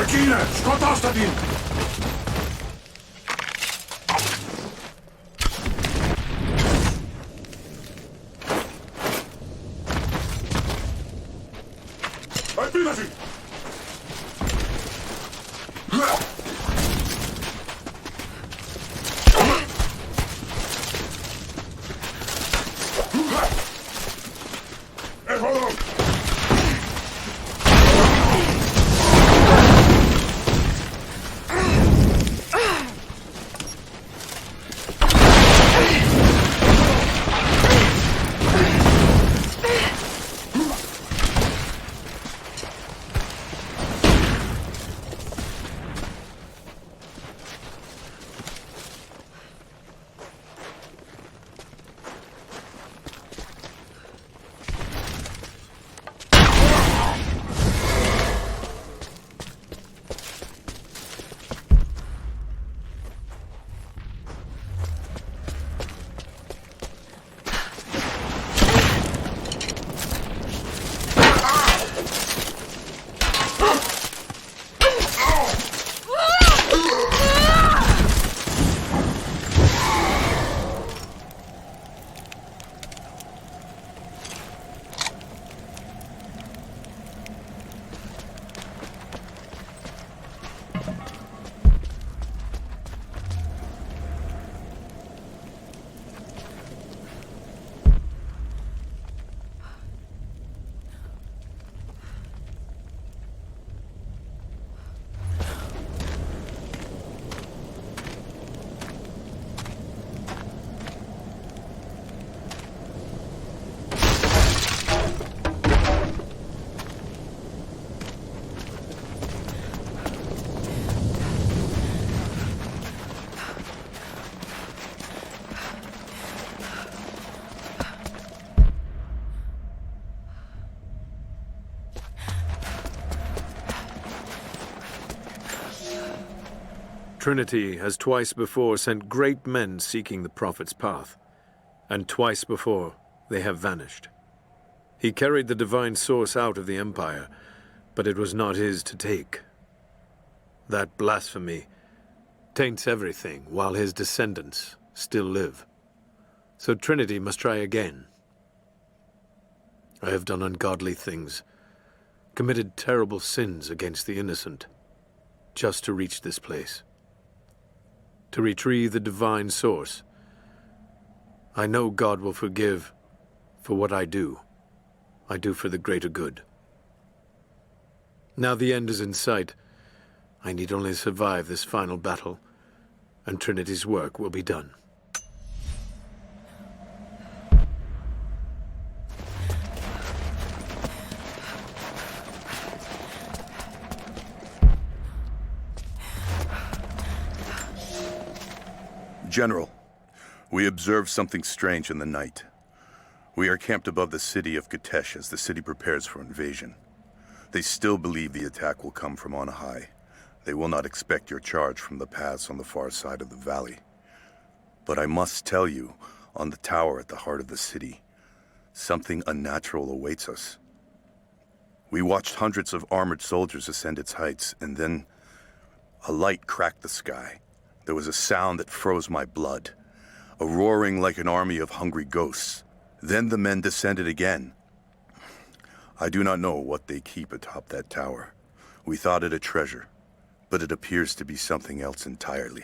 Ekine, skotastatin! Epitasi! Trinity has twice before sent great men seeking the Prophet's path, and twice before they have vanished. He carried the divine source out of the Empire, but it was not his to take. That blasphemy taints everything while his descendants still live. So Trinity must try again. I have done ungodly things, committed terrible sins against the innocent, just to reach this place. To retrieve the divine source. I know God will forgive for what I do. I do for the greater good. Now the end is in sight. I need only survive this final battle, and Trinity's work will be done. General, we observed something strange in the night. We are camped above the city of Kitezh as the city prepares for invasion. They still believe the attack will come from on high. They will not expect your charge from the paths on the far side of the valley. But I must tell you, on the tower at the heart of the city, something unnatural awaits us. We watched hundreds of armored soldiers ascend its heights, and then a light cracked the sky. There was a sound that froze my blood, a roaring like an army of hungry ghosts. Then the men descended again. I do not know what they keep atop that tower. We thought it a treasure, but it appears to be something else entirely.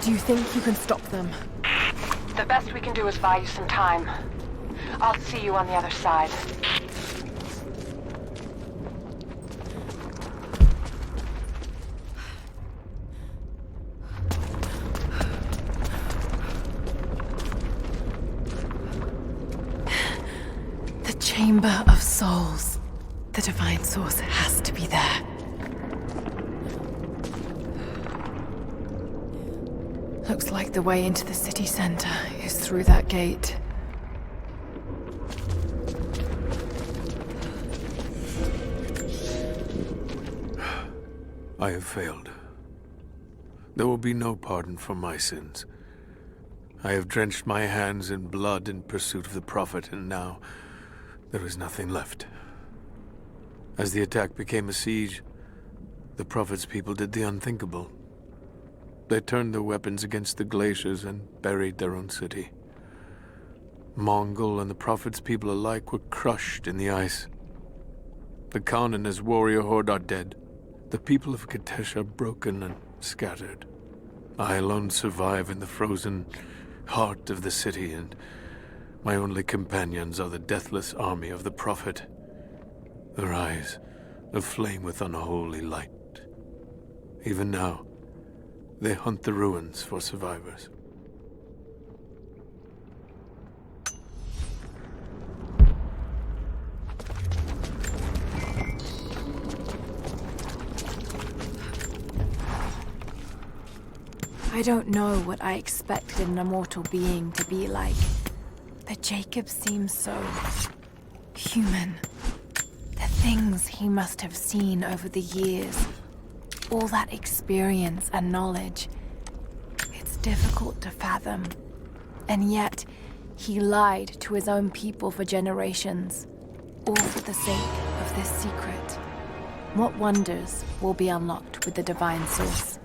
Do you think you can stop them? The best we can do is buy you some time. I'll see you on the other side. The Chamber of Souls. The divine source has to be there. Looks like the way into the city center is through that gate. I have failed. There will be no pardon for my sins. I have drenched my hands in blood in pursuit of the Prophet, and now there is nothing left. As the attack became a siege, the Prophet's people did the unthinkable. They turned their weapons against the glaciers and buried their own city. Mongol and the Prophet's people alike were crushed in the ice. The Khan and his warrior horde are dead. The people of Kitezh are broken and scattered. I alone survive in the frozen heart of the city, and my only companions are the deathless army of the Prophet, their eyes aflame with unholy light. Even now, they hunt the ruins for survivors. I don't know what I expected an immortal being to be like, but Jacob seems so human. The things he must have seen over the years, all that experience and knowledge, it's difficult to fathom. And yet, he lied to his own people for generations, all for the sake of this secret. What wonders will be unlocked with the divine source?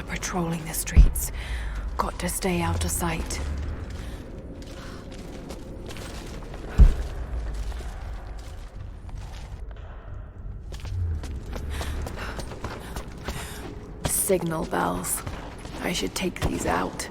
Patrolling the streets. Got to stay out of sight. Signal bells. I should take these out.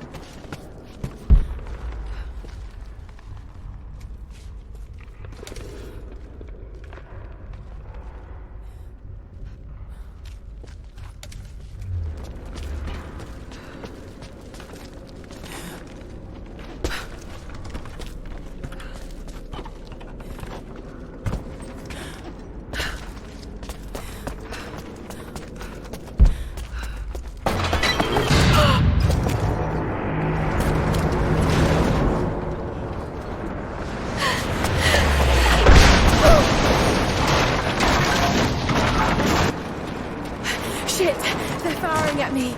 Shit! They're firing at me.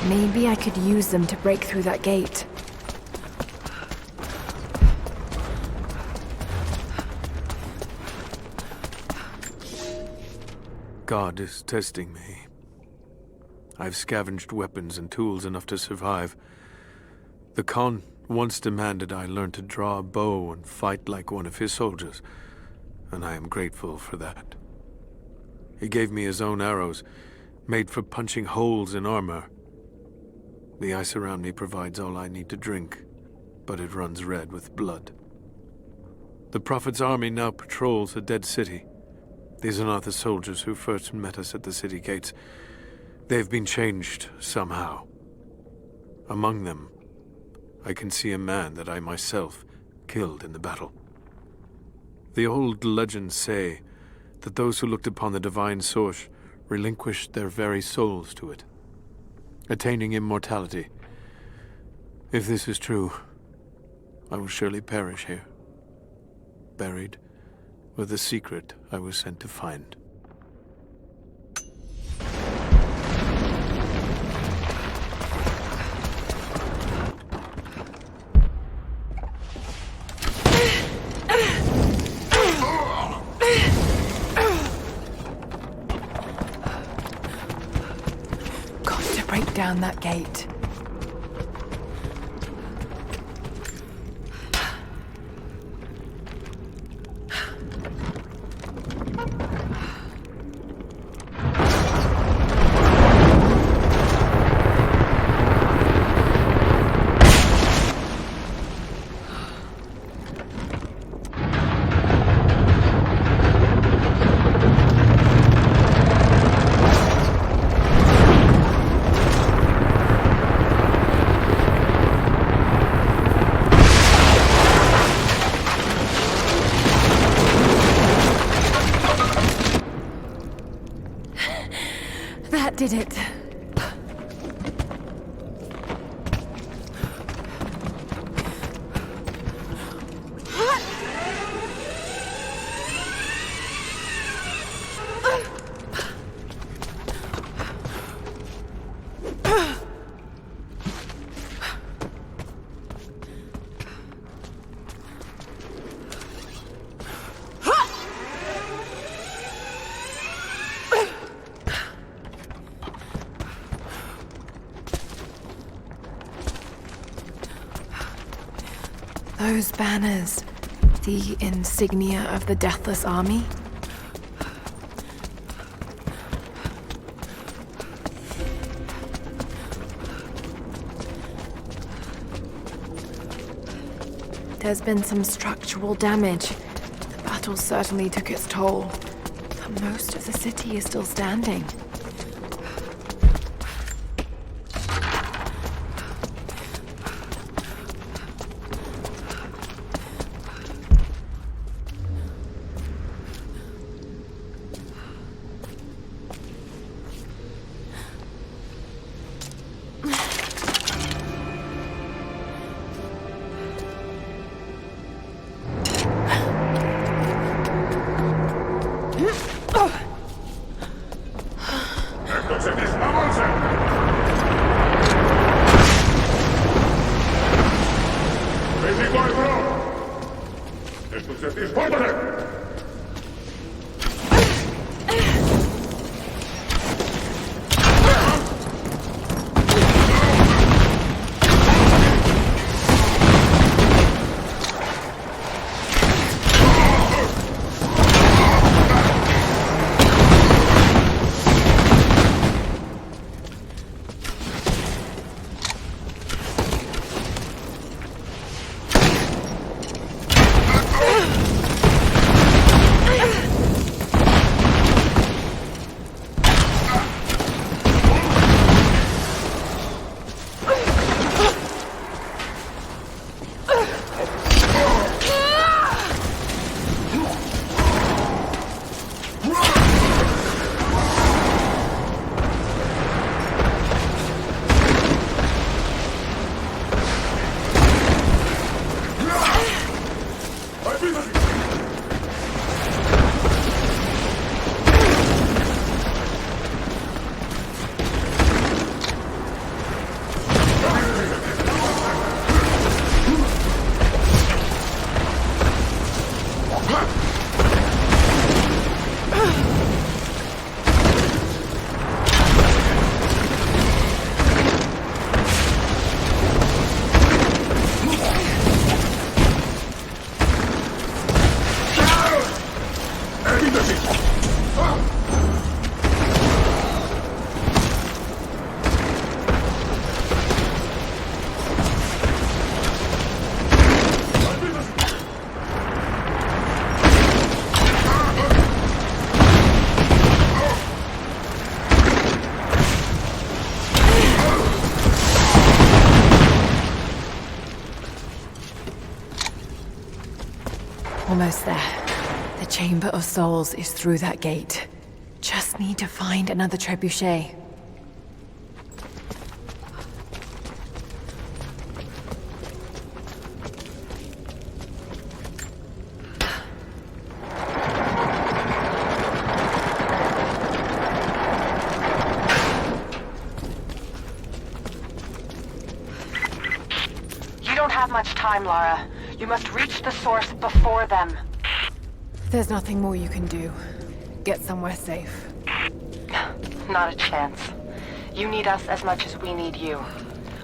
Maybe I could use them to break through that gate. God is testing me. I've scavenged weapons and tools enough to survive. The Khan once demanded I learn to draw a bow and fight like one of his soldiers, and I am grateful for that. He gave me his own arrows, made for punching holes in armor. The ice around me provides all I need to drink, but it runs red with blood. The Prophet's army now patrols a dead city. These are not the soldiers who first met us at the city gates. They've been changed somehow. Among them, I can see a man that I myself killed in the battle. The old legends say that those who looked upon the divine source relinquished their very souls to it, attaining immortality. If this is true, I will surely perish here, buried with the secret I was sent to find. Got to break down that gate. That did it. Those banners, the insignia of the Deathless Army? There's been some structural damage. The battle certainly took its toll. But most of the city is still standing. almost there. The Chamber of Souls is through that gate. Just need to find another trebuchet. You don't have much time, Lara. You must reach the source before them. There's nothing more you can do. Get somewhere safe. Not a chance. You need us as much as we need you.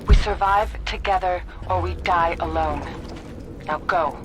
We survive together or we die alone. Now go.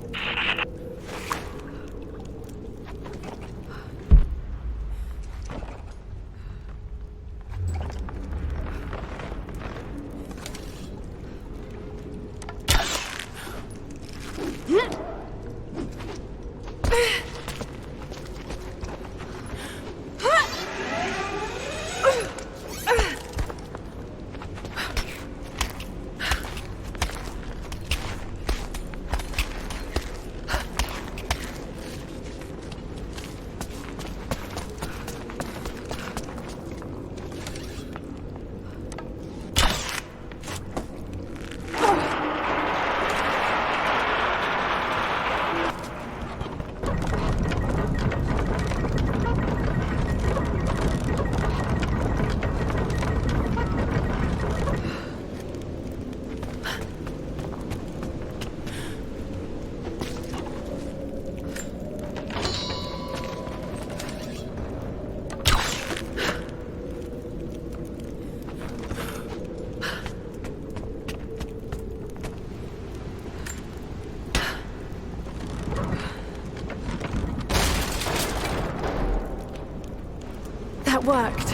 That worked.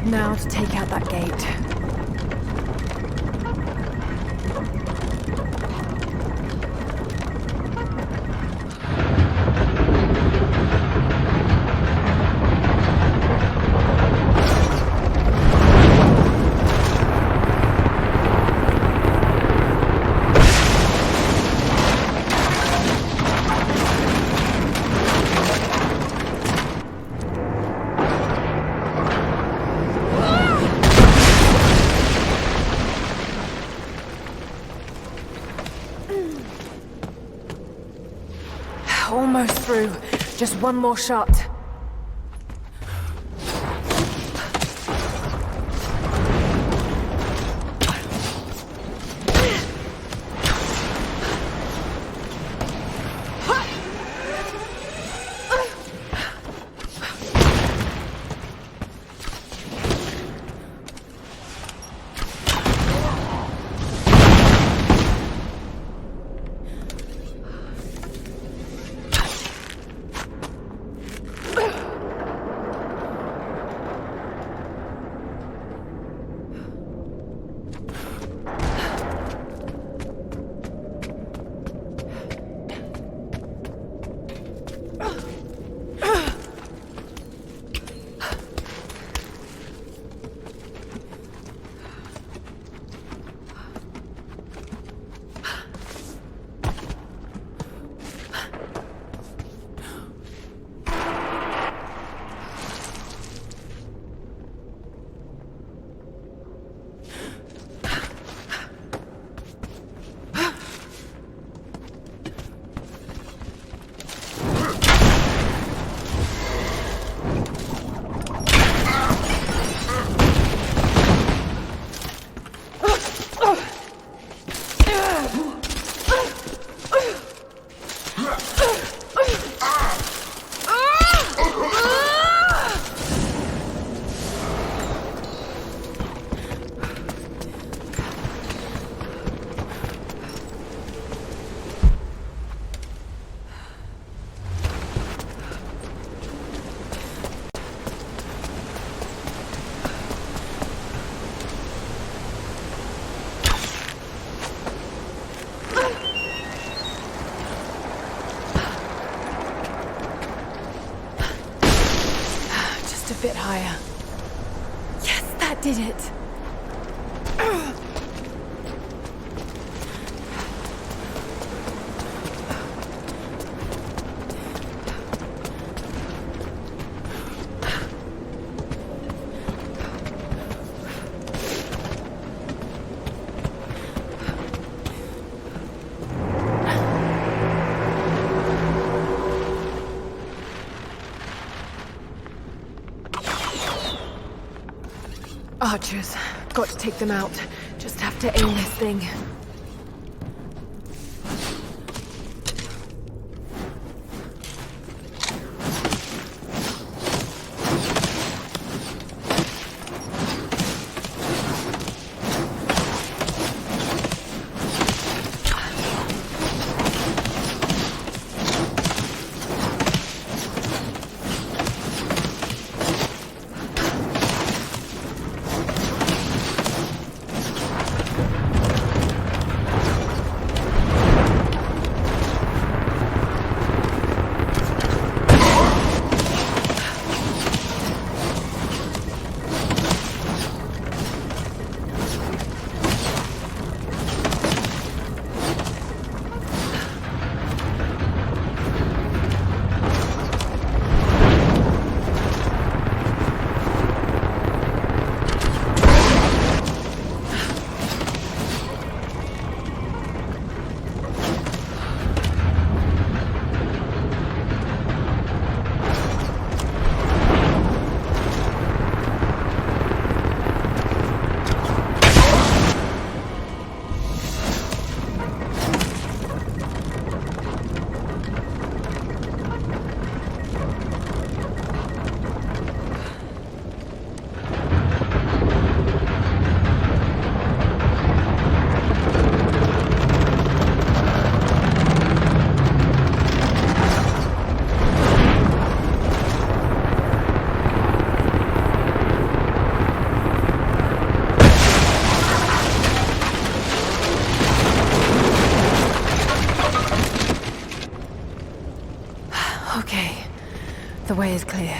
Now to take out that gate. Almost through. Just one more shot. A bit higher. Yes, that did it. Archers. Got to take them out. Just have to aim this thing. The way is clear.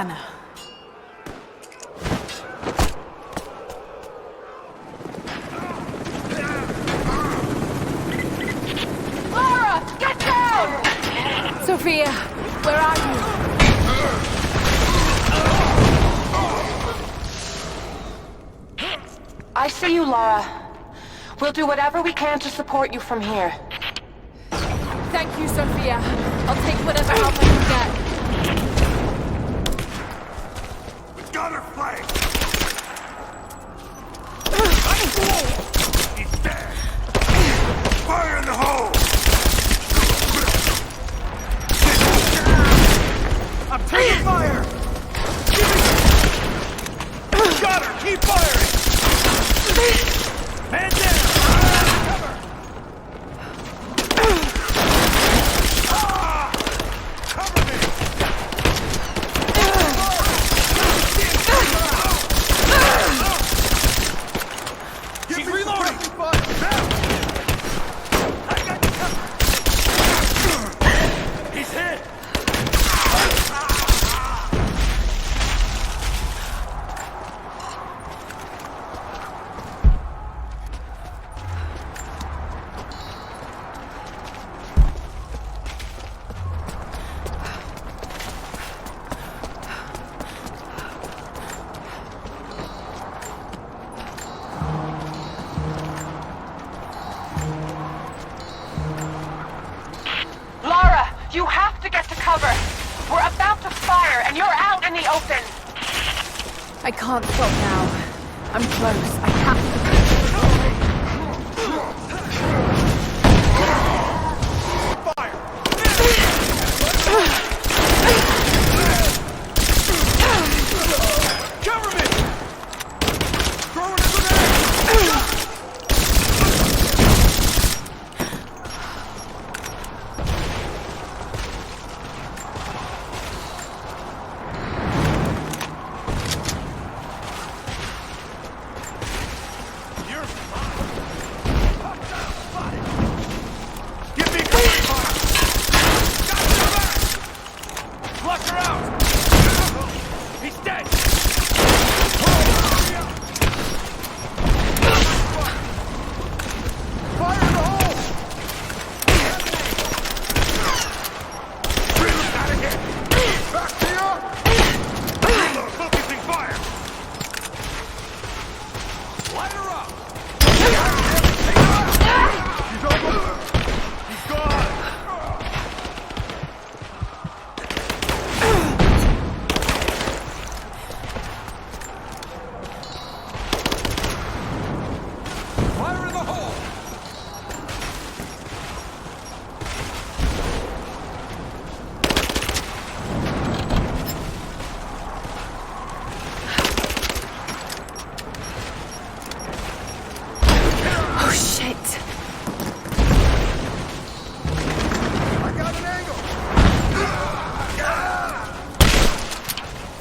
Anna. Lara, get down! Sophia, where are you? I see you, Lara. We'll do whatever we can to support you from here. Thank you, Sophia. I'll take whatever help I can get. We got her flanked! He's dead! Fire in the hole! I'm taking fire! Got her! Keep firing! Man down! Cover! Cover me! She's reloading! I got you covered! He's hit! You have to get to cover. We're about to fire, and you're out in the open. I can't stop now. I'm close. I have to. Fire! Cover me! Throwing a grenade!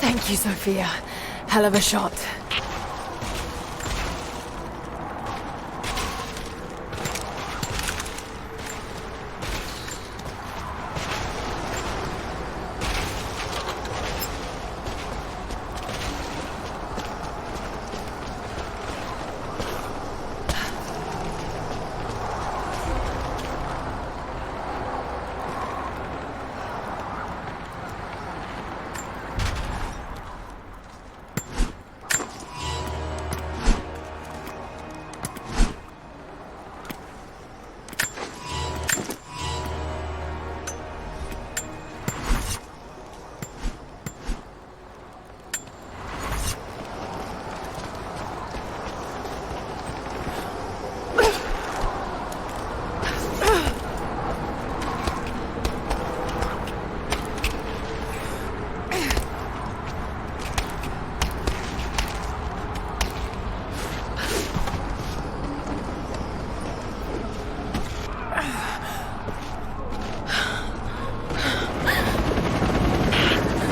Thank you, Sophia. Hell of a shot.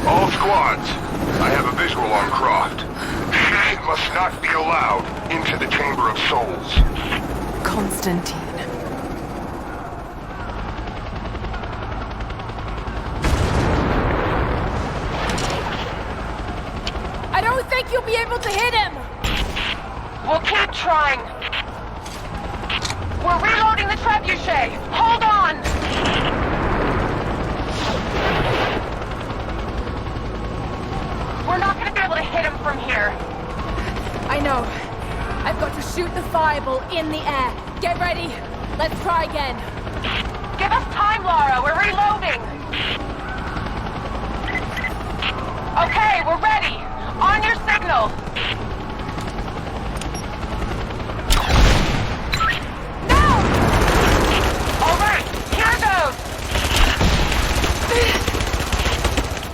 All squads, I have a visual on Croft. She must not be allowed into the Chamber of Souls. Constantine. think you'll be able to hit him! We'll keep trying. We're reloading the trebuchet. Hold on! We're not gonna be able to hit him from here. I know. I've got to shoot the fireball in the air. Get ready. Let's try again. Give us time, Lara. We're reloading. Okay, we're ready. On your signal. No! All right, here goes.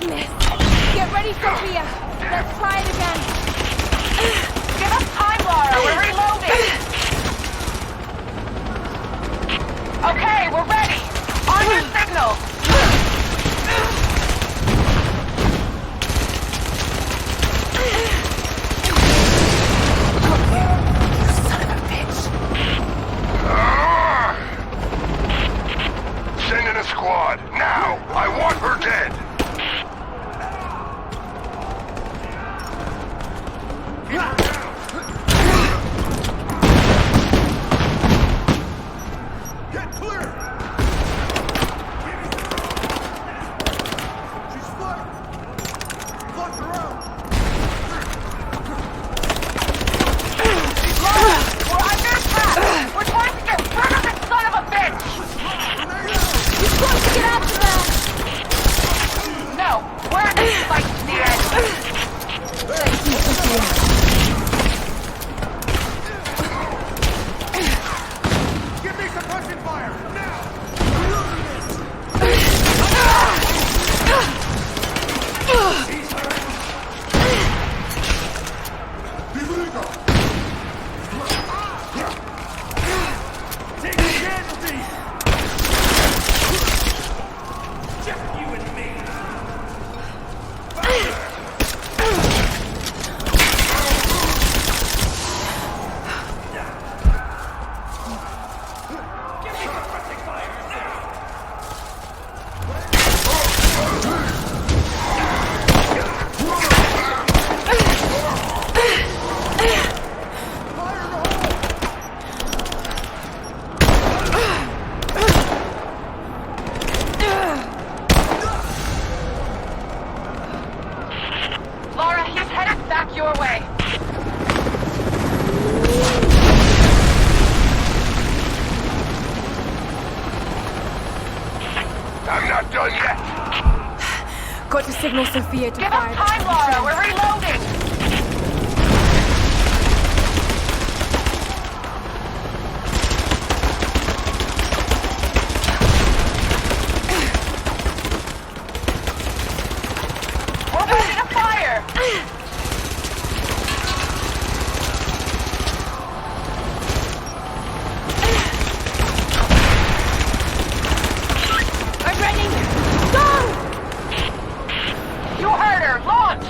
Miss. Get ready, Sophia. Let's try it again. Give us time, Lara. We're reloading. Okay, we're ready. On your signal. Send in a squad, now! I want her dead! Get clear! She's flying! Flush around! We're under attack! We're trying to get rid of this son of a bitch! You're supposed to get after them! No, we're in this fight to the end! Thank you, Sophia. Give me suppression fire! Now! Take the casualties! Just you and me! Give me suppressing fire now! Lara, he's headed back your way. I'm not done yet! Got to signal Sophia to Give fire. us time, Lara. We're reloading. We're ready to fire. I'm ready. Go! You heard her. Launch.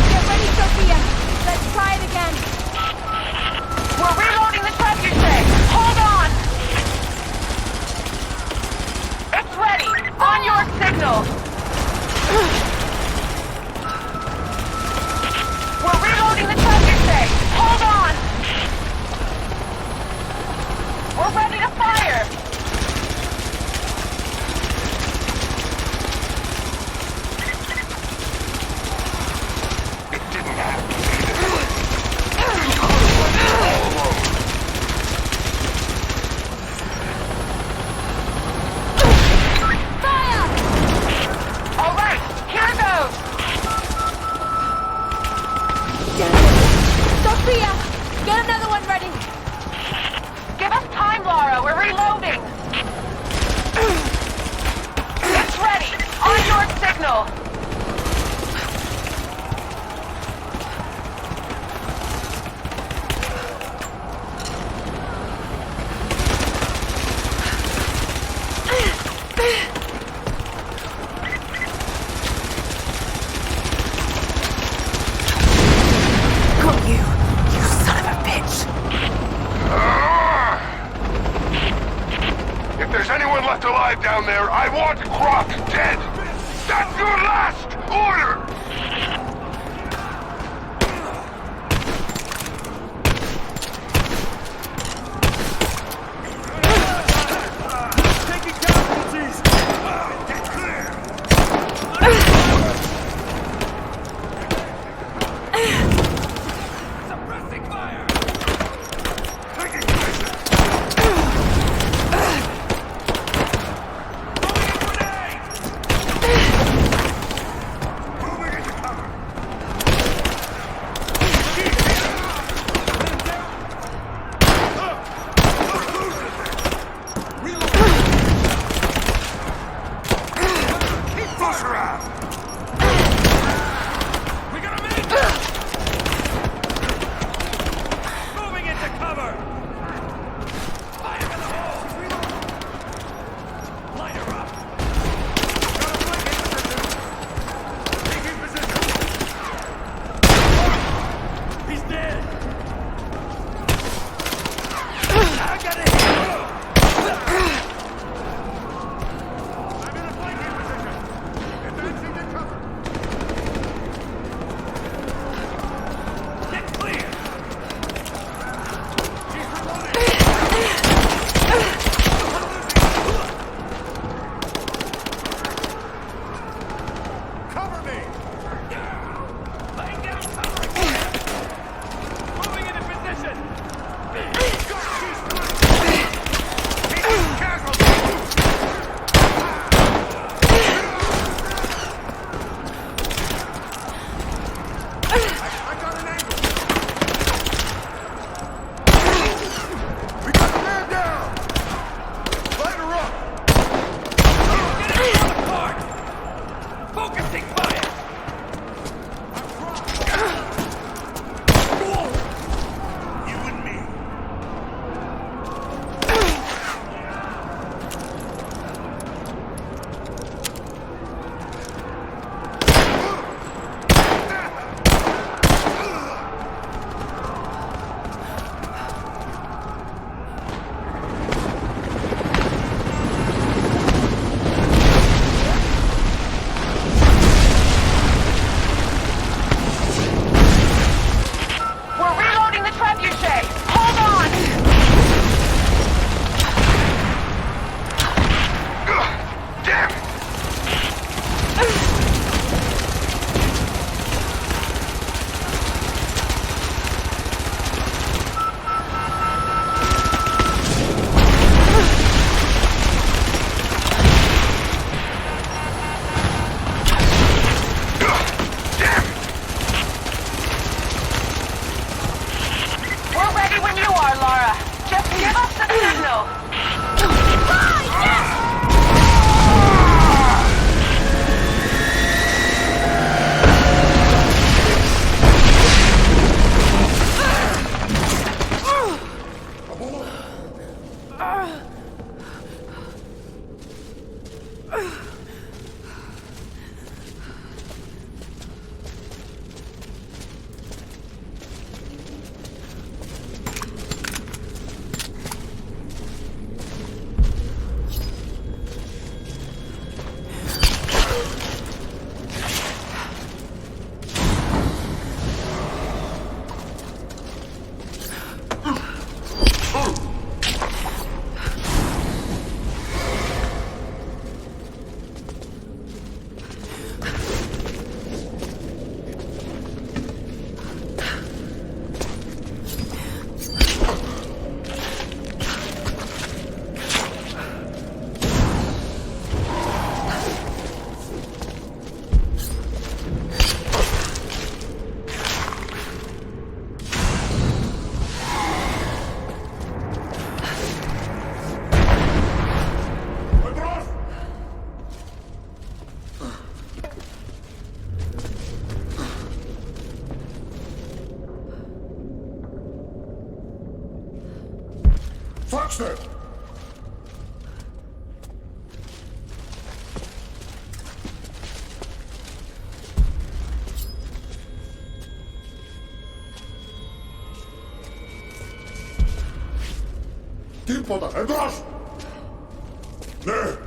Get ready, Sophia. Let's try it again. We're reloading the trebuchet. Hold on. It's ready. On your signal. We're reloading the trebuchet. Hold on. We're ready to fire. It didn't happen. All alone. Fire! All right, here goes. Sophia, get another one ready. Give us time, Lara. We're reloading. It's ready. On your signal. Go you son of a bitch. If there's anyone left alive down there, I want Croc dead! That's your last order! are, Lara. Just give us the signal. Τίποτα, εντός! Ναι!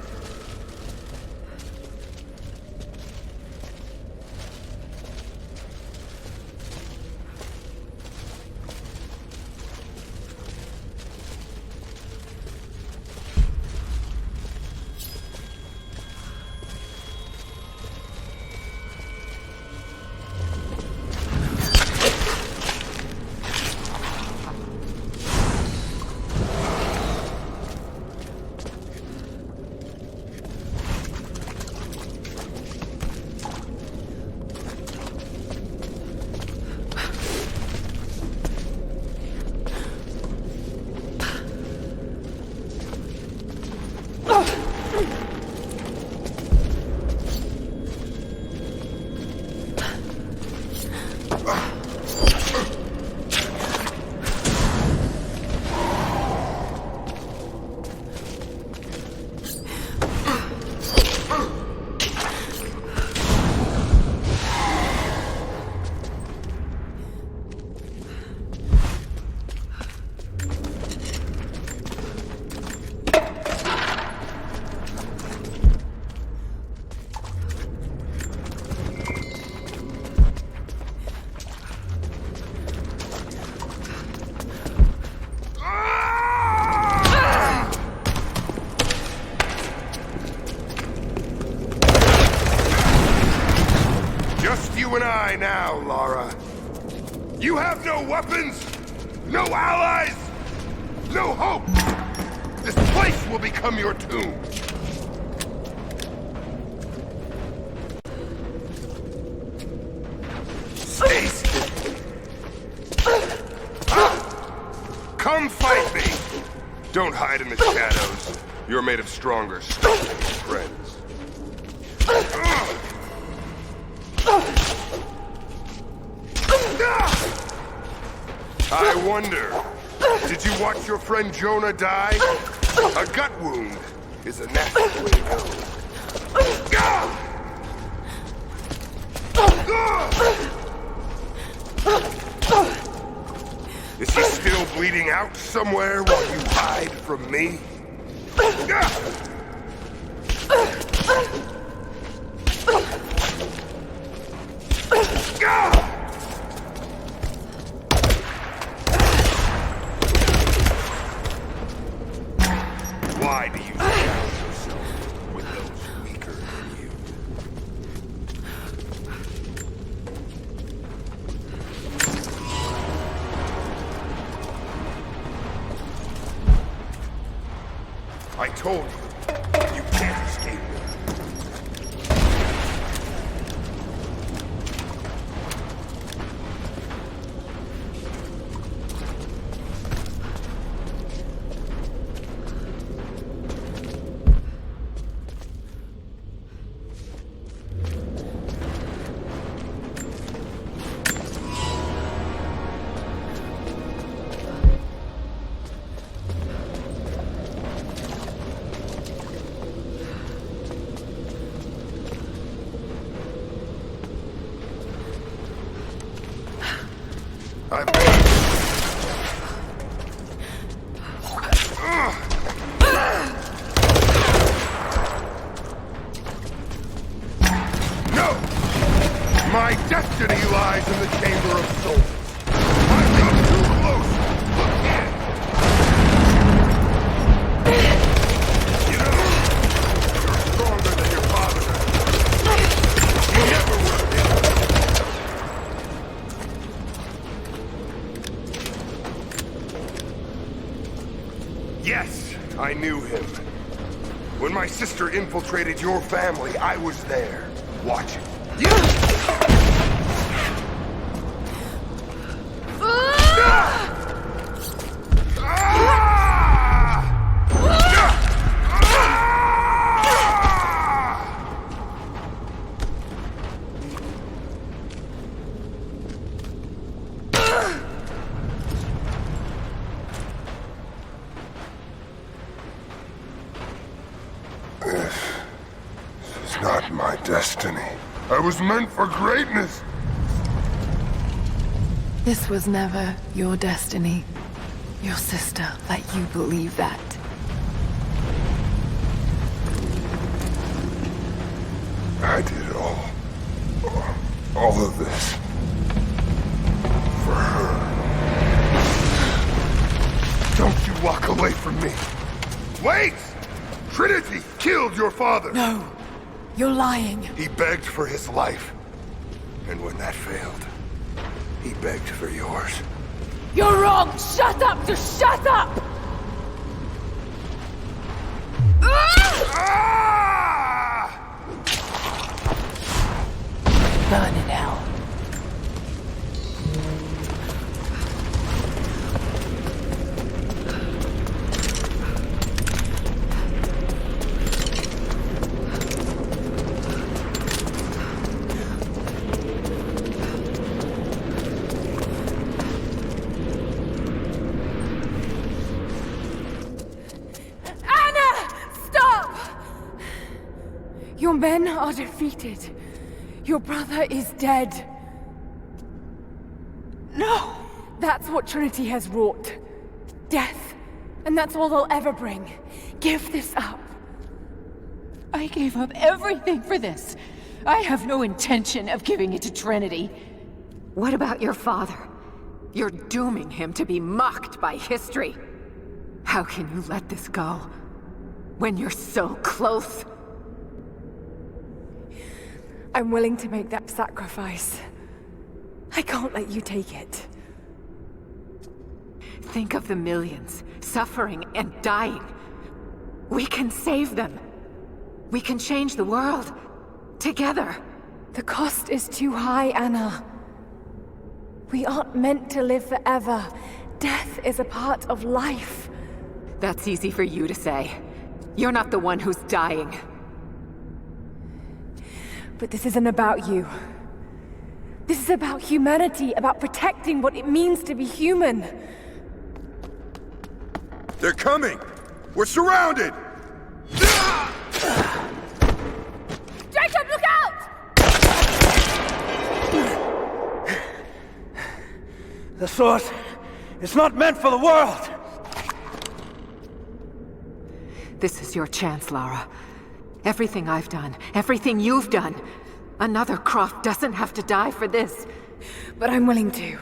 Now, Lara. You have no weapons, no allies, no hope. This place will become your tomb. Stay still. Come fight me. Don't hide in the shadows. You're made of stronger stuff than your friends. I wonder, did you watch your friend Jonah die? A gut wound is a natural way to go. Is he still bleeding out somewhere while you hide from me? Why do you surround yourself with those weaker than you? I told you, you can't escape me. No! My destiny lies in the Chamber of Souls. I've got too close. Look here. You know, you're stronger than your father. You never would have been. Yes, I knew him. When my sister infiltrated your family, I was there, watching. This is not my destiny. I was meant for greatness. This was never your destiny. Your sister let you believe that. I did all of this for her. Don't you walk away from me. Wait! Trinity killed your father. No, you're lying. He begged for his life. And when that failed, he begged for yours. You're wrong! Shut up! Just shut up! Burn in hell. Your men are defeated. Your brother is dead. No! That's what Trinity has wrought. Death. And that's all they'll ever bring. Give this up. I gave up everything for this. I have no intention of giving it to Trinity. What about your father? You're dooming him to be mocked by history. How can you let this go when you're so close? I'm willing to make that sacrifice. I can't let you take it. Think of the millions suffering and dying. We can save them. We can change the world. Together. The cost is too high, Anna. We aren't meant to live forever. Death is a part of life. That's easy for you to say. You're not the one who's dying. But this isn't about you. This is about humanity, about protecting what it means to be human. They're coming! We're surrounded! Jacob, look out! The sword is not meant for the world! This is your chance, Lara. Everything I've done, everything you've done. Another Croft doesn't have to die for this. But I'm willing to.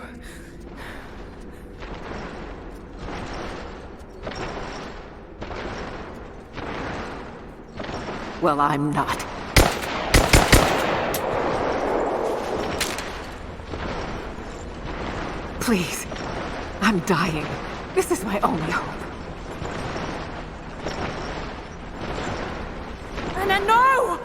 Well, I'm not. Please. I'm dying. This is my only hope. Anna, no!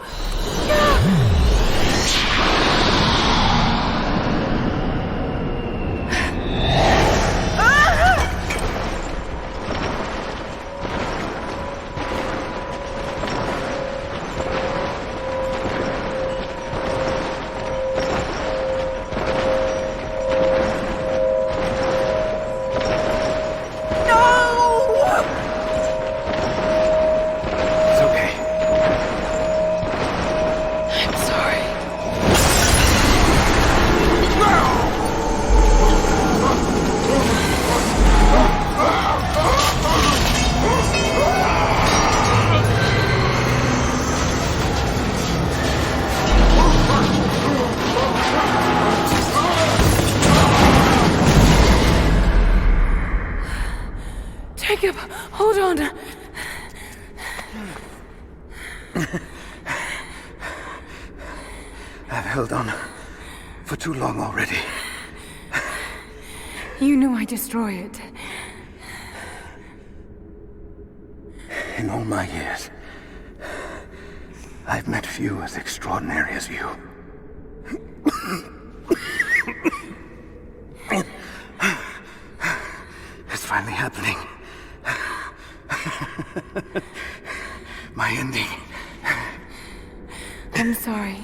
Jacob, hold on. I've held on for too long already. You knew I'd destroy it. In all my years, I've met few as extraordinary as you. It's finally happening. My ending. I'm sorry.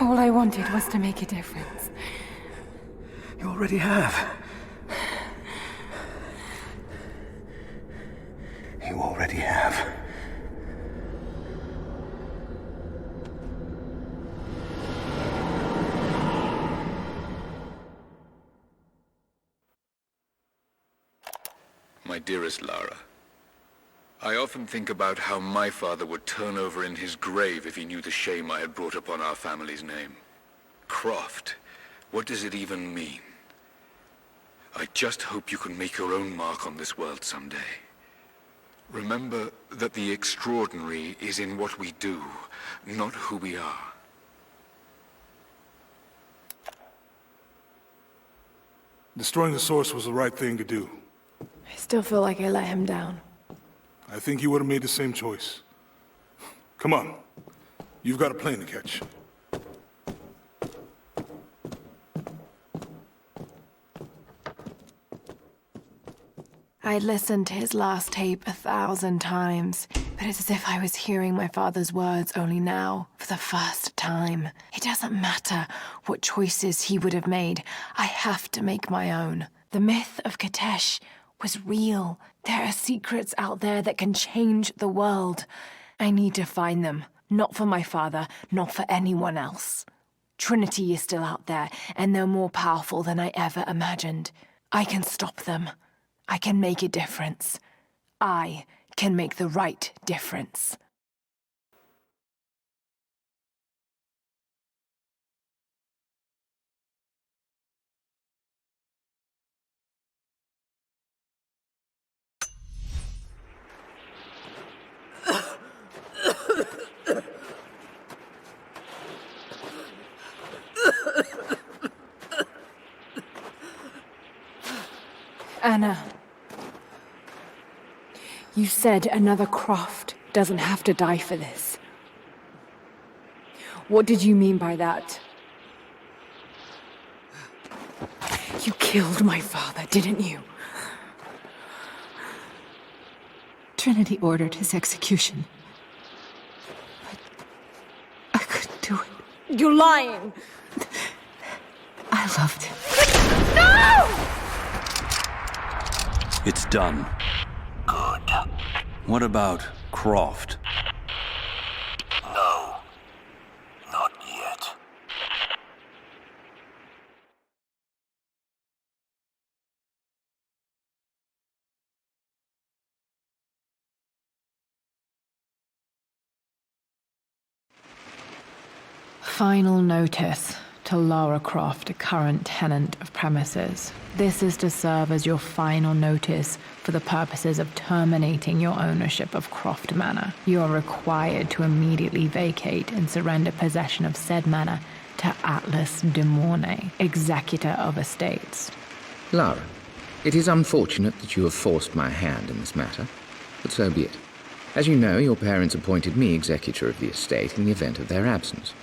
All I wanted was to make a difference. You already have. You already have. My dearest Lara, I often think about how my father would turn over in his grave if he knew the shame I had brought upon our family's name. Croft, what does it even mean? I just hope you can make your own mark on this world someday. Remember that the extraordinary is in what we do, not who we are. Destroying the source was the right thing to do. I still feel like I let him down. I think you would have made the same choice. Come on. You've got a plane to catch. I'd listened to his last tape 1,000 times, but it's as if I was hearing my father's words only now, for the first time. It doesn't matter what choices he would have made. I have to make my own. The myth of Katesh was real. There are secrets out there that can change the world. I need to find them. Not for my father, not for anyone else. Trinity is still out there, and they're more powerful than I ever imagined. I can stop them. I can make a difference. I can make the right difference. Anna, you said another Croft doesn't have to die for this. What did you mean by that? You killed my father, didn't you? Trinity ordered his execution. But I couldn't do it. You're lying! I loved him. No! It's done. Good. What about Croft? No. Not yet. Final notice to Lara Croft, a current tenant of premises. This is to serve as your final notice for the purposes of terminating your ownership of Croft Manor. You are required to immediately vacate and surrender possession of said manor to Atlas de Mornay, executor of estates. Lara, it is unfortunate that you have forced my hand in this matter, but so be it. As you know, your parents appointed me executor of the estate in the event of their absence.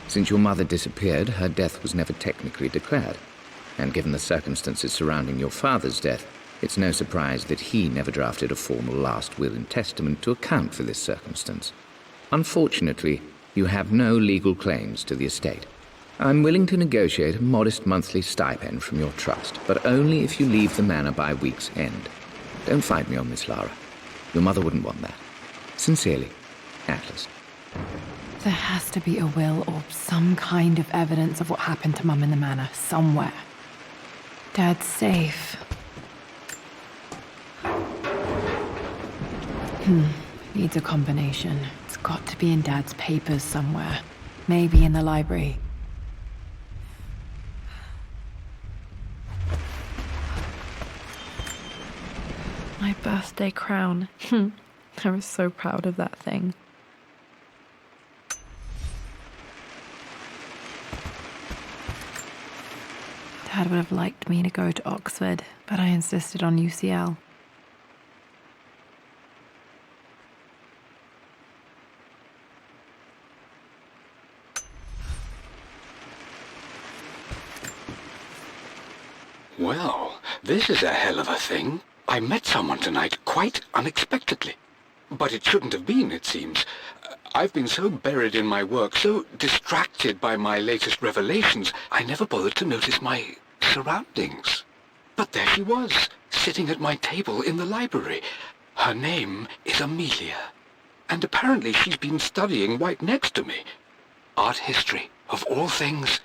Since your mother disappeared, her death was never technically declared. And given the circumstances surrounding your father's death, it's no surprise that he never drafted a formal last will and testament to account for this circumstance. Unfortunately, you have no legal claims to the estate. I'm willing to negotiate a modest monthly stipend from your trust, but only if you leave the manor by week's end. Don't fight me on this, Lara. Your mother wouldn't want that. Sincerely, Atlas. There has to be a will or some kind of evidence of what happened to Mum in the manor somewhere. Dad's safe. Needs a combination. It's got to be in Dad's papers somewhere. Maybe in the library. My birthday crown. I was so proud of that thing. Dad would have liked me to go to Oxford, but I insisted on UCL. Well, this is a hell of a thing. I met someone tonight quite unexpectedly. But it shouldn't have been, it seems. I've been so buried in my work, so distracted by my latest revelations, I never bothered to notice my surroundings. But there she was, sitting at my table in the library. Her name is Amelia. And apparently she's been studying right next to me. Art history, of all things.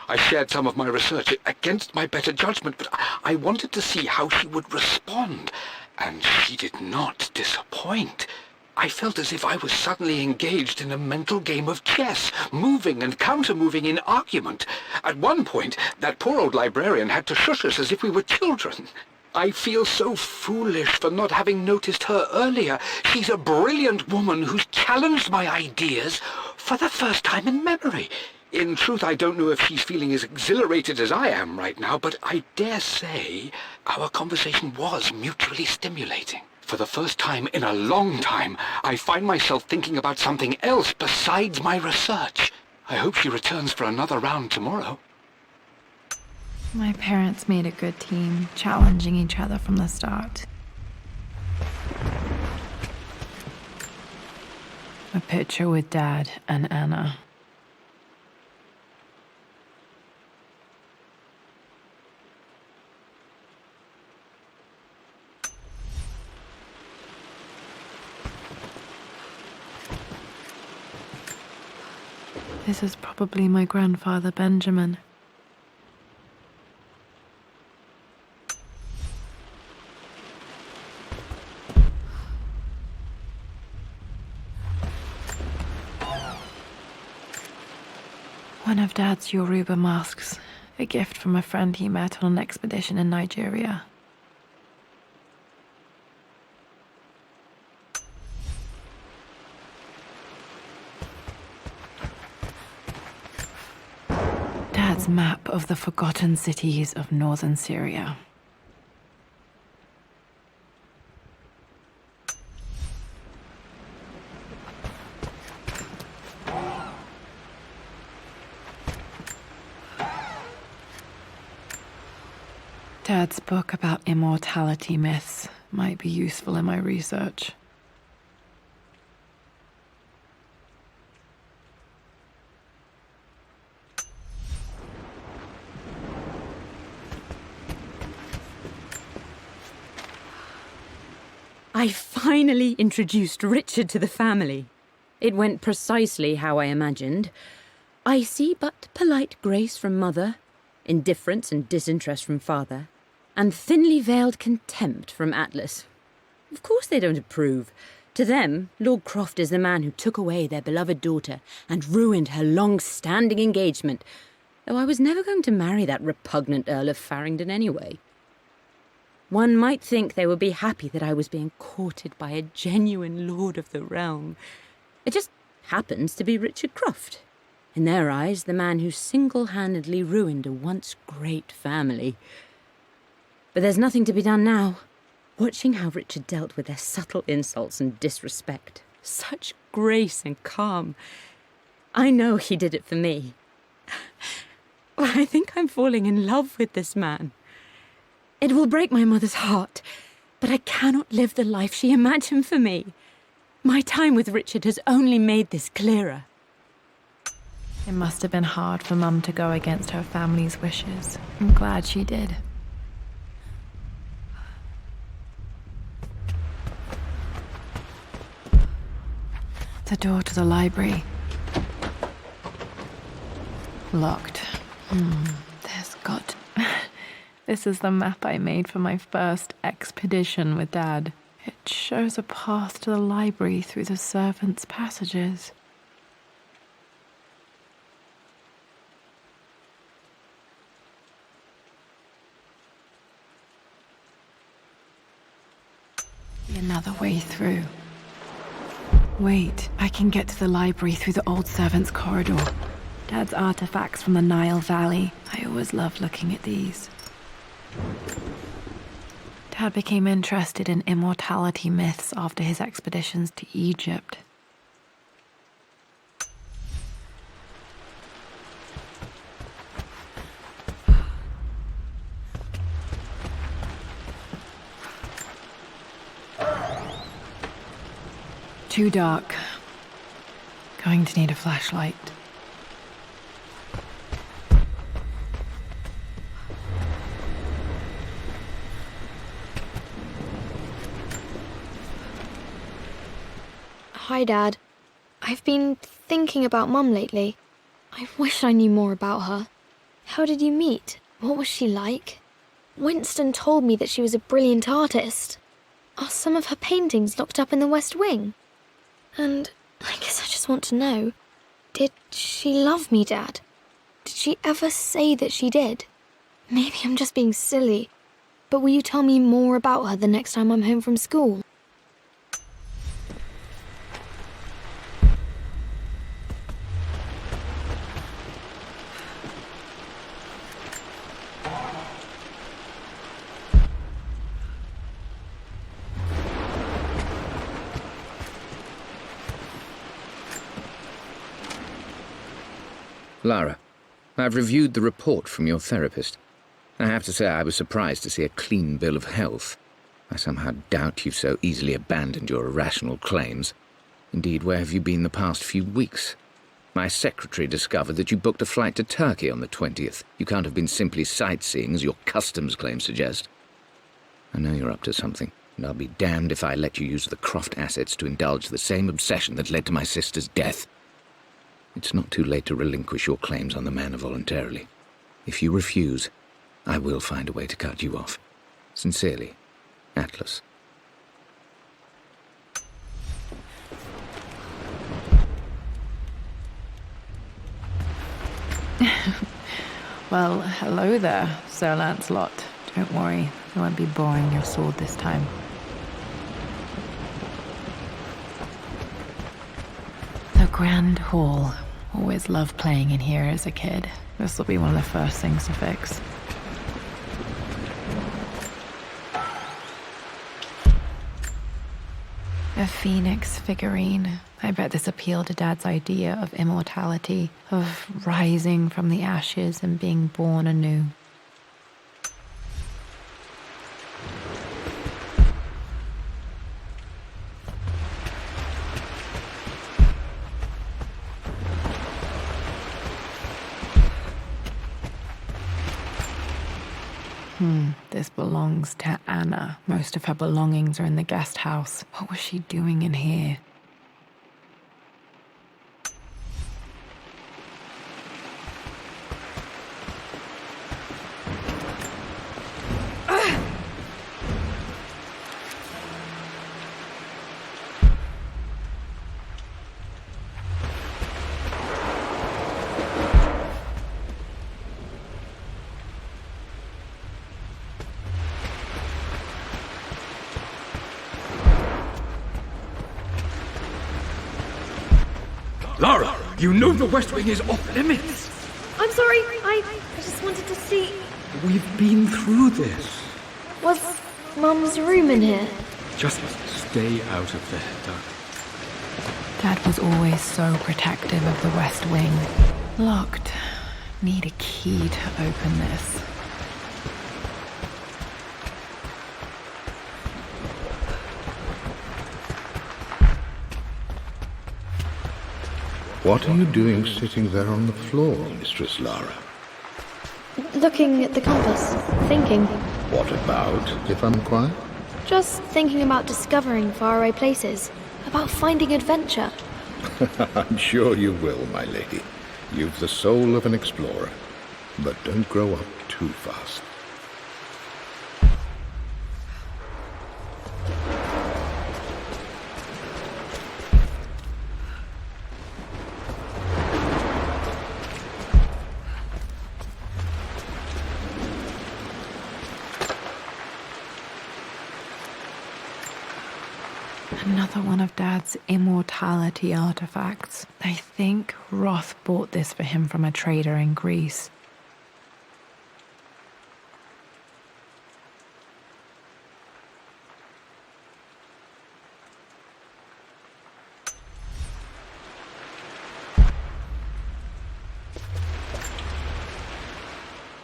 I shared some of my research against my better judgment, but I wanted to see how she would respond. And she did not disappoint. I felt as if I was suddenly engaged in a mental game of chess, moving and counter-moving in argument. At one point, that poor old librarian had to shush us as if we were children. I feel so foolish for not having noticed her earlier. She's a brilliant woman who's challenged my ideas for the first time in memory. In truth, I don't know if she's feeling as exhilarated as I am right now, but I dare say our conversation was mutually stimulating. For the first time in a long time, I find myself thinking about something else besides my research. I hope she returns for another round tomorrow. My parents made a good team, challenging each other from the start. A picture with Dad and Anna. This is probably my grandfather, Benjamin. One of Dad's Yoruba masks, a gift from a friend he met on an expedition in Nigeria. Dad's map of the forgotten cities of northern Syria. Dad's book about immortality myths might be useful in my research. I finally introduced Richard to the family. It went precisely how I imagined. Icy but polite grace from mother, indifference and disinterest from father, and thinly veiled contempt from Atlas. Of course they don't approve. To them, Lord Croft is the man who took away their beloved daughter and ruined her long-standing engagement, though I was never going to marry that repugnant Earl of Farringdon anyway. One might think they would be happy that I was being courted by a genuine lord of the realm. It just happens to be Richard Croft. In their eyes, the man who single-handedly ruined a once great family. But there's nothing to be done now. Watching how Richard dealt with their subtle insults and disrespect. Such grace and calm. I know he did it for me. I think I'm falling in love with this man. It will break my mother's heart, but I cannot live the life she imagined for me. My time with Richard has only made this clearer. It must have been hard for Mum to go against her family's wishes. I'm glad she did. The door to the library. Locked. There's got... This is the map I made for my first expedition with Dad. It shows a path to the library through the servants' passages. another way through. Wait, I can get to the library through the old servants' corridor. Dad's artifacts from the Nile Valley. I always loved looking at these. Dad became interested in immortality myths after his expeditions to Egypt. Too dark. Going to need a flashlight. Hi, Dad. I've been thinking about Mum lately. I wish I knew more about her. How did you meet? What was she like? Winston told me that she was a brilliant artist. Are some of her paintings locked up in the West Wing? And I guess I just want to know, did she love me, Dad? Did she ever say that she did? Maybe I'm just being silly, but will you tell me more about her the next time I'm home from school? Lara, I've reviewed the report from your therapist. I have to say I was surprised to see a clean bill of health. I somehow doubt you've so easily abandoned your irrational claims. Indeed, where have you been the past few weeks? My secretary discovered that you booked a flight to Turkey on the 20th. You can't have been simply sightseeing, as your customs claims suggest. I know you're up to something, and I'll be damned if I let you use the Croft assets to indulge the same obsession that led to my sister's death. It's not too late to relinquish your claims on the manor voluntarily. If you refuse, I will find a way to cut you off. Sincerely, Atlas. Well, hello there, Sir Lancelot. Don't worry, I won't be boring your sword this time. The Grand Hall. Always loved playing in here as a kid. This will be one of the first things to fix. A phoenix figurine. I bet this appealed to Dad's idea of immortality, of rising from the ashes and being born anew. This belongs to Anna. Most of her belongings are in the guest house. What was she doing in here? Lara, you know the West Wing is off limits. I'm sorry, I just wanted to see... We've been through this. Was Mum's room in here? Just stay out of there, Dad. Dad was always so protective of the West Wing. Locked. Need a key to open this. What are you doing sitting there on the floor, Mistress Lara? Looking at the compass. Thinking. What about, if I'm quiet? Just thinking about discovering faraway places. About finding adventure. I'm sure you will, my lady. You've the soul of an explorer. But don't grow up too fast. Another one of Dad's immortality artifacts. I think Roth bought this for him from a trader in Greece.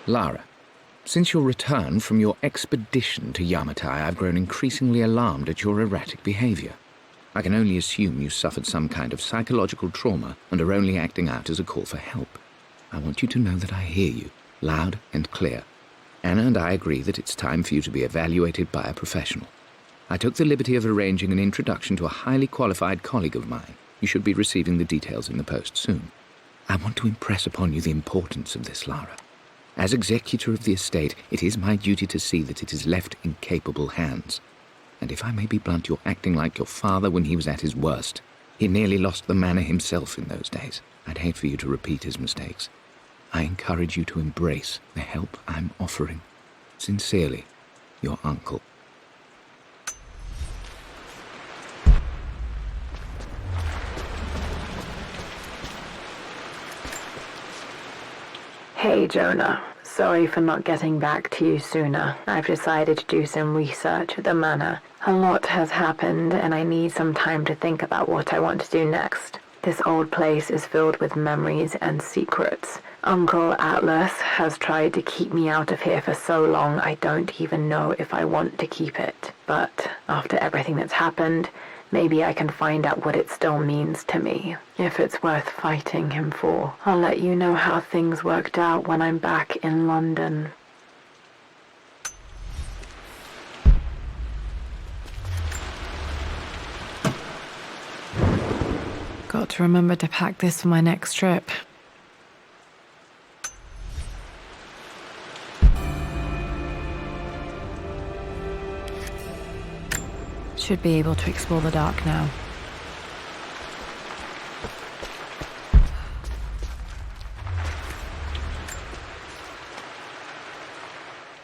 Lara, since your return from your expedition to Yamatai, I've grown increasingly alarmed at your erratic behavior. I can only assume you suffered some kind of psychological trauma and are only acting out as a call for help. I want you to know that I hear you, loud and clear. Anna and I agree that it's time for you to be evaluated by a professional. I took the liberty of arranging an introduction to a highly qualified colleague of mine. You should be receiving the details in the post soon. I want to impress upon you the importance of this, Lara. As executor of the estate, it is my duty to see that it is left in capable hands. And if I may be blunt, you're acting like your father when he was at his worst. He nearly lost the manor himself in those days. I'd hate for you to repeat his mistakes. I encourage you to embrace the help I'm offering. Sincerely, your uncle. Hey, Jonah. Sorry for not getting back to you sooner. I've decided to do some research at the manor. A lot has happened, and I need some time to think about what I want to do next. This old place is filled with memories and secrets. Uncle Atlas has tried to keep me out of here for so long, I don't even know if I want to keep it. But after everything that's happened, maybe I can find out what it still means to me. If it's worth fighting him for, I'll let you know how things worked out when I'm back in London. Got to remember to pack this for my next trip. Should be able to explore the dark now.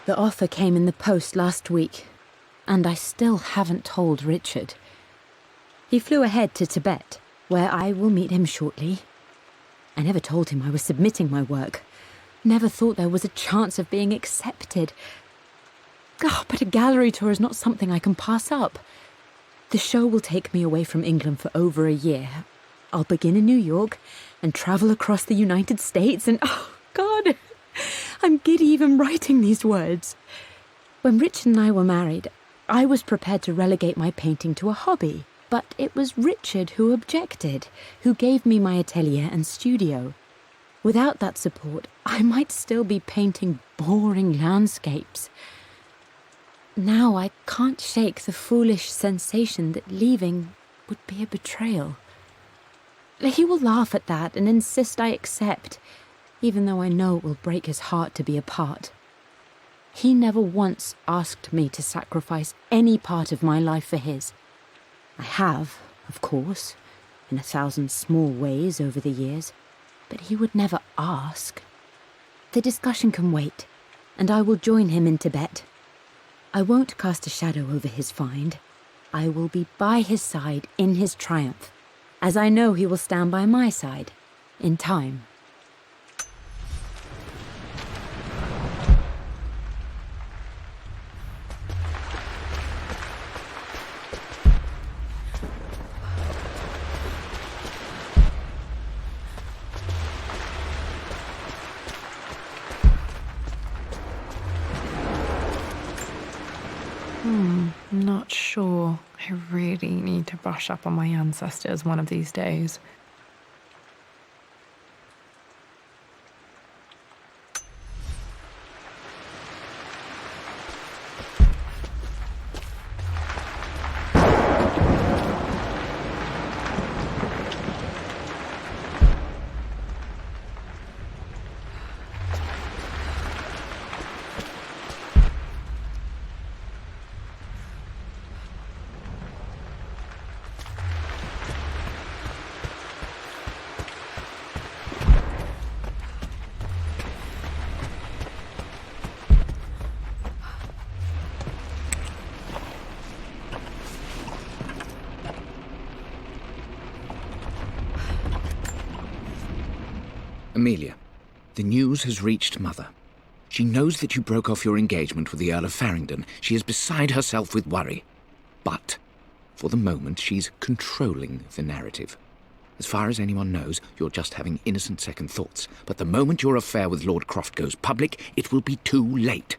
The offer came in the post last week, and I still haven't told Richard. He flew ahead to Tibet, where I will meet him shortly. I never told him I was submitting my work. Never thought there was a chance of being accepted. But a gallery tour is not something I can pass up. The show will take me away from England for over a year. I'll begin in New York and travel across the United States and, oh God, I'm giddy even writing these words. When Richard and I were married, I was prepared to relegate my painting to a hobby, but it was Richard who objected, who gave me my atelier and studio. Without that support, I might still be painting boring landscapes. Now I can't shake the foolish sensation that leaving would be a betrayal. He will laugh at that and insist I accept, even though I know it will break his heart to be apart. He never once asked me to sacrifice any part of my life for his. I have, of course, in 1,000 small ways over the years, but he would never ask. The discussion can wait, and I will join him in Tibet. I won't cast a shadow over his find. I will be by his side in his triumph, as I know he will stand by my side, in time. Not sure. I really need to brush up on my ancestors one of these days. Amelia, the news has reached Mother. She knows that you broke off your engagement with the Earl of Farringdon. She is beside herself with worry. But, for the moment, she's controlling the narrative. As far as anyone knows, you're just having innocent second thoughts. But the moment your affair with Lord Croft goes public, it will be too late.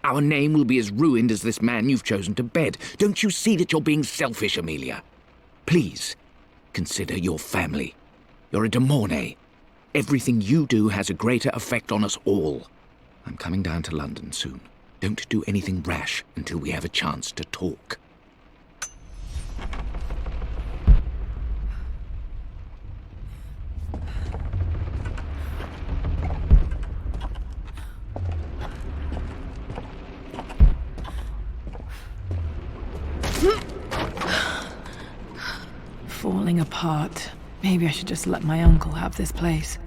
Our name will be as ruined as this man you've chosen to bed. Don't you see that you're being selfish, Amelia? Please, consider your family. You're a de Mornay. Everything you do has a greater effect on us all. I'm coming down to London soon. Don't do anything rash until we have a chance to talk. Falling apart. Maybe I should just let my uncle have this place.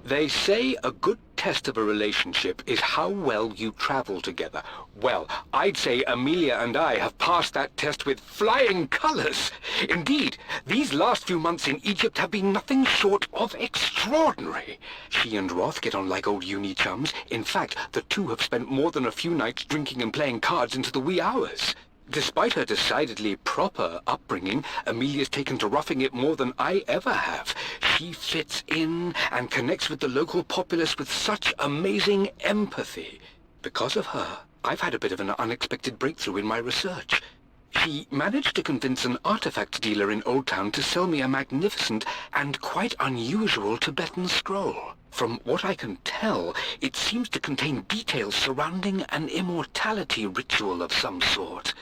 They say a good test of a relationship is how well you travel together. Well, I'd say Amelia and I have passed that test with flying colors. Indeed, these last few months in Egypt have been nothing short of extraordinary. She and Roth get on like old uni chums. In fact, the two have spent more than a few nights drinking and playing cards into the wee hours. Despite her decidedly proper upbringing, Amelia's taken to roughing it more than I ever have. She fits in and connects with the local populace with such amazing empathy. Because of her, I've had a bit of an unexpected breakthrough in my research. She managed to convince an artifact dealer in Old Town to sell me a magnificent and quite unusual Tibetan scroll. From what I can tell, it seems to contain details surrounding an immortality ritual of some sort.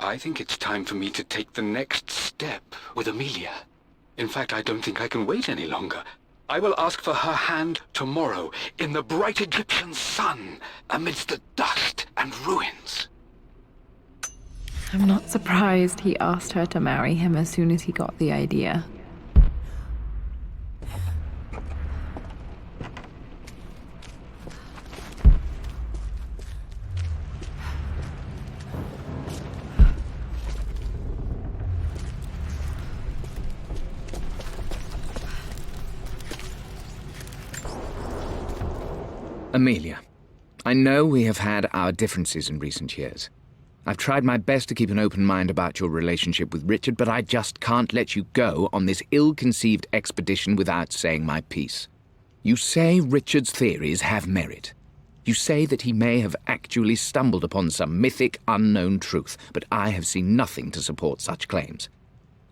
I think it's time for me to take the next step with Amelia. In fact, I don't think I can wait any longer. I will ask for her hand tomorrow in the bright Egyptian sun amidst the dust and ruins. I'm not surprised he asked her to marry him as soon as he got the idea. Amelia, I know we have had our differences in recent years. I've tried my best to keep an open mind about your relationship with Richard, but I just can't let you go on this ill-conceived expedition without saying my piece. You say Richard's theories have merit. You say that he may have actually stumbled upon some mythic, unknown truth, but I have seen nothing to support such claims.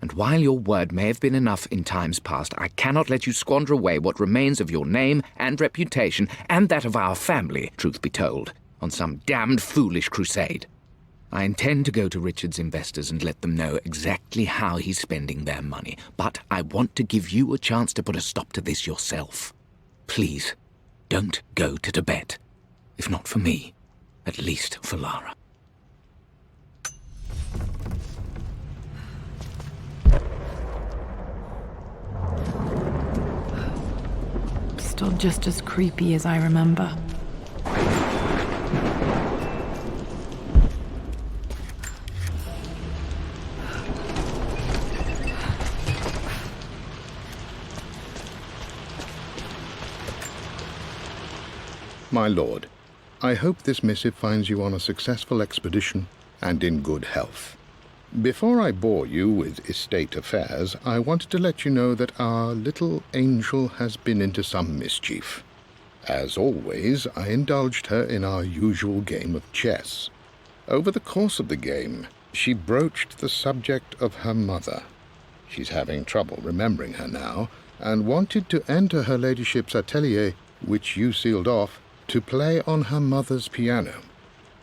And while your word may have been enough in times past, I cannot let you squander away what remains of your name and reputation, and that of our family, truth be told, on some damned foolish crusade. I intend to go to Richard's investors and let them know exactly how he's spending their money, but I want to give you a chance to put a stop to this yourself. Please, don't go to Tibet. If not for me, at least for Lara. Still just as creepy as I remember. My lord, I hope this missive finds you on a successful expedition and in good health. Before I bore you with estate affairs, I wanted to let you know that our little angel has been into some mischief. As always, I indulged her in our usual game of chess. Over the course of the game, she broached the subject of her mother. She's having trouble remembering her now, and wanted to enter her ladyship's atelier, which you sealed off, to play on her mother's piano.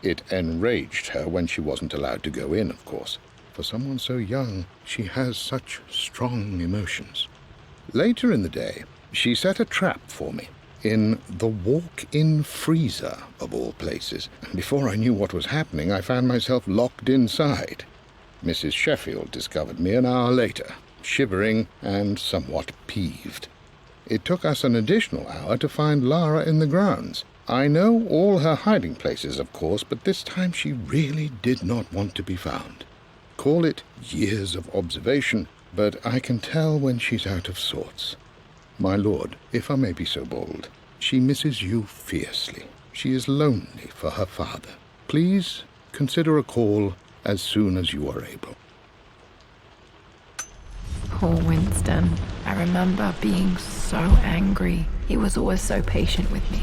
It enraged her when she wasn't allowed to go in, of course. For someone so young, she has such strong emotions. Later in the day, she set a trap for me in the walk-in freezer, of all places. Before I knew what was happening, I found myself locked inside. Mrs. Sheffield discovered me an hour later, shivering and somewhat peeved. It took us an additional hour to find Lara in the grounds. I know all her hiding places, of course, but this time she really did not want to be found. Call it years of observation, but I can tell when she's out of sorts. My lord, if I may be so bold, she misses you fiercely. She is lonely for her father. Please consider a call as soon as you are able. Poor Winston. I remember being so angry. He was always so patient with me.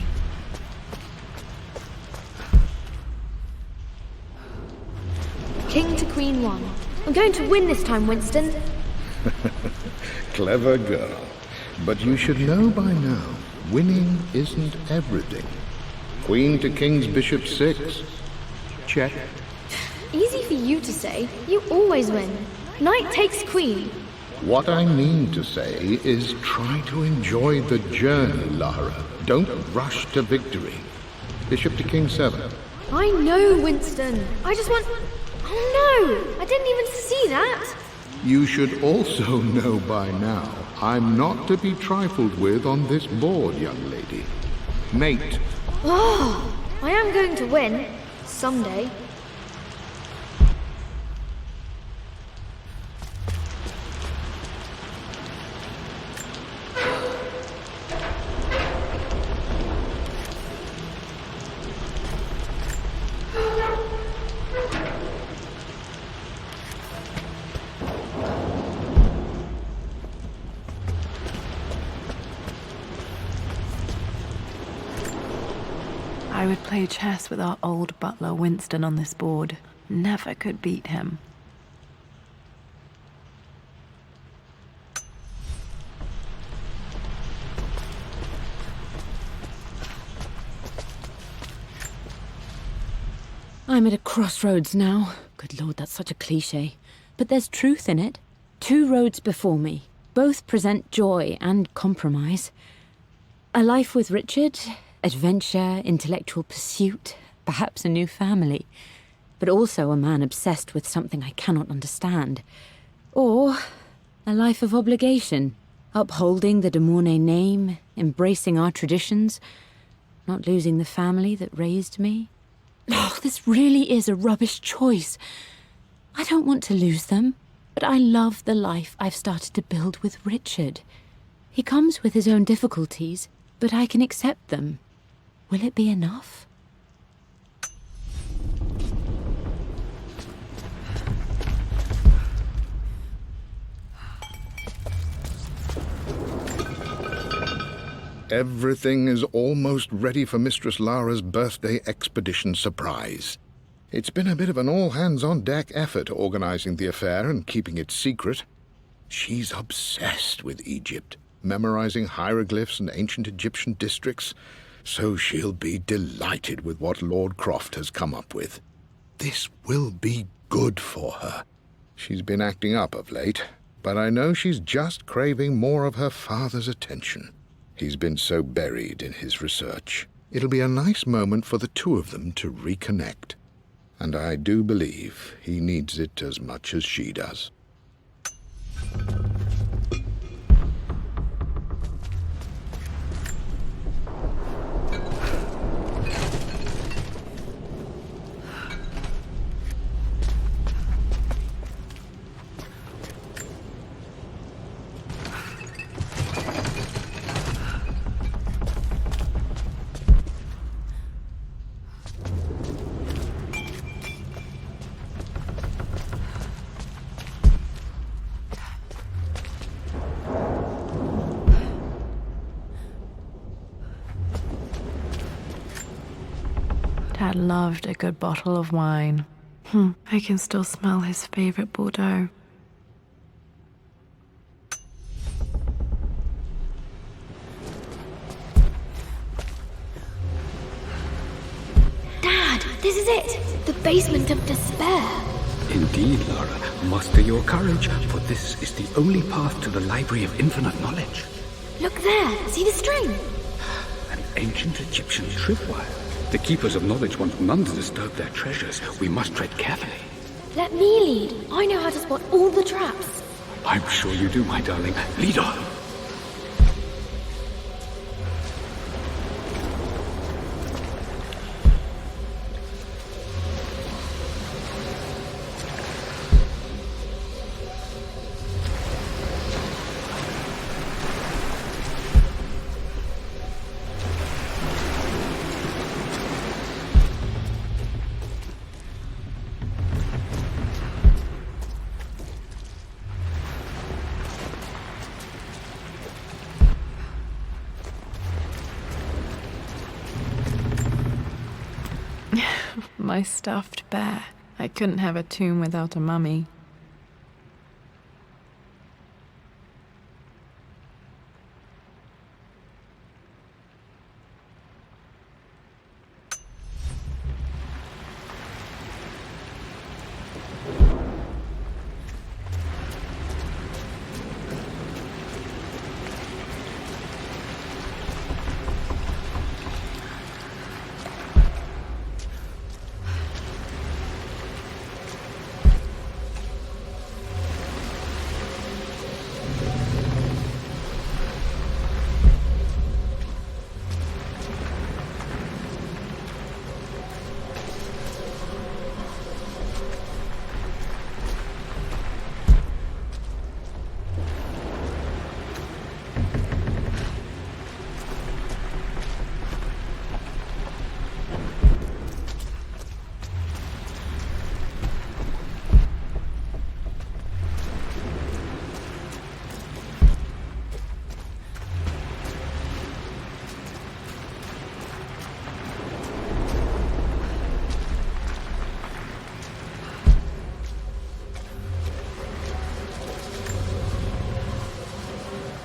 King to Queen 1. I'm going to win this time, Winston. Clever girl. But you should know by now, winning isn't everything. Queen to King's Bishop 6. Check. Easy for you to say. You always win. Knight takes queen. What I mean to say is try to enjoy the journey, Lara. Don't rush to victory. Bishop to King 7. I know, Winston. I just want... Oh no! I didn't even see that! You should also know by now, I'm not to be trifled with on this board, young lady. Mate. Oh, I am going to win. Someday. I would play chess with our old butler Winston on this board. Never could beat him. I'm at a crossroads now. Good Lord, that's such a cliché. But there's truth in it. 2 roads before me. Both present joy and compromise. A life with Richard, adventure, intellectual pursuit, perhaps a new family. But also a man obsessed with something I cannot understand. Or a life of obligation, upholding the de Mornay name, embracing our traditions, not losing the family that raised me. Oh, this really is a rubbish choice. I don't want to lose them, but I love the life I've started to build with Richard. He comes with his own difficulties, but I can accept them. Will it be enough? Everything is almost ready for Mistress Lara's birthday expedition surprise. It's been a bit of an all-hands-on-deck effort organizing the affair and keeping it secret. She's obsessed with Egypt, memorizing hieroglyphs and ancient Egyptian districts, so she'll be delighted with what Lord Croft has come up with. This will be good for her. She's been acting up of late, but I know she's just craving more of her father's attention. He's been so buried in his research. It'll be a nice moment for the two of them to reconnect. And I do believe he needs it as much as she does. Dad loved a good bottle of wine. I can still smell his favorite Bordeaux. Dad, this is it! The basement of despair. Indeed, Lara. Muster your courage, for this is the only path to the Library of Infinite Knowledge. Look there, see the string? An ancient Egyptian tripwire. The Keepers of Knowledge want none to disturb their treasures. We must tread carefully. Let me lead. I know how to spot all the traps. I'm sure you do, my darling. Lead on. My stuffed bear. I couldn't have a tomb without a mummy.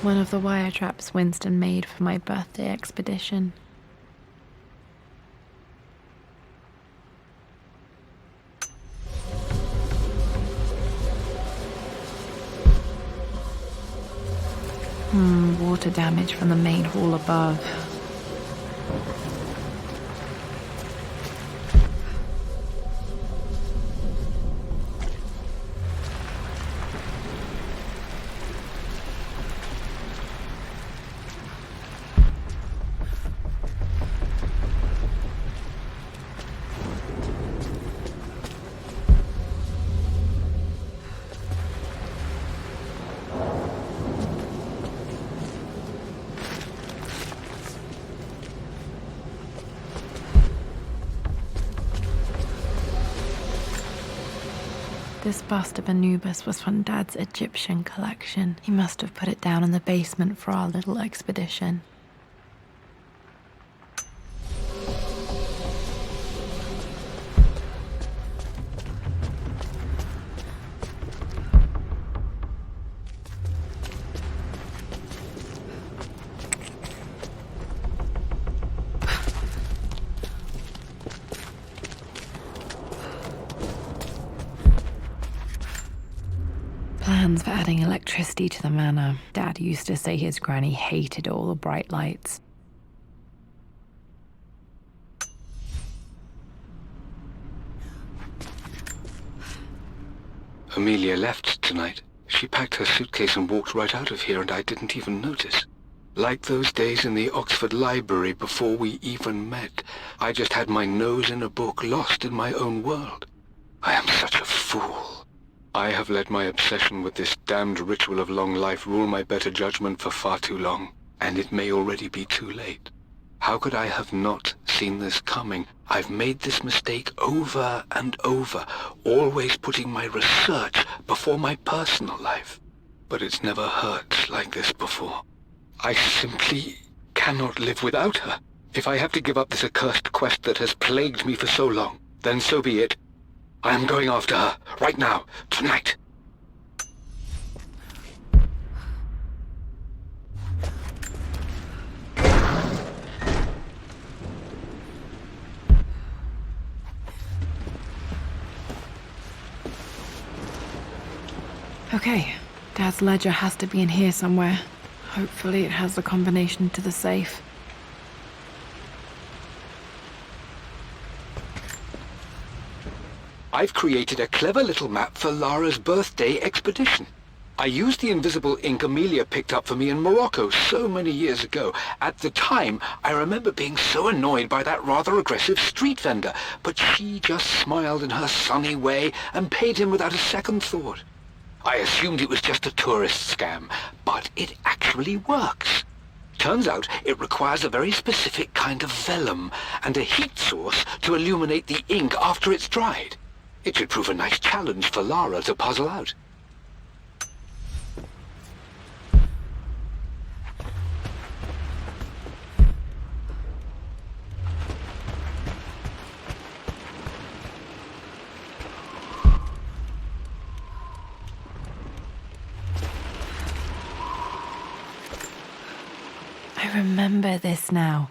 One of the wire traps Winston made for my birthday expedition. Water damage from the main hall above. This bust of Anubis was from Dad's Egyptian collection. He must have put it down in the basement for our little expedition. Plans for adding electricity to the manor. Dad used to say his granny hated all the bright lights. Amelia left tonight. She packed her suitcase and walked right out of here, and I didn't even notice. Like those days in the Oxford Library before we even met, I just had my nose in a book, lost in my own world. I am such a fool. I have let my obsession with this damned ritual of long life rule my better judgment for far too long, and it may already be too late. How could I have not seen this coming? I've made this mistake over and over, always putting my research before my personal life. But it's never hurt like this before. I simply cannot live without her. If I have to give up this accursed quest that has plagued me for so long, then so be it. I am going after her, right now, tonight. Okay, Dad's ledger has to be in here somewhere. Hopefully it has the combination to the safe. I've created a clever little map for Lara's birthday expedition. I used the invisible ink Amelia picked up for me in Morocco so many years ago. At the time, I remember being so annoyed by that rather aggressive street vendor, but she just smiled in her sunny way and paid him without a second thought. I assumed it was just a tourist scam, but it actually works. Turns out it requires a very specific kind of vellum and a heat source to illuminate the ink after it's dried. It should prove a nice challenge for Lara to puzzle out. I remember this now.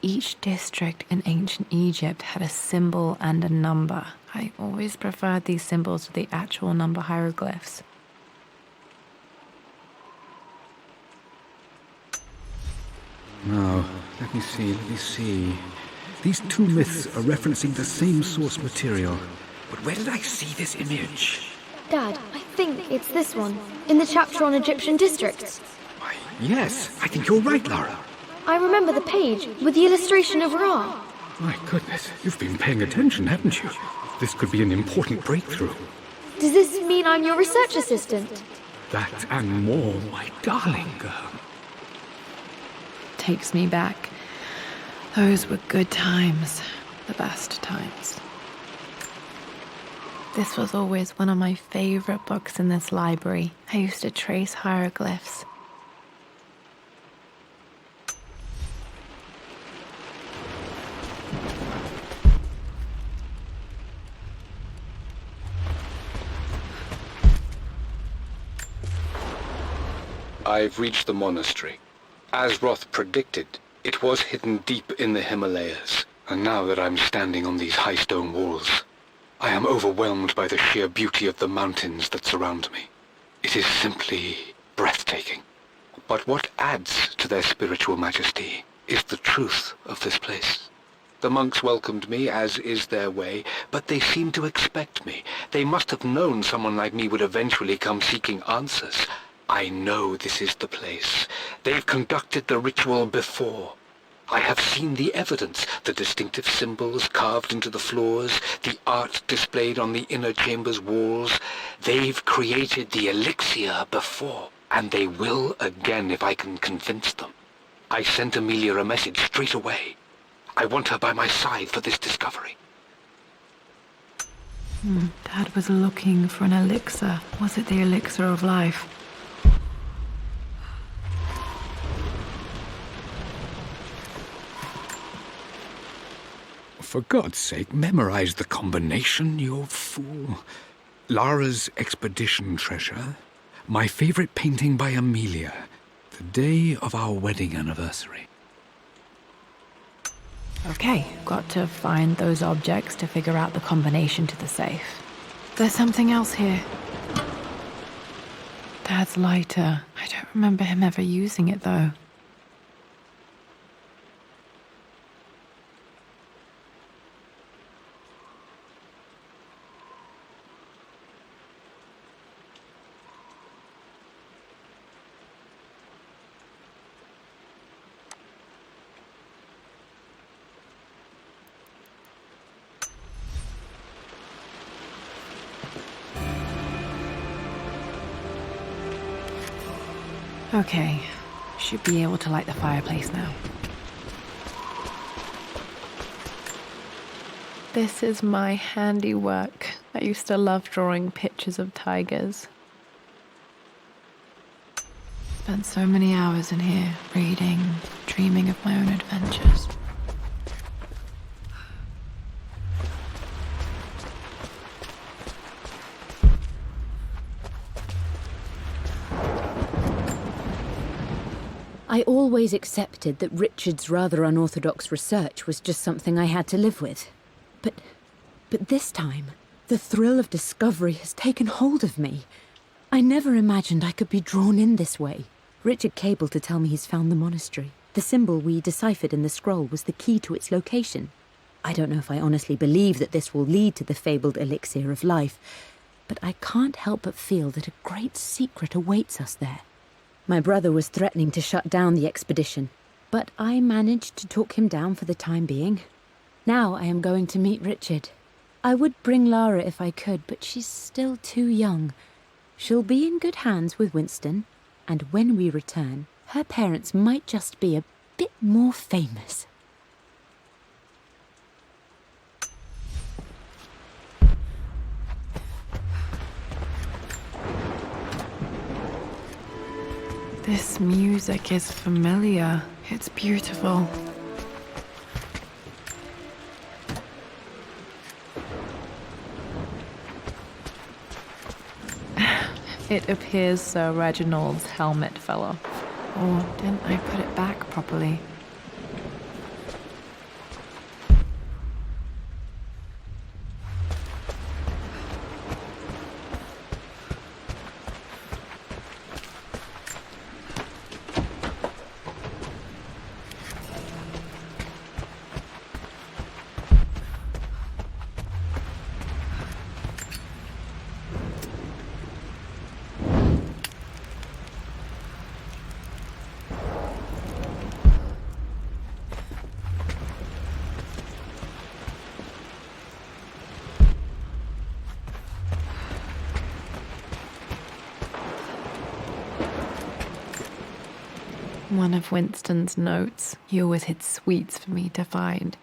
Each district in ancient Egypt had a symbol and a number. I always preferred these symbols to the actual number hieroglyphs. Now, let me see. These two myths are referencing the same source material. But where did I see this image? Dad, I think it's this one, in the chapter on Egyptian districts. Why, yes, I think you're right, Lara. I remember the page with the illustration of Ra. My goodness, you've been paying attention, haven't you? This could be an important breakthrough. Does this mean I'm your research assistant? That and more, my darling girl. Takes me back. Those were good times. The best times. This was always one of my favorite books in this library. I used to trace hieroglyphs. I've reached the monastery. As Roth predicted, it was hidden deep in the Himalayas, and now that I'm standing on these high stone walls, I am overwhelmed by the sheer beauty of the mountains that surround me. It is simply breathtaking. But what adds to their spiritual majesty is the truth of this place. The monks welcomed me, as is their way, but they seemed to expect me. They must have known someone like me would eventually come seeking answers. I know this is the place. They've conducted the ritual before. I have seen the evidence, the distinctive symbols carved into the floors, the art displayed on the inner chamber's walls. They've created the elixir before, and they will again if I can convince them. I sent Amelia a message straight away. I want her by my side for this discovery. Dad was looking for an elixir. Was it the elixir of life? For God's sake, memorize the combination, you fool. Lara's expedition treasure, my favorite painting by Amelia, the day of our wedding anniversary. Okay, got to find those objects to figure out the combination to the safe. There's something else here. Dad's lighter. I don't remember him ever using it, though. Okay, should be able to light the fireplace now. This is my handiwork. I used to love drawing pictures of tigers. Spent so many hours in here, reading, dreaming of my own adventures. I always accepted that Richard's rather unorthodox research was just something I had to live with. But this time, the thrill of discovery has taken hold of me. I never imagined I could be drawn in this way. Richard cabled to tell me he's found the monastery. The symbol we deciphered in the scroll was the key to its location. I don't know if I honestly believe that this will lead to the fabled elixir of life, but I can't help but feel that a great secret awaits us there. My brother was threatening to shut down the expedition, but I managed to talk him down for the time being. Now I am going to meet Richard. I would bring Lara if I could, but she's still too young. She'll be in good hands with Winston, and when we return, her parents might just be a bit more famous. This music is familiar. It's beautiful. It appears Sir Reginald's helmet fell off. Or didn't I put it back properly? One of Winston's notes. He always hid sweets for me to find.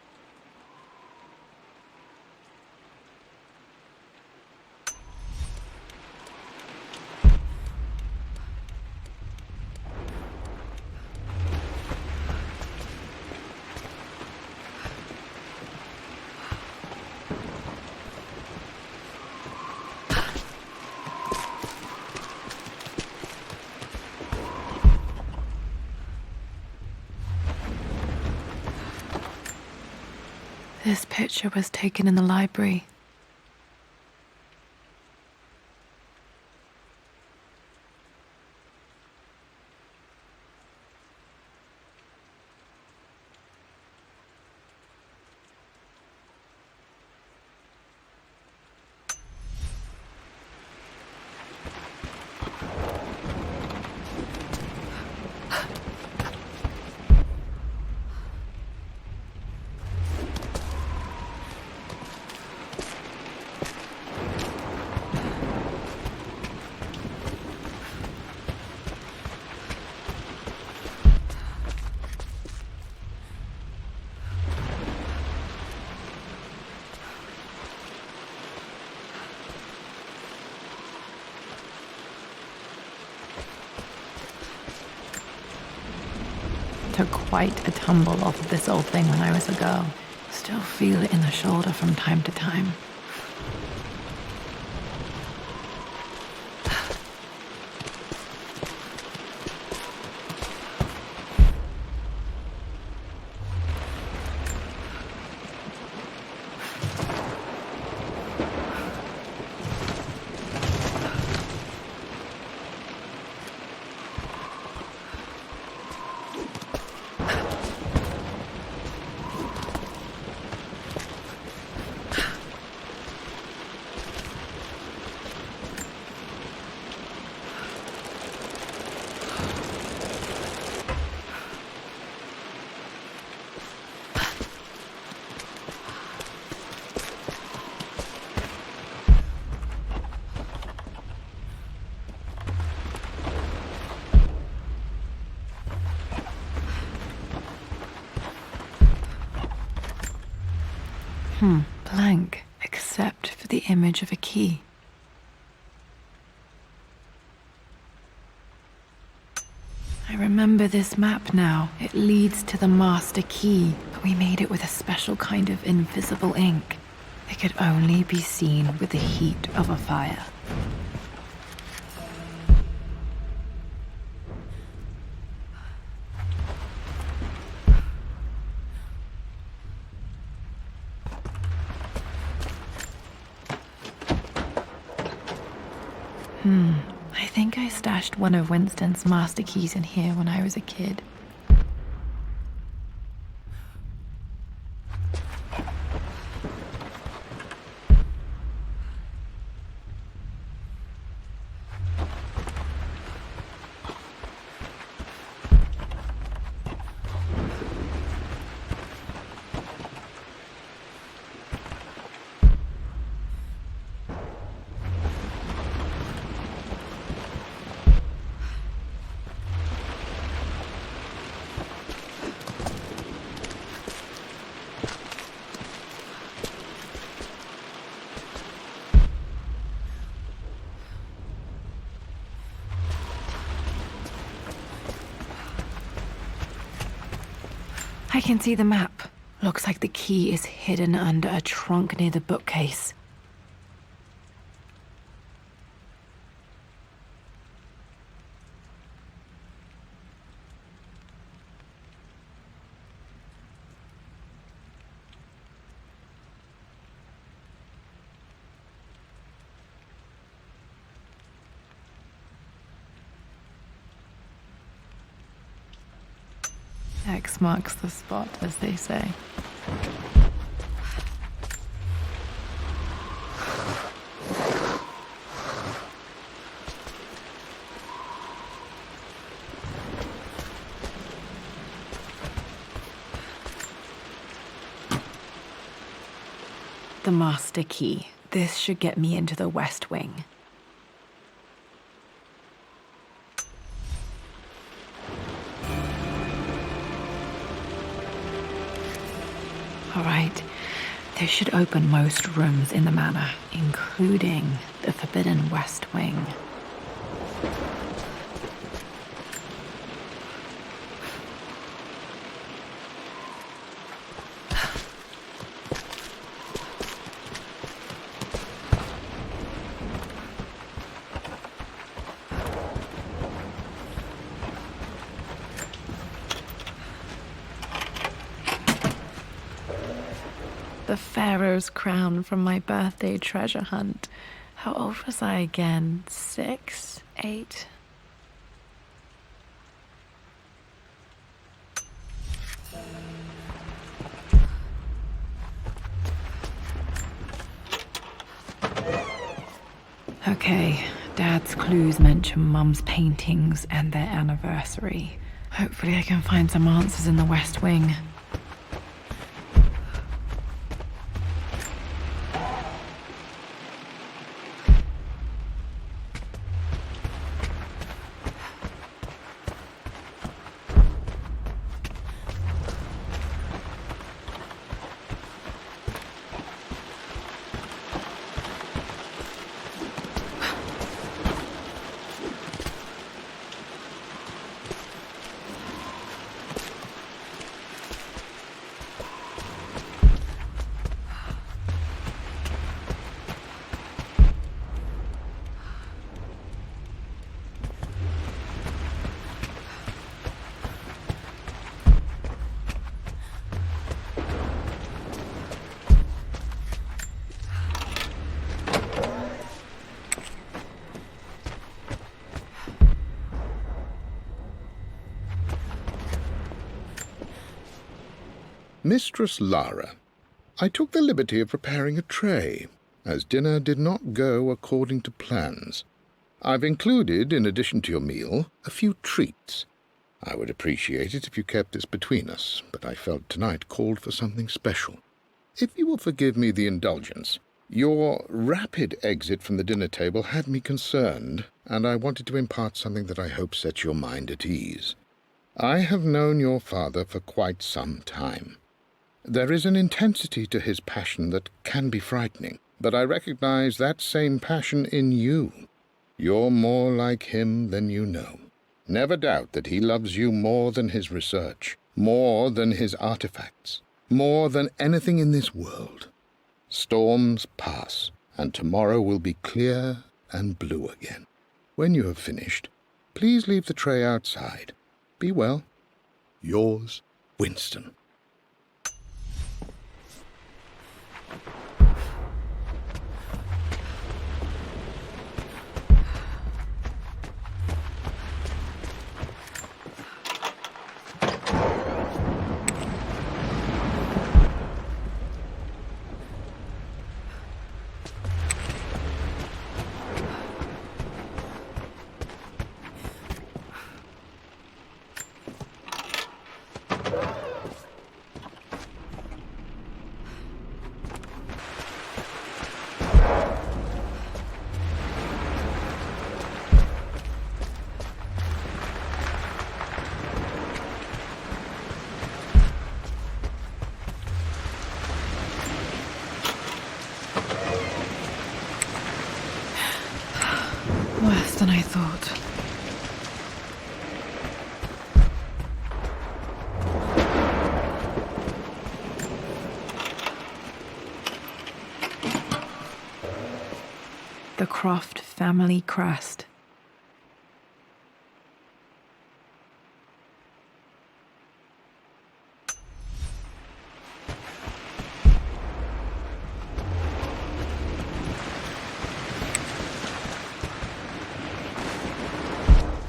This picture was taken in the library. Took quite a tumble off of this old thing when I was a girl. Still feel it in the shoulder from time to time. Blank, except for the image of a key. I remember this map now. It leads to the master key, but we made it with a special kind of invisible ink. It could only be seen with the heat of a fire. I think I stashed one of Winston's master keys in here when I was a kid. I can see the map. Looks like the key is hidden under a trunk near the bookcase. X marks the spot, as they say. The master key. This should get me into the West Wing. All right, this should open most rooms in the manor, including the forbidden West Wing. The Pharaoh's crown from my birthday treasure hunt. How old was I again? 6? 8? Okay, Dad's clues mention Mum's paintings and their anniversary. Hopefully I can find some answers in the West Wing. Mistress Lara, I took the liberty of preparing a tray, as dinner did not go according to plans. I've included, in addition to your meal, a few treats. I would appreciate it if you kept this between us, but I felt tonight called for something special. If you will forgive me the indulgence, your rapid exit from the dinner table had me concerned, and I wanted to impart something that I hope sets your mind at ease. I have known your father for quite some time. There is an intensity to his passion that can be frightening, but I recognize that same passion in you. You're more like him than you know. Never doubt that he loves you more than his research, more than his artifacts, more than anything in this world. Storms pass, and tomorrow will be clear and blue again. When you have finished, please leave the tray outside. Be well. Yours, Winston. Worse than I thought. The Croft family crest.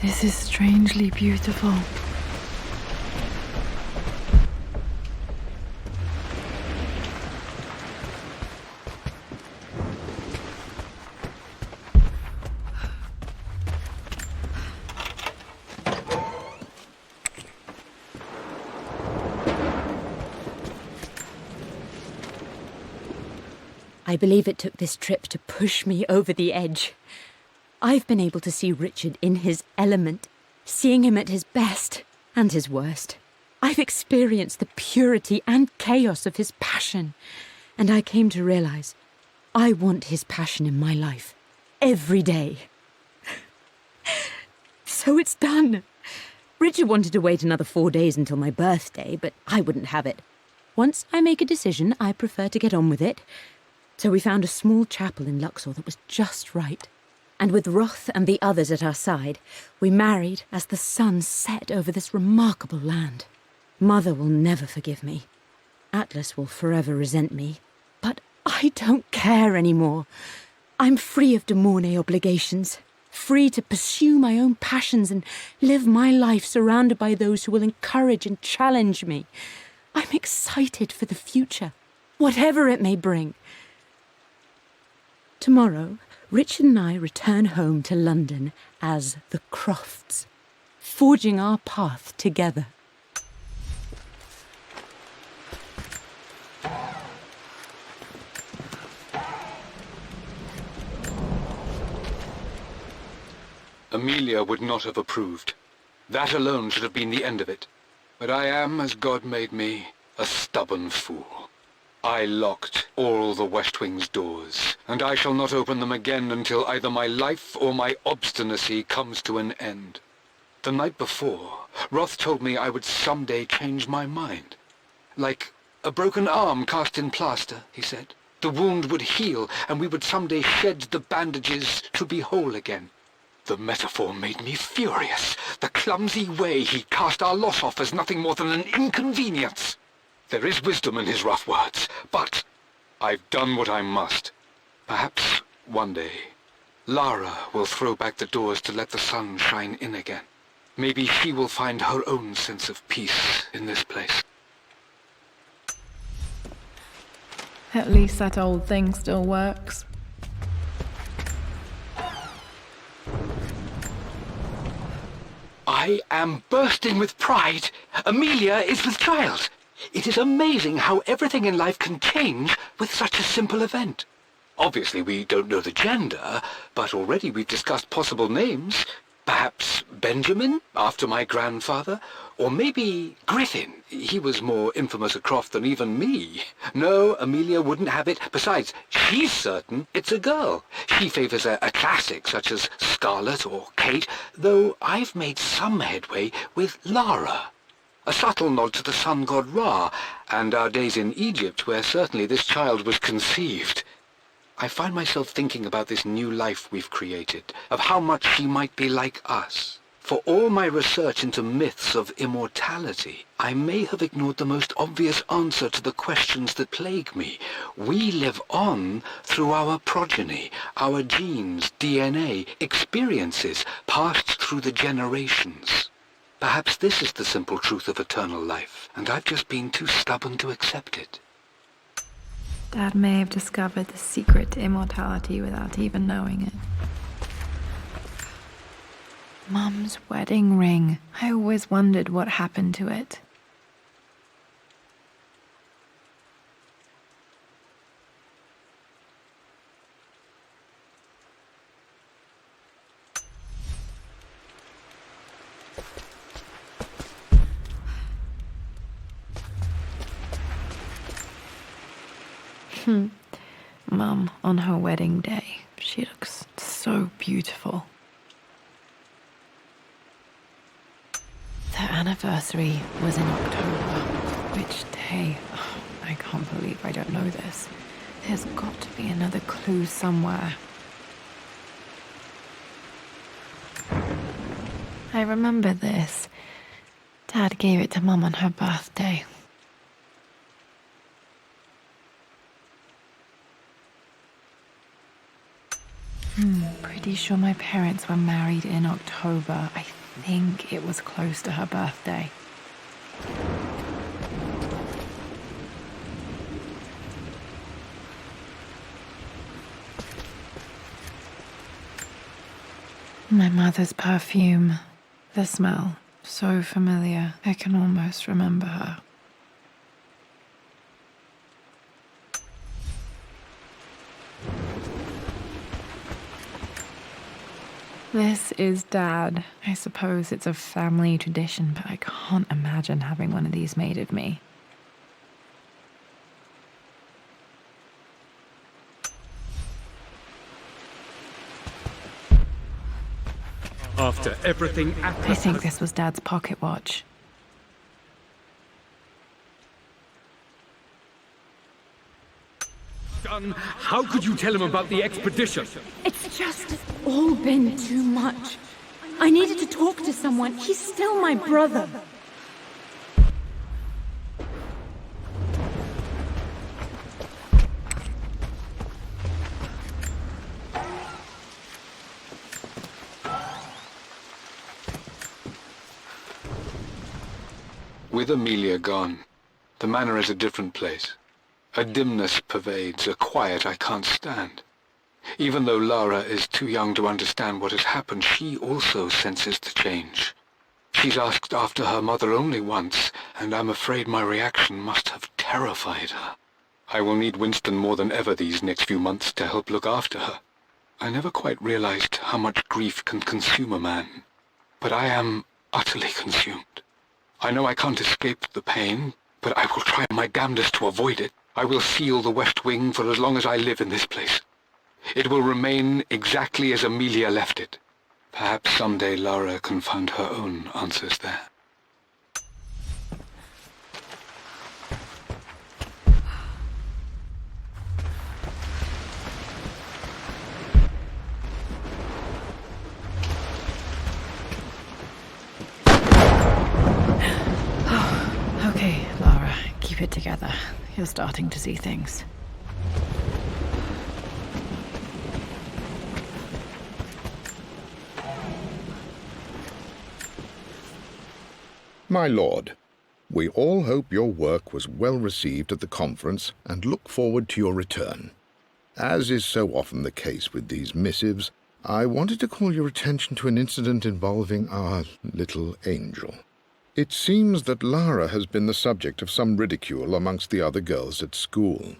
This is strangely beautiful. I believe it took this trip to push me over the edge. I've been able to see Richard in his element, seeing him at his best and his worst. I've experienced the purity and chaos of his passion, and I came to realize I want his passion in my life every day. So it's done. Richard wanted to wait another 4 days until my birthday, but I wouldn't have it. Once I make a decision, I prefer to get on with it. So we found a small chapel in Luxor that was just right. And with Roth and the others at our side, we married as the sun set over this remarkable land. Mother will never forgive me. Atlas will forever resent me. But I don't care anymore. I'm free of de Mornay obligations, free to pursue my own passions and live my life surrounded by those who will encourage and challenge me. I'm excited for the future, whatever it may bring. Tomorrow, Richard and I return home to London as the Crofts, forging our path together. Amelia would not have approved. That alone should have been the end of it. But I am, as God made me, a stubborn fool. I locked all the West Wing's doors, and I shall not open them again until either my life or my obstinacy comes to an end. The night before, Roth told me I would someday change my mind. Like a broken arm cast in plaster, he said. The wound would heal, and we would someday shed the bandages to be whole again. The metaphor made me furious. The clumsy way he cast our loss off as nothing more than an inconvenience. There is wisdom in his rough words, but I've done what I must. Perhaps one day, Lara will throw back the doors to let the sun shine in again. Maybe she will find her own sense of peace in this place. At least that old thing still works. I am bursting with pride. Amelia is with child. It is amazing how everything in life can change with such a simple event. Obviously, we don't know the gender, but already we've discussed possible names. Perhaps Benjamin, after my grandfather, or maybe Griffin. He was more infamous a Croft than even me. No, Amelia wouldn't have it. Besides, she's certain it's a girl. She favours a classic such as Scarlet or Kate, though I've made some headway with Lara. A subtle nod to the sun god Ra, and our days in Egypt, where certainly this child was conceived. I find myself thinking about this new life we've created, of how much she might be like us. For all my research into myths of immortality, I may have ignored the most obvious answer to the questions that plague me. We live on through our progeny, our genes, DNA, experiences passed through the generations. Perhaps this is the simple truth of eternal life, and I've just been too stubborn to accept it. Dad may have discovered the secret to immortality without even knowing it. Mum's wedding ring. I always wondered what happened to it. Mum, on her wedding day, she looks so beautiful. Their anniversary was in October. Which day? Oh, I can't believe I don't know this. There's got to be another clue somewhere. I remember this. Dad gave it to Mum on her birthday. Pretty sure my parents were married in October. I think it was close to her birthday. My mother's perfume. The smell. So familiar. I can almost remember her. This is Dad. I suppose it's a family tradition, but I can't imagine having one of these made of me. After everything I think this was Dad's pocket watch. done, how could you tell him about the expedition? It's just all been too much. I needed to talk to someone. He's still my brother. With Amelia gone, the manor is a different place. A dimness pervades, a quiet I can't stand. Even though Lara is too young to understand what has happened, she also senses the change. She's asked after her mother only once, and I'm afraid my reaction must have terrified her. I will need Winston more than ever these next few months to help look after her. I never quite realized how much grief can consume a man, but I am utterly consumed. I know I can't escape the pain, but I will try my damnedest to avoid it. I will seal the West Wing for as long as I live in this place. It will remain exactly as Amelia left it. Perhaps someday Lara can find her own answers there. Okay, Lara, keep it together. You're starting to see things. My lord, we all hope your work was well received at the conference and look forward to your return. As is so often the case with these missives, I wanted to call your attention to an incident involving our little angel. It seems that Lara has been the subject of some ridicule amongst the other girls at school.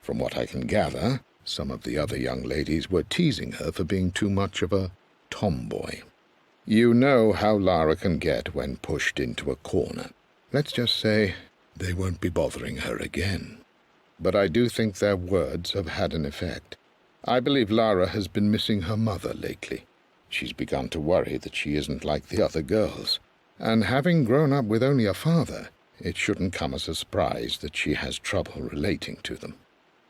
From what I can gather, some of the other young ladies were teasing her for being too much of a tomboy. You know how Lara can get when pushed into a corner. Let's just say they won't be bothering her again. But I do think their words have had an effect. I believe Lara has been missing her mother lately. She's begun to worry that she isn't like the other girls. And having grown up with only a father, it shouldn't come as a surprise that she has trouble relating to them.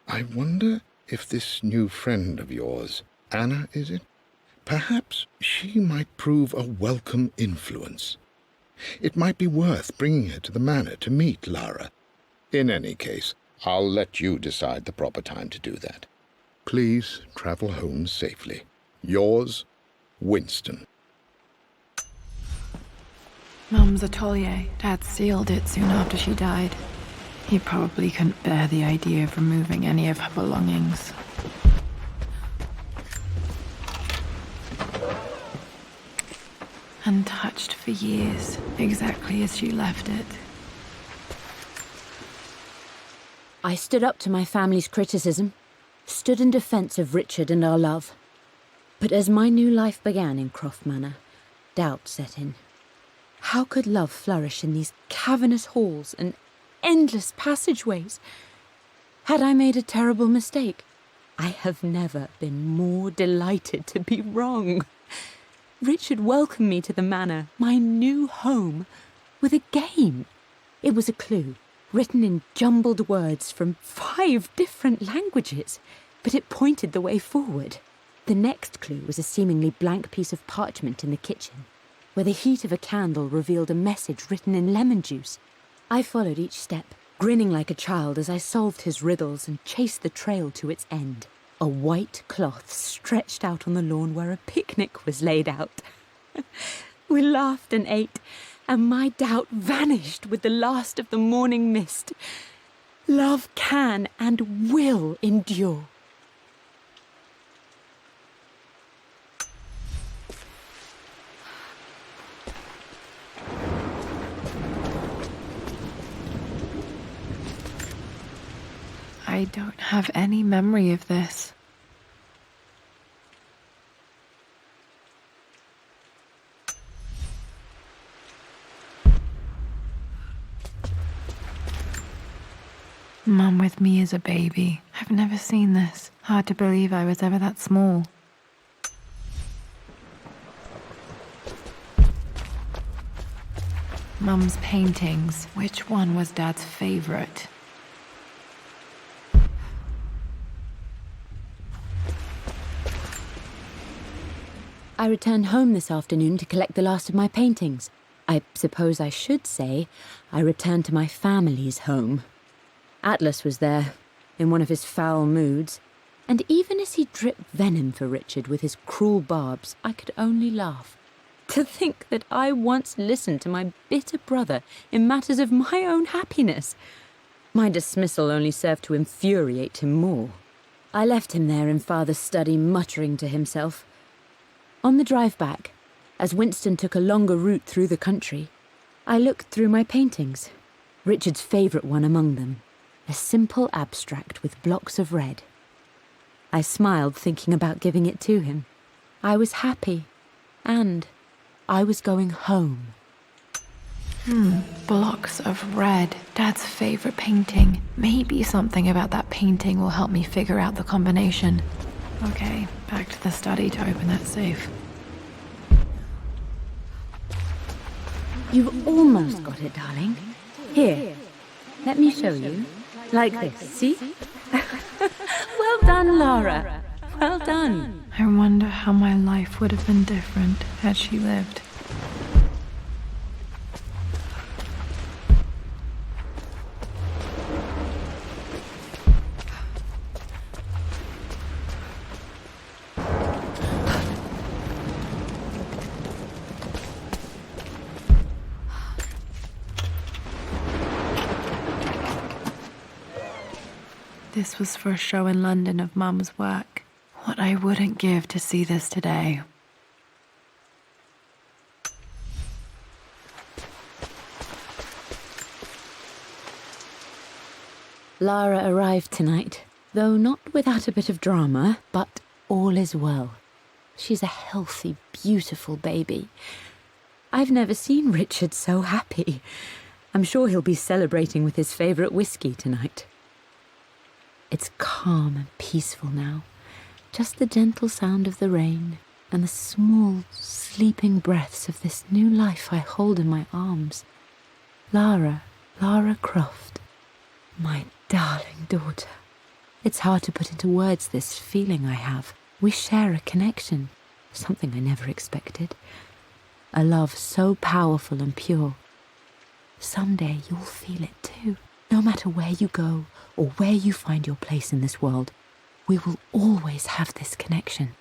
I wonder if this new friend of yours, Anna, is it? Perhaps she might prove a welcome influence. It might be worth bringing her to the manor to meet Lara. In any case, I'll let you decide the proper time to do that. Please travel home safely. Yours, Winston. Mum's atelier. Dad sealed it soon after she died. He probably couldn't bear the idea of removing any of her belongings. Untouched for years, exactly as she left it. I stood up to my family's criticism, stood in defense of Richard and our love. But as my new life began in Croft Manor, doubt set in. How could love flourish in these cavernous halls and endless passageways? Had I made a terrible mistake? I have never been more delighted to be wrong. Richard welcomed me to the manor, my new home, with a game. It was a clue, written in jumbled words from 5 different languages, but it pointed the way forward. The next clue was a seemingly blank piece of parchment in the kitchen, where the heat of a candle revealed a message written in lemon juice. I followed each step, grinning like a child as I solved his riddles and chased the trail to its end. A white cloth stretched out on the lawn where a picnic was laid out. We laughed and ate, and my doubt vanished with the last of the morning mist. Love can and will endure. I don't have any memory of this. Mum with me as a baby. I've never seen this. Hard to believe I was ever that small. Mum's paintings. Which one was Dad's favorite? I returned home this afternoon to collect the last of my paintings. I suppose I should say I returned to my family's home. Atlas was there, in one of his foul moods, and even as he dripped venom for Richard with his cruel barbs, I could only laugh. To think that I once listened to my bitter brother in matters of my own happiness. My dismissal only served to infuriate him more. I left him there in Father's study, muttering to himself. On the drive back, as Winston took a longer route through the country, I looked through my paintings, Richard's favourite one among them, a simple abstract with blocks of red. I smiled, thinking about giving it to him. I was happy, and I was going home. Blocks of red. Dad's favourite painting. Maybe something about that painting will help me figure out the combination. Okay, back to the study to open that safe. You've almost got it, darling. Here, let me show you. Like this, see? Well done, Lara. Well done. I wonder how my life would have been different had she lived. This was for a show in London of Mum's work. What I wouldn't give to see this today. Lara arrived tonight, though not without a bit of drama, but all is well. She's a healthy, beautiful baby. I've never seen Richard so happy. I'm sure he'll be celebrating with his favourite whiskey tonight. It's calm and peaceful now. Just the gentle sound of the rain and the small, sleeping breaths of this new life I hold in my arms. Lara Croft, my darling daughter. It's hard to put into words this feeling I have. We share a connection, something I never expected. A love so powerful and pure. Someday you'll feel it too. No matter where you go or where you find your place in this world, we will always have this connection.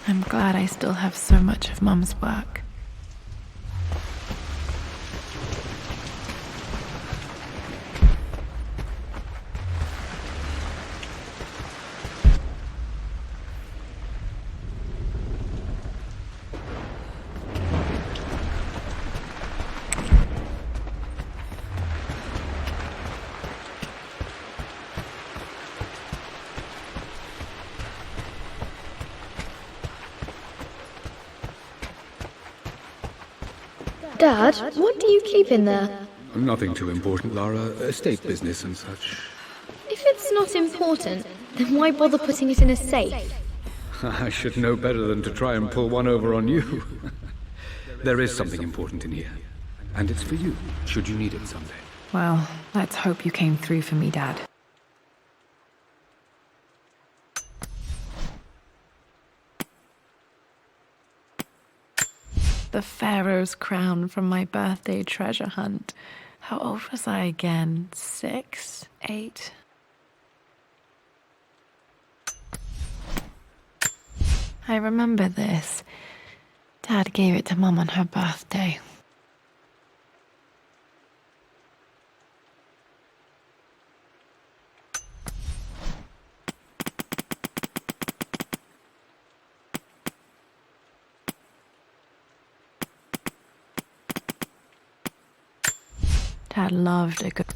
I'm glad I still have so much of Mum's work. Dad, what do you keep in there? Nothing too important, Lara. Estate business and such. If it's not important, then why bother putting it in a safe? I should know better than to try and pull one over on you. There is something important in here. And it's for you, should you need it someday. Well, let's hope you came through for me, Dad. The Pharaoh's crown from my birthday treasure hunt. How old was I again? 6? 8? I remember this. Dad gave it to Mum on her birthday. Dad loved a good...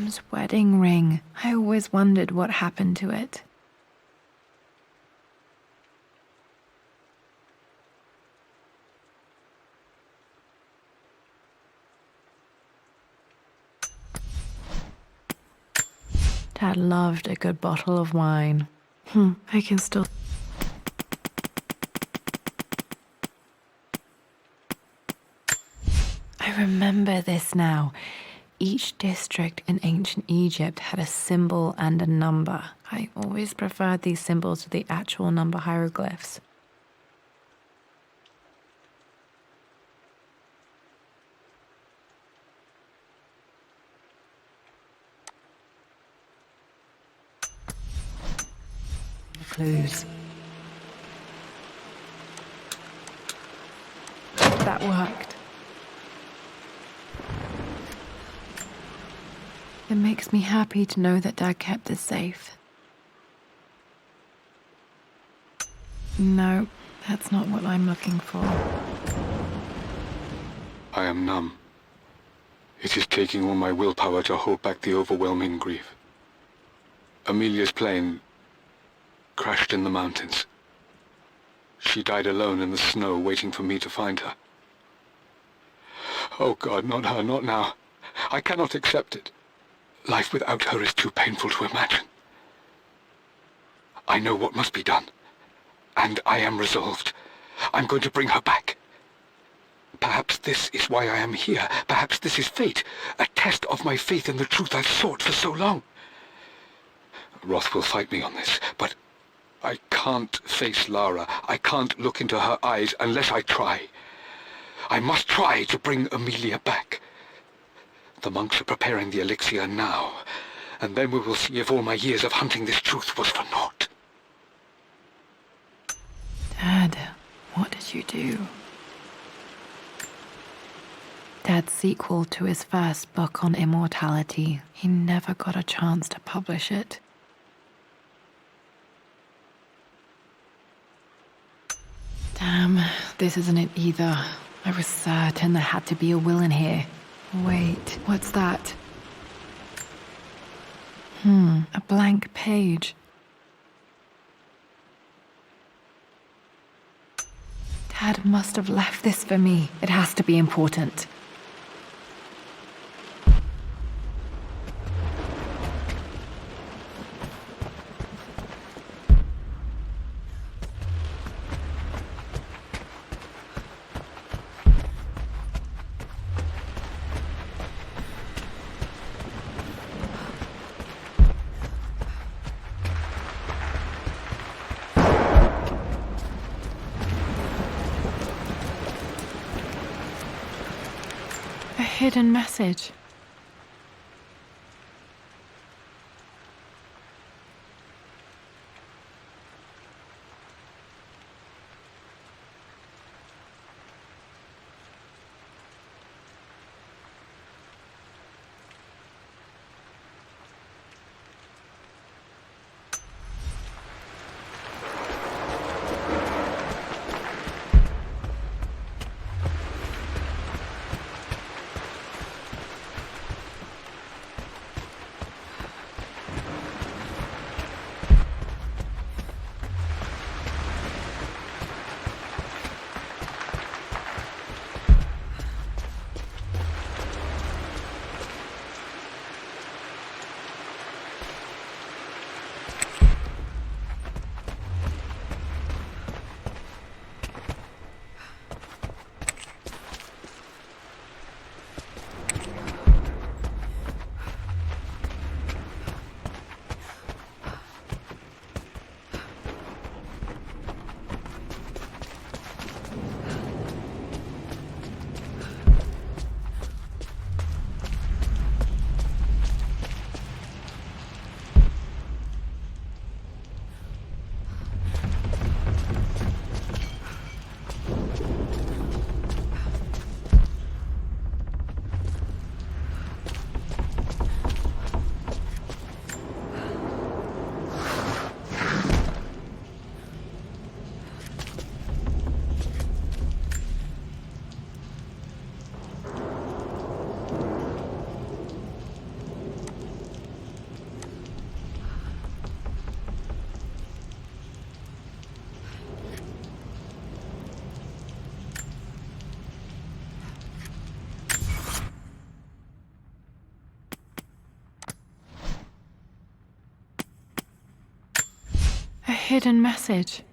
Mum's wedding ring. I always wondered what happened to it. Dad loved a good bottle of wine. I can still... I remember this now. Each district in ancient Egypt had a symbol and a number. I always preferred these symbols to the actual number hieroglyphs. Clues. That worked. It makes me happy to know that Dad kept this safe. No, that's not what I'm looking for. I am numb. It is taking all my willpower to hold back the overwhelming grief. Amelia's plane crashed in the mountains. She died alone in the snow, waiting for me to find her. Oh God, not her, not now. I cannot accept it. Life without her is too painful to imagine. I know what must be done, and I am resolved. I'm going to bring her back. Perhaps this is why I am here. Perhaps this is fate, a test of my faith in the truth I've sought for so long. Roth will fight me on this, but I can't face Lara. I can't look into her eyes unless I try. I must try to bring Amelia back. The monks are preparing the elixir now, and then we will see if all my years of hunting this truth was for naught. Dad, what did you do? Dad's sequel to his first book on immortality. He never got a chance to publish it. Damn, this isn't it either. I was certain there had to be a will in here. Wait, what's that? A blank page. Dad must have left this for me. It has to be important. Hidden message. hidden message.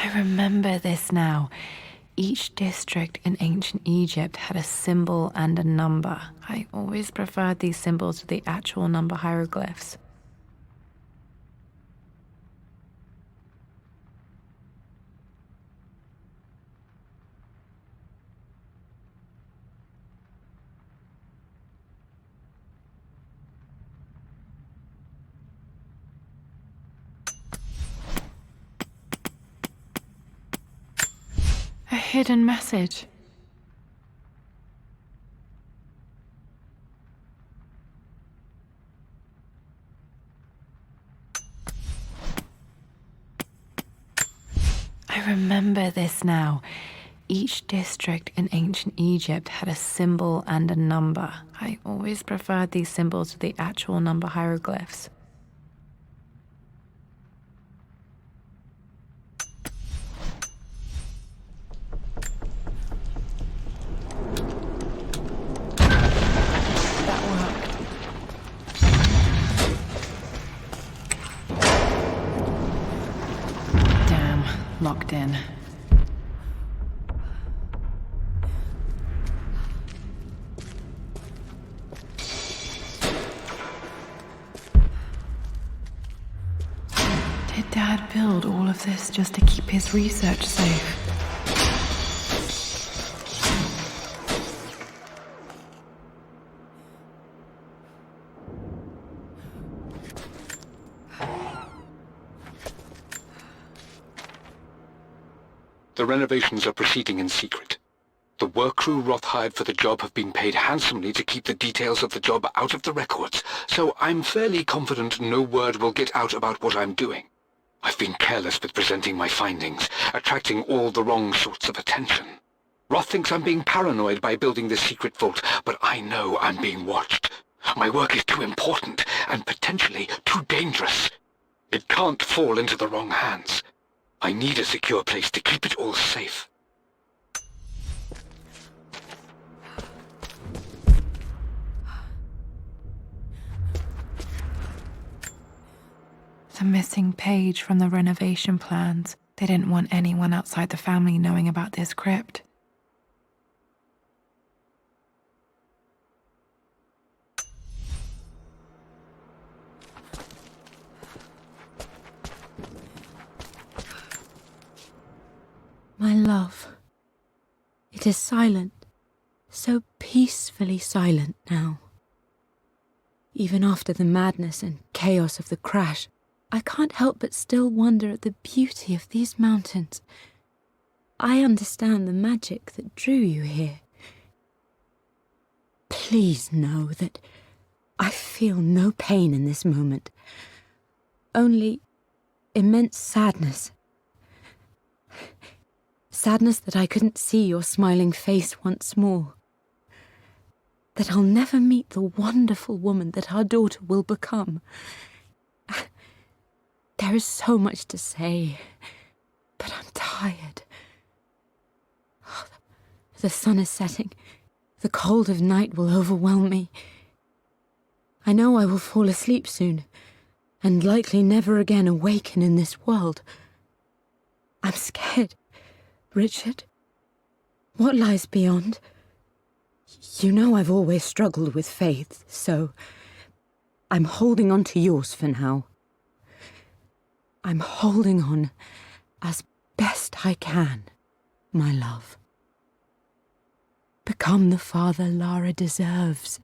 I remember this now. Each district in ancient Egypt had a symbol and a number. I always preferred these symbols to the actual number hieroglyphs. A hidden message. I remember this now. Each district in ancient Egypt had a symbol and a number. I always preferred these symbols to the actual number hieroglyphs. Locked in. Did Dad build all of this just to keep his research safe? The renovations are proceeding in secret. The work crew Roth hired for the job have been paid handsomely to keep the details of the job out of the records, so I'm fairly confident no word will get out about what I'm doing. I've been careless with presenting my findings, attracting all the wrong sorts of attention. Roth thinks I'm being paranoid by building this secret vault, but I know I'm being watched. My work is too important and potentially too dangerous. It can't fall into the wrong hands. I need a secure place to keep it all safe. The missing page from the renovation plans. They didn't want anyone outside the family knowing about this crypt. My love, it is silent, so peacefully silent now. Even after the madness and chaos of the crash, I can't help but still wonder at the beauty of these mountains. I understand the magic that drew you here. Please know that I feel no pain in this moment, only immense sadness. Sadness that I couldn't see your smiling face once more. That I'll never meet the wonderful woman that our daughter will become. There is so much to say, but I'm tired. The sun is setting. The cold of night will overwhelm me. I know I will fall asleep soon, and likely never again awaken in this world. I'm scared. Richard, what lies beyond? You know I've always struggled with faith, so I'm holding on to yours for now. I'm holding on as best I can, my love. Become the father Lara deserves.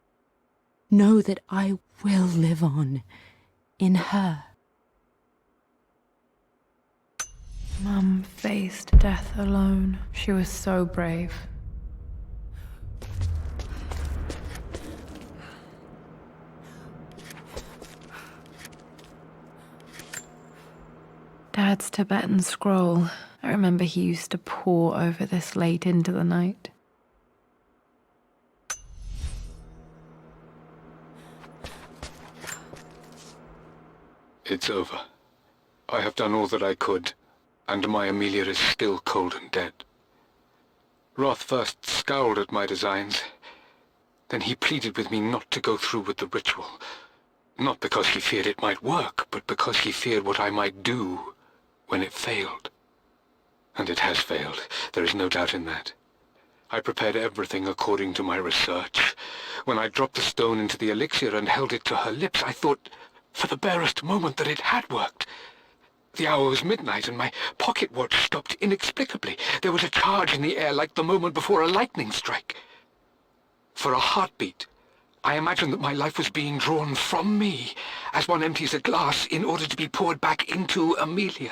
Know that I will live on in her. Mum faced death alone. She was so brave. Dad's Tibetan scroll. I remember he used to pore over this late into the night. It's over. I have done all that I could, and my Amelia is still cold and dead. Roth first scowled at my designs. Then he pleaded with me not to go through with the ritual. Not because he feared it might work, but because he feared what I might do when it failed. And it has failed. There is no doubt in that. I prepared everything according to my research. When I dropped the stone into the elixir and held it to her lips, I thought for the barest moment that it had worked. The hour was midnight and my pocket watch stopped inexplicably. There was a charge in the air like the moment before a lightning strike. For a heartbeat, I imagined that my life was being drawn from me as one empties a glass in order to be poured back into Amelia.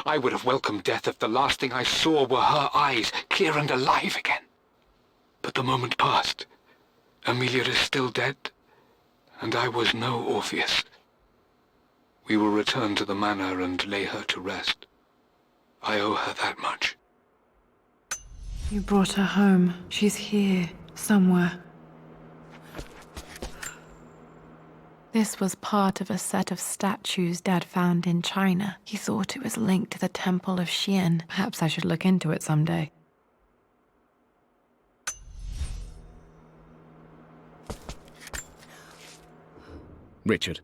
I would have welcomed death if the last thing I saw were her eyes, clear and alive again. But the moment passed. Amelia is still dead, and I was no Orpheus. We will return to the manor and lay her to rest. I owe her that much. You brought her home. She's here, somewhere. This was part of a set of statues Dad found in China. He thought it was linked to the Temple of Xian. Perhaps I should look into it someday. Richard,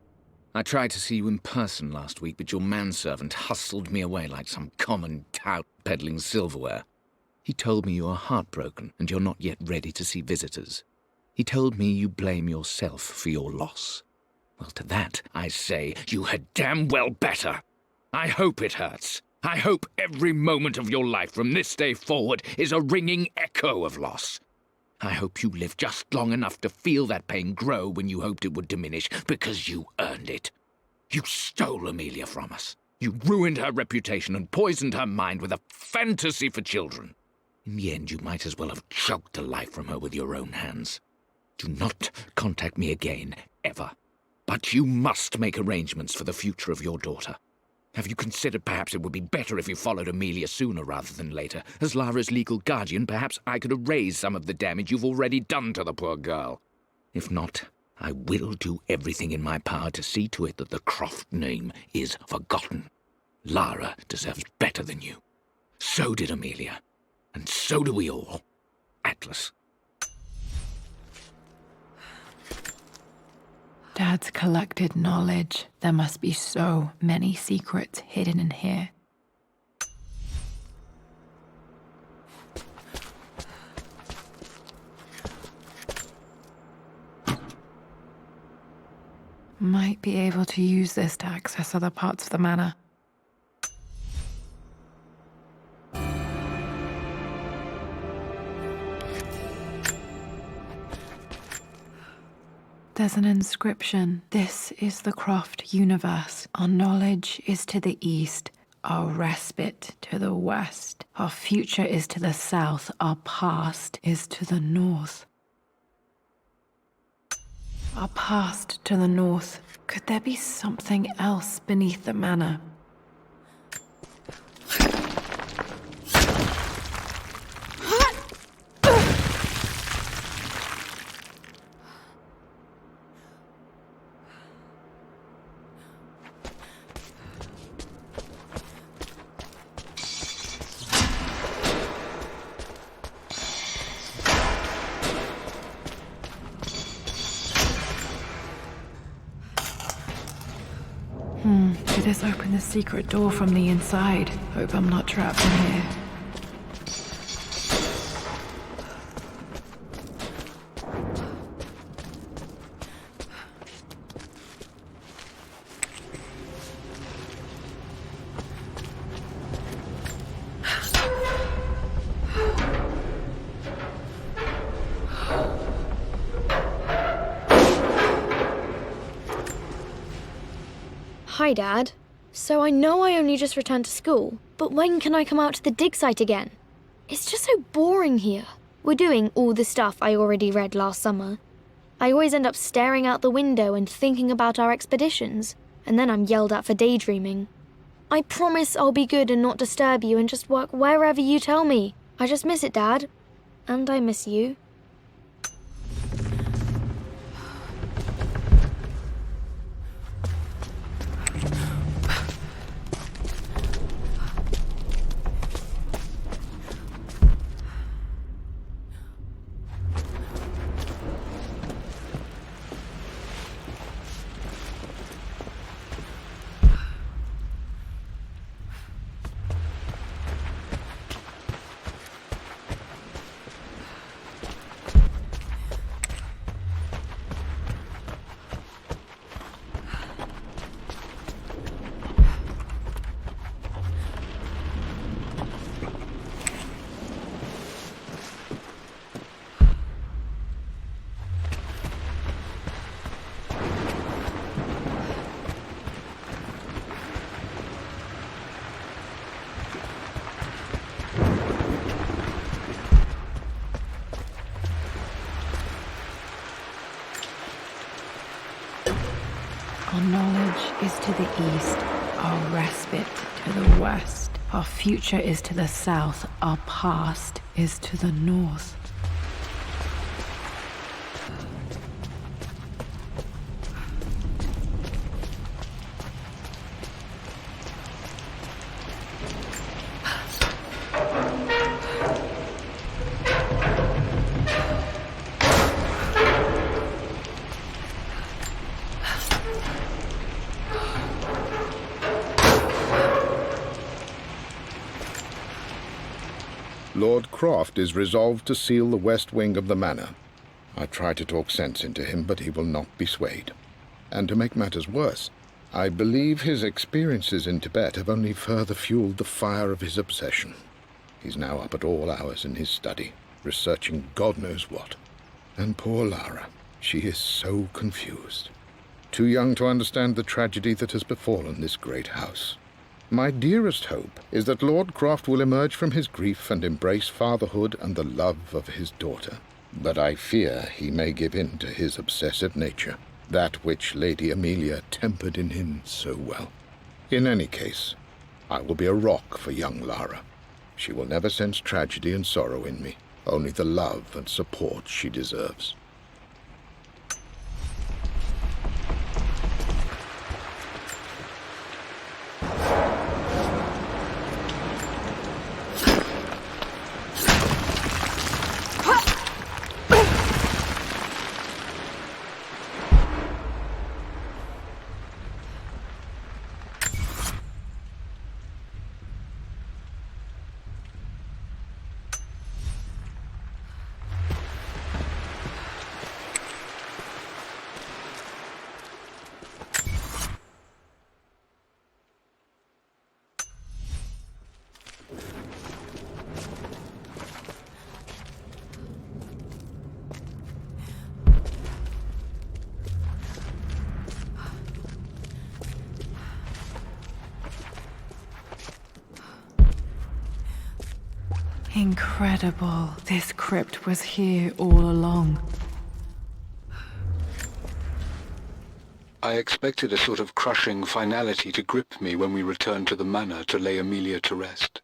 I tried to see you in person last week, but your manservant hustled me away like some common tout peddling silverware. He told me you are heartbroken and you're not yet ready to see visitors. He told me you blame yourself for your loss. Well, to that, I say, you had damn well better. I hope it hurts. I hope every moment of your life from this day forward is a ringing echo of loss. I hope you live just long enough to feel that pain grow when you hoped it would diminish, because you earned it. You stole Amelia from us. You ruined her reputation and poisoned her mind with a fantasy for children. In the end, you might as well have choked the life from her with your own hands. Do not contact me again, ever. But you must make arrangements for the future of your daughter. Have you considered perhaps it would be better if you followed Amelia sooner rather than later? As Lara's legal guardian, perhaps I could erase some of the damage you've already done to the poor girl. If not, I will do everything in my power to see to it that the Croft name is forgotten. Lara deserves better than you. So did Amelia. And so do we all. Atlas. Dad's collected knowledge. There must be so many secrets hidden in here. Might be able to use this to access other parts of the manor. There's an inscription. This is the Croft universe. Our knowledge is to the east, our respite to the west. Our future is to the south, our past is to the north. Our past to the north. Could there be something else beneath the manor? Did this open the secret door from the inside? Hope I'm not trapped in here. Hi, Dad. So I know I only just returned to school, but when can I come out to the dig site again? It's just so boring here. We're doing all the stuff I already read last summer. I always end up staring out the window and thinking about our expeditions, and then I'm yelled at for daydreaming. I promise I'll be good and not disturb you and just work wherever you tell me. I just miss it, Dad. And I miss you. Our knowledge is to the east, our respite to the west. Our future is to the south, our past is to the north. Lord Croft is resolved to seal the west wing of the manor. I try to talk sense into him, but he will not be swayed. And to make matters worse, I believe his experiences in Tibet have only further fueled the fire of his obsession. He's now up at all hours in his study, researching God knows what. And poor Lara, she is so confused. Too young to understand the tragedy that has befallen this great house. My dearest hope is that Lord Croft will emerge from his grief and embrace fatherhood and the love of his daughter. But I fear he may give in to his obsessive nature, that which Lady Amelia tempered in him so well. In any case, I will be a rock for young Lara. She will never sense tragedy and sorrow in me, only the love and support she deserves. Incredible. This crypt was here all along. I expected a sort of crushing finality to grip me when we returned to the manor to lay Amelia to rest.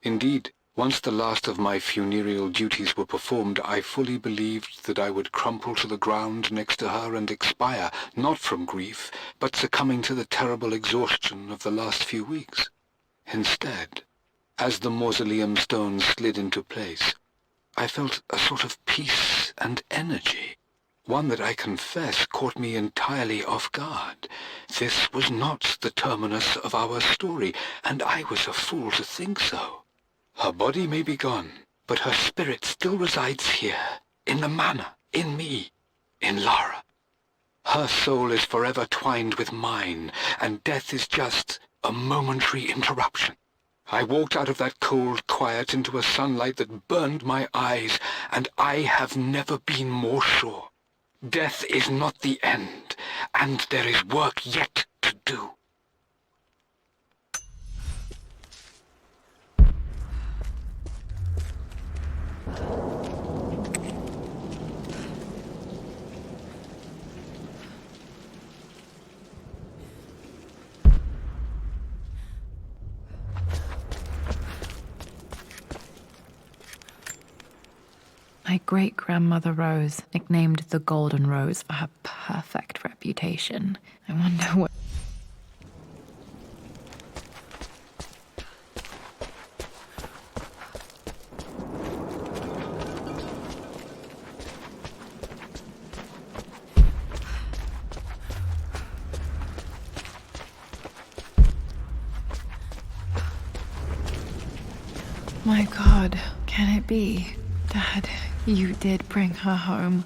Indeed, once the last of my funereal duties were performed, I fully believed that I would crumple to the ground next to her and expire, not from grief, but succumbing to the terrible exhaustion of the last few weeks. Instead, as the mausoleum stones slid into place, I felt a sort of peace and energy, one that I confess caught me entirely off guard. This was not the terminus of our story, and I was a fool to think so. Her body may be gone, but her spirit still resides here, in the manor, in me, in Lara. Her soul is forever twined with mine, and death is just a momentary interruption. I walked out of that cold quiet into a sunlight that burned my eyes, and I have never been more sure. Death is not the end, and there is work yet to do. My great-grandmother Rose, nicknamed the Golden Rose for her perfect reputation. I wonder what... My God, can it be? Dad, you did bring her home.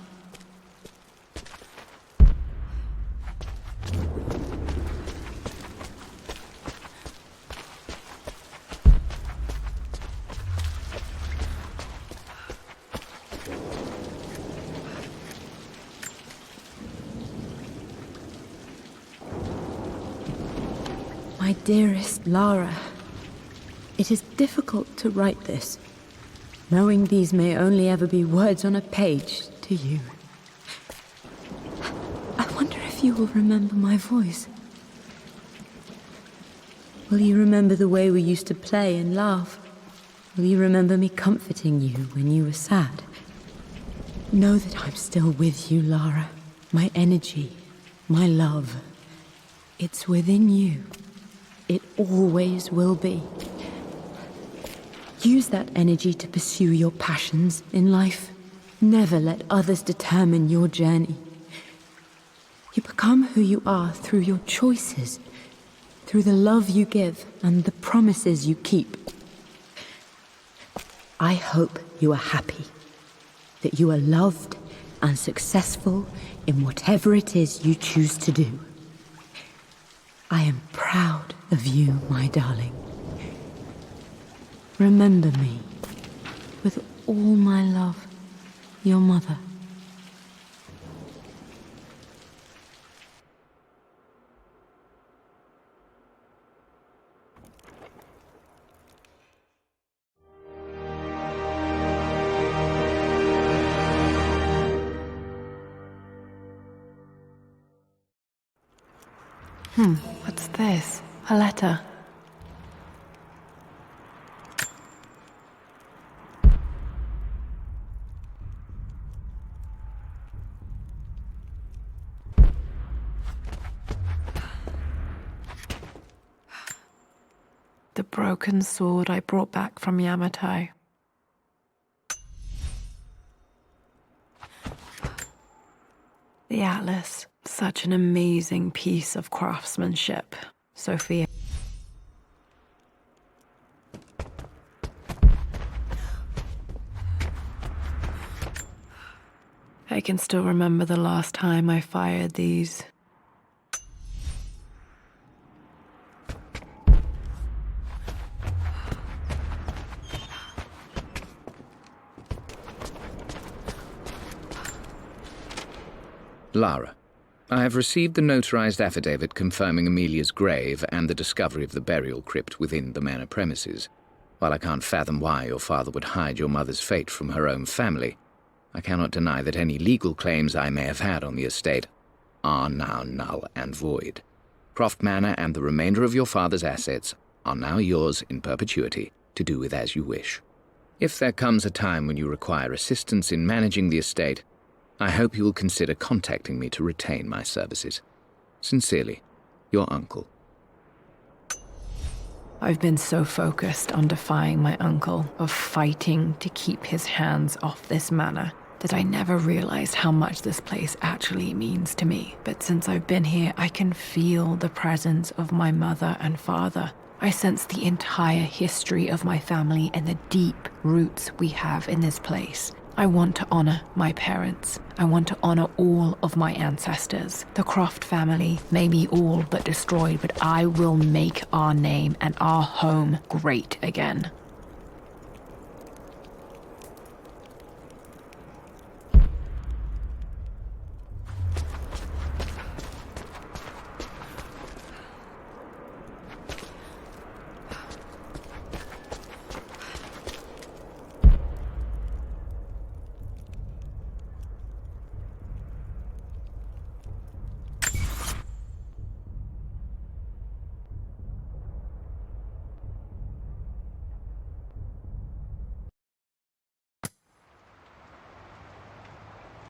My dearest Lara, it is difficult to write this, knowing these may only ever be words on a page to you. I wonder if you will remember my voice. Will you remember the way we used to play and laugh? Will you remember me comforting you when you were sad? Know that I'm still with you, Lara. My energy, my love, it's within you. It always will be. Use that energy to pursue your passions in life. Never let others determine your journey. You become who you are through your choices, through the love you give and the promises you keep. I hope you are happy, that you are loved and successful in whatever it is you choose to do. I am proud of you, my darling. Remember me, with all my love, your mother. What's this? A letter. The broken sword I brought back from Yamatai. The atlas. Such an amazing piece of craftsmanship. Sophia. I can still remember the last time I fired these. Lara, I have received the notarized affidavit confirming Amelia's grave and the discovery of the burial crypt within the manor premises. While I can't fathom why your father would hide your mother's fate from her own family, I cannot deny that any legal claims I may have had on the estate are now null and void. Croft Manor and the remainder of your father's assets are now yours in perpetuity to do with as you wish. If there comes a time when you require assistance in managing the estate, I hope you will consider contacting me to retain my services. Sincerely, your uncle. I've been so focused on defying my uncle, of fighting to keep his hands off this manor, that I never realized how much this place actually means to me. But since I've been here, I can feel the presence of my mother and father. I sense the entire history of my family and the deep roots we have in this place. I want to honor my parents. I want to honor all of my ancestors. The Croft family may be all but destroyed, but I will make our name and our home great again.